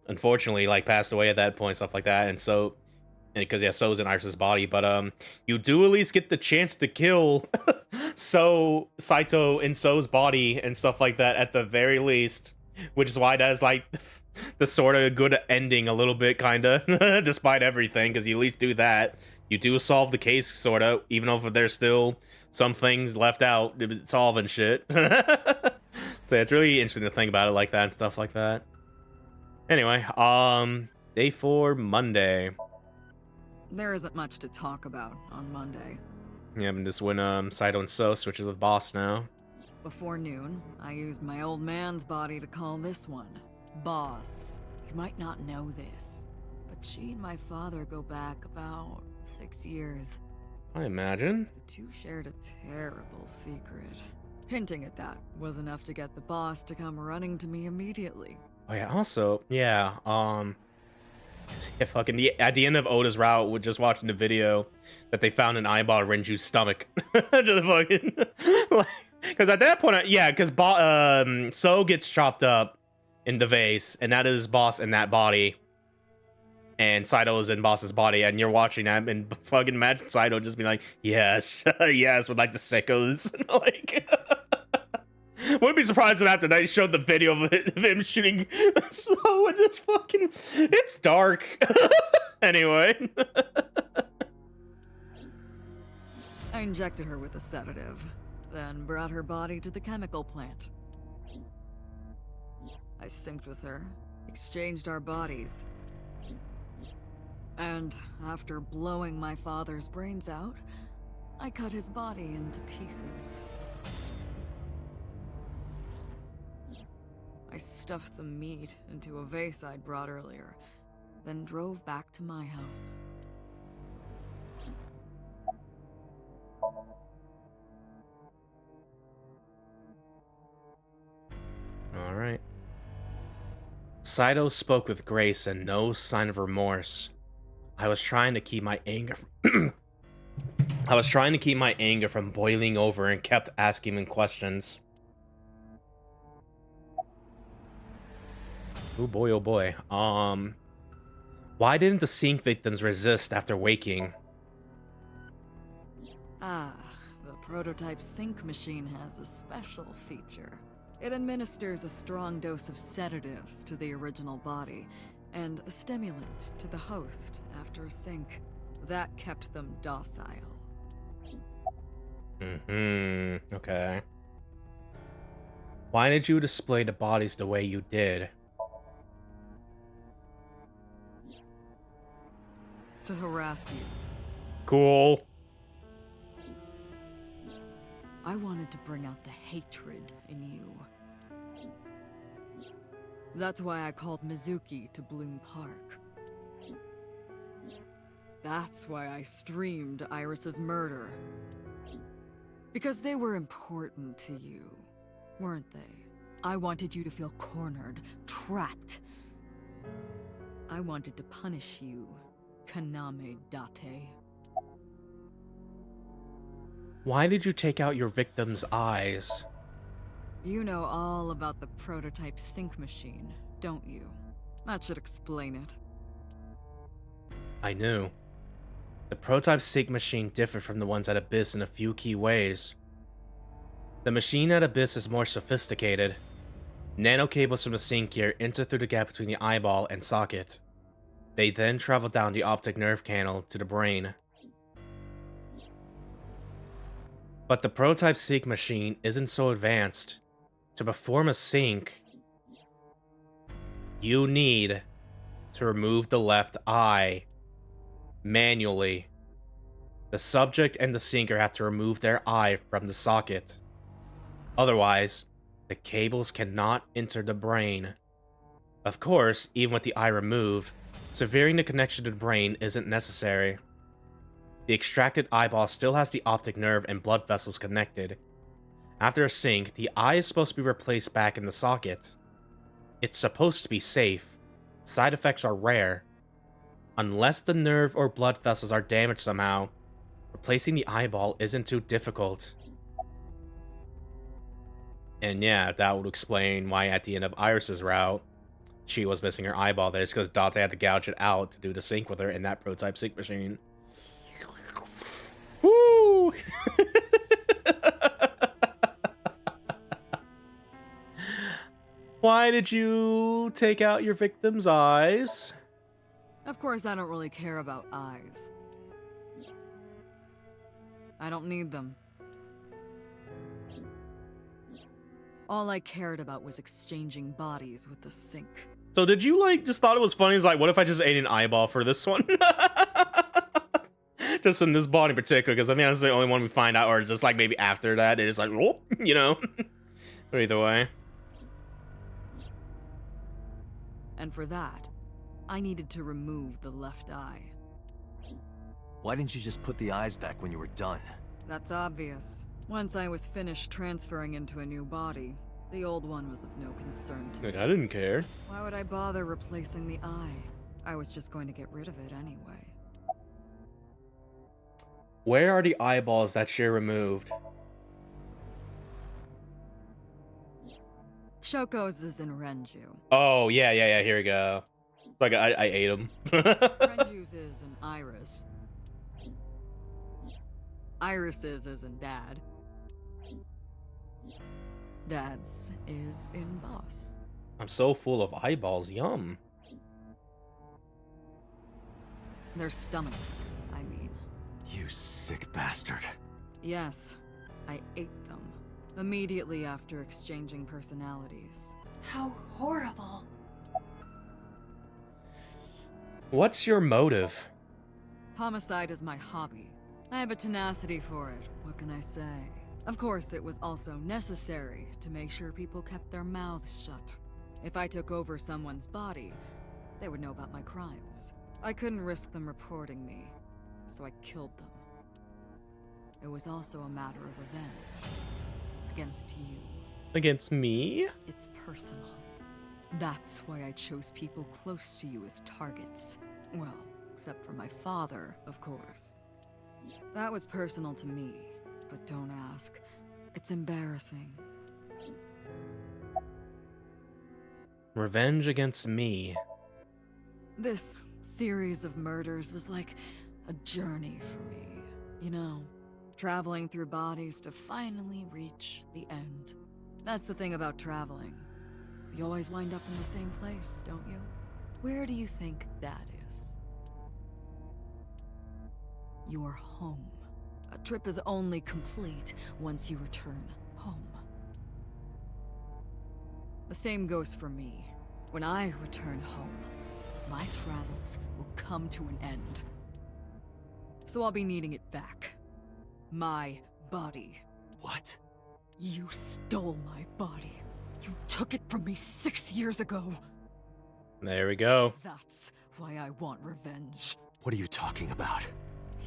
unfortunately like passed away at that point, stuff like that, and so because yeah, So's in Iris's body, but you do at least get the chance to kill Saito in So's body and stuff like that at the very least, which is why that's like the sort of good ending a little bit, kind of, despite everything, because you at least do that. You do solve the case, sort of, even though there's still some things left out solving shit. So it's really interesting to think about it like that and stuff like that. Anyway, day 4, Monday. There isn't much to talk about on Monday. Yeah, and just when Saito and So switches with boss now. Before noon, I used my old man's body to call this one Boss. You might not know this, but she and my father go back about 6 years. I imagine. The two shared a terrible secret. Hinting at that was enough to get the boss to come running to me immediately. Oh yeah, also, yeah, yeah, fucking at the end of Oda's route, we're just watching the video that they found an eyeball in Renju's stomach. Just fucking, because at that point, yeah, because So gets chopped up in the vase, and that is boss in that body, and Saito is in boss's body, and you're watching that, and fucking imagine Saito just be like, yes, yes, with like the sickos, like. Wouldn't be surprised if after they showed the video of him shooting So in this fucking... It's dark. Anyway. I injected her with a sedative, then brought her body to the chemical plant. I synced with her, exchanged our bodies. And after blowing my father's brains out, I cut his body into pieces. I stuffed the meat into a vase I'd brought earlier, then drove back to my house. All right. Saito spoke with grace and no sign of remorse. I was trying to keep my anger from boiling over and kept asking him questions. Oh boy, oh boy. Why didn't the psync victims resist after waking? Ah, the prototype sync machine has a special feature. It administers a strong dose of sedatives to the original body, and a stimulant to the host after a sync. That kept them docile. Okay. Why did you display the bodies the way you did? To harass you. Cool. I wanted to bring out the hatred in you. That's why I called Mizuki to Bloom Park. That's why I streamed Iris's murder. Because they were important to you, weren't they? I wanted you to feel cornered, trapped. I wanted to punish you, Kaname Date. Why did you take out your victim's eyes? You know all about the prototype sync machine, don't you? That should explain it. I knew. The prototype sync machine differed from the ones at Abyss in a few key ways. The machine at Abyss is more sophisticated. Nano cables from the sync gear enter through the gap between the eyeball and socket. They then travel down the optic nerve canal to the brain. But the prototype sync machine isn't so advanced. To perform a sync, you need to remove the left eye manually. The subject and the syncer have to remove their eye from the socket. Otherwise, the cables cannot enter the brain. Of course, even with the eye removed, severing the connection to the brain isn't necessary. The extracted eyeball still has the optic nerve and blood vessels connected. After a sync, the eye is supposed to be replaced back in the socket. It's supposed to be safe. Side effects are rare. Unless the nerve or blood vessels are damaged somehow, replacing the eyeball isn't too difficult. And yeah, that would explain why at the end of Iris's route, she was missing her eyeball there. It's because Date had to gouge it out to do the sync with her in that prototype sync machine. Woo! Why did you take out your victim's eyes? Of course, I don't really care about eyes. I don't need them. All I cared about was exchanging bodies with the sync. So did you, like, just thought it was funny? It's like, what if I just ate an eyeball for this one? Just in this body in particular, because I mean, that's the only one we find out, or just like maybe after that, they're just like, oh, you know? But either way. And for that, I needed to remove the left eye. Why didn't you just put the eyes back when you were done? That's obvious. Once I was finished transferring into a new body, the old one was of no concern to me. Like, I didn't care. Why would I bother replacing the eye? I was just going to get rid of it anyway. Where are the eyeballs that she removed? Shoko's is in Renju. Oh, yeah, here we go. Like, I ate them. Renju's is in Iris. Iris's is in Dad. Dad's is in Boss. I'm so full of eyeballs, yum. Their stomachs, I mean. You sick bastard. Yes, I ate them. Immediately after exchanging personalities. How horrible. What's your motive? Homicide is my hobby. I have a tenacity for it, what can I say? Of course, it was also necessary to make sure people kept their mouths shut. If I took over someone's body, they would know about my crimes. I couldn't risk them reporting me, so I killed them. It was also a matter of revenge. Against you. Against me? It's personal. That's why I chose people close to you as targets. Well, except for my father, of course. That was personal to me, but don't ask. It's embarrassing. Revenge against me. This series of murders was like a journey for me. You know, traveling through bodies to finally reach the end. That's the thing about traveling. You always wind up in the same place, don't you? Where do you think that is? Your home. A trip is only complete once you return home. The same goes for me. When I return home, my travels will come to an end. So I'll be needing it back. My body. What? You stole my body. You took it from me 6 years ago. There we go. That's why I want revenge. What are you talking about?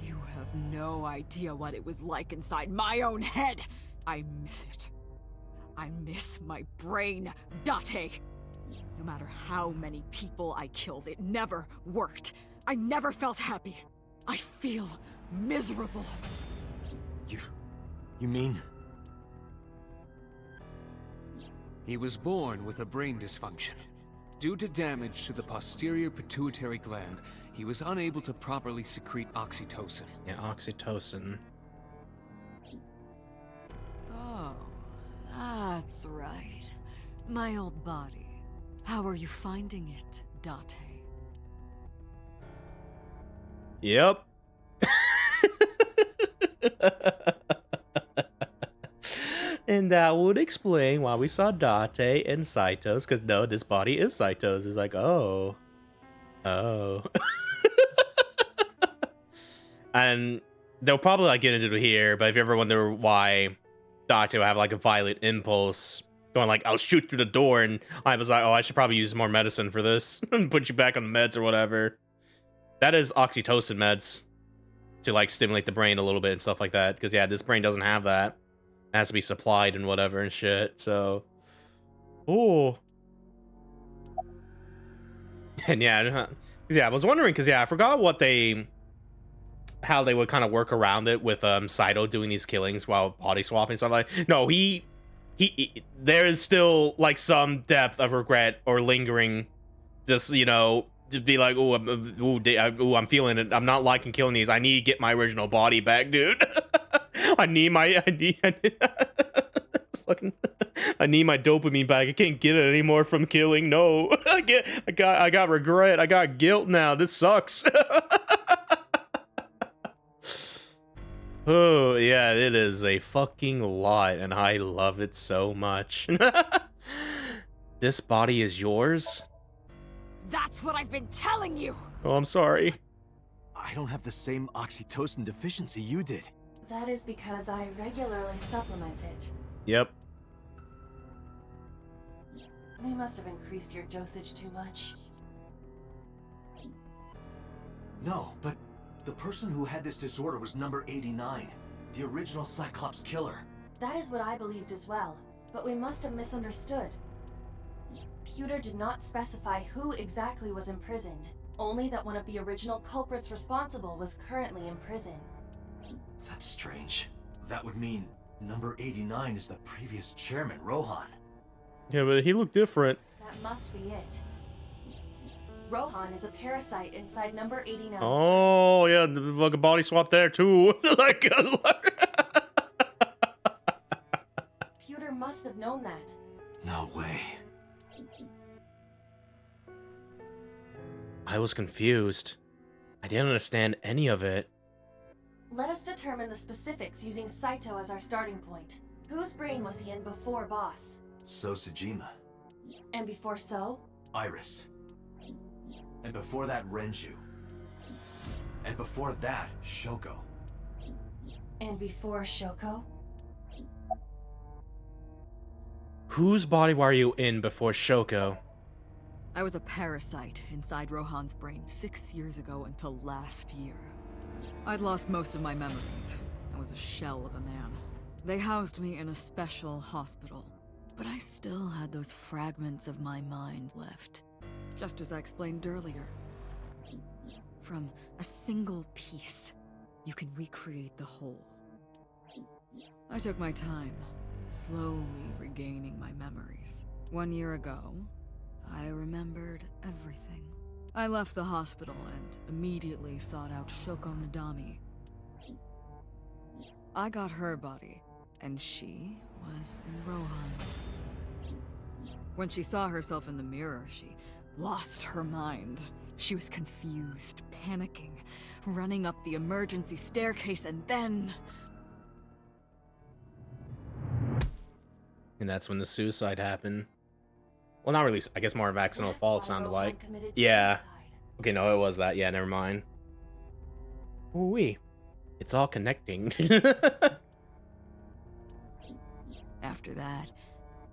You have no idea what it was like inside my own head. I miss it. I miss my brain, Date. No matter how many people I killed, it never worked. I never felt happy. I feel miserable. You mean? He was born with a brain dysfunction. Due to damage to the posterior pituitary gland, he was unable to properly secrete oxytocin. Yeah, oxytocin. Oh, that's right. My old body. How are you finding it, Date? Yep. And that would explain why we saw Date and Saito's, because no, this body is Saito's. It's like, oh. Oh. And they'll probably like get into it here, but if you ever wonder why Date will have like a violent impulse, going like, I'll shoot through the door, and I was like, oh, I should probably use more medicine for this and put you back on the meds or whatever. That is oxytocin meds to like stimulate the brain a little bit and stuff like that, because yeah, this brain doesn't have that. It has to be supplied and whatever and shit. So, oh, and yeah, I was wondering because I forgot how they would kind of work around it with Saito doing these killings while body swapping stuff like. No, he there is still like some depth of regret or lingering, just to be like, I'm feeling it. I'm not liking killing these. I need to get my original body back, dude. I need my dopamine back. I can't get it anymore from killing. No, I got regret. I got guilt now. This sucks. Oh yeah, it is a fucking lot, and I love it so much. This body is yours? That's what I've been telling you! Oh, I'm sorry. I don't have the same oxytocin deficiency you did. That is because I regularly supplement it. Yep. They must have increased your dosage too much. No, but the person who had this disorder was number 89, the original Cyclops killer. That is what I believed as well, but we must have misunderstood. Pewter did not specify who exactly was imprisoned, only that one of the original culprits responsible was currently in prison. That's strange. That would mean number 89 is the previous chairman, Rohan. Yeah, but he looked different. That must be it. Rohan is a parasite inside number 89. Oh, yeah, the fucking body swap there, too. Like, Pewter must have known that. No way. I was confused. I didn't understand any of it. Let us determine the specifics using Saito as our starting point. Whose brain was he in before Boss? So Sejima. And before So? Iris. And before that, Renju. And before that, Shoko. And before Shoko? Whose body were you in before Shoko? I was a parasite inside Rohan's brain 6 years ago until last year. I'd lost most of my memories. I was a shell of a man. They housed me in a special hospital, but I still had those fragments of my mind left. Just as I explained earlier. From a single piece, you can recreate the whole. I took my time, slowly regaining my memories. 1 year ago, I remembered everything. I left the hospital and immediately sought out Shoko Nadami. I got her body, and she was in Rohan's. When she saw herself in the mirror, she lost her mind. She was confused, panicking, running up the emergency staircase, and then... And that's when the suicide happened. Well, not really. I guess more of accidental That's fault why sounded Rohan like. committed Yeah. suicide. Okay, no, it was that. Yeah, never mind. Ooh-wee. It's all connecting. After that,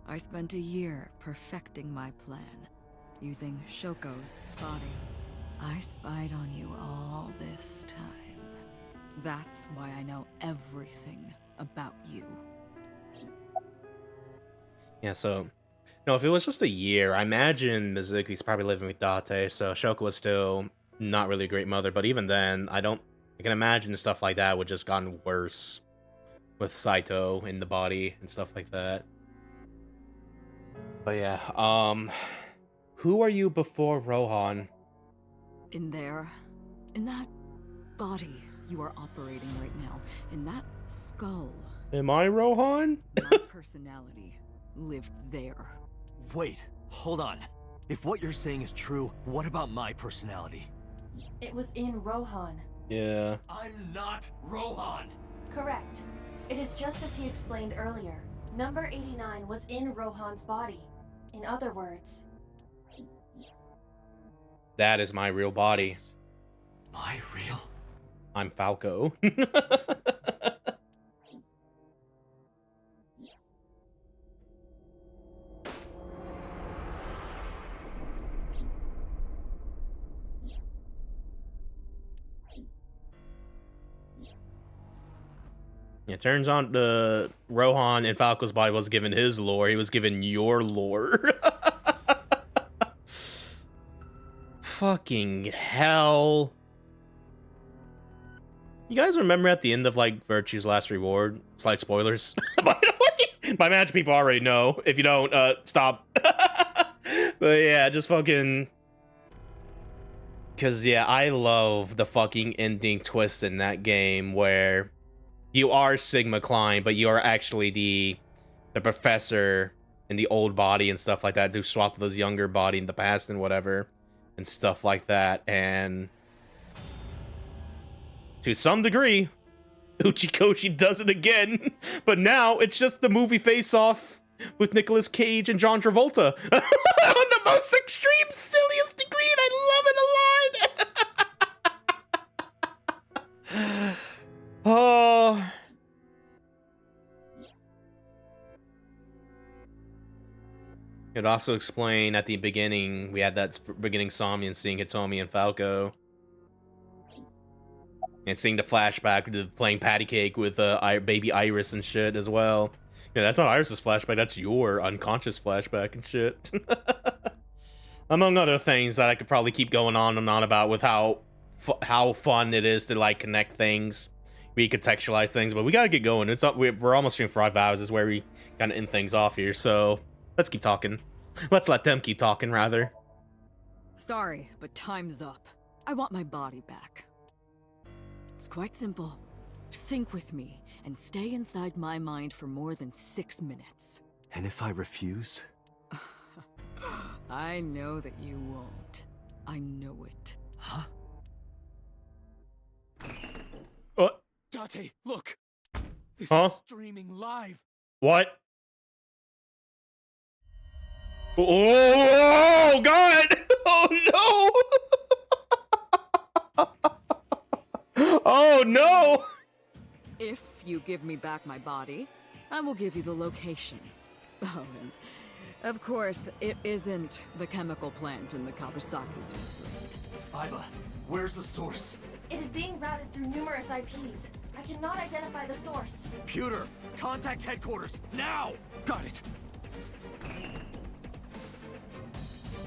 I spent a year perfecting my plan, using Shoko's body. I spied on you all this time. That's why I know everything about you. Yeah, so... No, if it was just a year, I imagine Mizuki's probably living with Date, so Shoko was still not really a great mother, but even then, I can imagine stuff like that would just gotten worse with Saito in the body and stuff like that. But yeah, Who are you before Rohan? In there, in that body you are operating right now, in that skull. Am I Rohan? My personality lived there. Wait, hold on. If what you're saying is true, what about my personality? It was in Rohan. Yeah. I'm not Rohan! Correct. It is just as he explained earlier. Number 89 was in Rohan's body. In other words... That is my real body. My real? I'm Falco. It turns out the Rohan in Falco's body was given his lore. He was given your lore. Fucking hell. You guys remember at the end of like Virtue's Last Reward? Slight spoilers. By the way, my match people already know. If you don't, stop. But yeah, just fucking... Cause yeah, I love the fucking ending twist in that game where you are Sigma Klein, but you are actually the professor in the old body and stuff like that, who swapped with his younger body in the past and whatever, and stuff like that. And to some degree, Uchikoshi does it again, but now it's just the movie Face Off with Nicolas Cage and John Travolta on the most extreme, silliest degree, and I love it a lot. Oh. It also explain at the beginning, we had that beginning Somnium seeing Hitomi and Falco. And seeing the flashback to playing patty cake with baby Iris and shit as well. Yeah, that's not Iris's flashback, that's your unconscious flashback and shit. Among other things that I could probably keep going on and on about with how fun it is to like connect things, recontextualize things, but we gotta get going. It's up. We're almost streaming for 5 hours is where we kind of end things off here, so let's keep talking. Let's let them keep talking, rather. Sorry, but time's up. I want my body back. It's quite simple. Sync with me and stay inside my mind for more than 6 minutes. And if I refuse? I know that you won't. I know it. Huh? What? Date, look! This Huh? is streaming live! What? Oh, God! Oh, no! Oh, no! If you give me back my body, I will give you the location. Oh, and of course, it isn't the chemical plant in the Kawasaki district. Aiba, where's the source? It is being routed through numerous IPs. I cannot identify the source. Computer, contact headquarters, now! Got it!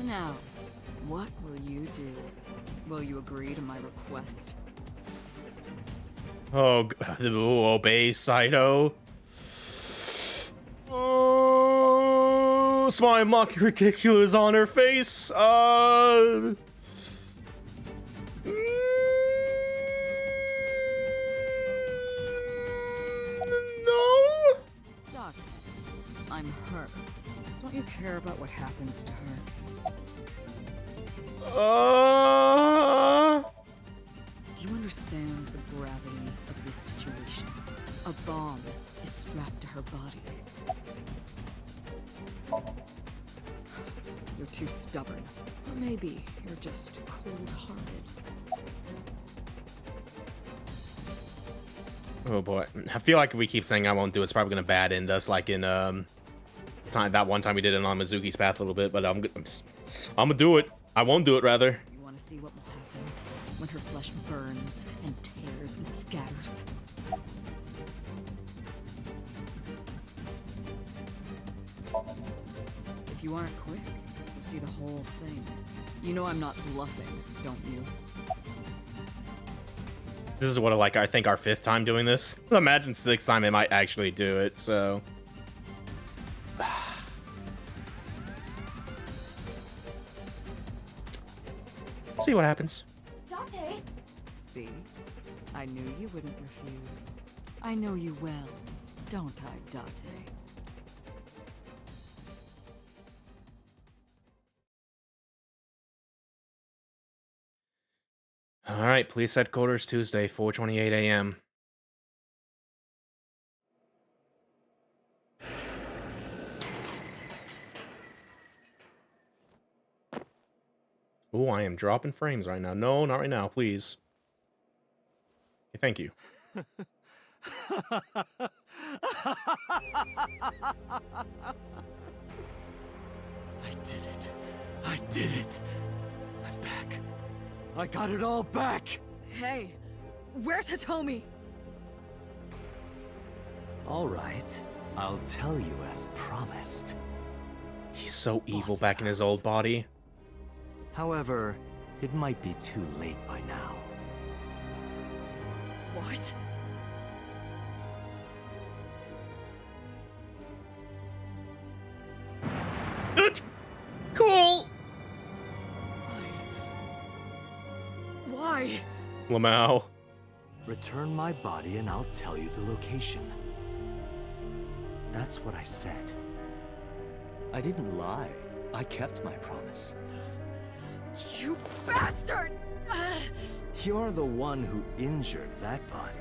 Now, what will you do? Will you agree to my request? Oh, obey Saito. Oh, smile mocking ridiculous on her face. No. Doc, I'm hurt. Don't you care about what happens to her? Do you understand the gravity of this situation? A bomb is strapped to her body. You're too stubborn. Or maybe you're just cold-hearted. Oh boy, I feel like if we keep saying I won't do it, it's probably gonna bad end us, like in that one time we did it on Mizuki's path a little bit. But I'm gonna do it. I won't do it, rather. You want to see what will happen when her flesh burns and tears and scatters? If you aren't quick, you'll see the whole thing. You know I'm not bluffing, don't you? This is what I think our 5th time doing this. Imagine 6th time it might actually do it, so. See what happens. Dante! See? I knew you wouldn't refuse. I know you well, don't I, Date? All right, police headquarters, Tuesday, 4:28 a.m. Oh, I am dropping frames right now. No, not right now, please. Okay, thank you. I did it. I did it. I'm back. I got it all back. Hey, where's Hitomi? All right. I'll tell you as promised. He's so evil back in his old body. However, it might be too late by now. What? Cool. Why? Lamau. Return my body and I'll tell you the location. That's what I said. I didn't lie. I kept my promise. You bastard! You're the one who injured that body.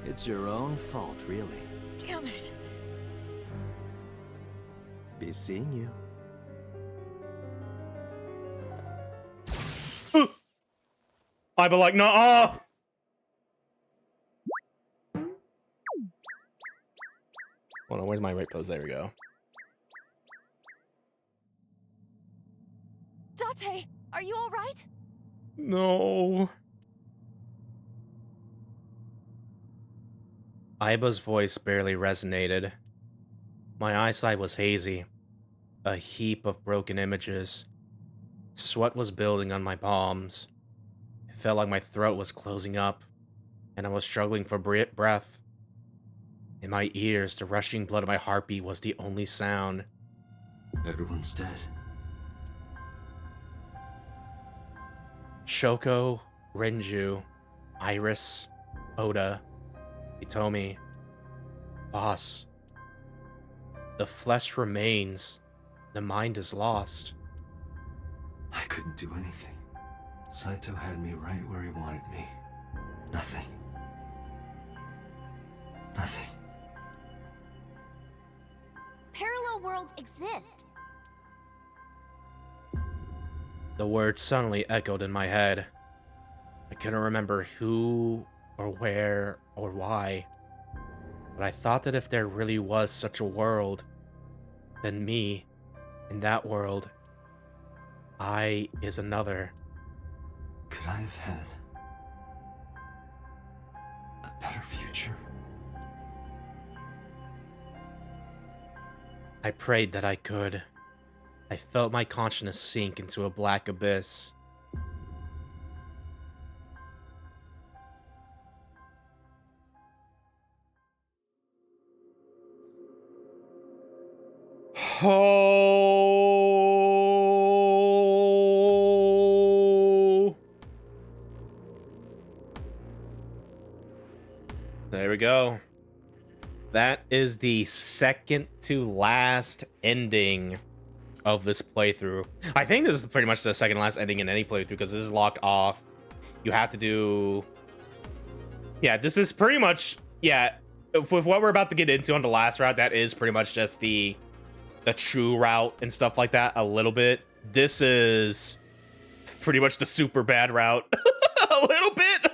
It's your own fault, really. Damn it. Be seeing you. I'd be like, nah. Hold on, where's my right pose? There we go. Date, are you all right? No. Aiba's voice barely resonated. My eyesight was hazy, a heap of broken images. Sweat was building on my palms. It felt like my throat was closing up, and I was struggling for breath. In my ears, the rushing blood of my heartbeat was the only sound. Everyone's dead. Shoko, Renju, Iris, Oda, Hitomi, Boss. The flesh remains. The mind is lost. I couldn't do anything. Saito had me right where he wanted me. Nothing. Nothing. Parallel worlds exist. The words suddenly echoed in my head. I couldn't remember who or where or why. But I thought that if there really was such a world, then me, in that world, I is another. Could I have had a better future? I prayed that I could. I felt my consciousness sink into a black abyss. Oh. There we go. That is the second to last ending of this playthrough. I think this is pretty much the second to last ending in any playthrough because this is locked off. You have to do... Yeah, this is pretty much... Yeah, with what we're about to get into on the last route, that is pretty much just the true route and stuff like that a little bit. This is pretty much the super bad route. A little bit.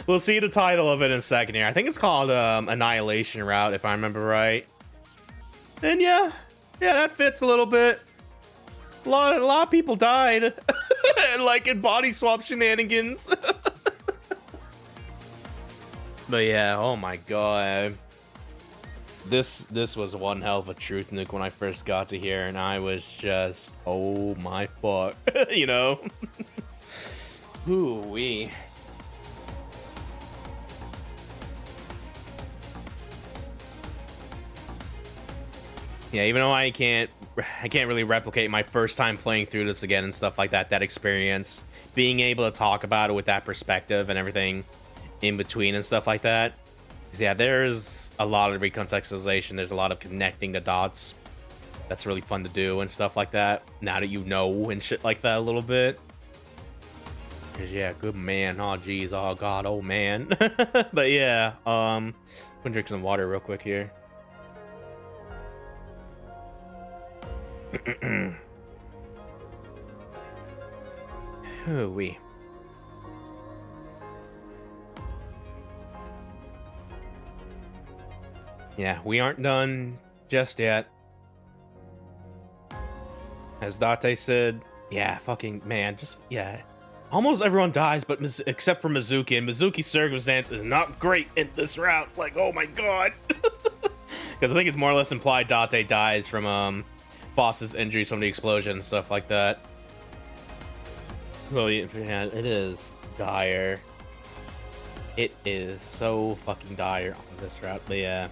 We'll see the title of it in a second here. I think it's called Annihilation Route, if I remember right. And yeah, that fits a little bit. A lot of people died, like in body swap shenanigans. But yeah, oh my god, this was one hell of a truth nuke when I first got to here, and I was just, oh my fuck, you know. Ooh wee. Yeah, even though I can't really replicate my first time playing through this again and stuff like that. That experience, being able to talk about it with that perspective and everything in between and stuff like that. 'Cause yeah, there's a lot of recontextualization. There's a lot of connecting the dots. That's really fun to do and stuff like that. Now that you know and shit like that a little bit. 'Cause yeah, good man. Oh geez. Oh god. Oh man. But yeah. I'm gonna drink some water real quick here. Hooey. Yeah, we aren't done just yet. As Date said, yeah, fucking man, just yeah. Almost everyone dies, but except for Mizuki, and Mizuki's circumstance is not great in this route. Like, oh my god. Because I think it's more or less implied Date dies from boss's injuries from the explosion and stuff like that. So yeah, it is dire. It is so fucking dire on this route. But yeah,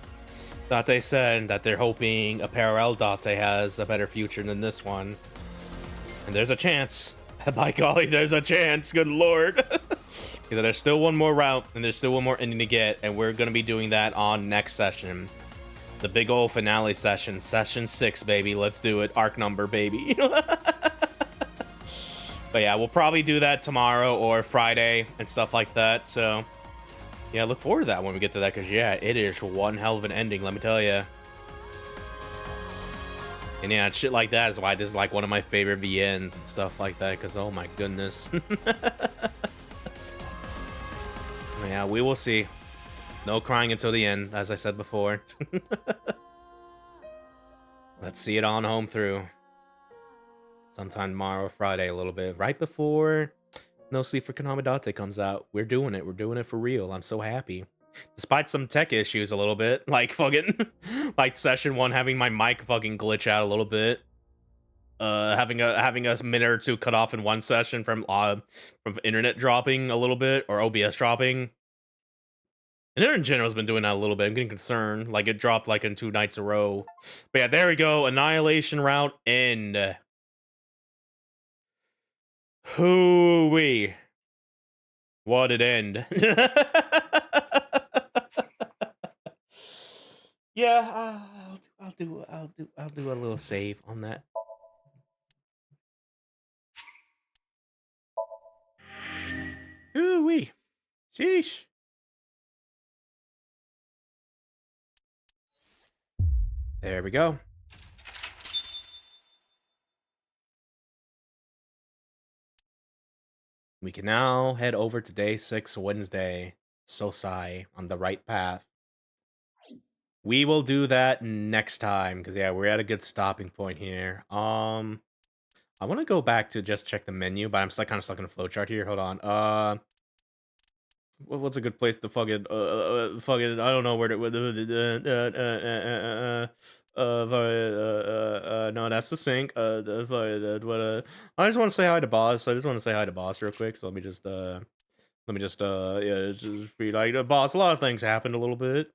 Date said that they're hoping a parallel Date has a better future than this one. And there's a chance. By golly, there's a chance. Good lord. Because there's still one more route and there's still one more ending to get. And we're going to be doing that on next session. The big old finale session. Session 6, baby. Let's do it. Arc number, baby. But yeah, we'll probably do that tomorrow or Friday and stuff like that. So yeah, look forward to that when we get to that. Because yeah, it is one hell of an ending, let me tell you. And yeah, shit like that is why this is like one of my favorite VNs and stuff like that. Because oh my goodness. Yeah, we will see. No crying until the end, as I said before. Let's see it on home through. Sometime tomorrow or Friday, a little bit. Right before No Sleep for Konami Date comes out. We're doing it. We're doing it for real. I'm so happy. Despite some tech issues a little bit. Like fucking... like session 1 having my mic fucking glitch out a little bit. Having a minute or two cut off in one session from internet dropping a little bit. Or OBS dropping. Internet in general has been doing that a little bit. I'm getting concerned. Like it dropped like in 2 nights in a row. But yeah, there we go. Annihilation route end. Hooey. What it end. Yeah, I'll do a little save on that. Hooey. Sheesh. There we go. We can now head over to day 6, Wednesday. Sosai, on the right path. We will do that next time, because yeah, we're at a good stopping point here. I want to go back to just check the menu, but I'm still kind of stuck in a flowchart here. Hold on. What's a good place to fucking I don't know where to no, that's the sync. I just want to say hi to boss. I just want to say hi to boss real quick. So let me just yeah, just be like, boss, a lot of things happened a little bit.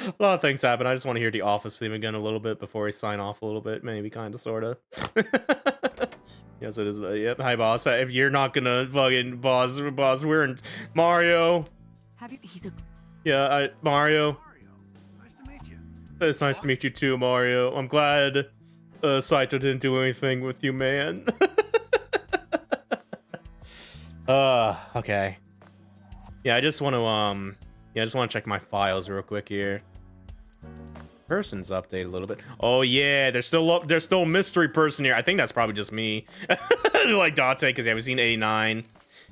A lot of things happen. I just want to hear the office theme again a little bit before we sign off a little bit. Maybe, kind of, sort of. Yes, it is. Yep. Hi, boss. If you're not gonna fucking boss, we're in Mario. Have you? He's a. Yeah, Mario. Nice to meet you. It's nice to meet you too, Mario. I'm glad Saito didn't do anything with you, man. Okay. Yeah, I just want to check my files real quick here. Person's update a little bit. Oh yeah, there's still a mystery person here. I think that's probably just me. Like Date, because yeah, we've seen 89.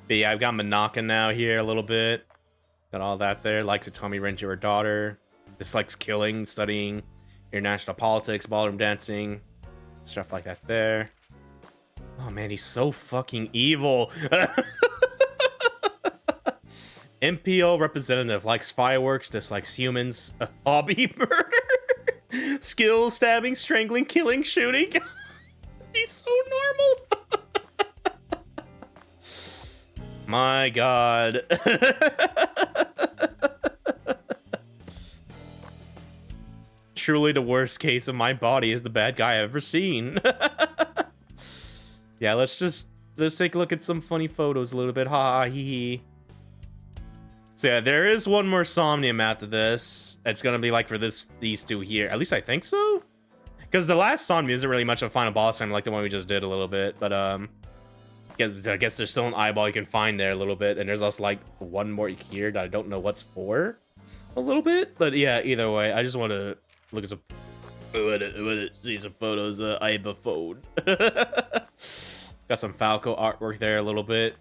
But yeah, I've got Manaka now here a little bit. Got all that there. Likes Atomi Renji, her daughter. Dislikes killing, studying international politics, ballroom dancing, stuff like that there. Oh man, he's so fucking evil. MPO representative, likes fireworks, dislikes humans, hobby murder, skills, stabbing, strangling, killing, shooting. He's so normal. My god. truly the worst case of my body is the bad guy I've ever seen. Yeah, let's take a look at some funny photos a little bit. Ha ha hee hee. So yeah, there is one more Somnium after this. It's gonna be like for these two here. At least I think so. Because the last Somnium isn't really much of a final boss time like the one we just did a little bit. But I guess there's still an eyeball you can find there a little bit. And there's also like one more here that I don't know what's for a little bit. But yeah, either way, I just want to look at some... see some photos of Aiba phone. Got some Falco artwork there a little bit.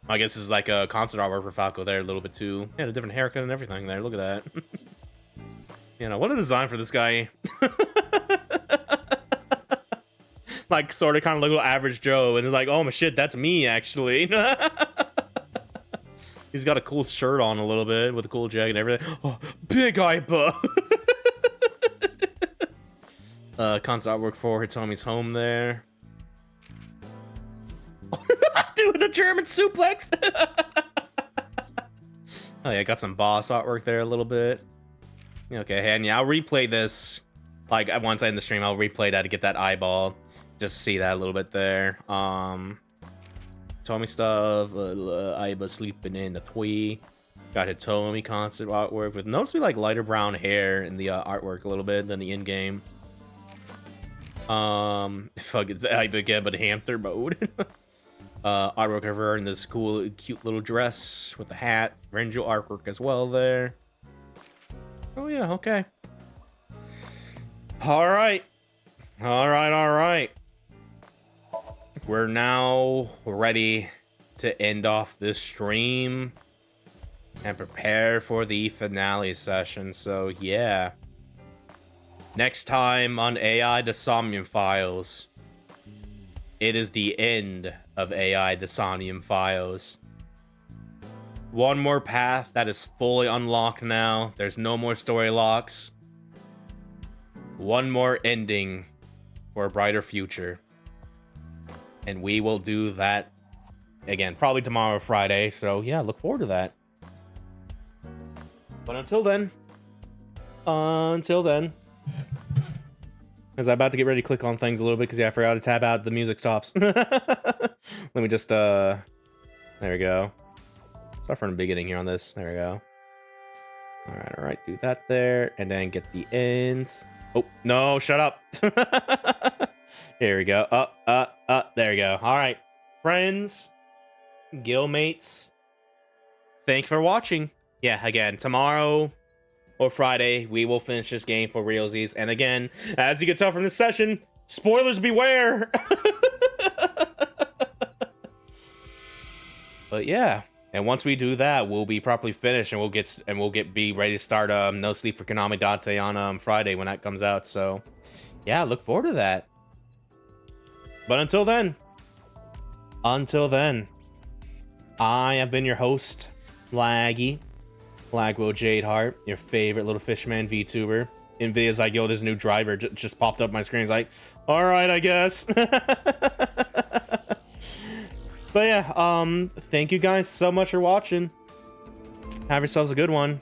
I guess this is like a concert artwork for Falco there a little bit too. Yeah, a different haircut and everything there. Look at that. You know, what a design for this guy. Like, sort of kind of look like average Joe. And it's like, oh my shit, that's me actually. He's got a cool shirt on a little bit with a cool jacket and everything. Oh, big Aiba. Concert artwork for Hitomi's home there. Dude, the German suplex. Oh yeah, got some boss artwork there a little bit. Okay, and yeah, I'll replay this. Like once I end the stream, I'll replay that to get that eyeball. Just see that a little bit there. Hitomi stuff. Aiba sleeping in the Twee. Got Hitomi concert artwork with noticeably like lighter brown hair in the artwork a little bit than the in-game. Fuck, it's Aiba again, but hamster mode. Artwork of her in this cool, cute little dress with the hat. Renjo artwork as well there. Oh yeah, okay. Alright. Alright. We're now ready to end off this stream and prepare for the finale session. So yeah. Next time on AI the Somnium Files, it is the end of AI the Somnium Files. One more path that is fully unlocked now. There's no more story locks. One more ending for a brighter future. And we will do that again, probably tomorrow or Friday. So yeah, look forward to that. But until then, as I'm about to get ready to click on things a little bit, because yeah, I forgot to tab out, the music stops. Let me just, there we go. Start from the beginning here on this. There we go. All right, do that there, and then get the ends. Oh, no, shut up. Here we go. There we go. All right, friends, guildmates, thank you for watching. Yeah, again, tomorrow or Friday, we will finish this game for realsies. And again, as you can tell from this session, spoilers beware. But yeah, and once we do that, we'll be properly finished, and we'll be ready to start No Sleep for Konami Date on Friday when that comes out. So yeah, look forward to that. But until then, I have been your host, Laguo Jadeheart, your favorite little fishman VTuber. Nvidia's like, yo, this new driver just popped up my screen. It's like, all right, I guess. But yeah, thank you guys so much for watching. Have yourselves a good one.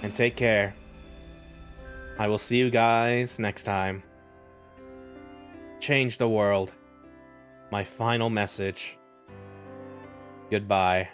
And take care. I will see you guys next time. Change the world. My final message. Goodbye.